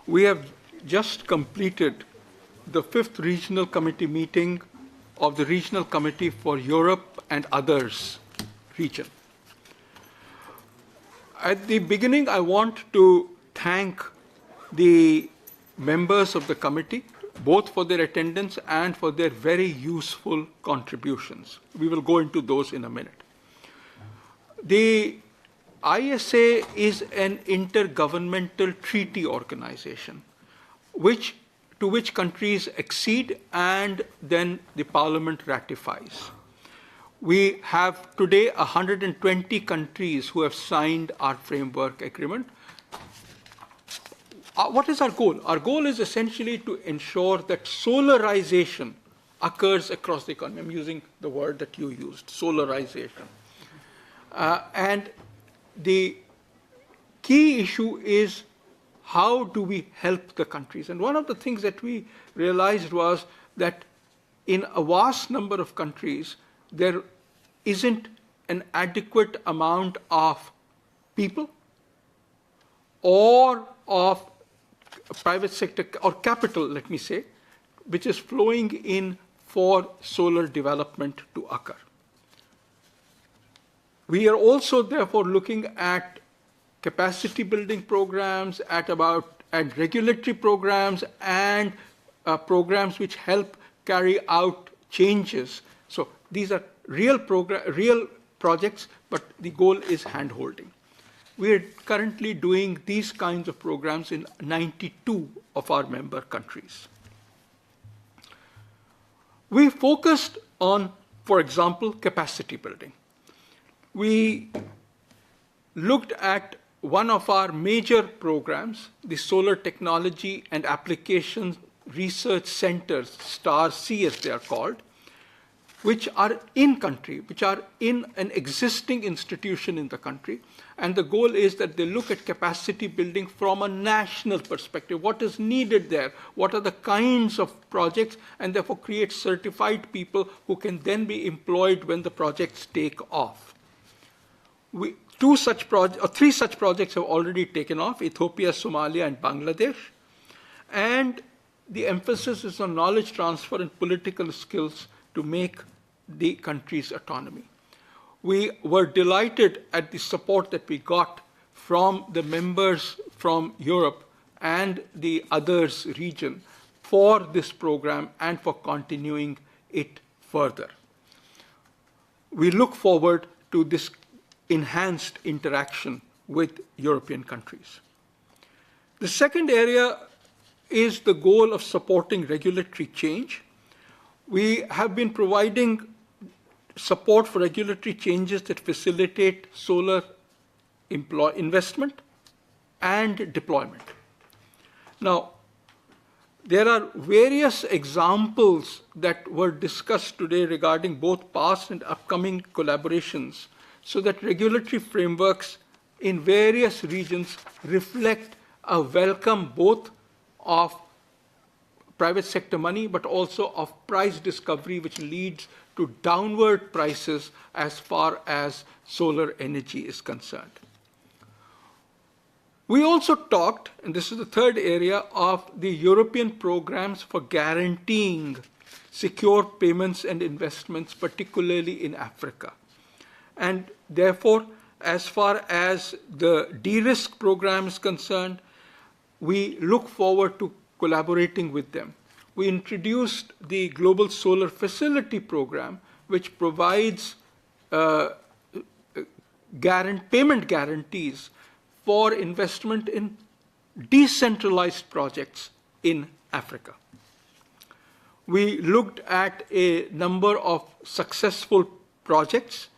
Speaker 4: we have just completed the 5th Regional Committee meeting of the Regional Committee for Europe and Others region. At the beginning, I want to thank the members of the committee, both for their attendance and for their very useful contributions. We will go into those in a minute. The ISA is an intergovernmental treaty organization to which countries accede and then the parliament ratifies. We have today 120 countries who have signed our framework agreement. What is our goal? Our goal is essentially to ensure that solarization occurs across the economy. I'm using the word that you used, solarization. And the key issue is how do we help the countries? And one of the things that we realized was that in a vast number of countries, there isn't an adequate amount of people or of private sector or capital, let me say, which is flowing in for solar development to occur. We are also therefore looking at capacity building programs, and regulatory programs, and programs which help carry out changes. So these are real projects, but the goal is hand-holding. We are currently doing these kinds of programs in 92 of our member countries. We focused on, for example, capacity building. We looked at one of our major programs, the Solar Technology and Application Research Centers, STAR-C as they are called, which are in country, which are in an existing institution in the country. And the goal is that they look at capacity building from a national perspective. What is needed there? What are the kinds of projects? And therefore create certified people who can then be employed when the projects take off. Three such projects have already taken off: Ethiopia, Somalia, and Bangladesh. And the emphasis is on knowledge transfer and political skills to make the country's autonomy. We were delighted at the support that we got from the members from Europe and the others region for this program and for continuing it further. We look forward to this enhanced interaction with European countries. The second area is the goal of supporting regulatory change. We have been providing support for regulatory changes that facilitate solar investment and deployment. Now, there are various examples that were discussed today regarding both past and upcoming collaborations, so that regulatory frameworks in various regions reflect a welcome both of private sector money, but also of price discovery, which leads to downward prices as far as solar energy is concerned. We also talked, and this is the third area, of the European programs for guaranteeing secure payments and investments, particularly in Africa. And therefore, as far as the de-risk program is concerned, we look forward to collaborating with them. We introduced the Global Solar Facility Program, which provides payment guarantees for investment in decentralized projects in Africa. We looked at a number of successful projects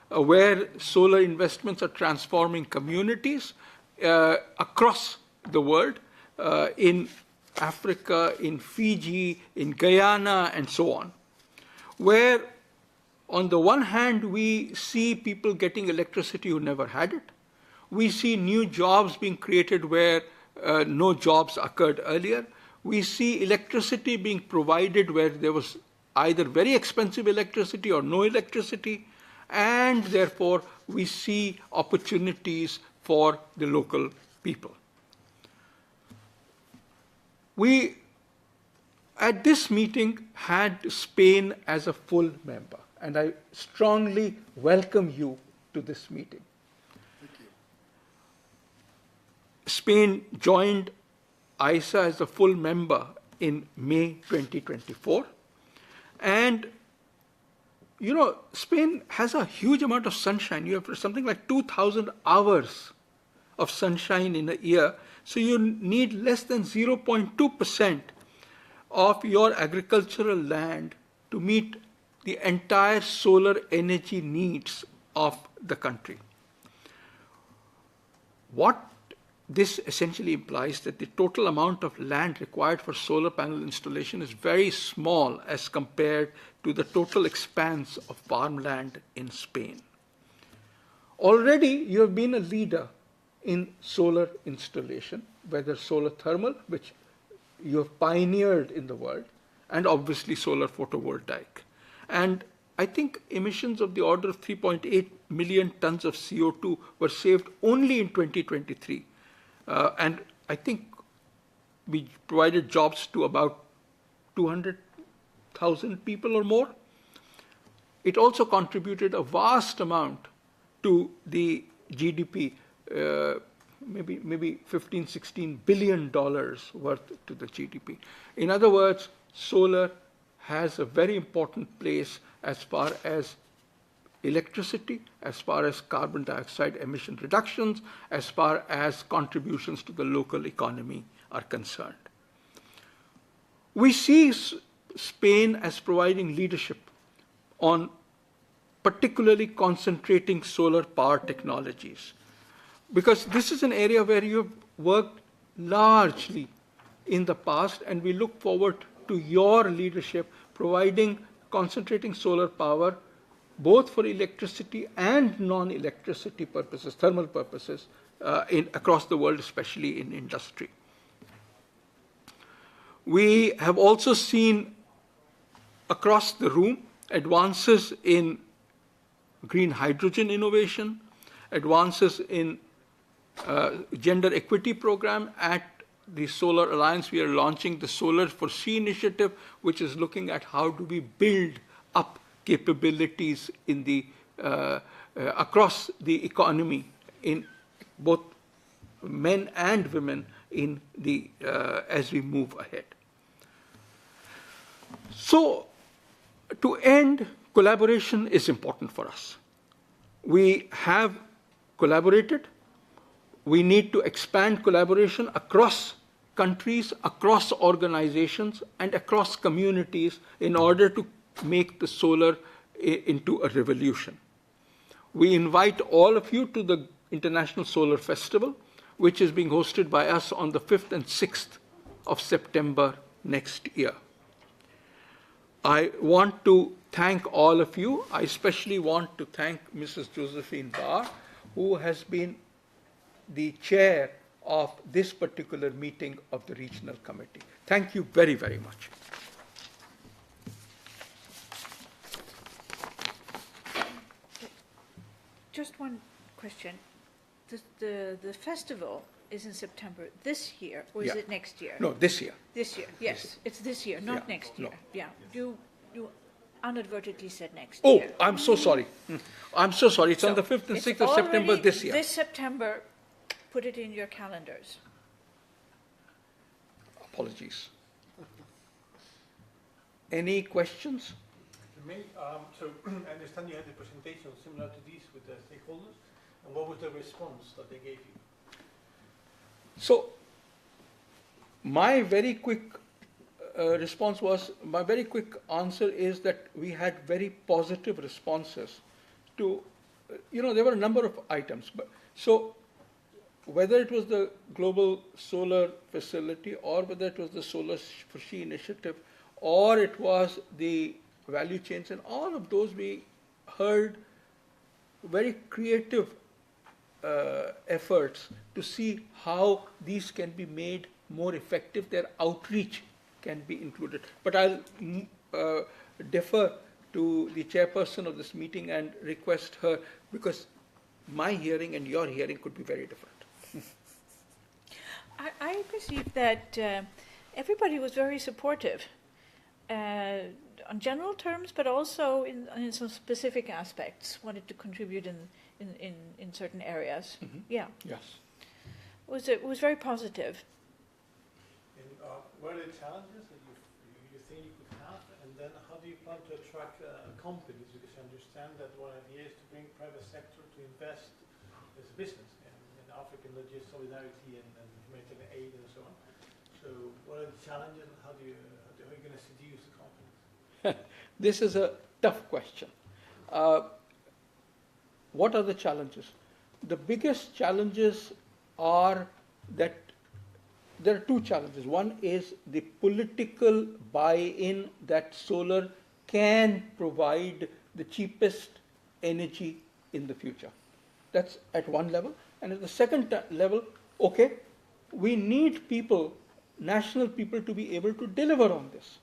Speaker 4: where solar investments are transforming communities across the world, in Africa, in Fiji, in Guyana, and so on, where on the one hand we see people getting electricity who never had it. We see new jobs being created where no jobs occurred earlier. We see electricity being provided where there was either very expensive electricity or no electricity, and therefore we see opportunities for the local people. We, at this meeting, had Spain as a full member, and I strongly welcome you to this meeting. Spain joined ISA as a full member in May 2024. And, you know, Spain has a huge amount of sunshine. You have something like 2,000 hours of sunshine in a year. So you need less than 0.2% of your agricultural land to meet the entire solar energy needs of the country. What this essentially implies that the total amount of land required for solar panel installation is very small as compared to the total expanse of farmland in Spain. Already you have been a leader in solar installation, whether solar thermal, which you have pioneered in the world, and obviously solar photovoltaic. And I think emissions of the order of 3.8 million tons of CO2 were saved only in 2023. And I think we provided jobs to about 200,000 people or more. It also contributed a vast amount to the GDP, maybe $15–16 billion worth to the GDP. In other words, solar has a very important place as far as electricity, as far as carbon dioxide emission reductions, as far as contributions to the local economy are concerned. We see Spain as providing leadership on particularly concentrating solar power technologies, because this is an area where you have worked largely in the past, and we look forward to your leadership providing concentrating solar power both for electricity and non-electricity purposes, thermal purposes, across the world, especially in industry. We have also seen across the room advances in green hydrogen innovation, advances in gender equity program. At the Solar Alliance, we are launching the Solar for She initiative, which is looking at how do we build up capabilities in the across the economy in both men and women in the as we move ahead. So, to end, collaboration is important for us. We have collaborated. We need to expand collaboration across countries, across organizations, and across communities in order to make the solar into a revolution. We invite all of you to the International Solar Festival, which is being hosted by us on the 5th and 6th of September next year. I want to thank all of you. I especially want to thank Mrs. Josephine Barr, who has been the chair of this particular meeting of the Regional Committee. Thank you very, very much.
Speaker 1: Just one question. The festival is in September this year, or is it next year?
Speaker 4: No, this year.
Speaker 1: This year, yes. It's this year, not next year.
Speaker 4: No.
Speaker 1: Yeah. You inadvertently said next
Speaker 4: year.
Speaker 1: Oh,
Speaker 4: I'm so sorry. I'm so sorry. It's on the 5th and 6th of September this year.
Speaker 1: This September, put it in your calendars.
Speaker 4: Apologies. Any questions?
Speaker 12: So I understand you had a presentation similar to this with the stakeholders, and what was the response that they gave you?
Speaker 4: So my very quick response was, my very quick answer is that we had very positive responses to, there were a number of items. But so whether it was the Global Solar Facility, or whether it was the Solar for She initiative, or it was the value chains, and all of those, we heard very creative efforts to see how these can be made more effective, their outreach can be included. But I'll defer to the chairperson of this meeting and request her, because my hearing and your hearing could be very different.
Speaker 1: I perceive that everybody was very supportive on general terms, but also in some specific aspects, wanted to contribute in certain areas.
Speaker 4: Mhm.
Speaker 1: Yeah.
Speaker 4: Yes.
Speaker 1: It was very positive.
Speaker 12: And, what are the challenges that you think you could have, and then how do you plan to attract companies? Because I understand that one idea is to bring private sector to invest as a business in African solidarity and humanitarian aid and so on. So what are the challenges, and how are you going to seduce the companies?
Speaker 4: This is a tough question. What are the challenges? The biggest challenges are that there are two challenges. One is the political buy-in that solar can provide the cheapest energy in the future. That's at one level. And at the second level, okay, we need people, national people, to be able to deliver on this.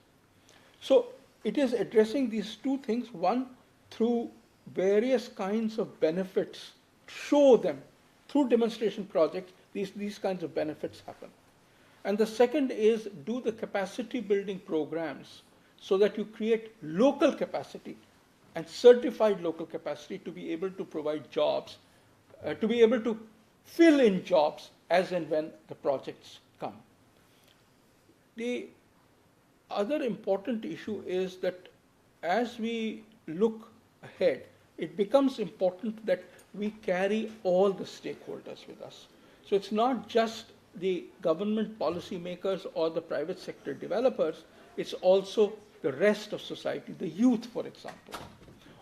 Speaker 4: So it is addressing these two things. One, through various kinds of benefits, show them through demonstration projects, these kinds of benefits happen. And the second is do the capacity building programs so that you create local capacity and certified local capacity to be able to provide jobs, to be able to fill in jobs as and when the projects come. The other important issue is that as we look ahead, it becomes important that we carry all the stakeholders with us. So it's not just the government policymakers or the private sector developers, it's also the rest of society, the youth, for example,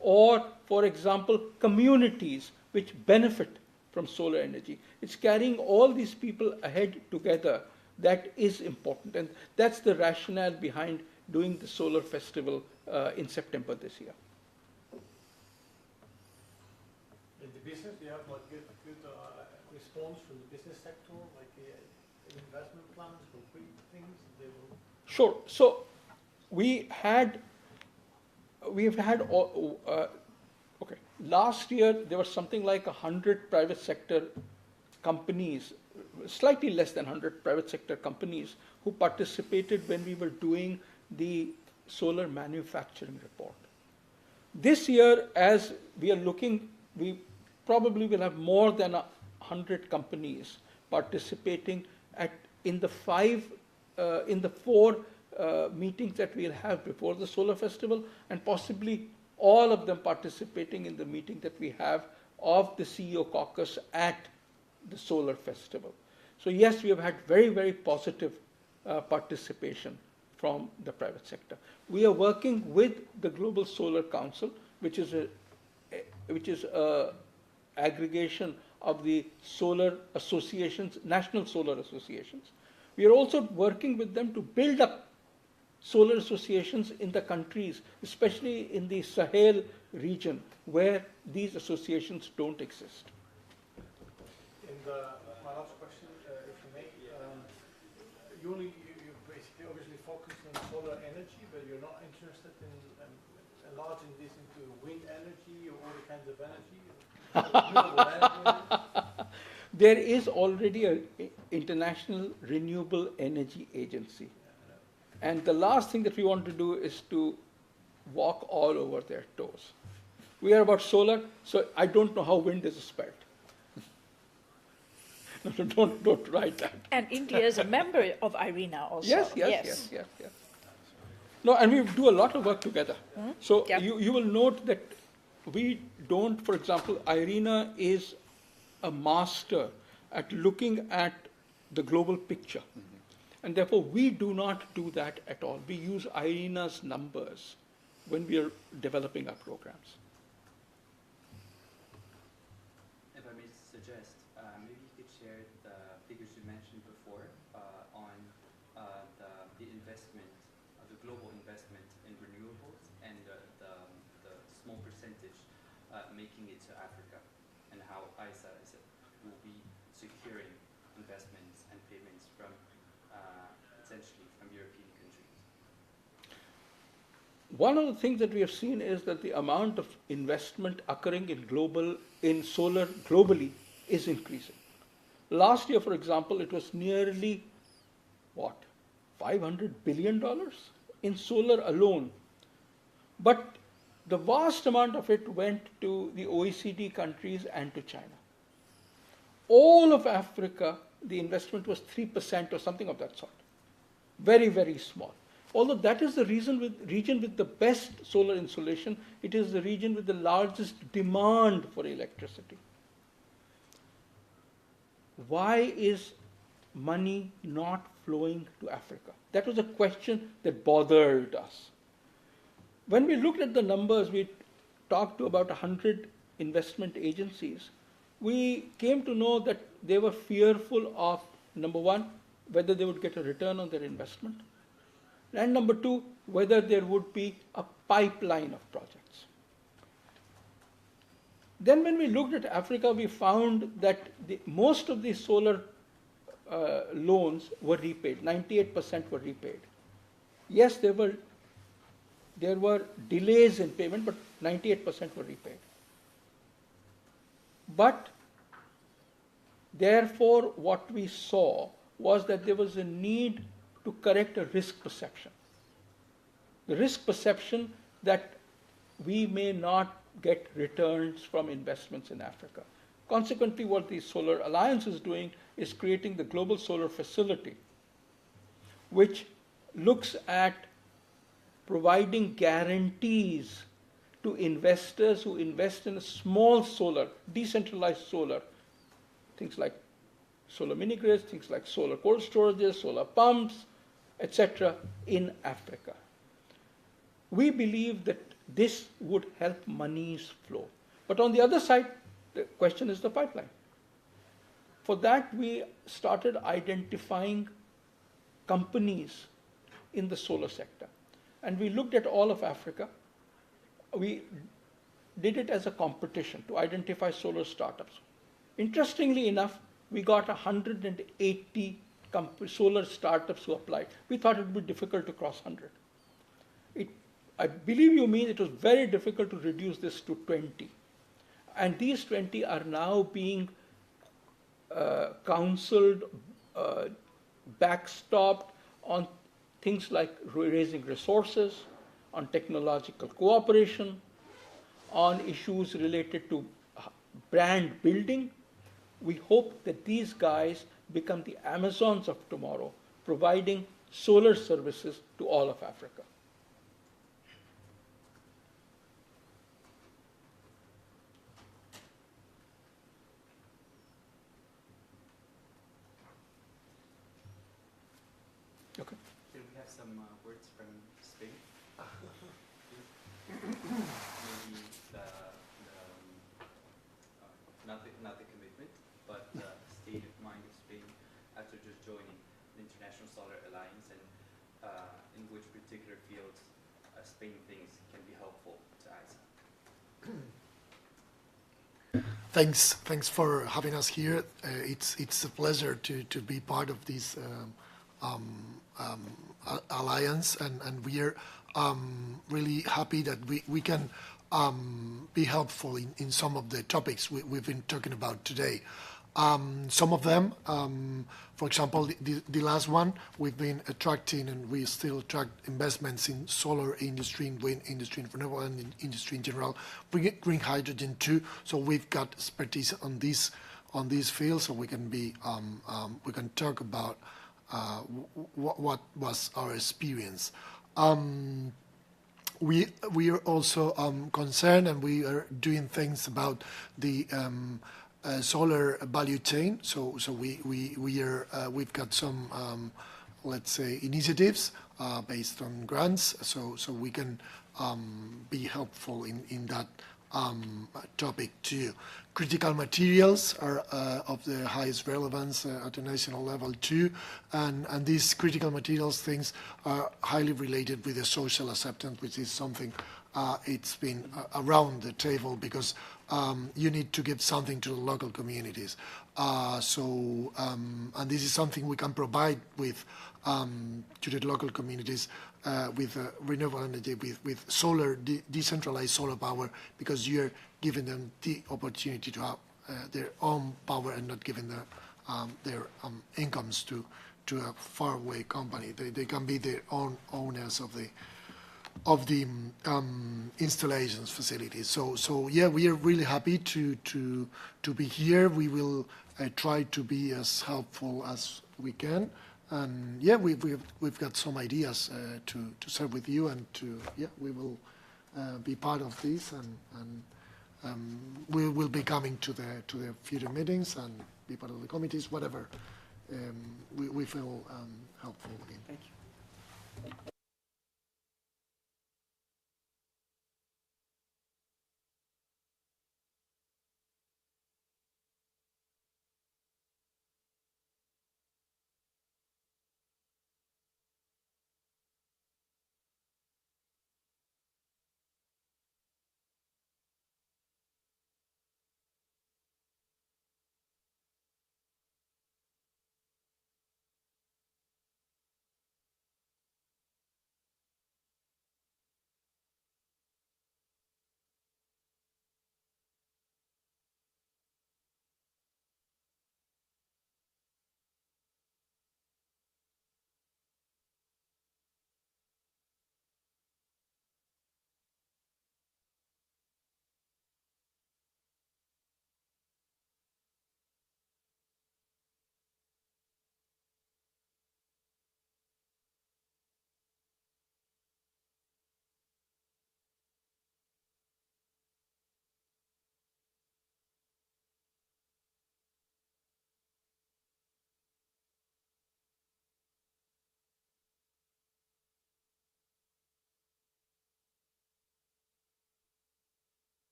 Speaker 4: or, for example, communities which benefit from solar energy. It's carrying all these people ahead together that is important, and that's the rationale behind doing the Solar Festival in September this year.
Speaker 12: In the business, do you have like good response from the business sector, like investment plans, concrete things? They will...
Speaker 4: Sure. So we've had okay. Last year there was something like 100 private sector companies, slightly less than 100 private sector companies who participated when we were doing the solar manufacturing report. This year, as we are looking, we probably will have more than 100 companies participating in the four meetings that we'll have before the Solar Festival, and possibly all of them participating in the meeting that we have of the CEO caucus at the Solar Festival. So yes, we have had very, very positive participation from the private sector. We are working with the Global Solar Council, which is a aggregation of the solar associations, national solar associations. We are also working with them to build up solar associations in the countries, especially in the Sahel region, where these associations don't exist.
Speaker 12: My last question, if you may, you basically obviously focus on solar energy, but you're not interested in enlarging this into wind energy or other kinds of energy?
Speaker 4: There is already an international renewable energy agency. And the last thing that we want to do is to walk all over their toes. We are about solar, so I don't know how wind is spelled. No, don't write that.
Speaker 1: And India is a member of IRENA also.
Speaker 4: Yes. No, and we do a lot of work together.
Speaker 1: Hmm?
Speaker 4: So you will note that we don't, for example, IRENA is a master at looking at the global picture. And therefore, we do not do that at all. We use IRENA's numbers when we are developing our programs.
Speaker 13: If I may suggest, maybe you could share the figures you mentioned before on the investment, the global investment in renewables, and the small percentage making it to Africa, and how ISA will be securing investments and payments from essentially from European countries.
Speaker 4: One of the things that we have seen is that the amount of investment occurring in solar globally is increasing. Last year, for example, it was nearly $500 billion in solar alone. But the vast amount of it went to the OECD countries and to China. All of Africa, the investment was 3% or something of that sort. Very, very small. Although that is the region with the best solar insolation, it is the region with the largest demand for electricity. Why is money not flowing to Africa? That was a question that bothered us. When we looked at the numbers, we talked to about 100 investment agencies. We came to know that they were fearful of, number one, whether they would get a return on their investment, and number two, whether there would be a pipeline of projects. Then when we looked at Africa, we found that most of the solar loans were repaid. 98% were repaid. Yes, there were delays in payment, but 98% were repaid. But therefore, what we saw was that there was a need to correct a risk perception. The risk perception that we may not get returns from investments in Africa. Consequently, what the Solar Alliance is doing is creating the Global Solar Facility, which looks at providing guarantees to investors who invest in a small solar, decentralized solar, things like solar mini-grids, things like solar cold storages, solar pumps, etc. in Africa. We believe that this would help monies flow. But on the other side, the question is the pipeline. For that, we started identifying companies in the solar sector. And we looked at all of Africa. We did it as a competition to identify solar startups. Interestingly enough, we got 180 solar startups who applied. We thought it would be difficult to cross 100. I believe you mean it was very difficult to reduce this to 20. And these 20 are now being counseled, backstopped on things like raising resources, on technological cooperation, on issues related to brand building. We hope that these guys become the Amazons of tomorrow, providing solar services to all of Africa. Okay.
Speaker 13: Can we have some words from Spain? Maybe not the commitment, but the state of mind of Spain after just joining the International Solar Alliance, and in which particular fields Spain thinks can be helpful to ISA.
Speaker 16: Thanks for having us here. It's a pleasure to be part of this alliance, and we are really happy that we can be helpful in some of the topics we've been talking about today. Some of them, for example, the last one, we've been attracting, and we still attract investments in solar industry, in wind industry, in renewable industry in general, green hydrogen too. So we've got expertise on this field, so we can talk about what was our experience. We are also concerned, and we are doing things about the solar value chain. So we've got some let's say initiatives based on grants, so we can be helpful in that topic too. Critical materials are of the highest relevance at the national level too, and these critical materials things are highly related with the social acceptance, which is something it's been around the table, because you need to give something to the local communities. And this is something we can provide with to the local communities with renewable energy, with solar, decentralized solar power, because you're giving them the opportunity to have their own power and not giving their incomes to a faraway company. They can be their own owners of the installations facilities. So yeah, we are really happy to be here. We will try to be as helpful as we can. And yeah, we've got some ideas to share with you, and we will be part of this, and we will be coming to the future meetings and be part of the committees, whatever we feel helpful in. Thank you.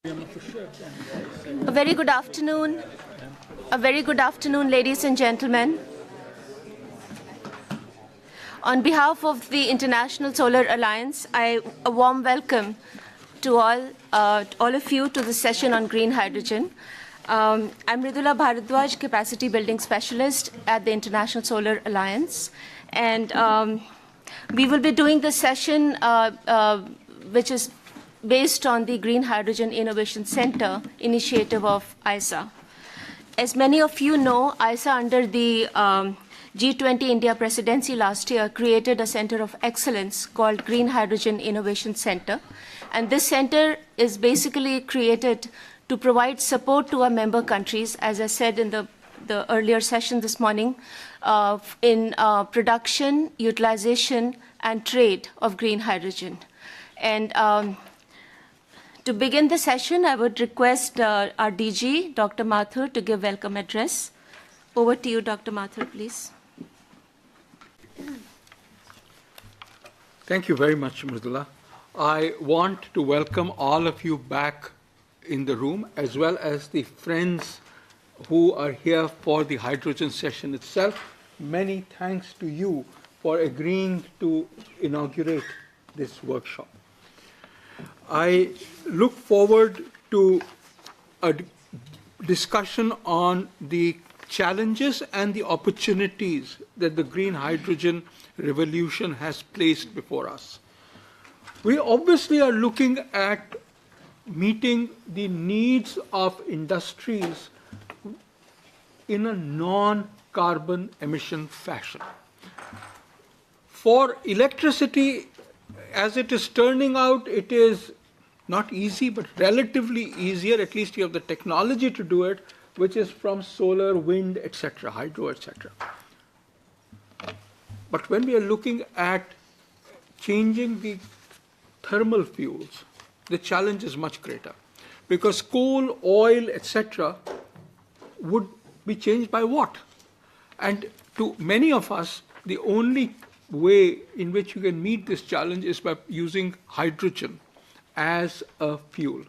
Speaker 15: A very good afternoon. A very good afternoon, ladies and gentlemen. On behalf of the International Solar Alliance, a warm welcome to all of you to the session on green hydrogen. I'm Mridula Bharadwaj, Capacity Building Specialist at the International Solar Alliance. And we will be doing this session, which is based on the Green Hydrogen Innovation Center initiative of ISA. As many of you know, ISA under the G20 India presidency last year created a center of excellence called Green Hydrogen Innovation Center. And this center is basically created to provide support to our member countries, as I said in the earlier session this morning, in production, utilization, and trade of green hydrogen. And to begin the session, I would request our DG, Dr. Mathur, to give welcome address. Over to you, Dr. Mathur, please.
Speaker 4: Thank you very much, Mridula. I want to welcome all of you back in the room, as well as the friends who are here for the hydrogen session itself. Many thanks to you for agreeing to inaugurate this workshop. I look forward to a discussion on the challenges and the opportunities that the green hydrogen revolution has placed before us. We obviously are looking at meeting the needs of industries in a non-carbon emission fashion. For electricity, as it is turning out, it is not easy, but relatively easier. At least you have the technology to do it, which is from solar, wind, etc., hydro, etc. But when we are looking at changing the thermal fuels, the challenge is much greater, because coal, oil, etc. would be changed by what? And to many of us, the only way in which you can meet this challenge is by using hydrogen as a fuel.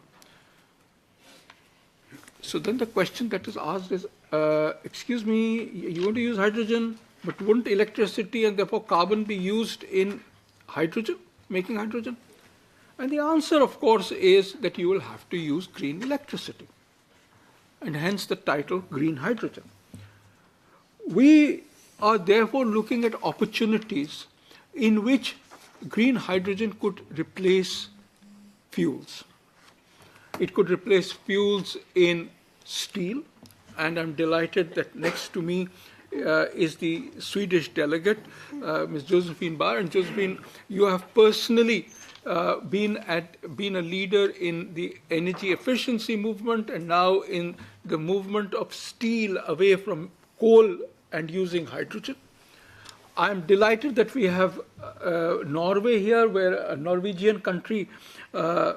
Speaker 4: So then the question that is asked is, excuse me, you want to use hydrogen, but wouldn't electricity and therefore carbon be used in hydrogen, making hydrogen? And the answer, of course, is that you will have to use green electricity, and hence the title Green Hydrogen. We are therefore looking at opportunities in which green hydrogen could replace fuels. It could replace fuels in steel, and I'm delighted that next to me is the Swedish delegate, Ms. Josephine Bahr. And Josephine, you have personally been a leader in the energy efficiency movement, and now in the movement of steel away from coal and using hydrogen. I'm delighted that we have Norway here, where a Norwegian country, I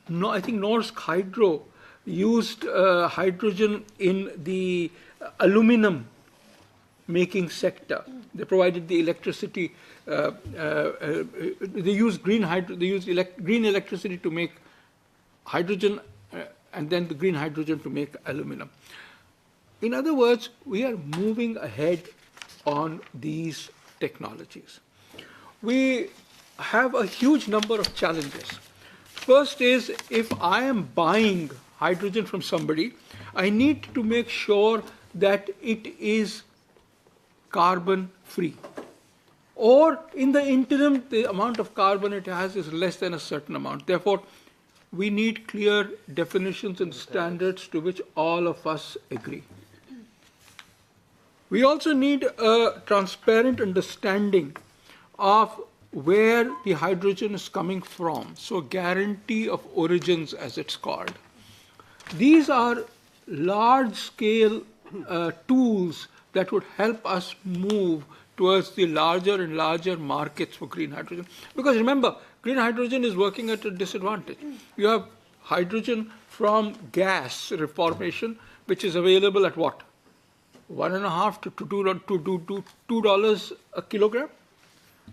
Speaker 4: think Norsk Hydro, used hydrogen in the aluminum making sector. They provided the electricity. They used green electricity to make hydrogen, and then the green hydrogen to make aluminum. In other words, we are moving ahead on these technologies. We have a huge number of challenges. First is, if I am buying hydrogen from somebody, I need to make sure that it is carbon free. Or in the interim, the amount of carbon it has is less than a certain amount. Therefore, we need clear definitions and standards to which all of us agree. We also need a transparent understanding of where the hydrogen is coming from, so guarantee of origins, as it's called. These are large-scale tools that would help us move towards the larger and larger markets for green hydrogen. Because remember, green hydrogen is working at a disadvantage. You have hydrogen from gas reformation, which is available at what? $1.5 to $2 a kilogram.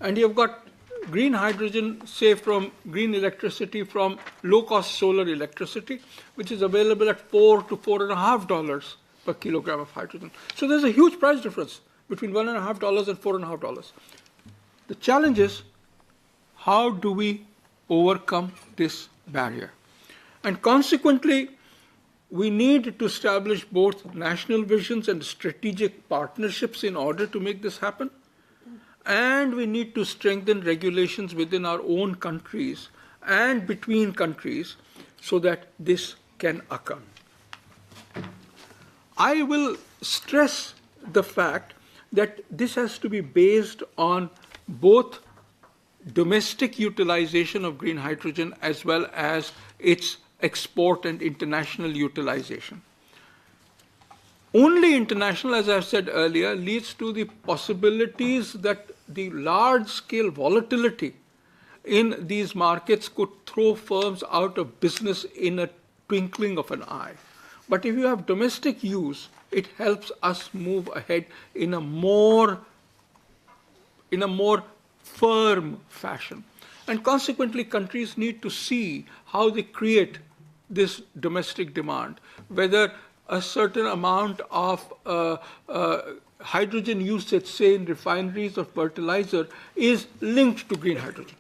Speaker 4: And you've got green hydrogen, say from green electricity from low-cost solar electricity, which is available at $4 to $4.50 per kilogram of hydrogen. So there's a huge price difference between $1.50 and $4.50. The challenge is, how do we overcome this barrier? And consequently, we need to establish both national visions and strategic partnerships in order to make this happen. And we need to strengthen regulations within our own countries and between countries so that this can occur. I will stress the fact that this has to be based on both domestic utilization of green hydrogen as well as its export and international utilization. Only international, as I said earlier, leads to the possibilities that the large-scale volatility in these markets could throw firms out of business in a twinkling of an eye. But if you have domestic use, it helps us move ahead in a more firm fashion. And consequently, countries need to see how they create this domestic demand, whether a certain amount of hydrogen usage, say in refineries of fertilizer, is linked to green hydrogen,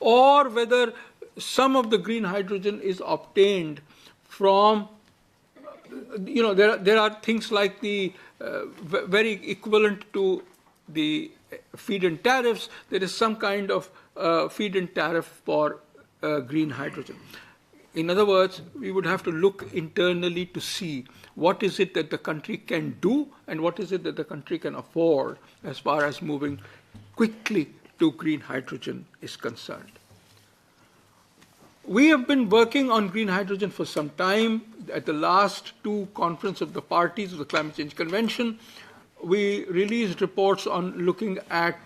Speaker 4: or whether some of the green hydrogen is obtained from, there are things like the very equivalent to the feed-in tariffs. There is some kind of feed-in tariff for green hydrogen. In other words, we would have to look internally to see what is it that the country can do and what is it that the country can afford as far as moving quickly to green hydrogen is concerned. We have been working on green hydrogen for some time. At the last two conferences of the parties of the Climate Change Convention, we released reports on looking at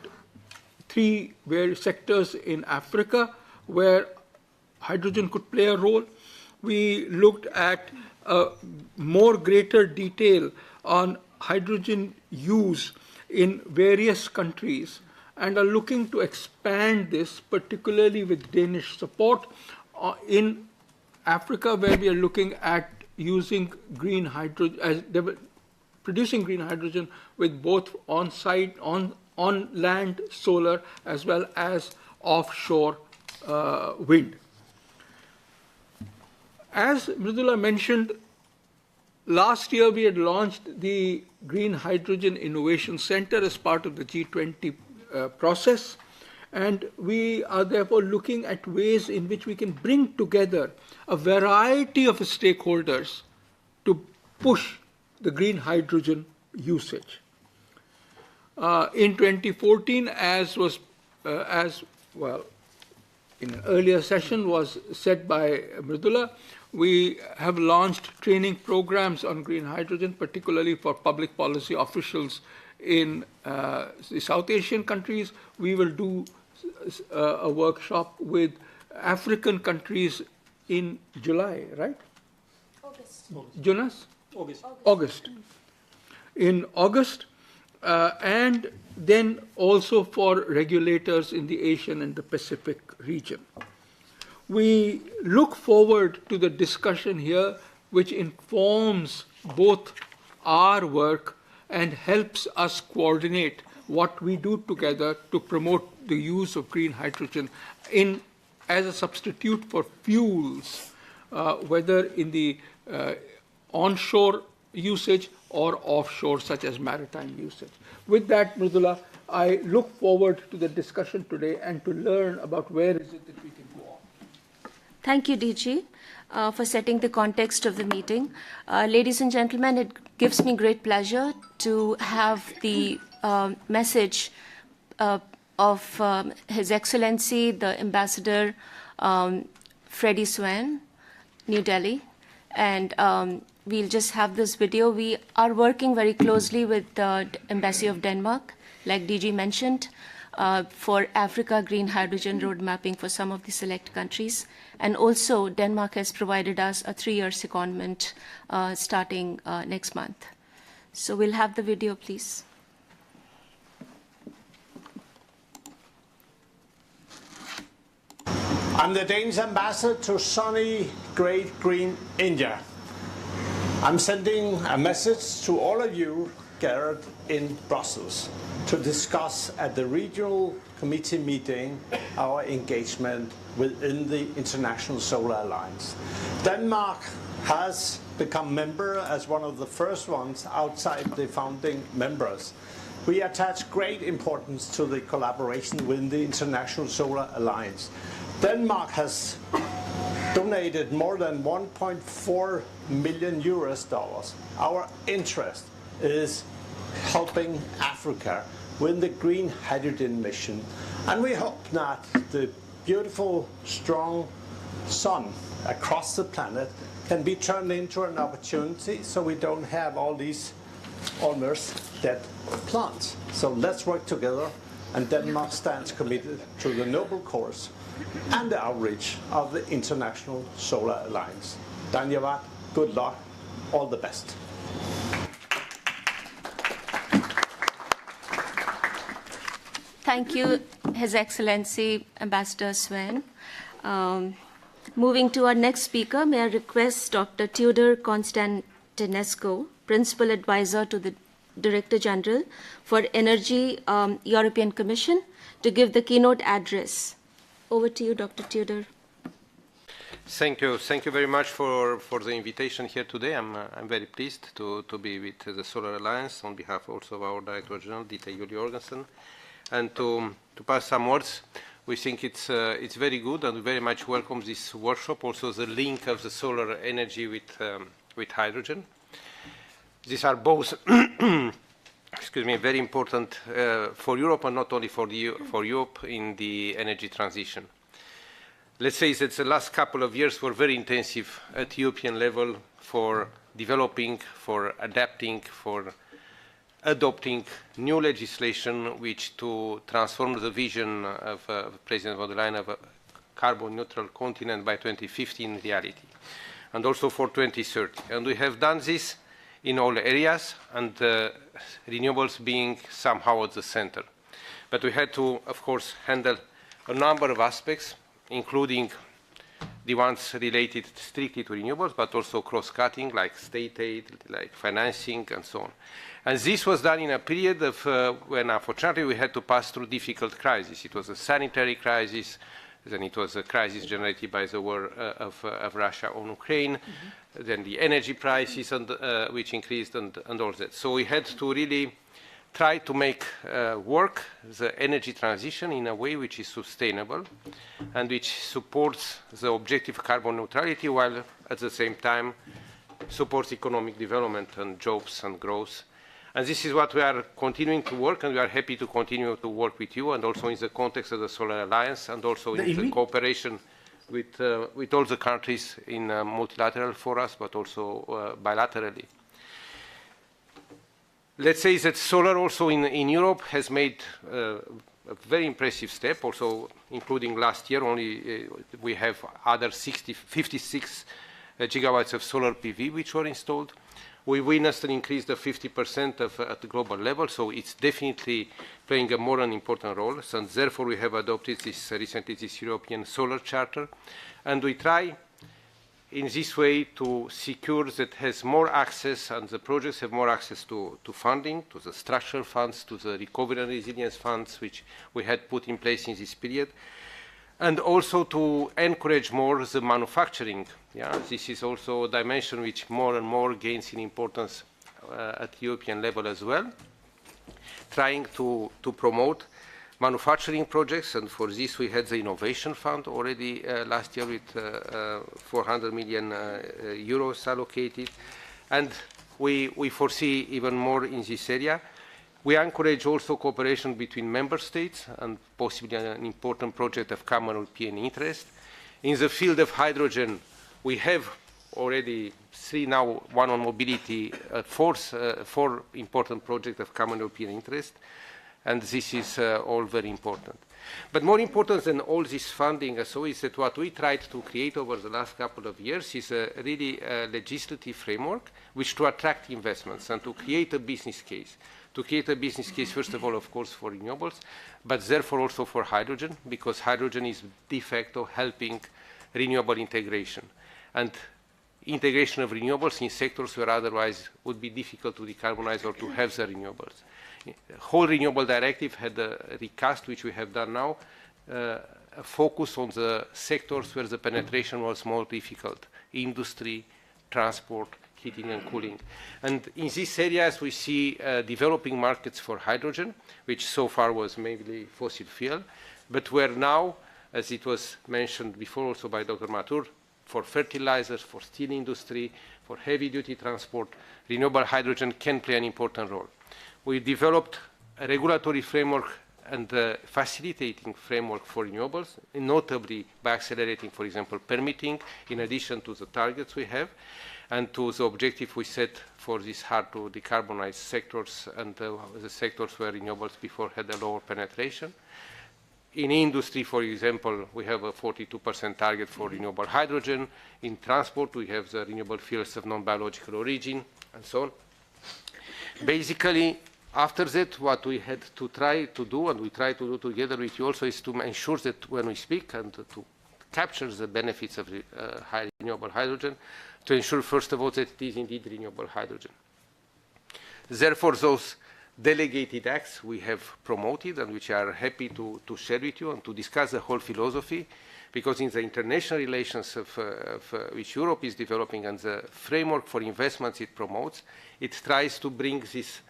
Speaker 4: three various sectors in Africa where hydrogen could play a role. We looked at more greater detail on hydrogen use in various countries and are looking to expand this, particularly with Danish support, in Africa, where we are looking at using green hydrogen, producing green hydrogen with both on-site, on-land solar as well as offshore wind. As Mridula mentioned, last year we had launched the Green Hydrogen Innovation Center as part of the G20 process, and we are therefore looking at ways in which we can bring together a variety of stakeholders to push the green hydrogen usage. In 2014, as in an earlier session was said by Mridula, we have launched training programs on green hydrogen, particularly for public policy officials in the South Asian countries. We will do a workshop with African countries in July, right?
Speaker 14: August.
Speaker 4: Jonas? August. In August, and then also for regulators in the Asian and the Pacific region. We look forward to the discussion here, which informs both our work and helps us coordinate what we do together to promote the use of green hydrogen as a substitute for fuels, whether in the onshore usage or offshore, such as maritime usage. With that, Mridula, I look forward to the discussion today and to learn about where is it that we can go on.
Speaker 15: Thank you, DG, for setting the context of the meeting. Ladies and gentlemen, it gives me great pleasure to have the message of His Excellency, the Ambassador Freddie Swain, New Delhi. And we'll just have this video. We are working very closely with the Embassy of Denmark, like DG mentioned, for Africa green hydrogen road mapping for some of the select countries. And also, Denmark has provided us a 3-year secondment starting next month. So we'll have the video, please.
Speaker 12: I'm the Danish ambassador to sunny, great green India. I'm sending a message to all of you gathered in Brussels to discuss at the regional committee meeting our engagement within the International Solar Alliance. Denmark has become member as one of the first ones outside the founding members. We attach great importance to the collaboration within the International Solar Alliance. Denmark has donated more than 1.4 million US dollars. Our interest is helping Africa with the green hydrogen mission. And we hope that the beautiful, strong sun across the planet can be turned into an opportunity so we don't have all these almost dead plants. So let's work together, and Denmark stands committed to the noble cause and the outreach of the International Solar Alliance. Dhanyavad, good luck, all the best.
Speaker 15: Thank you, His Excellency Ambassador Sven. Moving to our next speaker, may I request Dr. Tudor Constantinescu, Principal Advisor to the Director General for Energy, European Commission, to give the keynote address. Over to you, Dr. Tudor.
Speaker 7: Thank you. Thank you very much for the invitation here today. I'm very pleased to be with the Solar Alliance on behalf also of our Director General, Dita Julie Jorgensen, and to pass some words. We think it's very good, and we very much welcome this workshop, also the link of the solar energy with hydrogen. These are both excuse me, very important for Europe, and not only for Europe in the energy transition. Let's say that the last couple of years were very intensive at European level for developing, for adapting, for adopting new legislation which to transform the vision of President von der Leyen of a carbon neutral continent by 2050 in reality, and also for 2030. And we have done this in all areas, and renewables being somehow at the center. But we had to, of course, handle a number of aspects, including the ones related strictly to renewables, but also cross-cutting, like state aid, like financing, and so on. And this was done in a period of when, unfortunately, we had to pass through difficult crises. It was a sanitary crisis, then it was a crisis generated by the war of Russia on Ukraine, then the energy prices, and, which increased, and all that. So we had to really try to make work the energy transition in a way which is sustainable and which supports the objective of carbon neutrality, while at the same time supports economic development and jobs and growth. And this is what we are continuing to work, and we are happy to continue to work with you, and also in the context of the Solar Alliance, and also in the cooperation with all the countries in multilateral forums, but also bilaterally. Let's say that solar also in Europe has made a very impressive step, also including last year. Only we have other 56 gigawatts of solar PV which were installed. We witnessed an increase of 50% at the global level, so it's definitely playing a more and important role. And therefore, we have adopted recently this European Solar Charter, and we try in this way to secure that has more access, and the projects have more access to funding, to the structural funds, to the recovery and resilience funds, which we had put in place in this period, and also to encourage more the manufacturing. Yeah, this is also a dimension which more and more gains in importance at European level as well, trying to promote manufacturing projects, and for this we had the Innovation Fund already last year with 400 million euros allocated, and we foresee even more in this area. We encourage also cooperation between member states, and possibly an important project of common European interest. In the field of hydrogen, we have already three now, one on mobility, four important projects of common European interest. And this is all very important. But more important than all this funding so is that what we tried to create over the last couple of years is a really legislative framework which to attract investments and to create a business case. To create a business case, first of all, of course, for renewables, but therefore also for hydrogen, because hydrogen is de facto helping renewable integration. And integration of renewables in sectors where otherwise would be difficult to decarbonize or to have the renewables. The whole renewable directive had a recast, which we have done now, a focus on the sectors where the penetration was more difficult: industry, transport, heating and cooling. And in these areas we see developing markets for hydrogen, which so far was mainly fossil fuel, but where now, as it was mentioned before also by Dr. Mathur, for fertilizers, for steel industry, for heavy-duty transport, renewable hydrogen can play an important role. We developed a regulatory framework and a facilitating framework for renewables, notably by accelerating, for example, permitting, in addition to the targets we have, and to the objective we set for these hard-to-decarbonize sectors and the sectors where renewables before had a lower penetration. In industry, for example, we have a 42% target for renewable hydrogen. In transport, we have the renewable fuels of non-biological origin, and so on. Basically, after that, what we had to try to do, and we try to do together with you also, is to ensure that when we speak and to capture the benefits of high renewable hydrogen, to ensure, first of all, that it is indeed renewable hydrogen. Therefore, those delegated acts we have promoted and which I are happy to share with you and to discuss the whole philosophy, because in the international relations of which Europe is developing and the framework for investments it promotes, it tries to bring this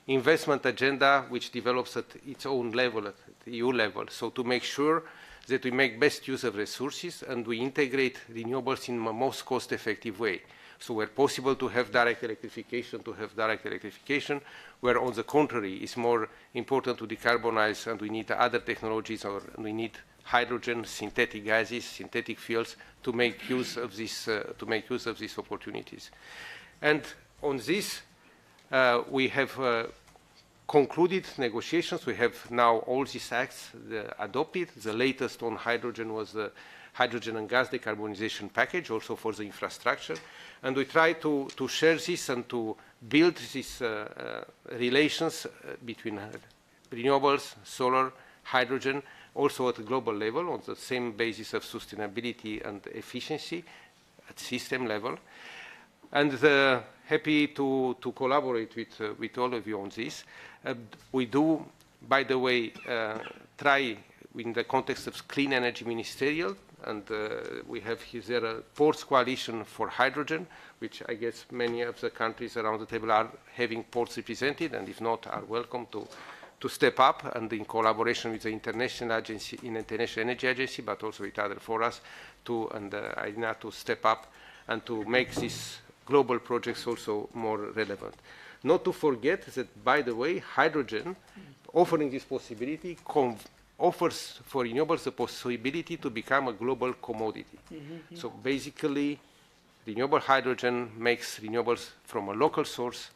Speaker 7: investment agenda which develops at its own level, at the EU level, so to make sure that we make best use of resources and we integrate renewables in the most cost-effective way. So where possible to have direct electrification, where on the contrary it's more important to decarbonize and we need other technologies or we need hydrogen, synthetic gases, synthetic fuels to make use of this, these opportunities. And on this, we have concluded negotiations. We have now all these acts adopted. The latest on hydrogen was the hydrogen and gas decarbonization package, also for the infrastructure. And we try to share this and to build these relations between renewables, solar, hydrogen, also at a global level on the same basis of sustainability and efficiency at system level. And happy to collaborate with all of you on this. We do, by the way, try in the context of Clean Energy Ministerial, and we have here a ports coalition for hydrogen, which I guess many of the countries around the table are having ports represented, and if not, are welcome to step up, and in collaboration with the International Energy Agency, but also with other forums, and INA to step up and to make these global projects also more relevant. Not to forget that, by the way, hydrogen, offering this possibility, offers for renewables the possibility to become a global commodity. So basically, renewable hydrogen makes renewables from a local source,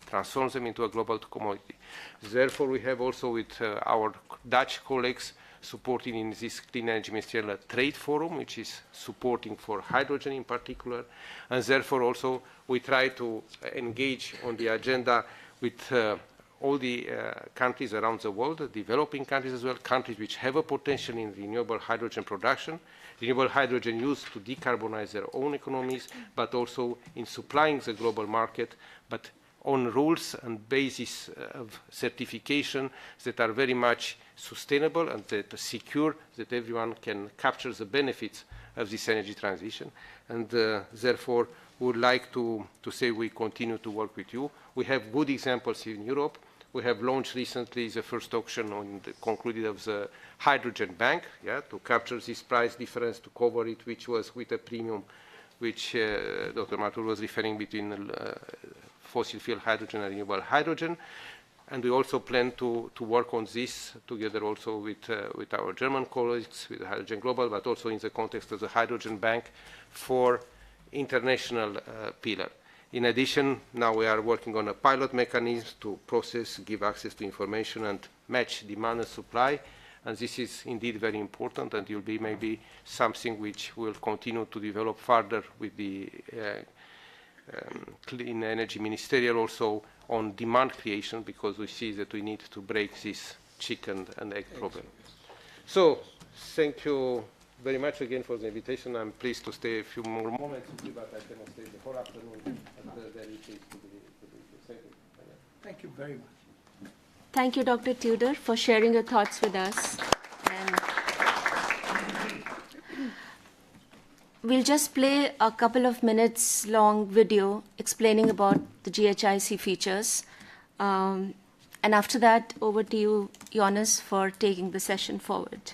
Speaker 7: transforms them into a global commodity. Therefore, we have also with our Dutch colleagues supporting in this Clean Energy Ministerial Trade Forum, which is supporting for hydrogen in particular. And therefore, also, we try to engage on the agenda with all the countries around the world, developing countries as well, countries which have a potential in renewable hydrogen production, renewable hydrogen used to decarbonize their own economies, but also in supplying the global market, but on rules and basis of certification that are very much sustainable and that secure, that everyone can capture the benefits of this energy transition. And therefore, we would like to say we continue to work with you. We have good examples in Europe. We have launched recently the first auction on the concluded of the hydrogen bank, to capture this price difference, to cover it, which was with a premium, which Dr. Mathur was referring between fossil fuel hydrogen and renewable hydrogen. And we also plan to work on this together also with our German colleagues, with Hydrogen Global, but also in the context of the hydrogen bank for international pillar. In addition, now we are working on a pilot mechanism to process, give access to information, and match demand and supply. And this is indeed very important, and will be maybe something which we'll continue to develop further with the Clean Energy Ministerial also on demand creation, because we see that we need to break this chicken and egg problem. So, thank you very much again for the invitation. I'm pleased to stay a few more moments with you, but I cannot stay the whole afternoon. Very pleased to be thank you.
Speaker 9: Thank you very much.
Speaker 15: Thank you, Dr. Tudor, for sharing your thoughts with us. And we'll just play a couple of minutes long video explaining about the GHIC features. And after that, over to you, Jonas, for taking the session forward.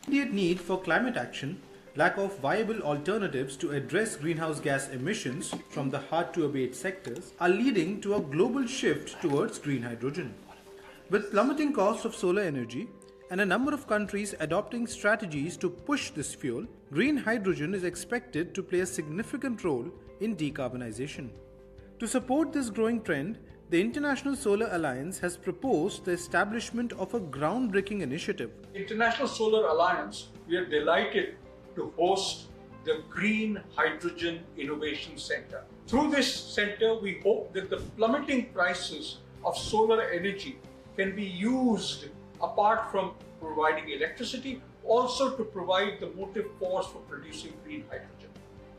Speaker 5: Immediate need for climate action, lack of viable alternatives to address greenhouse gas emissions from the hard-to-abate sectors are leading to a global shift towards green hydrogen. With plummeting costs of solar energy and a number of countries adopting strategies to push this fuel, green hydrogen is expected to play a significant role in decarbonization. To support this growing trend, the International Solar Alliance has proposed the establishment of a groundbreaking initiative.
Speaker 22: International Solar Alliance, we are delighted to host the Green Hydrogen Innovation Center. Through this center, we hope that the plummeting prices of solar energy can be used, apart from providing electricity, also to provide the motive force for producing green hydrogen,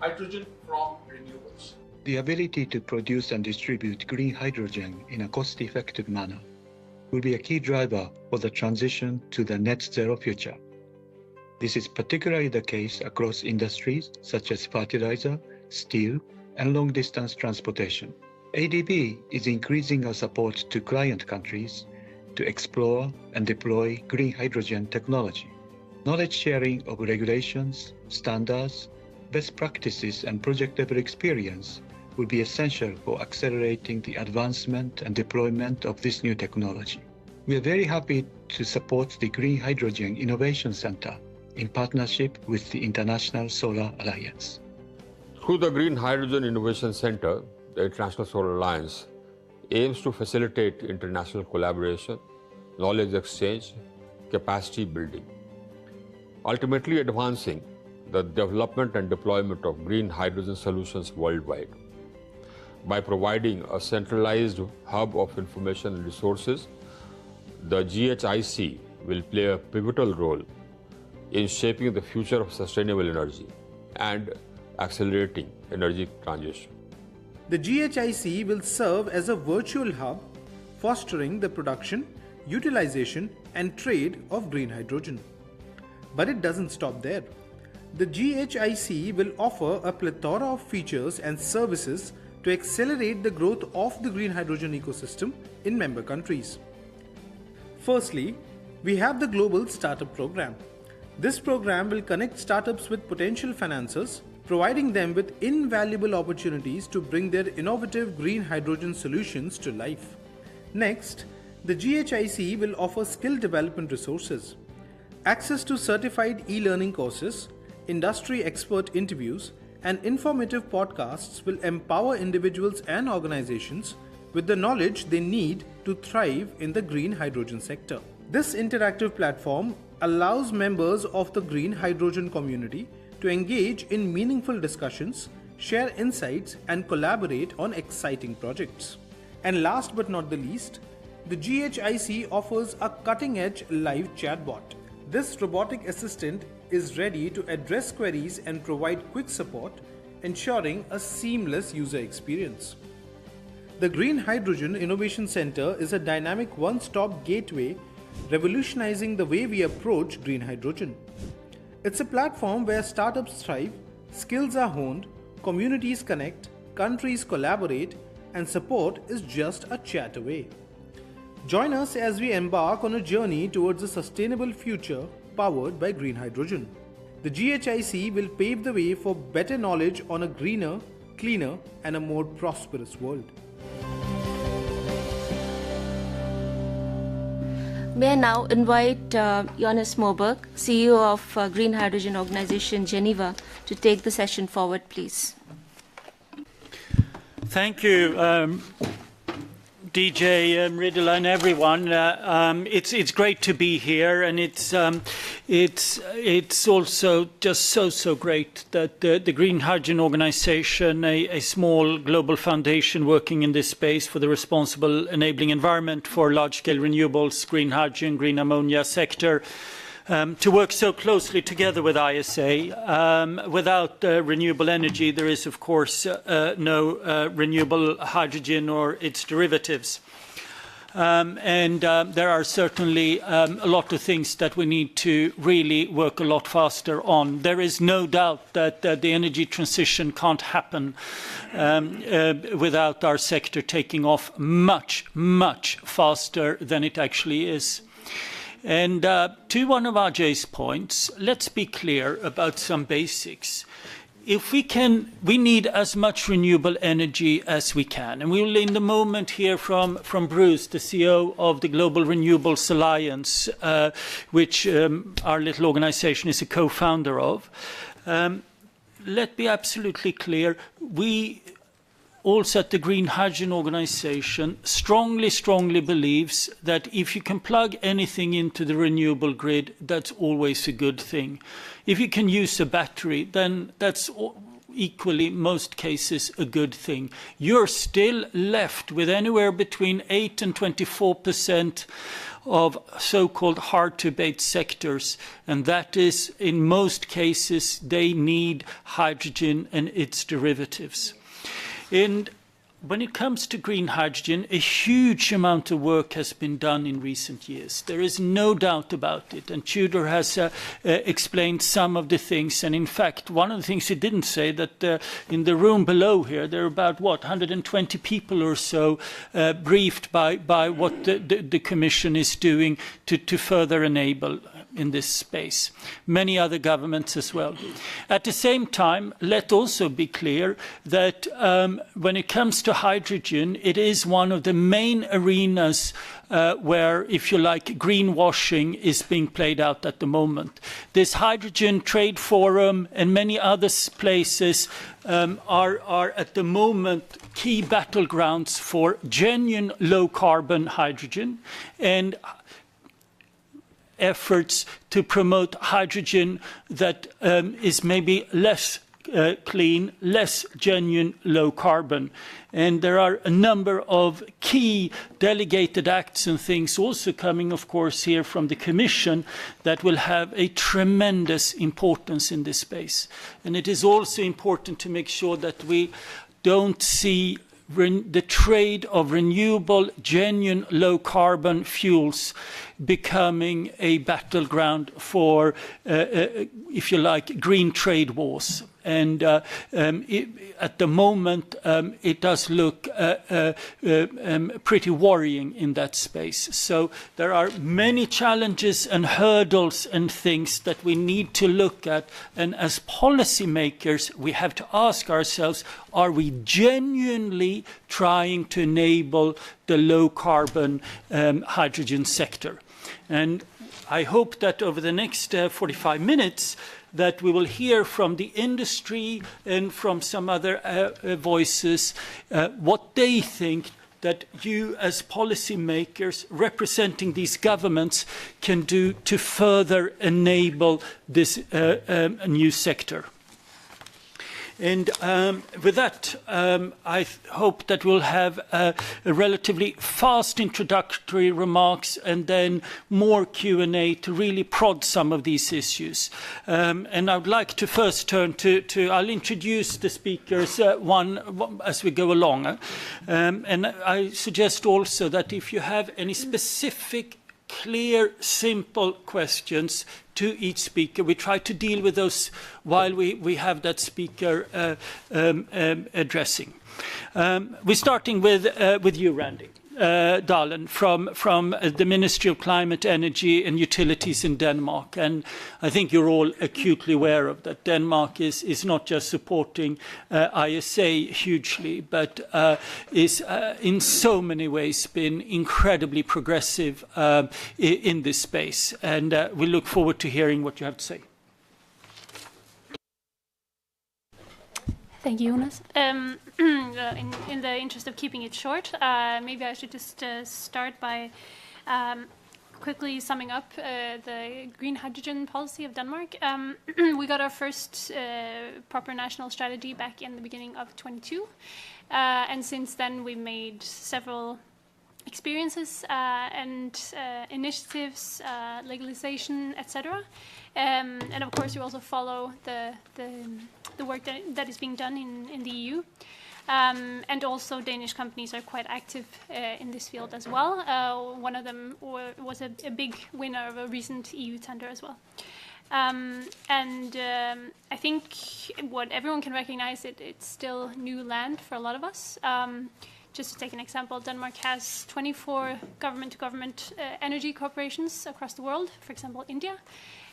Speaker 22: hydrogen from renewables.
Speaker 23: The ability to produce and distribute green hydrogen in a cost-effective manner will be a key driver for the transition to the net zero future. This is particularly the case across industries such as fertilizer, steel, and long-distance transportation. ADB is increasing our support to client countries to explore and deploy green hydrogen technology. Knowledge sharing of regulations, standards, best practices, and project-level experience will be essential for accelerating the advancement and deployment of this new technology. We are very happy to support the Green Hydrogen Innovation Center in partnership with the International Solar Alliance.
Speaker 24: Through the Green Hydrogen Innovation Center, the International Solar Alliance aims to facilitate international collaboration, knowledge exchange, capacity building, ultimately advancing the development and deployment of green hydrogen solutions worldwide. By providing a centralized hub of information and resources, the GHIC will play a pivotal role in shaping the future of sustainable energy and accelerating energy transition.
Speaker 5: The GHIC will serve as a virtual hub, fostering the production, utilization, and trade of green hydrogen. But it doesn't stop there. The GHIC will offer a plethora of features and services to accelerate the growth of the green hydrogen ecosystem in member countries. Firstly, we have the Global Startup Program. This program will connect startups with potential financiers, providing them with invaluable opportunities to bring their innovative green hydrogen solutions to life. Next, the GHIC will offer skill development resources. Access to certified e-learning courses, industry expert interviews, and informative podcasts will empower individuals and organizations with the knowledge they need to thrive in the green hydrogen sector. This interactive platform allows members of the green hydrogen community to engage in meaningful discussions, share insights, and collaborate on exciting projects. And last but not the least, the GHIC offers a cutting-edge live chatbot. This robotic assistant is ready to address queries and provide quick support, ensuring a seamless user experience. The Green Hydrogen Innovation Center is a dynamic one-stop gateway revolutionizing the way we approach green hydrogen. It's a platform where startups thrive, skills are honed, communities connect, countries collaborate, and support is just a chat away. Join us as we embark on a journey towards a sustainable future powered by green hydrogen. The GHIC will pave the way for better knowledge on a greener, cleaner, and a more prosperous world.
Speaker 15: May I now invite Jonas Moberg, CEO of Green Hydrogen Organization Geneva, to take the session forward, please.
Speaker 3: Thank you, DJ Mridula and everyone. It's great to be here, and it's also just so great that the Green Hydrogen Organization, a small global foundation working in this space for the responsible enabling environment for large-scale renewables, green hydrogen, green ammonia sector, to work so closely together with ISA. Without renewable energy, there is, of course, no renewable hydrogen or its derivatives. There are certainly a lot of things that we need to really work a lot faster on. There is no doubt that the energy transition can't happen without our sector taking off much faster than it actually is. And to one of Ajay's points, let's be clear about some basics. If we need as much renewable energy as we can. And we will in the moment hear from Bruce, the CEO of the Global Renewables Alliance, which our little organization is a co-founder of. Let be absolutely clear, we also at the Green Hydrogen Organization strongly believes that if you can plug anything into the renewable grid, that's always a good thing. If you can use a battery, then that's equally, most cases, a good thing. You're still left with anywhere between 8 and 24% of so-called hard-to-abate sectors, and that is, in most cases, they need hydrogen and its derivatives. And when it comes to green hydrogen, a huge amount of work has been done in recent years. There is no doubt about it. And Tudor has explained some of the things. And in fact, one of the things he didn't say, that in the room below here, there are about, 120 people or so briefed by what the Commission is doing to further enable in this space. Many other governments as well. At the same time, let also be clear that when it comes to hydrogen, it is one of the main arenas where, if you like, greenwashing is being played out at the moment. This Hydrogen Trade Forum and many other places are at the moment key battlegrounds for genuine low-carbon hydrogen and efforts to promote hydrogen that is maybe less clean, less genuine, low carbon. And there are a number of key delegated acts and things also coming, of course, here from the Commission that will have a tremendous importance in this space. And it is also important to make sure that we don't see the trade of renewable, genuine, low-carbon fuels becoming a battleground for, if you like, green trade wars. And at the moment, it does look pretty worrying in that space. So there are many challenges and hurdles and things that we need to look at. And as policymakers, we have to ask ourselves, are we genuinely trying to enable the low-carbon hydrogen sector? And I hope that over the next 45 minutes, that we will hear from the industry and from some other voices what they think that you as policymakers representing these governments can do to further enable this new sector. And with that, I hope that we'll have a relatively fast introductory remarks and then more Q&A to really prod some of these issues. And I would like to first turn to I'll introduce the speakers one as we go along. And I suggest also that if you have any specific, clear, simple questions to each speaker, we try to deal with those while we have that speaker addressing. We're starting with you, Randy Dahlen, from the Ministry of Climate, Energy and Utilities in Denmark. And I think you're all acutely aware of that. Denmark is not just supporting ISA hugely, but is in so many ways been incredibly progressive in this space. And we look forward to hearing what you have to say.
Speaker 17: Thank you, Jonas. In the interest of keeping it short, maybe I should just start by quickly summing up the green hydrogen policy of Denmark. We got our first proper national strategy back in the beginning of 22. And since then, we made several experiences and initiatives, legalization, etc. And of course, we also follow the work that is being done in the EU. And also Danish companies are quite active in this field as well. One of them was a big winner of a recent EU tender as well. I think what everyone can recognize, it's still new land for a lot of us. Just to take an example, Denmark has 24 government-to-government energy corporations across the world, for example, India.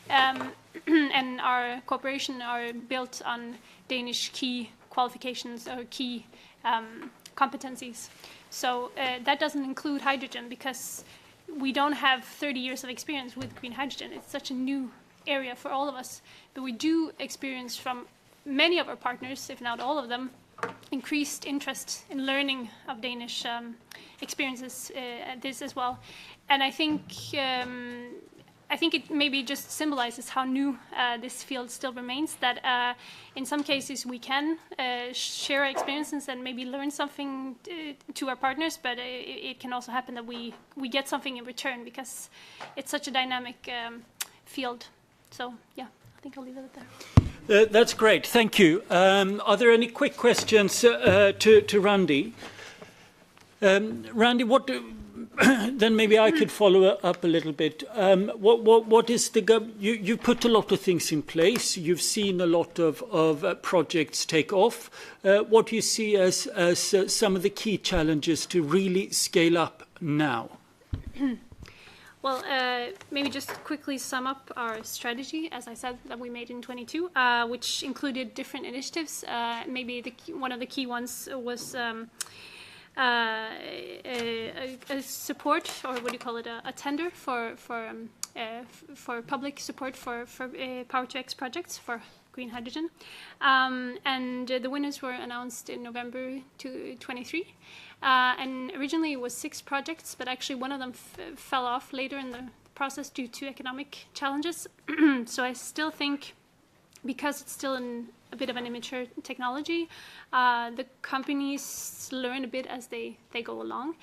Speaker 17: And our cooperation are built on Danish key qualifications or key competencies. So that doesn't include hydrogen because we don't have 30 years of experience with green hydrogen. It's such a new area for all of us. But we do experience from many of our partners, if not all of them, increased interest in learning of Danish experiences this as well. And I think it maybe just symbolizes how new this field still remains, that in some cases we can share our experiences and maybe learn something to our partners, but it can also happen that we get something in return because it's such a dynamic field. So yeah, I think I'll leave it at there.
Speaker 3: That's great, thank you. Are there any quick questions to Randy? Randy, what do... then maybe I could follow up a little bit. What is the... You put a lot of things in place. You've seen a lot of projects take off. What do you see as some of the key challenges to really scale up now?
Speaker 17: Well, maybe just quickly sum up our strategy, as I said, that we made in 22, which included different initiatives. Maybe one of the key ones was a support, or what do you call it, a tender for public support for Power-to-X projects for green hydrogen. And the winners were announced in November 23. And originally it was 6 projects, but actually one of them fell off later in the process due to economic challenges. So I still think, because it's still a bit of an immature technology, the companies learn a bit as they go along.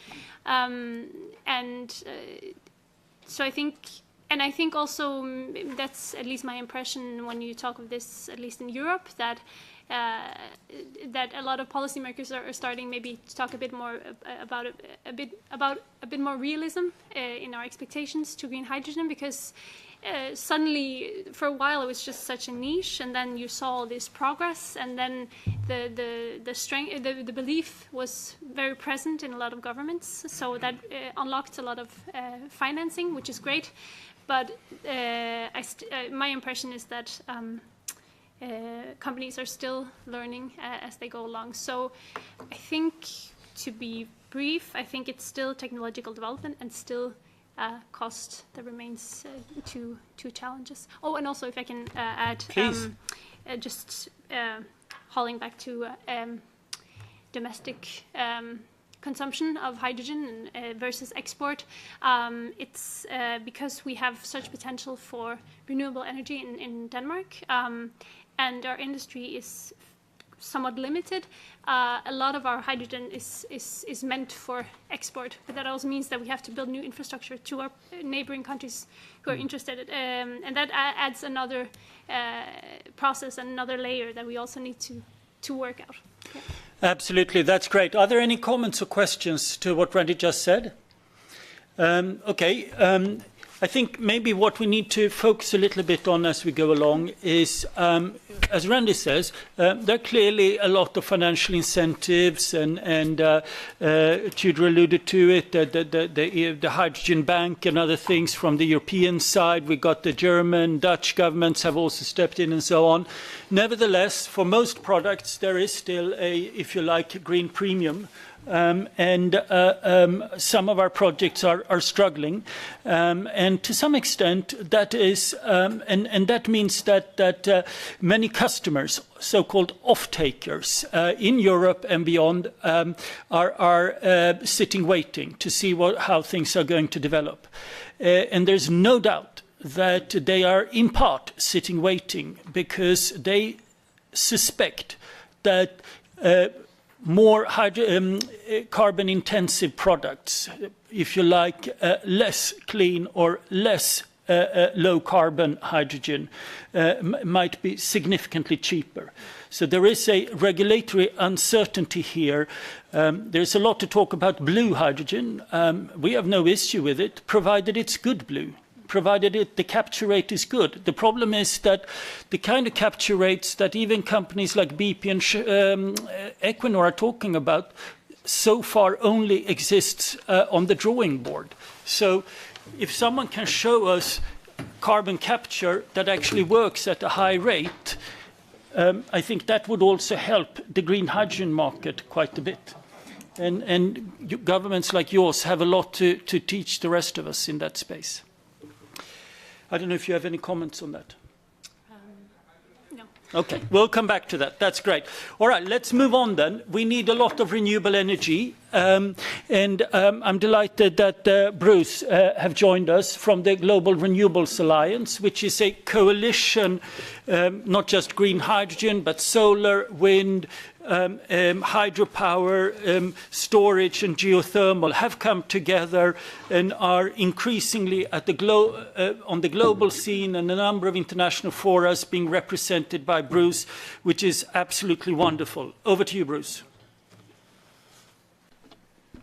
Speaker 17: So I think also that's at least my impression when you talk of this, at least in Europe, that a lot of policymakers are starting maybe to talk a bit more about a bit more realism in our expectations to green hydrogen, because suddenly for a while it was just such a niche, and then you saw this progress, and then the strength, the belief was very present in a lot of governments, so that unlocked a lot of financing, which is great. But my impression is that companies are still learning as they go along. So I think, to be brief, I think it's still technological development and still cost that remains two challenges. Oh, and also if I can add, just hauling back to domestic consumption of hydrogen versus export. It's because we have such potential for renewable energy in Denmark, and our industry is somewhat limited. A lot of our hydrogen is meant for export, but that also means that we have to build new infrastructure to our neighboring countries who are interested, and that adds another process and another layer that we also need to work out. Yeah.
Speaker 3: Absolutely, that's great. Are there any comments or questions to what Randy just said? Okay. I think maybe what we need to focus a little bit on as we go along is, as Randy says, there are clearly a lot of financial incentives, and Tudor alluded to it, the Hydrogen Bank and other things from the European side. We got the German, Dutch governments have also stepped in and so on. Nevertheless, for most products, there is still a, if you like, green premium and some of our projects are struggling. And to some extent, that is, and that means that many customers, so-called off-takers in Europe and beyond, are sitting waiting to see how things are going to develop. And there's no doubt that they are in part sitting waiting because they suspect that more carbon-intensive products, if you like, less clean or less low-carbon hydrogen, might be significantly cheaper. So there is a regulatory uncertainty here. There's a lot to talk about blue hydrogen. We have no issue with it, provided it's good blue, provided the capture rate is good. The problem is that the kind of capture rates that even companies like BP and Equinor are talking about so far only exists on the drawing board. So if someone can show us carbon capture that actually works at a high rate, I think that would also help the green hydrogen market quite a bit. And governments like yours have a lot to teach the rest of us in that space. I don't know if you have any comments on that.
Speaker 17: No.
Speaker 3: Okay, we'll come back to that. That's great. All right, let's move on then. We need a lot of renewable energy. I'm delighted that Bruce have joined us from the Global Renewables Alliance, which is a coalition, not just green hydrogen, but solar, wind, hydropower, storage and geothermal have come together and are increasingly at on the global scene, and a number of international forums being represented by Bruce, which is absolutely wonderful. Over to you, Bruce.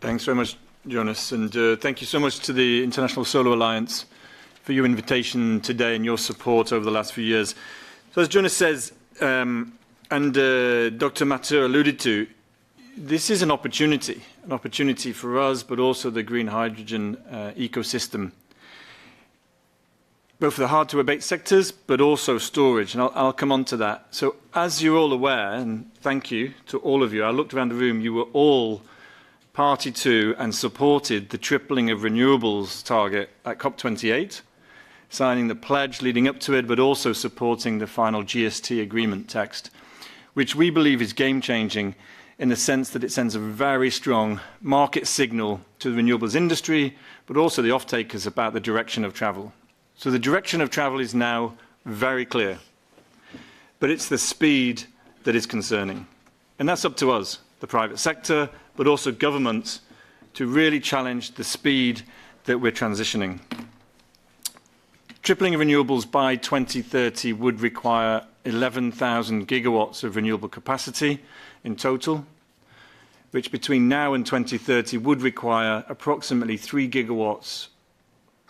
Speaker 6: Thanks very much, Jonas, and thank you so much to the International Solar Alliance for your invitation today and your support over the last few years. So as Jonas says, and Dr. Mathur alluded to, this is an opportunity for us, but also the green hydrogen ecosystem, both for the hard-to-abate sectors, but also storage, and I'll come on to that. So as you're all aware, and thank you to all of you, I looked around the room, you were all party to and supported the tripling of renewables target at COP28, signing the pledge leading up to it, but also supporting the final GST agreement text, which we believe is game-changing in the sense that it sends a very strong market signal to the renewables industry, but also the off-takers about the direction of travel. So the direction of travel is now very clear, but it's the speed that is concerning. And that's up to us, the private sector, but also governments, to really challenge the speed that we're transitioning. Tripling of renewables by 2030 would require 11,000 gigawatts of renewable capacity in total, which between now and 2030 would require approximately 3 gigawatts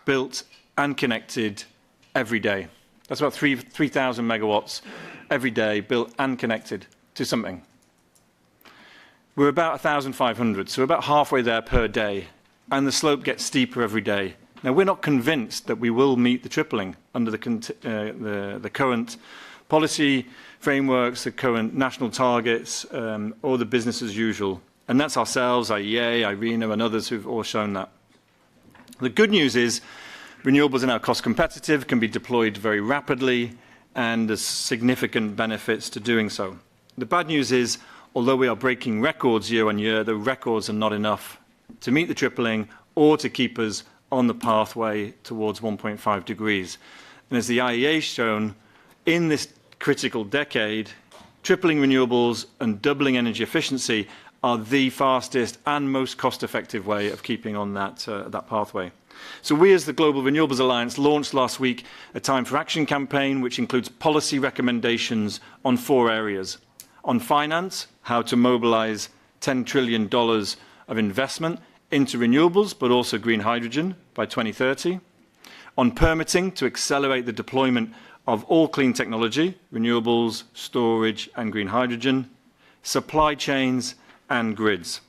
Speaker 6: built and connected every day. That's about 3,000 megawatts every day built and connected to something. We're about 1,500, so we're about halfway there per day, and the slope gets steeper every day. Now, we're not convinced that we will meet the tripling under the current policy frameworks, the current national targets, or the business as usual. And that's ourselves, IEA, IRENA, and others who've all shown that. The good news is renewables are now cost competitive, can be deployed very rapidly, and there's significant benefits to doing so. The bad news is, although we are breaking records year on year, the records are not enough to meet the tripling or to keep us on the pathway towards 1.5 degrees. And as the IEA has shown, in this critical decade, tripling renewables and doubling energy efficiency are the fastest and most cost-effective way of keeping on that pathway. So we, as the Global Renewables Alliance, launched last week a Time for Action campaign, which includes policy recommendations on 4 areas. On finance, how to mobilize $10 trillion of investment into renewables, but also green hydrogen by 2030. On permitting, to accelerate the deployment of all clean technology, renewables, storage, and green hydrogen. Supply chains and grids.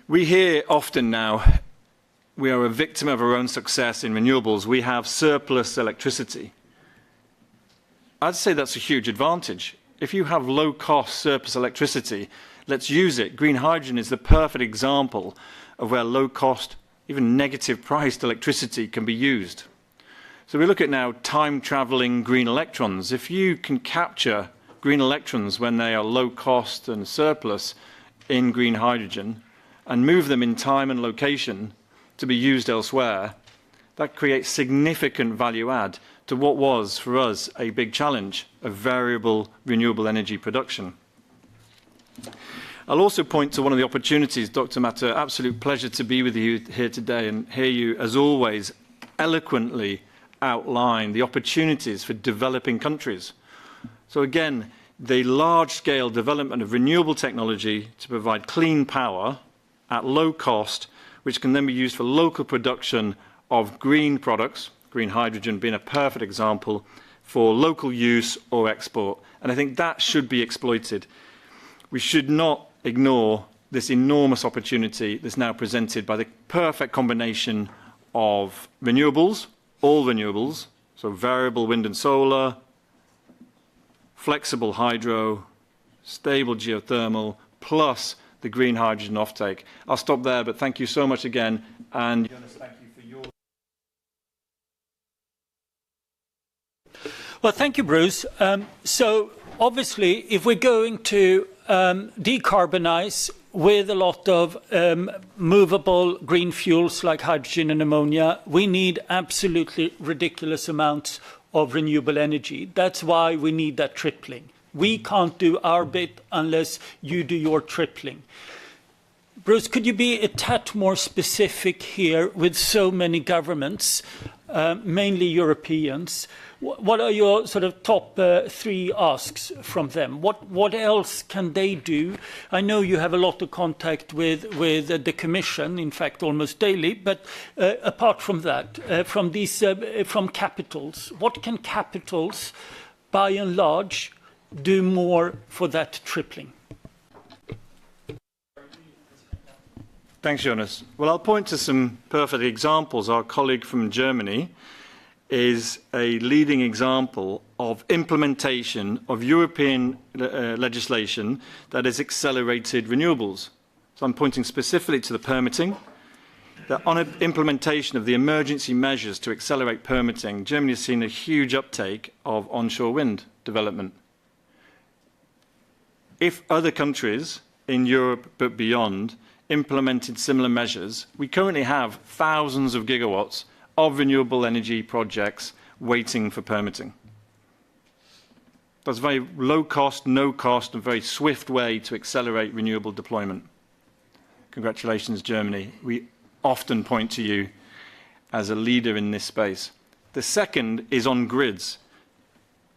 Speaker 6: We hear often now, we are a victim of our own success in renewables. We have surplus electricity. I'd say that's a huge advantage. If you have low-cost surplus electricity let's use it. Green hydrogen is the perfect example of where low-cost, even negative-priced electricity can be used. So we look at now time-traveling green electrons. If you can capture green electrons when they are low-cost and surplus in green hydrogen and move them in time and location to be used elsewhere, that creates significant value add to what was, for us, a big challenge of variable renewable energy production. I'll also point to one of the opportunities, Dr. Matter, absolute pleasure to be with you here today and hear you, as always, eloquently outline the opportunities for developing countries. So again, the large-scale development of renewable technology to provide clean power at low cost, which can then be used for local production of green products, green hydrogen being a perfect example, for local use or export. And I think that should be exploited. We should not ignore this enormous opportunity that's now presented by the perfect combination of renewables, all renewables, so variable wind and solar, flexible hydro, stable geothermal, plus the green hydrogen offtake. I'll stop there, but thank you so much again. And Jonas, thank you for your...
Speaker 3: Well, thank you, Bruce. So obviously, if we're going to decarbonize with a lot of movable green fuels like hydrogen and ammonia, we need absolutely ridiculous amounts of renewable energy. That's why we need that tripling. We can't do our bit unless you do your tripling. Bruce, could you be a tad more specific here with so many governments, mainly Europeans? What are your sort of top three asks from them? What else can they do? I know you have a lot of contact with the Commission, in fact, almost daily. But apart from that, from capitals, what can capitals, by and large, do more for that tripling?
Speaker 6: Thanks, Jonas. Well, I'll point to some perfect examples. Our colleague from Germany is a leading example of implementation of European legislation that has accelerated renewables. So I'm pointing specifically to the permitting. That on implementation of the emergency measures to accelerate permitting, Germany has seen a huge uptake of onshore wind development. If other countries in Europe but beyond implemented similar measures, we currently have thousands of gigawatts of renewable energy projects waiting for permitting. That's a very low cost, no cost, and very swift way to accelerate renewable deployment. Congratulations, Germany. We often point to you as a leader in this space. The second is on grids.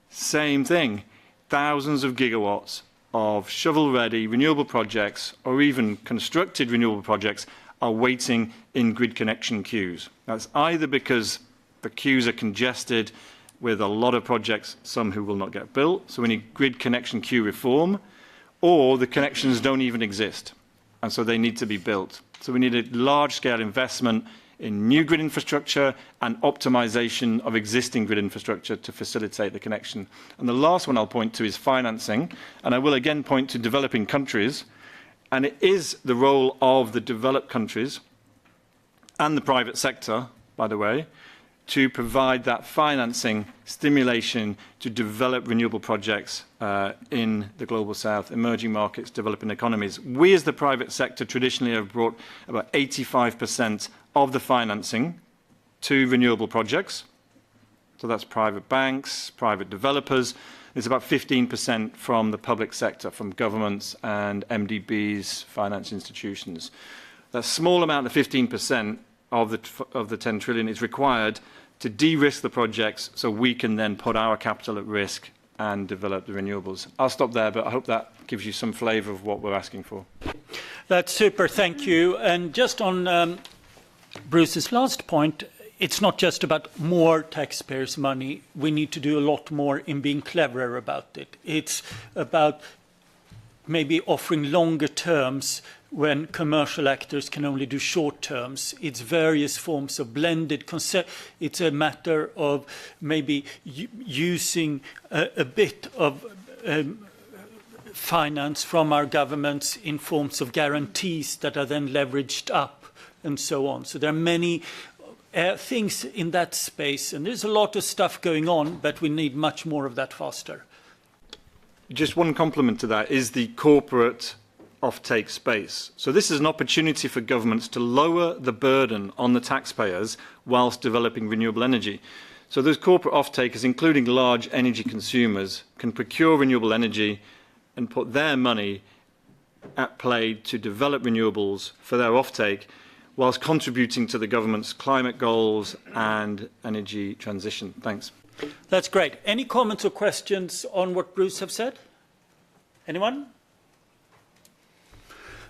Speaker 6: Same thing. Thousands of gigawatts of shovel-ready renewable projects, or even constructed renewable projects, are waiting in grid connection queues. That's either because the queues are congested with a lot of projects, some who will not get built, so we need grid connection queue reform, or the connections don't even exist, and so they need to be built. So we need a large-scale investment in new grid infrastructure and optimization of existing grid infrastructure to facilitate the connection. And the last one I'll point to is financing, and I will again point to developing countries. And it is the role of the developed countries and the private sector, by the way, to provide that financing stimulation to develop renewable projects in the global south, emerging markets, developing economies. We as the private sector traditionally have brought about 85% of the financing to renewable projects. So that's private banks, private developers. It's about 15% from the public sector, from governments and MDBs, finance institutions. That small amount of 15% of the 10 trillion is required to de-risk the projects so we can then put our capital at risk and develop the renewables. I'll stop there, but I hope that gives you some flavour of what we're asking for.
Speaker 3: That's super, thank you. And just on Bruce's last point, it's not just about more taxpayers' money. We need to do a lot more in being cleverer about it. It's about maybe offering longer terms when commercial actors can only do short terms. It's various forms of blended concept. It's a matter of maybe using a bit of finance from our governments in forms of guarantees that are then leveraged up and so on. So there are many things in that space, and there's a lot of stuff going on, but we need much more of that faster.
Speaker 6: Just one complement to that is the corporate offtake space. So this is an opportunity for governments to lower the burden on the taxpayers whilst developing renewable energy. So those corporate off-takers, including large energy consumers, can procure renewable energy and put their money at play to develop renewables for their offtake, whilst contributing to the government's climate goals and energy transition. Thanks.
Speaker 3: That's great. Any comments or questions on what Bruce have said? Anyone?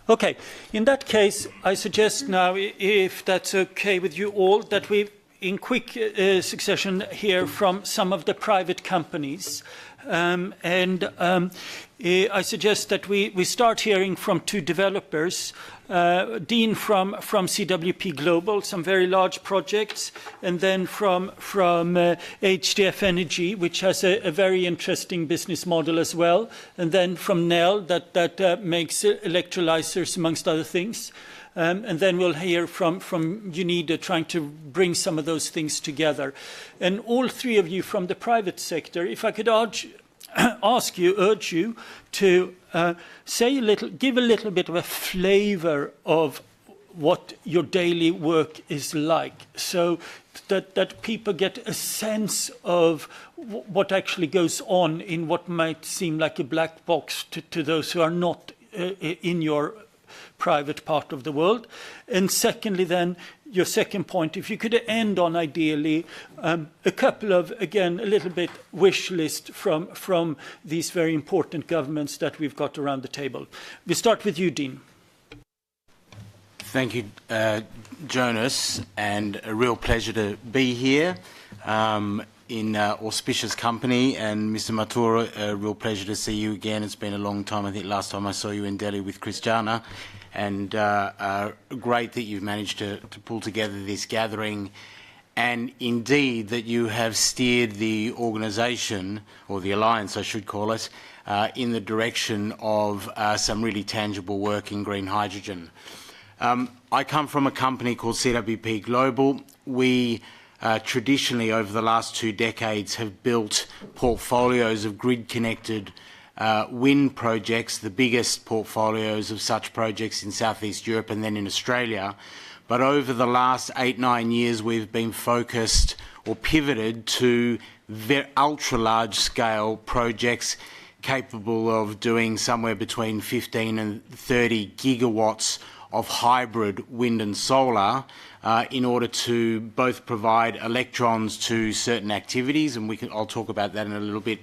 Speaker 3: Okay. In that case, I suggest now, if that's okay with you all, that we in quick succession hear from some of the private companies. I suggest that we start hearing from two developers, Dean from CWP Global, some very large projects, and then from HDF Energy, which has a very interesting business model as well, and then from Nel, that makes electrolyzers, amongst other things. And then we'll hear from UNIDA trying to bring some of those things together. And all three of you from the private sector, if I could urge you to give a little bit of a flavor of what your daily work is like, so that people get a sense of what actually goes on in what might seem like a black box to those who are not in your private part of the world. And secondly, then, your second point, if you could end on, ideally, a couple of, again, a little bit wish list from these very important governments that we've got around the table. We start with you, Dean.
Speaker 8: Thank you, Jonas, and a real pleasure to be here in auspicious company. And Mr. Mathur, a real pleasure to see you again. It's been a long time. I think last time I saw you in Delhi with Christiana. And great that you've managed to pull together this gathering, and indeed that you have steered the organisation, or the alliance I should call it, in the direction of some really tangible work in green hydrogen. I come from a company called CWP Global. We traditionally, over the last 2 decades, have built portfolios of grid-connected wind projects, the biggest portfolios of such projects in Southeast Europe and then in Australia. But over the last 8-9 years, we've been focused or pivoted to ultra-large scale projects capable of doing somewhere between 15 and 30 gigawatts of hybrid wind and solar in order to both provide electrons to certain activities, and I'll talk about that in a little bit,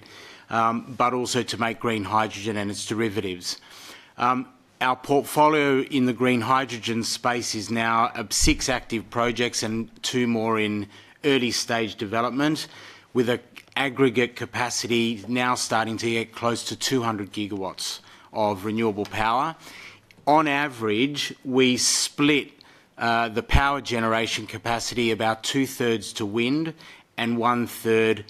Speaker 8: but also to make green hydrogen and its derivatives. Our portfolio in the green hydrogen space is now 6 active projects and 2 more in early stage development, with an aggregate capacity now starting to get close to 200 gigawatts of renewable power. On average, we split the power generation capacity about 2/3 to wind and 1/3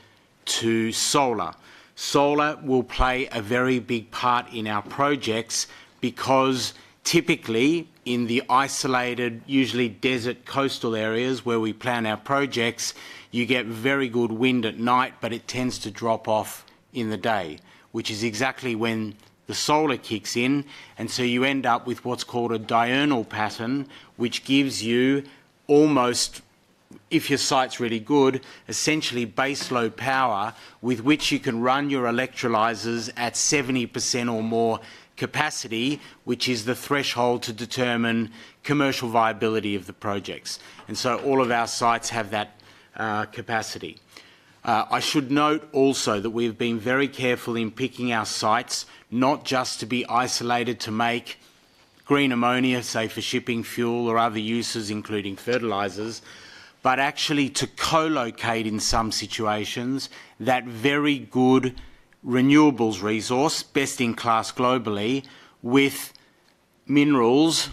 Speaker 8: to solar. Solar will play a very big part in our projects because typically in the isolated, usually desert coastal areas where we plan our projects, you get very good wind at night, but it tends to drop off in the day, which is exactly when the solar kicks in, and so you end up with what's called a diurnal pattern, which gives you almost, if your site's really good, essentially baseload power with which you can run your electrolyzers at 70% or more capacity, which is the threshold to determine commercial viability of the projects. And so all of our sites have that capacity. I should note also that we've been very careful in picking our sites, not just to be isolated to make green ammonia, say for shipping fuel or other uses, including fertilisers, but actually to co-locate in some situations that very good renewables resource, best in class globally, with minerals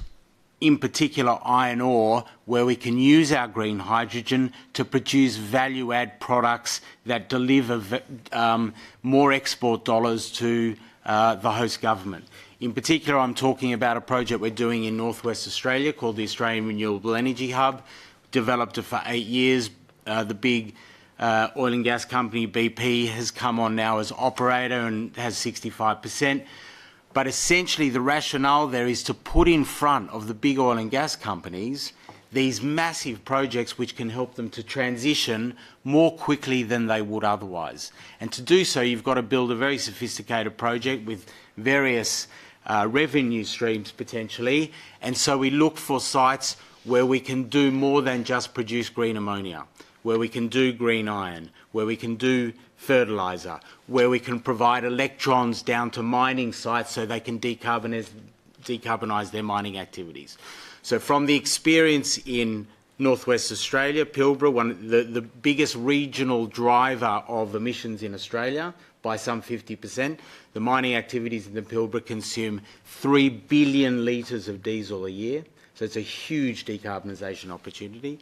Speaker 8: in particular iron ore, where we can use our green hydrogen to produce value-add products that deliver more export dollars to the host government. In particular, I'm talking about a project we're doing in Northwest Australia called the Australian Renewable Energy Hub, developed it for 8 years. The big oil and gas company BP has come on now as operator and has 65%. But essentially the rationale there is to put in front of the big oil and gas companies these massive projects which can help them to transition more quickly than they would otherwise. And to do so, you've got to build a very sophisticated project with various revenue streams potentially. And so we look for sites where we can do more than just produce green ammonia, where we can do green iron, where we can do fertiliser, where we can provide electrons down to mining sites so they can decarbonise their mining activities. So from the experience in Northwest Australia, Pilbara, the biggest regional driver of emissions in Australia by some 50%, the mining activities in the Pilbara consume 3 billion litres of diesel a year. So it's a huge decarbonisation opportunity.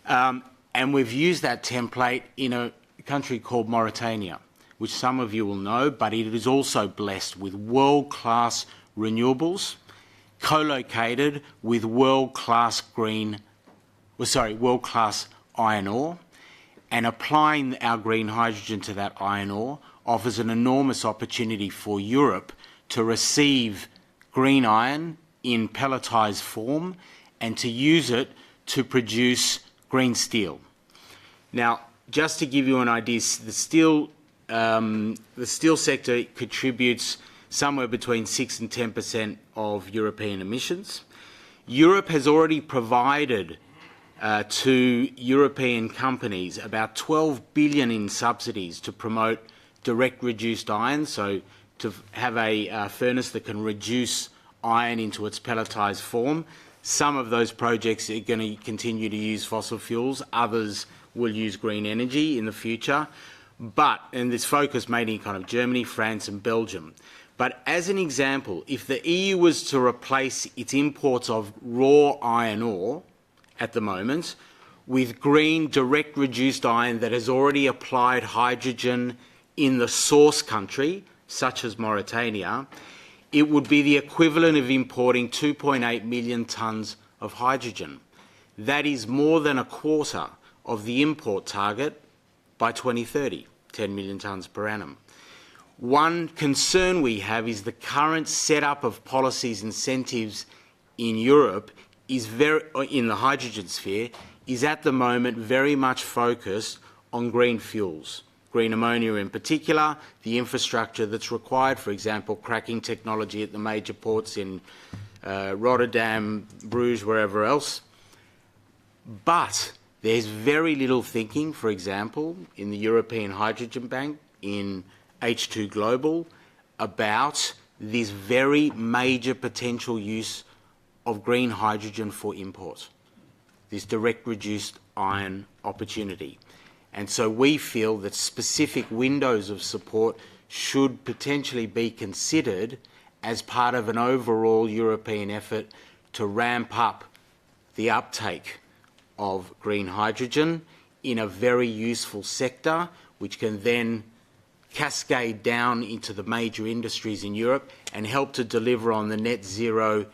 Speaker 8: And we've used that template in a country called Mauritania, which some of you will know, but it is also blessed with world-class renewables, co-located with world-class world-class iron ore, and applying our green hydrogen to that iron ore offers an enormous opportunity for Europe to receive green iron in pelletised form and to use it to produce green steel. Now, just to give you an idea, the steel sector contributes somewhere between 6 and 10% of European emissions. Europe has already provided to European companies about 12 billion in subsidies to promote direct reduced iron, so to have a furnace that can reduce iron into its pelletised form. Some of those projects are going to continue to use fossil fuels, others will use green energy in the future, and this focus mainly in kind of Germany, France and Belgium. But as an example, if the EU was to replace its imports of raw iron ore at the moment with green direct reduced iron that has already applied hydrogen in the source country, such as Mauritania, it would be the equivalent of importing 2.8 million tonnes of hydrogen. That is more than a quarter of the import target by 2030, 10 million tonnes per annum. One concern we have is the current setup of policies and incentives in Europe is in the hydrogen sphere is at the moment very much focused on green fuels. Green ammonia in particular, the infrastructure that's required, for example, cracking technology at the major ports in Rotterdam, Bruges, wherever else. But there's very little thinking, for example, in the European Hydrogen Bank, in H2 Global, about this very major potential use of green hydrogen for import, this direct reduced iron opportunity. And so we feel that specific windows of support should potentially be considered as part of an overall European effort to ramp up the uptake of green hydrogen in a very useful sector, which can then cascade down into the major industries in Europe and help to deliver on the net zero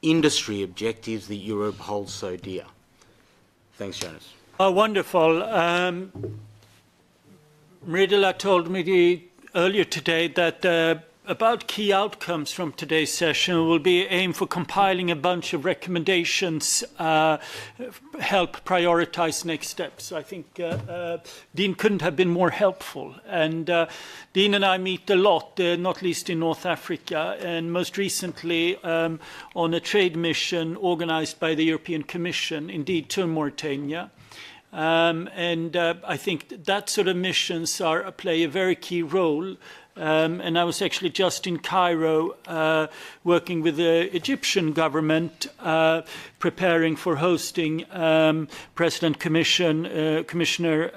Speaker 8: industry objectives that Europe holds so dear. Thanks, Jonas.
Speaker 3: Oh, wonderful. Mridula told me earlier today that about key outcomes from today's session will be aim for compiling a bunch of recommendations, help prioritize next steps. I think Dean couldn't have been more helpful. And Dean and I meet a lot, not least in North Africa, and most recently on a trade mission organized by the European Commission, indeed to Mauritania. I think that sort of missions play a very key role. And I was actually just in Cairo working with the Egyptian government, preparing for hosting Commissioner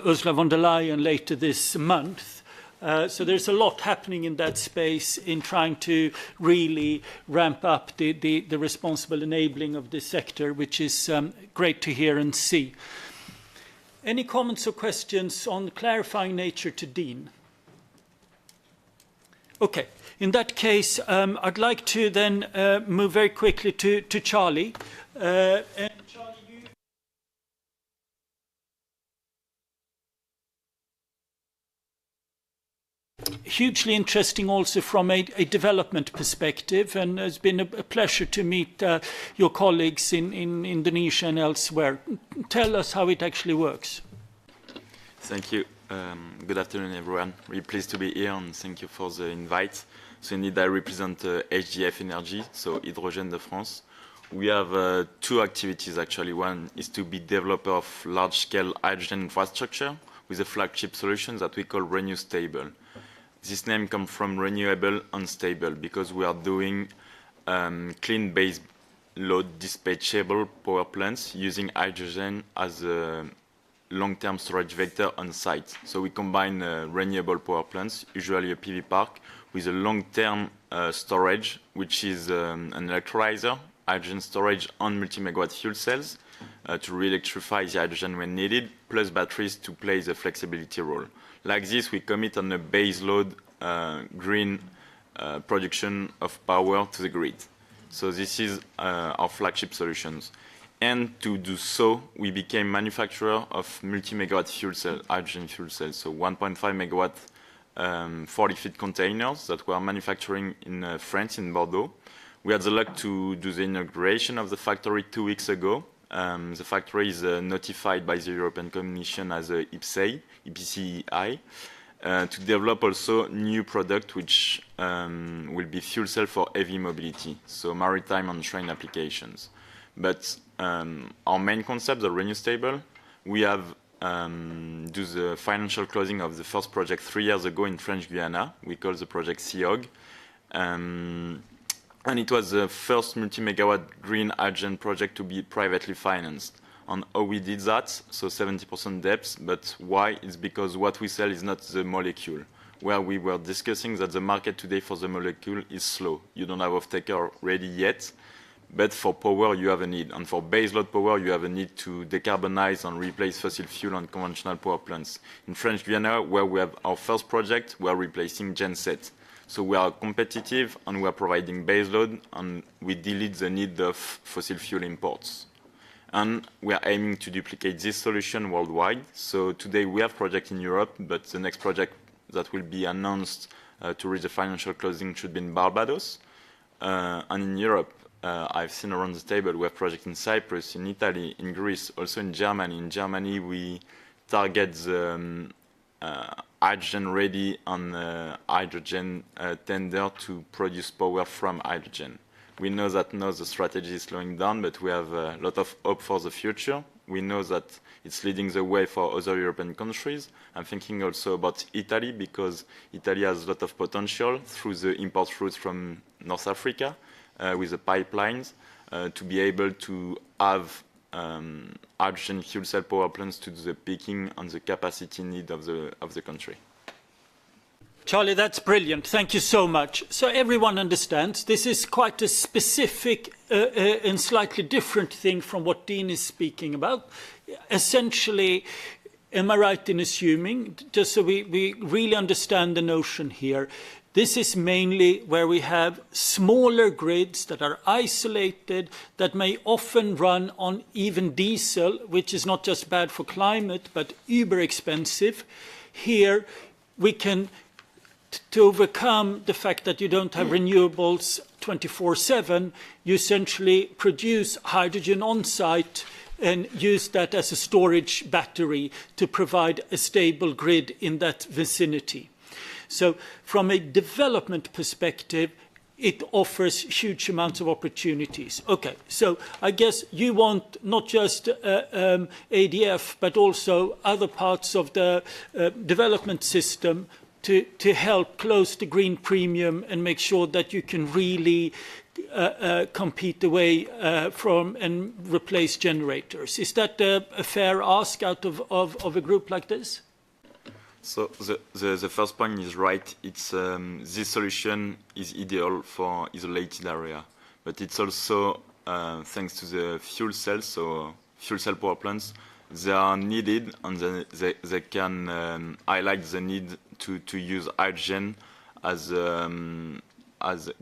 Speaker 3: Ursula von der Leyen later this month So there's a lot happening in that space in trying to really ramp up the responsible enabling of this sector, which is great to hear and see. Any comments or questions on the clarifying nature to Dean? Okay. In that case, I'd like to then move very quickly to Charlie. And Charlie, hugely interesting also from a development perspective, and it's been a pleasure to meet your colleagues in Indonesia and elsewhere. Tell us how it actually works.
Speaker 18: Thank you. Good afternoon, everyone. Really pleased to be here, and thank you for the invite. So indeed, I represent HDF Energy, so Hydrogène de France. We have two activities, actually. One is to be developer of large-scale hydrogen infrastructure with a flagship solution that we call Renew Stable. This name comes from renewable and stable because we are doing clean base load dispatchable power plants using hydrogen as a long-term storage vector on site. So we combine renewable power plants, usually a PV park, with a long-term storage, which is an electrolyzer, hydrogen storage on multi-megawatt fuel cells to re-electrify the hydrogen when needed, plus batteries to play the flexibility role. Like this, we commit on a base load green production of power to the grid. So this is our flagship solutions. And to do so, we became manufacturer of multi-megawatt fuel cell, hydrogen fuel cells. So 1.5 megawatt 40-feet containers that we are manufacturing in France, in Bordeaux. We had the luck to do the inauguration of the factory 2 weeks ago. The factory is notified by the European Commission as a EPCI, to develop also new product which will be fuel cell for heavy mobility, so maritime and train applications. But our main concept, the Renew Stable, we have do the financial closing of the first project 3 years ago in French Guiana. We call the project CIOG. And it was the first multi-megawatt green hydrogen project to be privately financed. On how we did that, so 70% depth, but why? It's because what we sell is not the molecule. Where we were discussing that the market today for the molecule is slow. You don't have off-taker ready yet, but for power you have a need. And for baseload power you have a need to decarbonize and replace fossil fuel and conventional power plants. In French Guiana, where we have our first project, we are replacing genset. So we are competitive and we are providing baseload, and we delete the need of fossil fuel imports. And we are aiming to duplicate this solution worldwide. So today we have projects in Europe, but the next project that will be announced to reach the financial closing should be in Barbados. And in Europe, I've seen around the table, we have projects in Cyprus, in Italy, in Greece, also in Germany. In Germany, we target the hydrogen-ready and hydrogen tender to produce power from hydrogen. We know that now the strategy is slowing down, but we have a lot of hope for the future. We know that it's leading the way for other European countries. I'm thinking also about Italy, because Italy has a lot of potential through the import routes from North Africa with the pipelines to be able to have hydrogen fuel cell power plants to do the peaking and the capacity need of the country.
Speaker 3: Charlie, that's brilliant. Thank you so much. So everyone understands this is quite a specific and slightly different thing from what Dean is speaking about. Essentially, am I right in assuming, just so we really understand the notion here, this is mainly where we have smaller grids that are isolated, that may often run on even diesel, which is not just bad for climate, but uber expensive. Here, we can, to overcome the fact that you don't have renewables 24/7, you essentially produce hydrogen on site and use that as a storage battery to provide a stable grid in that vicinity. So from a development perspective, it offers huge amounts of opportunities. Okay, so I guess you want not just ADF, but also other parts of the development system to help close the green premium and make sure that you can really compete away from and replace generators. Is that a fair ask out of a group like this?
Speaker 18: So the first point is right. It's this solution is ideal for isolated area, but it's also thanks to the fuel cells, so fuel cell power plants, they are needed, and they can highlight the need to use hydrogen as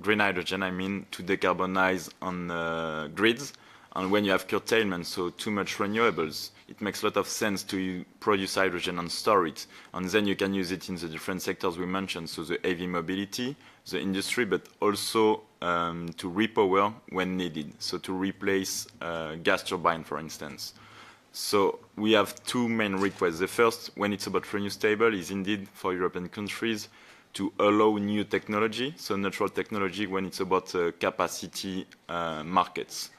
Speaker 18: green hydrogen, I mean, to decarbonize on grids. And when you have curtailment, so too much renewables, it makes a lot of sense to produce hydrogen and store it. And then you can use it in the different sectors we mentioned, so the heavy mobility, the industry, but also to repower when needed, so to replace gas turbine, for instance. So we have two main requests. The first, when it's about renew stable, is indeed for European countries to allow new technology, so neutral technology when it's about capacity markets.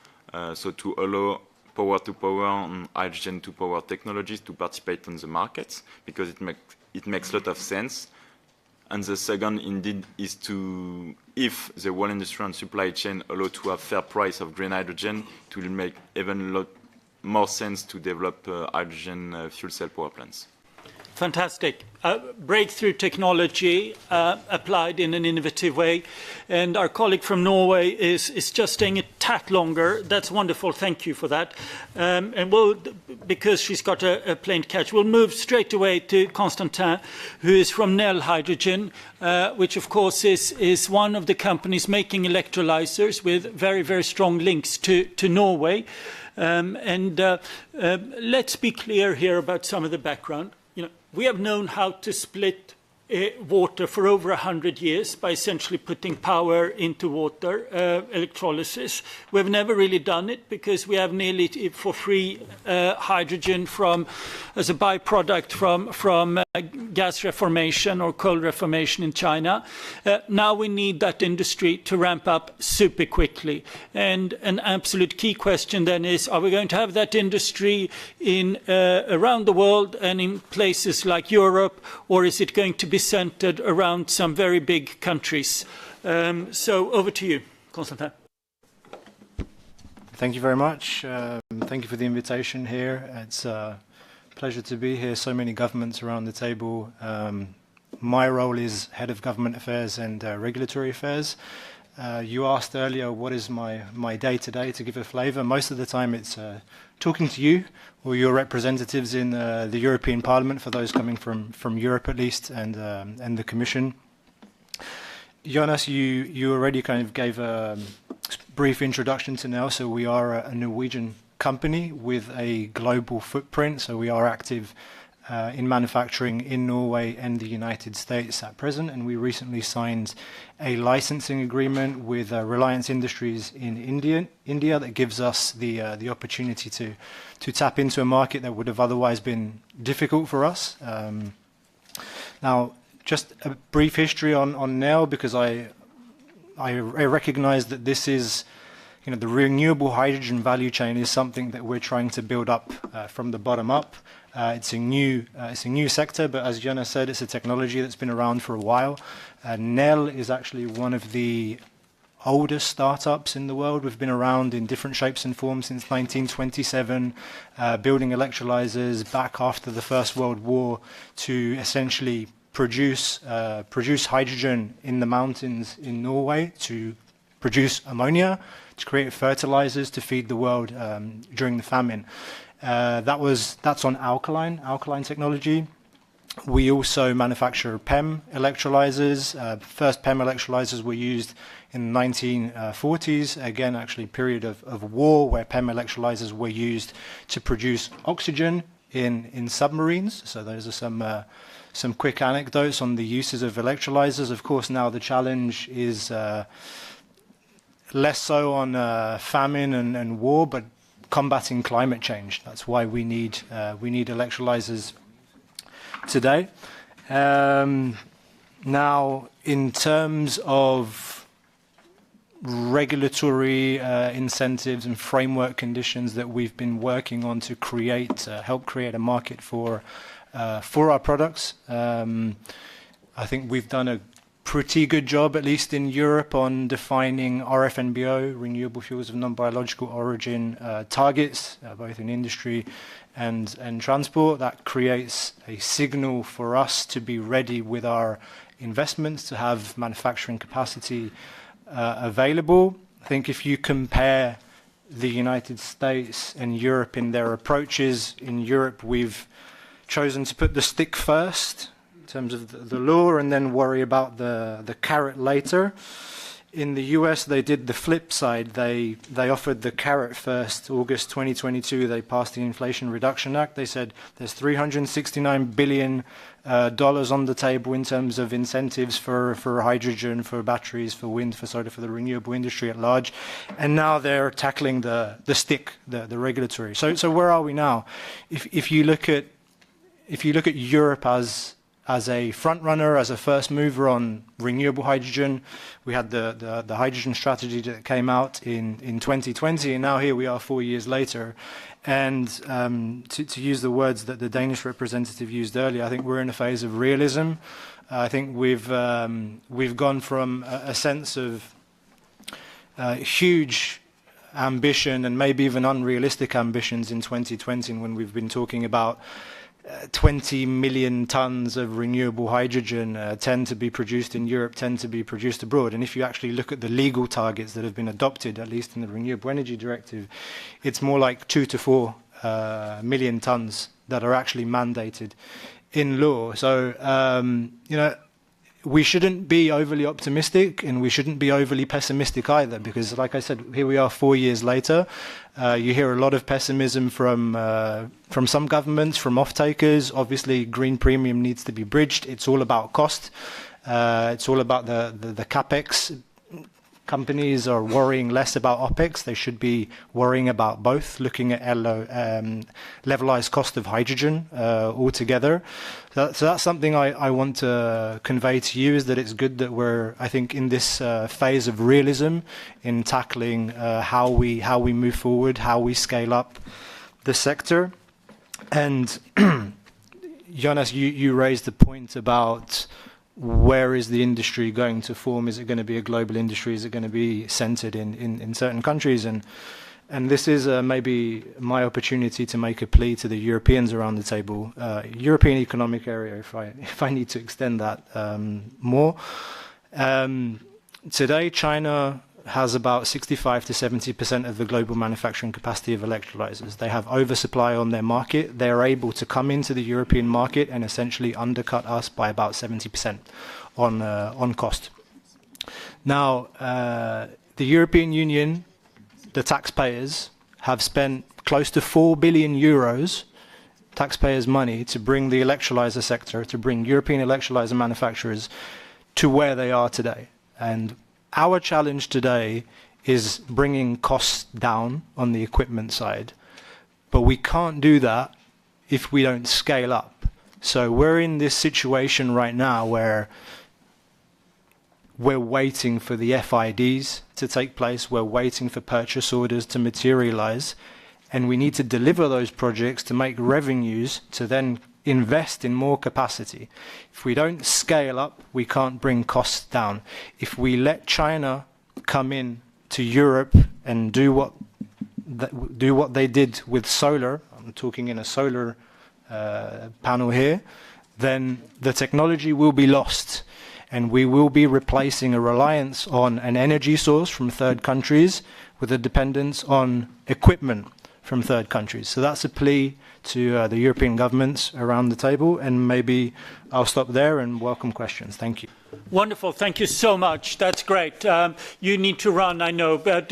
Speaker 18: So to allow power-to-power and hydrogen-to-power technologies to participate on the markets, because it makes a lot of sense. And the second, indeed, is to, if the whole industry and supply chain allow to have fair price of green hydrogen, it will make even a lot more sense to develop hydrogen fuel cell power plants.
Speaker 3: Fantastic. Breakthrough technology applied in an innovative way. And our colleague from Norway is just staying a tad longer. That's wonderful. Thank you for that. And we'll, because she's got a plane to catch, we'll move straight away to Constantin, who is from Nel Hydrogen, which of course is one of the companies making electrolyzers with very, very strong links to Norway. Let's be clear here about some of the background. We have known how to split water for over 100 years by essentially putting power into water, electrolysis. We've never really done it because we have nearly for free hydrogen as a byproduct from gas reformation or coal reformation in China. Now we need that industry to ramp up super quickly. And an absolute key question then is, are we going to have that industry around the world and in places like Europe, or is it going to be centered around some very big countries? So over to you, Constantin.
Speaker 11: Thank you very much. Thank you for the invitation here. It's a pleasure to be here. So many governments around the table. My role is Head of Government Affairs and Regulatory Affairs. You asked earlier, what is my day-to-day, to give a flavor. Most of the time it's talking to you or your representatives in the European Parliament, for those coming from Europe at least, and the Commission. Jonas, you already kind of gave a brief introduction to Nel. So we are a Norwegian company with a global footprint. So we are active in manufacturing in Norway and the United States at present, and we recently signed a licensing agreement with Reliance Industries in India that gives us the opportunity to tap into a market that would have otherwise been difficult for us. Now, just a brief history on Nel, because I recognize that this is, the renewable hydrogen value chain is something that we're trying to build up from the bottom up. It's a new sector, but as Jonas said, it's a technology that's been around for a while. Nel is actually one of the oldest startups in the world. We've been around in different shapes and forms since 1927, building electrolyzers back after the First World War to essentially produce hydrogen in the mountains in Norway, to produce ammonia, to create fertilizers to feed the world during the famine. That's on alkaline technology. We also manufacture PEM electrolyzers. First PEM electrolyzers were used in the 1940s, again actually period of war, where PEM electrolyzers were used to produce oxygen in submarines. So those are some quick anecdotes on the uses of electrolyzers. Of course, now the challenge is less so on famine and war, but combating climate change. That's why we need electrolyzers today. Now, in terms of regulatory incentives and framework conditions that we've been working on to help create a market for our products, I think we've done a pretty good job, at least in Europe, on defining RFNBO, renewable fuels of non-biological origin, targets, both in industry and transport. That creates a signal for us to be ready with our investments, to have manufacturing capacity available. I think if you compare the United States and Europe in their approaches, in Europe we've chosen to put the stick first in terms of the law and then worry about the carrot later. In the US, they did the flip side. They offered the carrot first. August 2022, they passed the Inflation Reduction Act. They said there's $369 billion on the table in terms of incentives for hydrogen, for batteries, for wind, for solar, for the renewable industry at large. And now they're tackling the stick, the regulatory. So where are we now? If you look at Europe as a front runner, as a first mover on renewable hydrogen, we had the hydrogen strategy that came out in 2020, and now here we are 4 years later. And to use the words that the Danish representative used earlier, I think we're in a phase of realism. I think we've gone from a sense of huge ambition and maybe even unrealistic ambitions in 2020, when we've been talking about 20 million tons of renewable hydrogen, 10 to be produced in Europe, 10 to be produced abroad. And if you actually look at the legal targets that have been adopted, at least in the Renewable Energy Directive, it's more like 2 to 4 million tons that are actually mandated in law. So, we shouldn't be overly optimistic and we shouldn't be overly pessimistic either, because, like I said, here we are 4 years later. You hear a lot of pessimism from some governments, from off-takers. Obviously, green premium needs to be bridged. It's all about cost. It's all about the capex. Companies are worrying less about OPEX. They should be worrying about both, looking at levelized cost of hydrogen altogether. So that's something I want to convey to you, is that it's good that we're, I think, in this phase of realism in tackling how we move forward, how we scale up the sector. And Jonas, you raised the point about where is the industry going to form? Is it going to be a global industry? Is it going to be centered in certain countries? And this is maybe my opportunity to make a plea to the Europeans around the table. European Economic Area, if I need to extend that more. Today, China has about 65 to 70% of the global manufacturing capacity of electrolyzers. They have oversupply on their market. They're able to come into the European market and essentially undercut us by about 70% on cost. Now, the European Union, the taxpayers, have spent close to 4 billion euros, taxpayers' money, to bring the electrolyzer sector, to bring European electrolyzer manufacturers to where they are today. And our challenge today is bringing costs down on the equipment side, but we can't do that if we don't scale up. So we're in this situation right now where we're waiting for the FIDs to take place, we're waiting for purchase orders to materialize, and we need to deliver those projects to make revenues to then invest in more capacity. If we don't scale up, we can't bring costs down. If we let China come in to Europe and do what they did with solar, I'm talking in a solar panel here, then the technology will be lost, and we will be replacing a reliance on an energy source from third countries with a dependence on equipment from third countries. So that's a plea to the European governments around the table, and maybe I'll stop there and welcome questions. Thank you.
Speaker 3: Wonderful. Thank you so much. That's great. You need to run, I know, but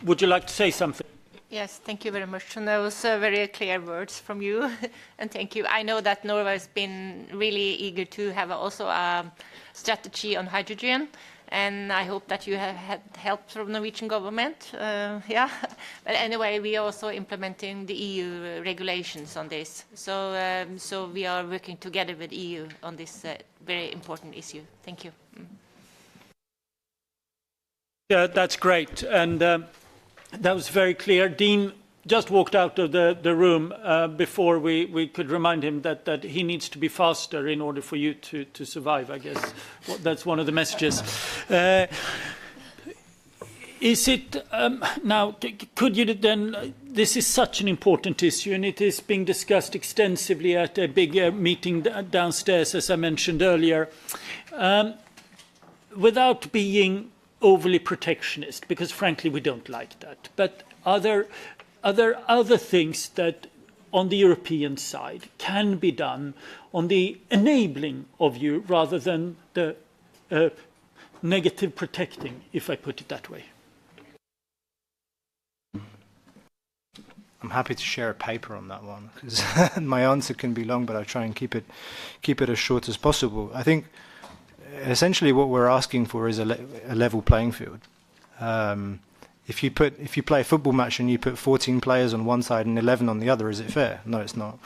Speaker 3: would you like to say something?
Speaker 2: Yes, thank you very much. And those very clear words from you. And thank you. I know that Norway has been really eager to have also a strategy on hydrogen. And I hope that you have had help from the Norwegian government. Yeah, but anyway, we are also implementing the EU regulations on this. So, so we are working together with EU on this very important issue. Thank you. Yeah,
Speaker 3: that's great, and that was very clear. Dean, just walked out of the room before we could remind him that he needs to be faster in order for you to survive, I guess. That's one of the messages. Is it, now, could you then, this is such an important issue and it is being discussed extensively at a big meeting downstairs, as I mentioned earlier. Without being overly protectionist, because frankly we don't like that, but are there other things that on the European side can be done on the enabling of you rather than the negative protecting, if I put it that way?
Speaker 11: I'm happy to share a paper on that one, because my answer can be long, but I'll try and keep it as short as possible. I think essentially what we're asking for is a level playing field. If you play a football match and you put 14 players on one side and 11 on the other, is it fair? No, it's not.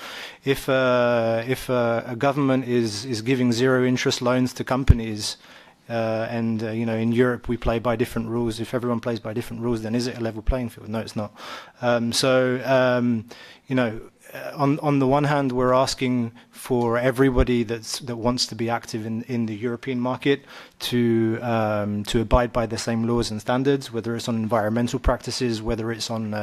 Speaker 11: If a government is giving zero interest loans to companies, and you know, in Europe we play by different rules. If everyone plays by different rules, then is it a level playing field? No, it's not. You know, on the one hand, we're asking for everybody that wants to be active in the European market to abide by the same laws and standards, whether it's on environmental practices, whether it's on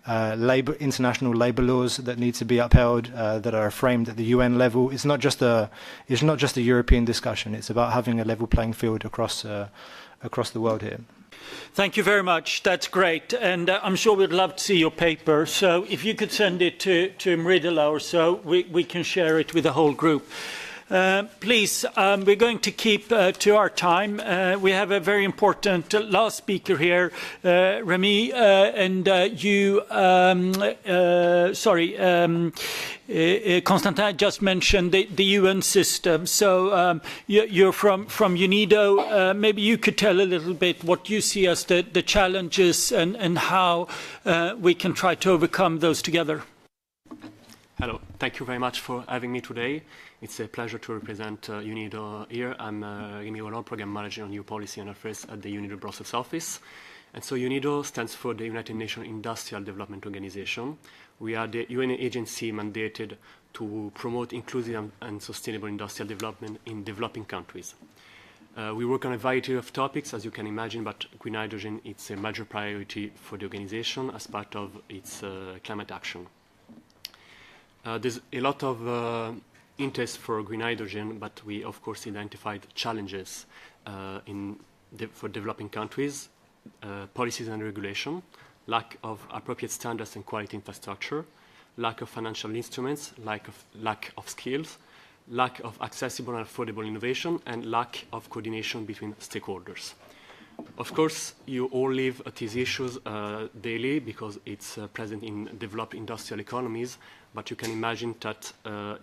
Speaker 11: international labor laws that need to be upheld, that are framed at the UN level. It's not just a European discussion. It's about having a level playing field across the world here.
Speaker 3: Thank you very much. That's great. And I'm sure we'd love to see your paper. So if you could send it to Mridula or so, we can share it with the whole group. Please, we're going to keep to our time. We have a very important last speaker here, Remy, and Constantin just mentioned the UN system. So you're from UNIDO. Maybe you could tell a little bit what you see as the challenges and how we can try to overcome those together.
Speaker 10: Hello, thank you very much for having me today. It's a pleasure to represent UNIDO here. I'm Remy Roland, Program Manager on New Policy and Affairs at the UNIDO Brussels office. And so UNIDO stands for the United Nations Industrial Development Organization. We are the UN agency mandated to promote inclusive and sustainable industrial development in developing countries. We work on a variety of topics, as you can imagine, but green hydrogen is a major priority for the organization as part of its climate action. There's a lot of interest for green hydrogen, but we of course identified challenges for developing countries, policies and regulation, lack of appropriate standards and quality infrastructure, lack of financial instruments, lack of skills, lack of accessible and affordable innovation, and lack of coordination between stakeholders. Of course, you all live at these issues daily because it's present in developed industrial economies, but you can imagine that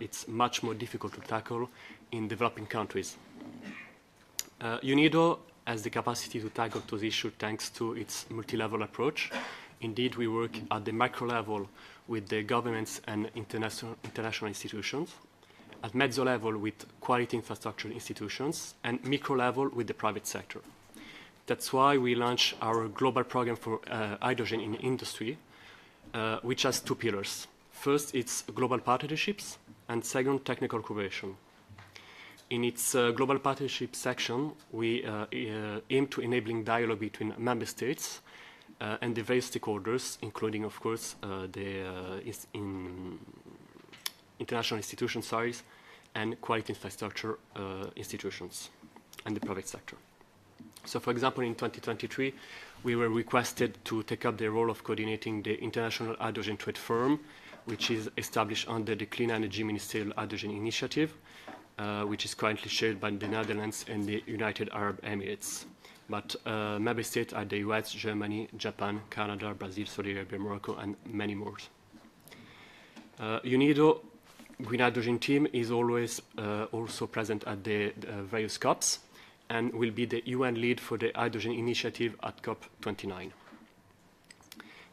Speaker 10: it's much more difficult to tackle in developing countries. UNIDO has the capacity to tackle those issues thanks to its multi-level approach. Indeed, we work at the macro level with the governments and international institutions, at mezzo level with quality infrastructure institutions, and micro level with the private sector. That's why we launched our global program for hydrogen in industry, which has two pillars. First, it's global partnerships, and second, technical cooperation. In its global partnership section, we aim to enabling dialogue between member states and the various stakeholders, including, of course, the international institutions, and quality infrastructure institutions, and the private sector. So, for example, in 2023, we were requested to take up the role of coordinating the International Hydrogen Trade Forum, which is established under the Clean Energy Ministerial Hydrogen Initiative, which is currently shared by the Netherlands and the United Arab Emirates. But member states are the US, Germany, Japan, Canada, Brazil, Saudi Arabia, Morocco, and many more. UNIDO Green Hydrogen team is always also present at the various COPs, and will be the UN lead for the hydrogen initiative at COP29.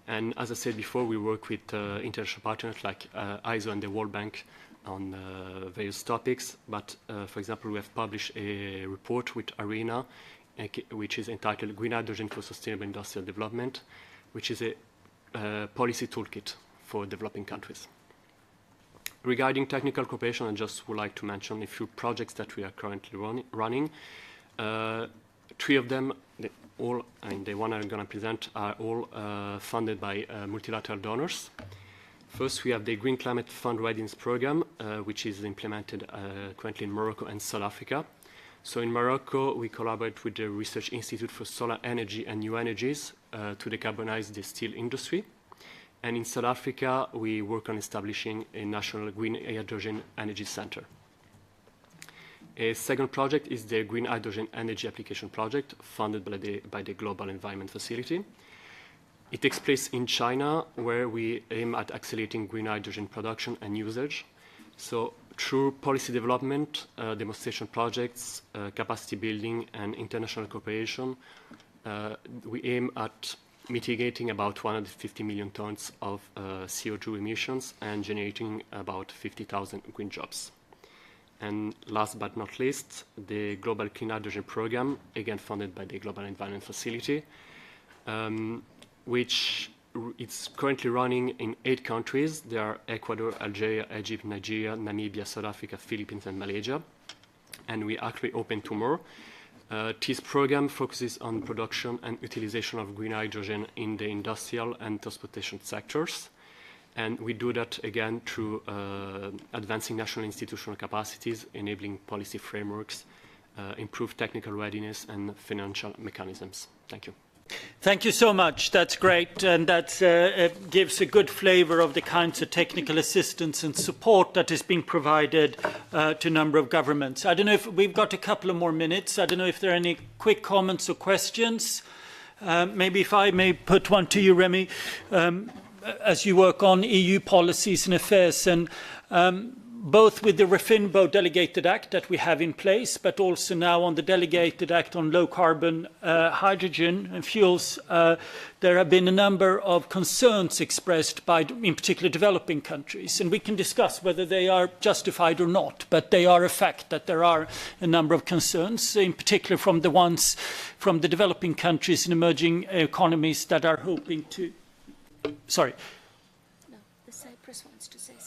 Speaker 10: And as I said before, we work with international partners like ISO and the World Bank on various topics. But for example, we have published a report with ARENA, which is entitled Green Hydrogen for Sustainable Industrial Development, which is a policy toolkit for developing countries. Regarding technical cooperation, I just would like to mention a few projects that we are currently running. 3 of them, the one I'm going to present, are all funded by multilateral donors. First, we have the Green Climate Fund Readiness Program, which is implemented currently in Morocco and South Africa. So in Morocco, we collaborate with the Research Institute for Solar Energy and New Energies to decarbonize the steel industry. And in South Africa, we work on establishing a national green hydrogen energy center. A second project is the Green Hydrogen Energy Application Project, funded by the Global Environment Facility. It takes place in China, where we aim at accelerating green hydrogen production and usage. So through policy development, demonstration projects, capacity building, and international cooperation, we aim at mitigating about 150 million tons of CO2 emissions and generating about 50,000 green jobs. And last but not least, the Global Clean Hydrogen Program, again funded by the Global Environment Facility, which it's currently running in 8 countries. There are Ecuador, Algeria, Egypt, Nigeria, Namibia, South Africa, Philippines, and Malaysia. And we actually open 2 more. This program focuses on production and utilization of green hydrogen in the industrial and transportation sectors. And we do that, again, through advancing national institutional capacities, enabling policy frameworks, improved technical readiness, and financial mechanisms. Thank you.
Speaker 3: Thank you so much. That's great, and that gives a good flavour of the kinds of technical assistance and support that is being provided to a number of governments. I don't know if we've got a couple of more minutes. I don't know if there are any quick comments or questions. Maybe if I may put one to you, Remy, as you work on EU policies and affairs, and both with the Refinbo Delegated Act that we have in place, but also now on the Delegated Act on low-carbon hydrogen and fuels, there have been a number of concerns expressed by, in particular, developing countries. And we can discuss whether they are justified or not, but they are a fact that there are a number of concerns, in particular from the ones from the developing countries and emerging economies that are hoping to... Sorry.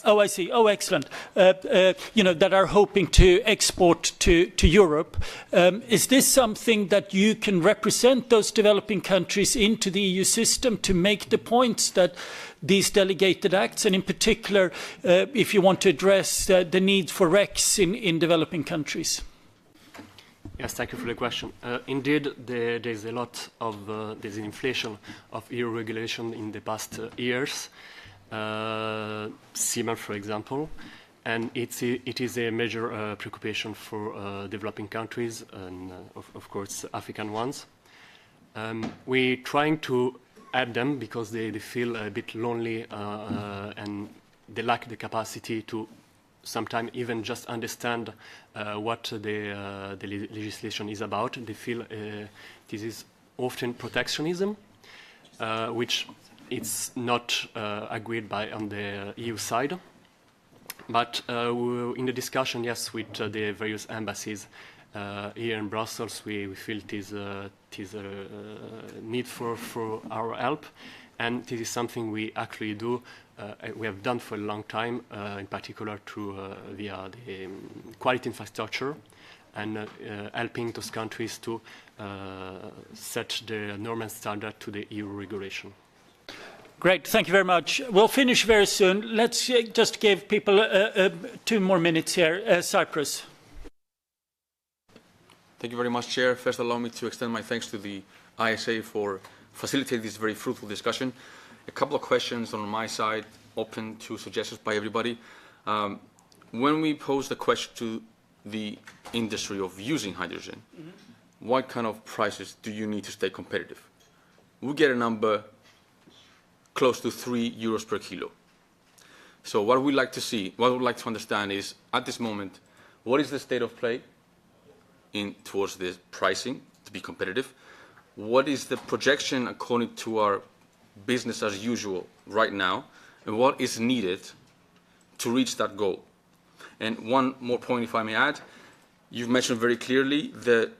Speaker 3: Oh, I see. Oh, excellent. That are hoping to export to Europe. Is this something that you can represent those developing countries into the EU system to make the points that these delegated acts, and in particular, if you want to address the need for RECs in developing countries?
Speaker 10: Yes, thank you for the question. Indeed, there's a lot of there's an inflation of EU regulation in the past years. CMAR, for example, and it is a major preoccupation for developing countries and, of course, African ones. We're trying to add them because they feel a bit lonely and they lack the capacity to sometimes even just understand what the legislation is about. They feel this is often protectionism, which it's not agreed by on the EU side. But in the discussion, yes, with the various embassies here in Brussels, we feel it is a need for our help. And this is something we actually do, we have done for a long time, in particular through via the quality infrastructure and helping those countries to set the norm and standard to the EU regulation.
Speaker 3: Great, thank you very much. We'll finish very soon. Let's just give people 2 more minutes here. Cyprus.
Speaker 1: Thank you very much, Chair. First, allow me to extend my thanks to the ISA for facilitating this very fruitful discussion. A couple of questions on my side, open to suggestions by everybody. When we pose the question to the industry of using hydrogen, what kind of prices do you need to stay competitive? We get a number close to 3 euros per kilo. So what we'd like to see, what we'd like to understand is, at this moment, what is the state of play towards this pricing to be competitive? What is the projection according to our business as usual right now? And what is needed to reach that goal? And one more point, if I may add, you've mentioned very clearly the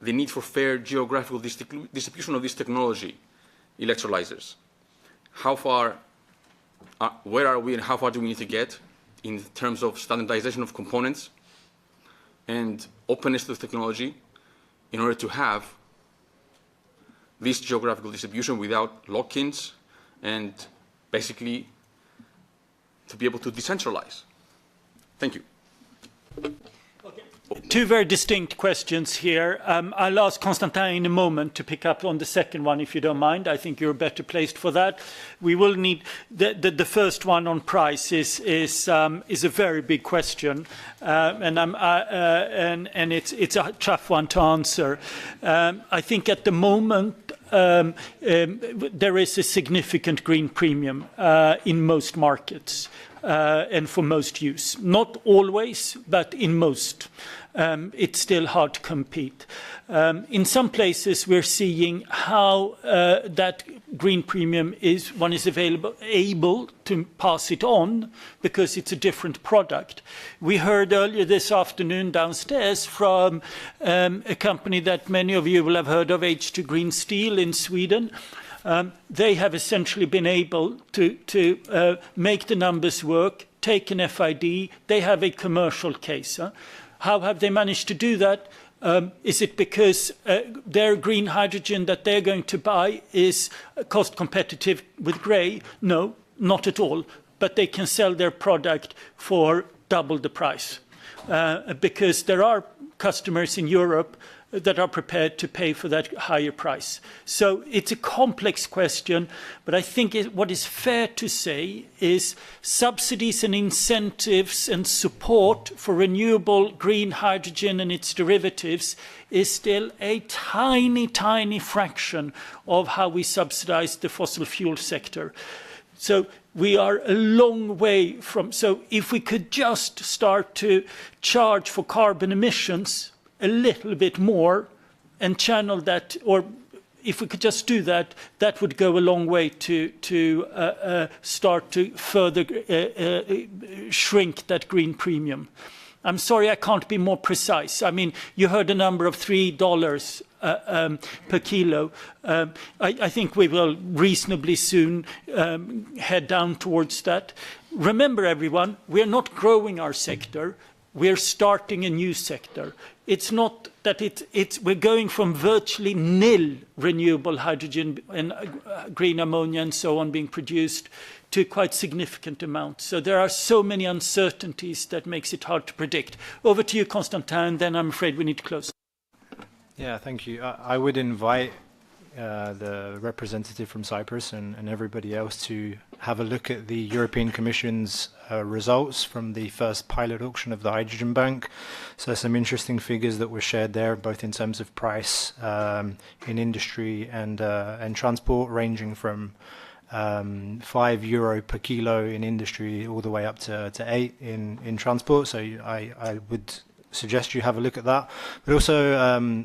Speaker 1: need for fair geographical distribution of this technology, electrolyzers. how far, where are we and how far do we need to get in terms of standardization of components and openness to the technology in order to have this geographical distribution without lock-ins and basically to be able to decentralize. Thank you.
Speaker 3: Two very distinct questions here. I'll ask Constantin in a moment to pick up on the second one, if you don't mind. I think you're better placed for that. We will need the first one on price is a very big question, and it's a tough one to answer. I think at the moment there is a significant green premium in most markets. And for most use. Not always, but in most. It's still hard to compete. In some places, we're seeing how that green premium one is able to pass it on because it's a different product. We heard earlier this afternoon downstairs from a company that many of you will have heard of, H2 Green Steel in Sweden. They have essentially been able to make the numbers work, take an FID. They have a commercial case. How have they managed to do that? Is it because their green hydrogen that they're going to buy is cost competitive with grey? No, not at all. But they can sell their product for double the price because there are customers in Europe that are prepared to pay for that higher price. So it's a complex question, but I think what is fair to say is subsidies and incentives and support for renewable green hydrogen and its derivatives is still a tiny, tiny fraction of how we subsidize the fossil fuel sector. So we are a long way from, so if we could just start to charge for carbon emissions a little bit more and channel that, or if we could just do that, that would go a long way to start to further shrink that green premium. I'm sorry I can't be more precise. I mean, you heard a number of $3 per kilo. I think we will reasonably soon head down towards that. Remember, everyone, we're not growing our sector. We're starting a new sector. It's not that we're going from virtually nil renewable hydrogen and green ammonia and so on being produced to quite significant amounts. So there are so many uncertainties that makes it hard to predict. Over to you, Constantin, then I'm afraid we need to close.
Speaker 11: Yeah, thank you. I would invite the representative from Cyprus and everybody else to have a look at the European Commission's results from the first pilot auction of the Hydrogen Bank. So some interesting figures that were shared there, both in terms of price in industry and transport, ranging from €5 per kilo in industry all the way up to 8 in transport. So I would suggest you have a look at that. But also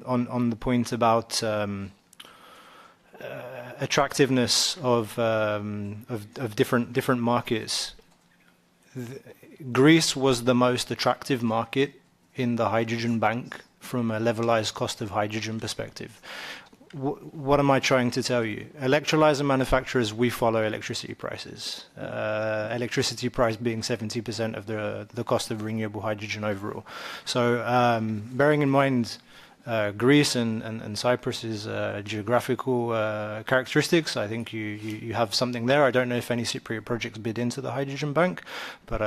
Speaker 11: on the point about attractiveness of different markets. Greece was the most attractive market in the hydrogen bank from a levelized cost of hydrogen perspective. What am I trying to tell you? Electrolyzer manufacturers, we follow electricity prices. Electricity price being 70% of the cost of renewable hydrogen overall. So bearing in mind Greece and Cyprus's geographical characteristics, I think you have something there. I don't know if any Cypriot projects bid into the hydrogen bank, but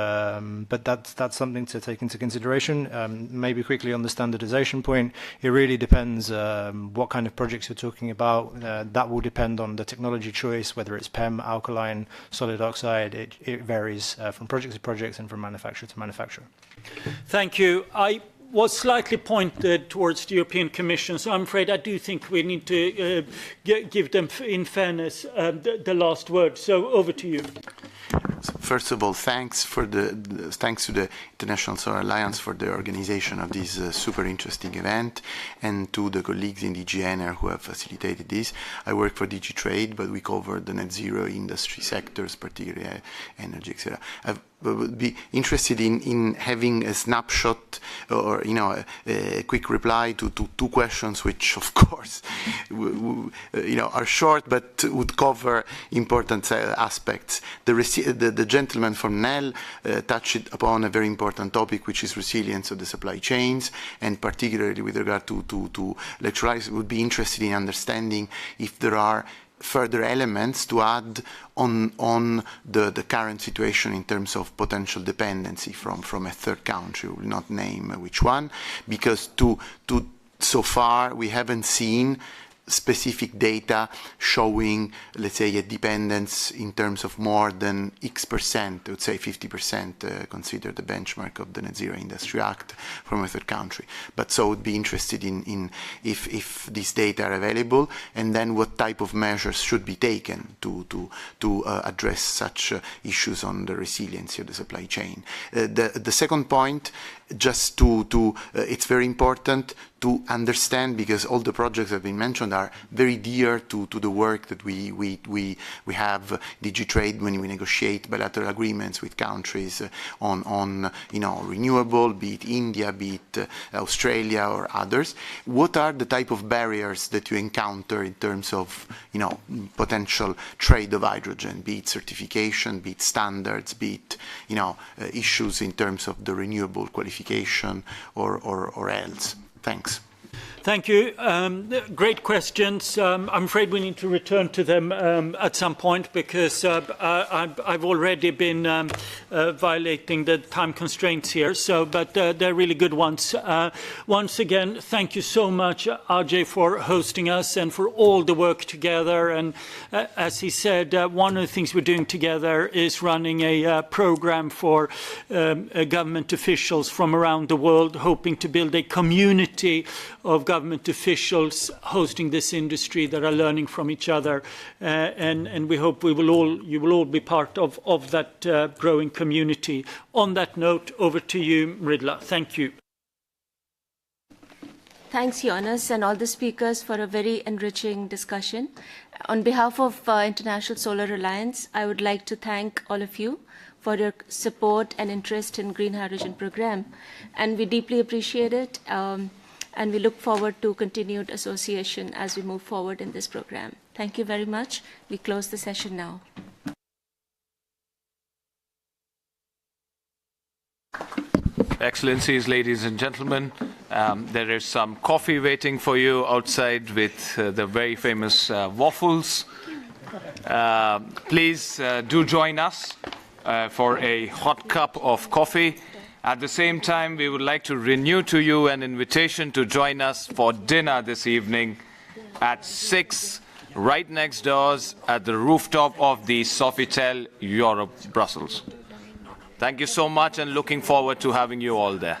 Speaker 11: that's something to take into consideration. Maybe quickly on the standardization point, it really depends what kind of projects you're talking about. That will depend on the technology choice, whether it's PEM, alkaline, solid oxide. It varies from project to project and from manufacturer to manufacturer.
Speaker 3: Thank you. I was slightly pointed towards the European Commission, so I'm afraid I do think we need to give them, in fairness, the last word. So over to you.
Speaker 13: First of all, thanks to the International Solar Alliance for the organization of this super interesting event, and to the colleagues in DG Ener who have facilitated this. I work for DG Trade, but we cover the net zero industry sectors, particularly energy, etc. would be interested in having a snapshot or a quick reply to two questions, which of course are short but would cover important aspects. The gentleman from NEL touched upon a very important topic, which is resilience of the supply chains, and particularly with regard to electrolysis, would be interested in understanding if there are further elements to add on the current situation in terms of potential dependency from a third country. We will not name which one, because so far we haven't seen specific data showing, let's say, a dependence in terms of more than X%, I would say 50%, consider the benchmark of the Net Zero Industry Act, from a third country. But so would be interested in if these data are available, and then what type of measures should be taken to address such issues on the resiliency of the supply chain. The second point, just it's very important to understand, because all the projects that have been mentioned are very dear to the work that we have DigiTrade when we negotiate bilateral agreements with countries on renewable, be it India, be it Australia or others. What are the type of barriers that you encounter in terms of potential trade of hydrogen, be it certification, be it standards, be it issues in terms of the renewable qualification or else? Thanks.
Speaker 3: Thank you. Great questions. I'm afraid we need to return to them at some point, because I've already been violating the time constraints here. But they're really good ones. Once again, thank you so much, Ajay, for hosting us and for all the work together. And as he said, one of the things we're doing together is running a program for government officials from around the world, hoping to build a community of government officials hosting this industry that are learning from each other, and we hope you will all be part of that growing community. On that note, over to you, Mridula. Thank you.
Speaker 15: Thanks, Jonas, and all the speakers for a very enriching discussion. On behalf of International Solar Alliance, I would like to thank all of you for your support and interest in Green Hydrogen Program, and we deeply appreciate it. And we look forward to continued association as we move forward in this program. Thank you very much. We close the session now.
Speaker 16: Excellencies, ladies and gentlemen, there is some coffee waiting for you outside with the very famous waffles. Please do join us for a hot cup of coffee. At the same time, we would like to renew to you an invitation to join us for dinner this evening at 6, right next doors at the rooftop of the Sofitel Europe, Brussels. Thank you so much, and looking forward to having you all there.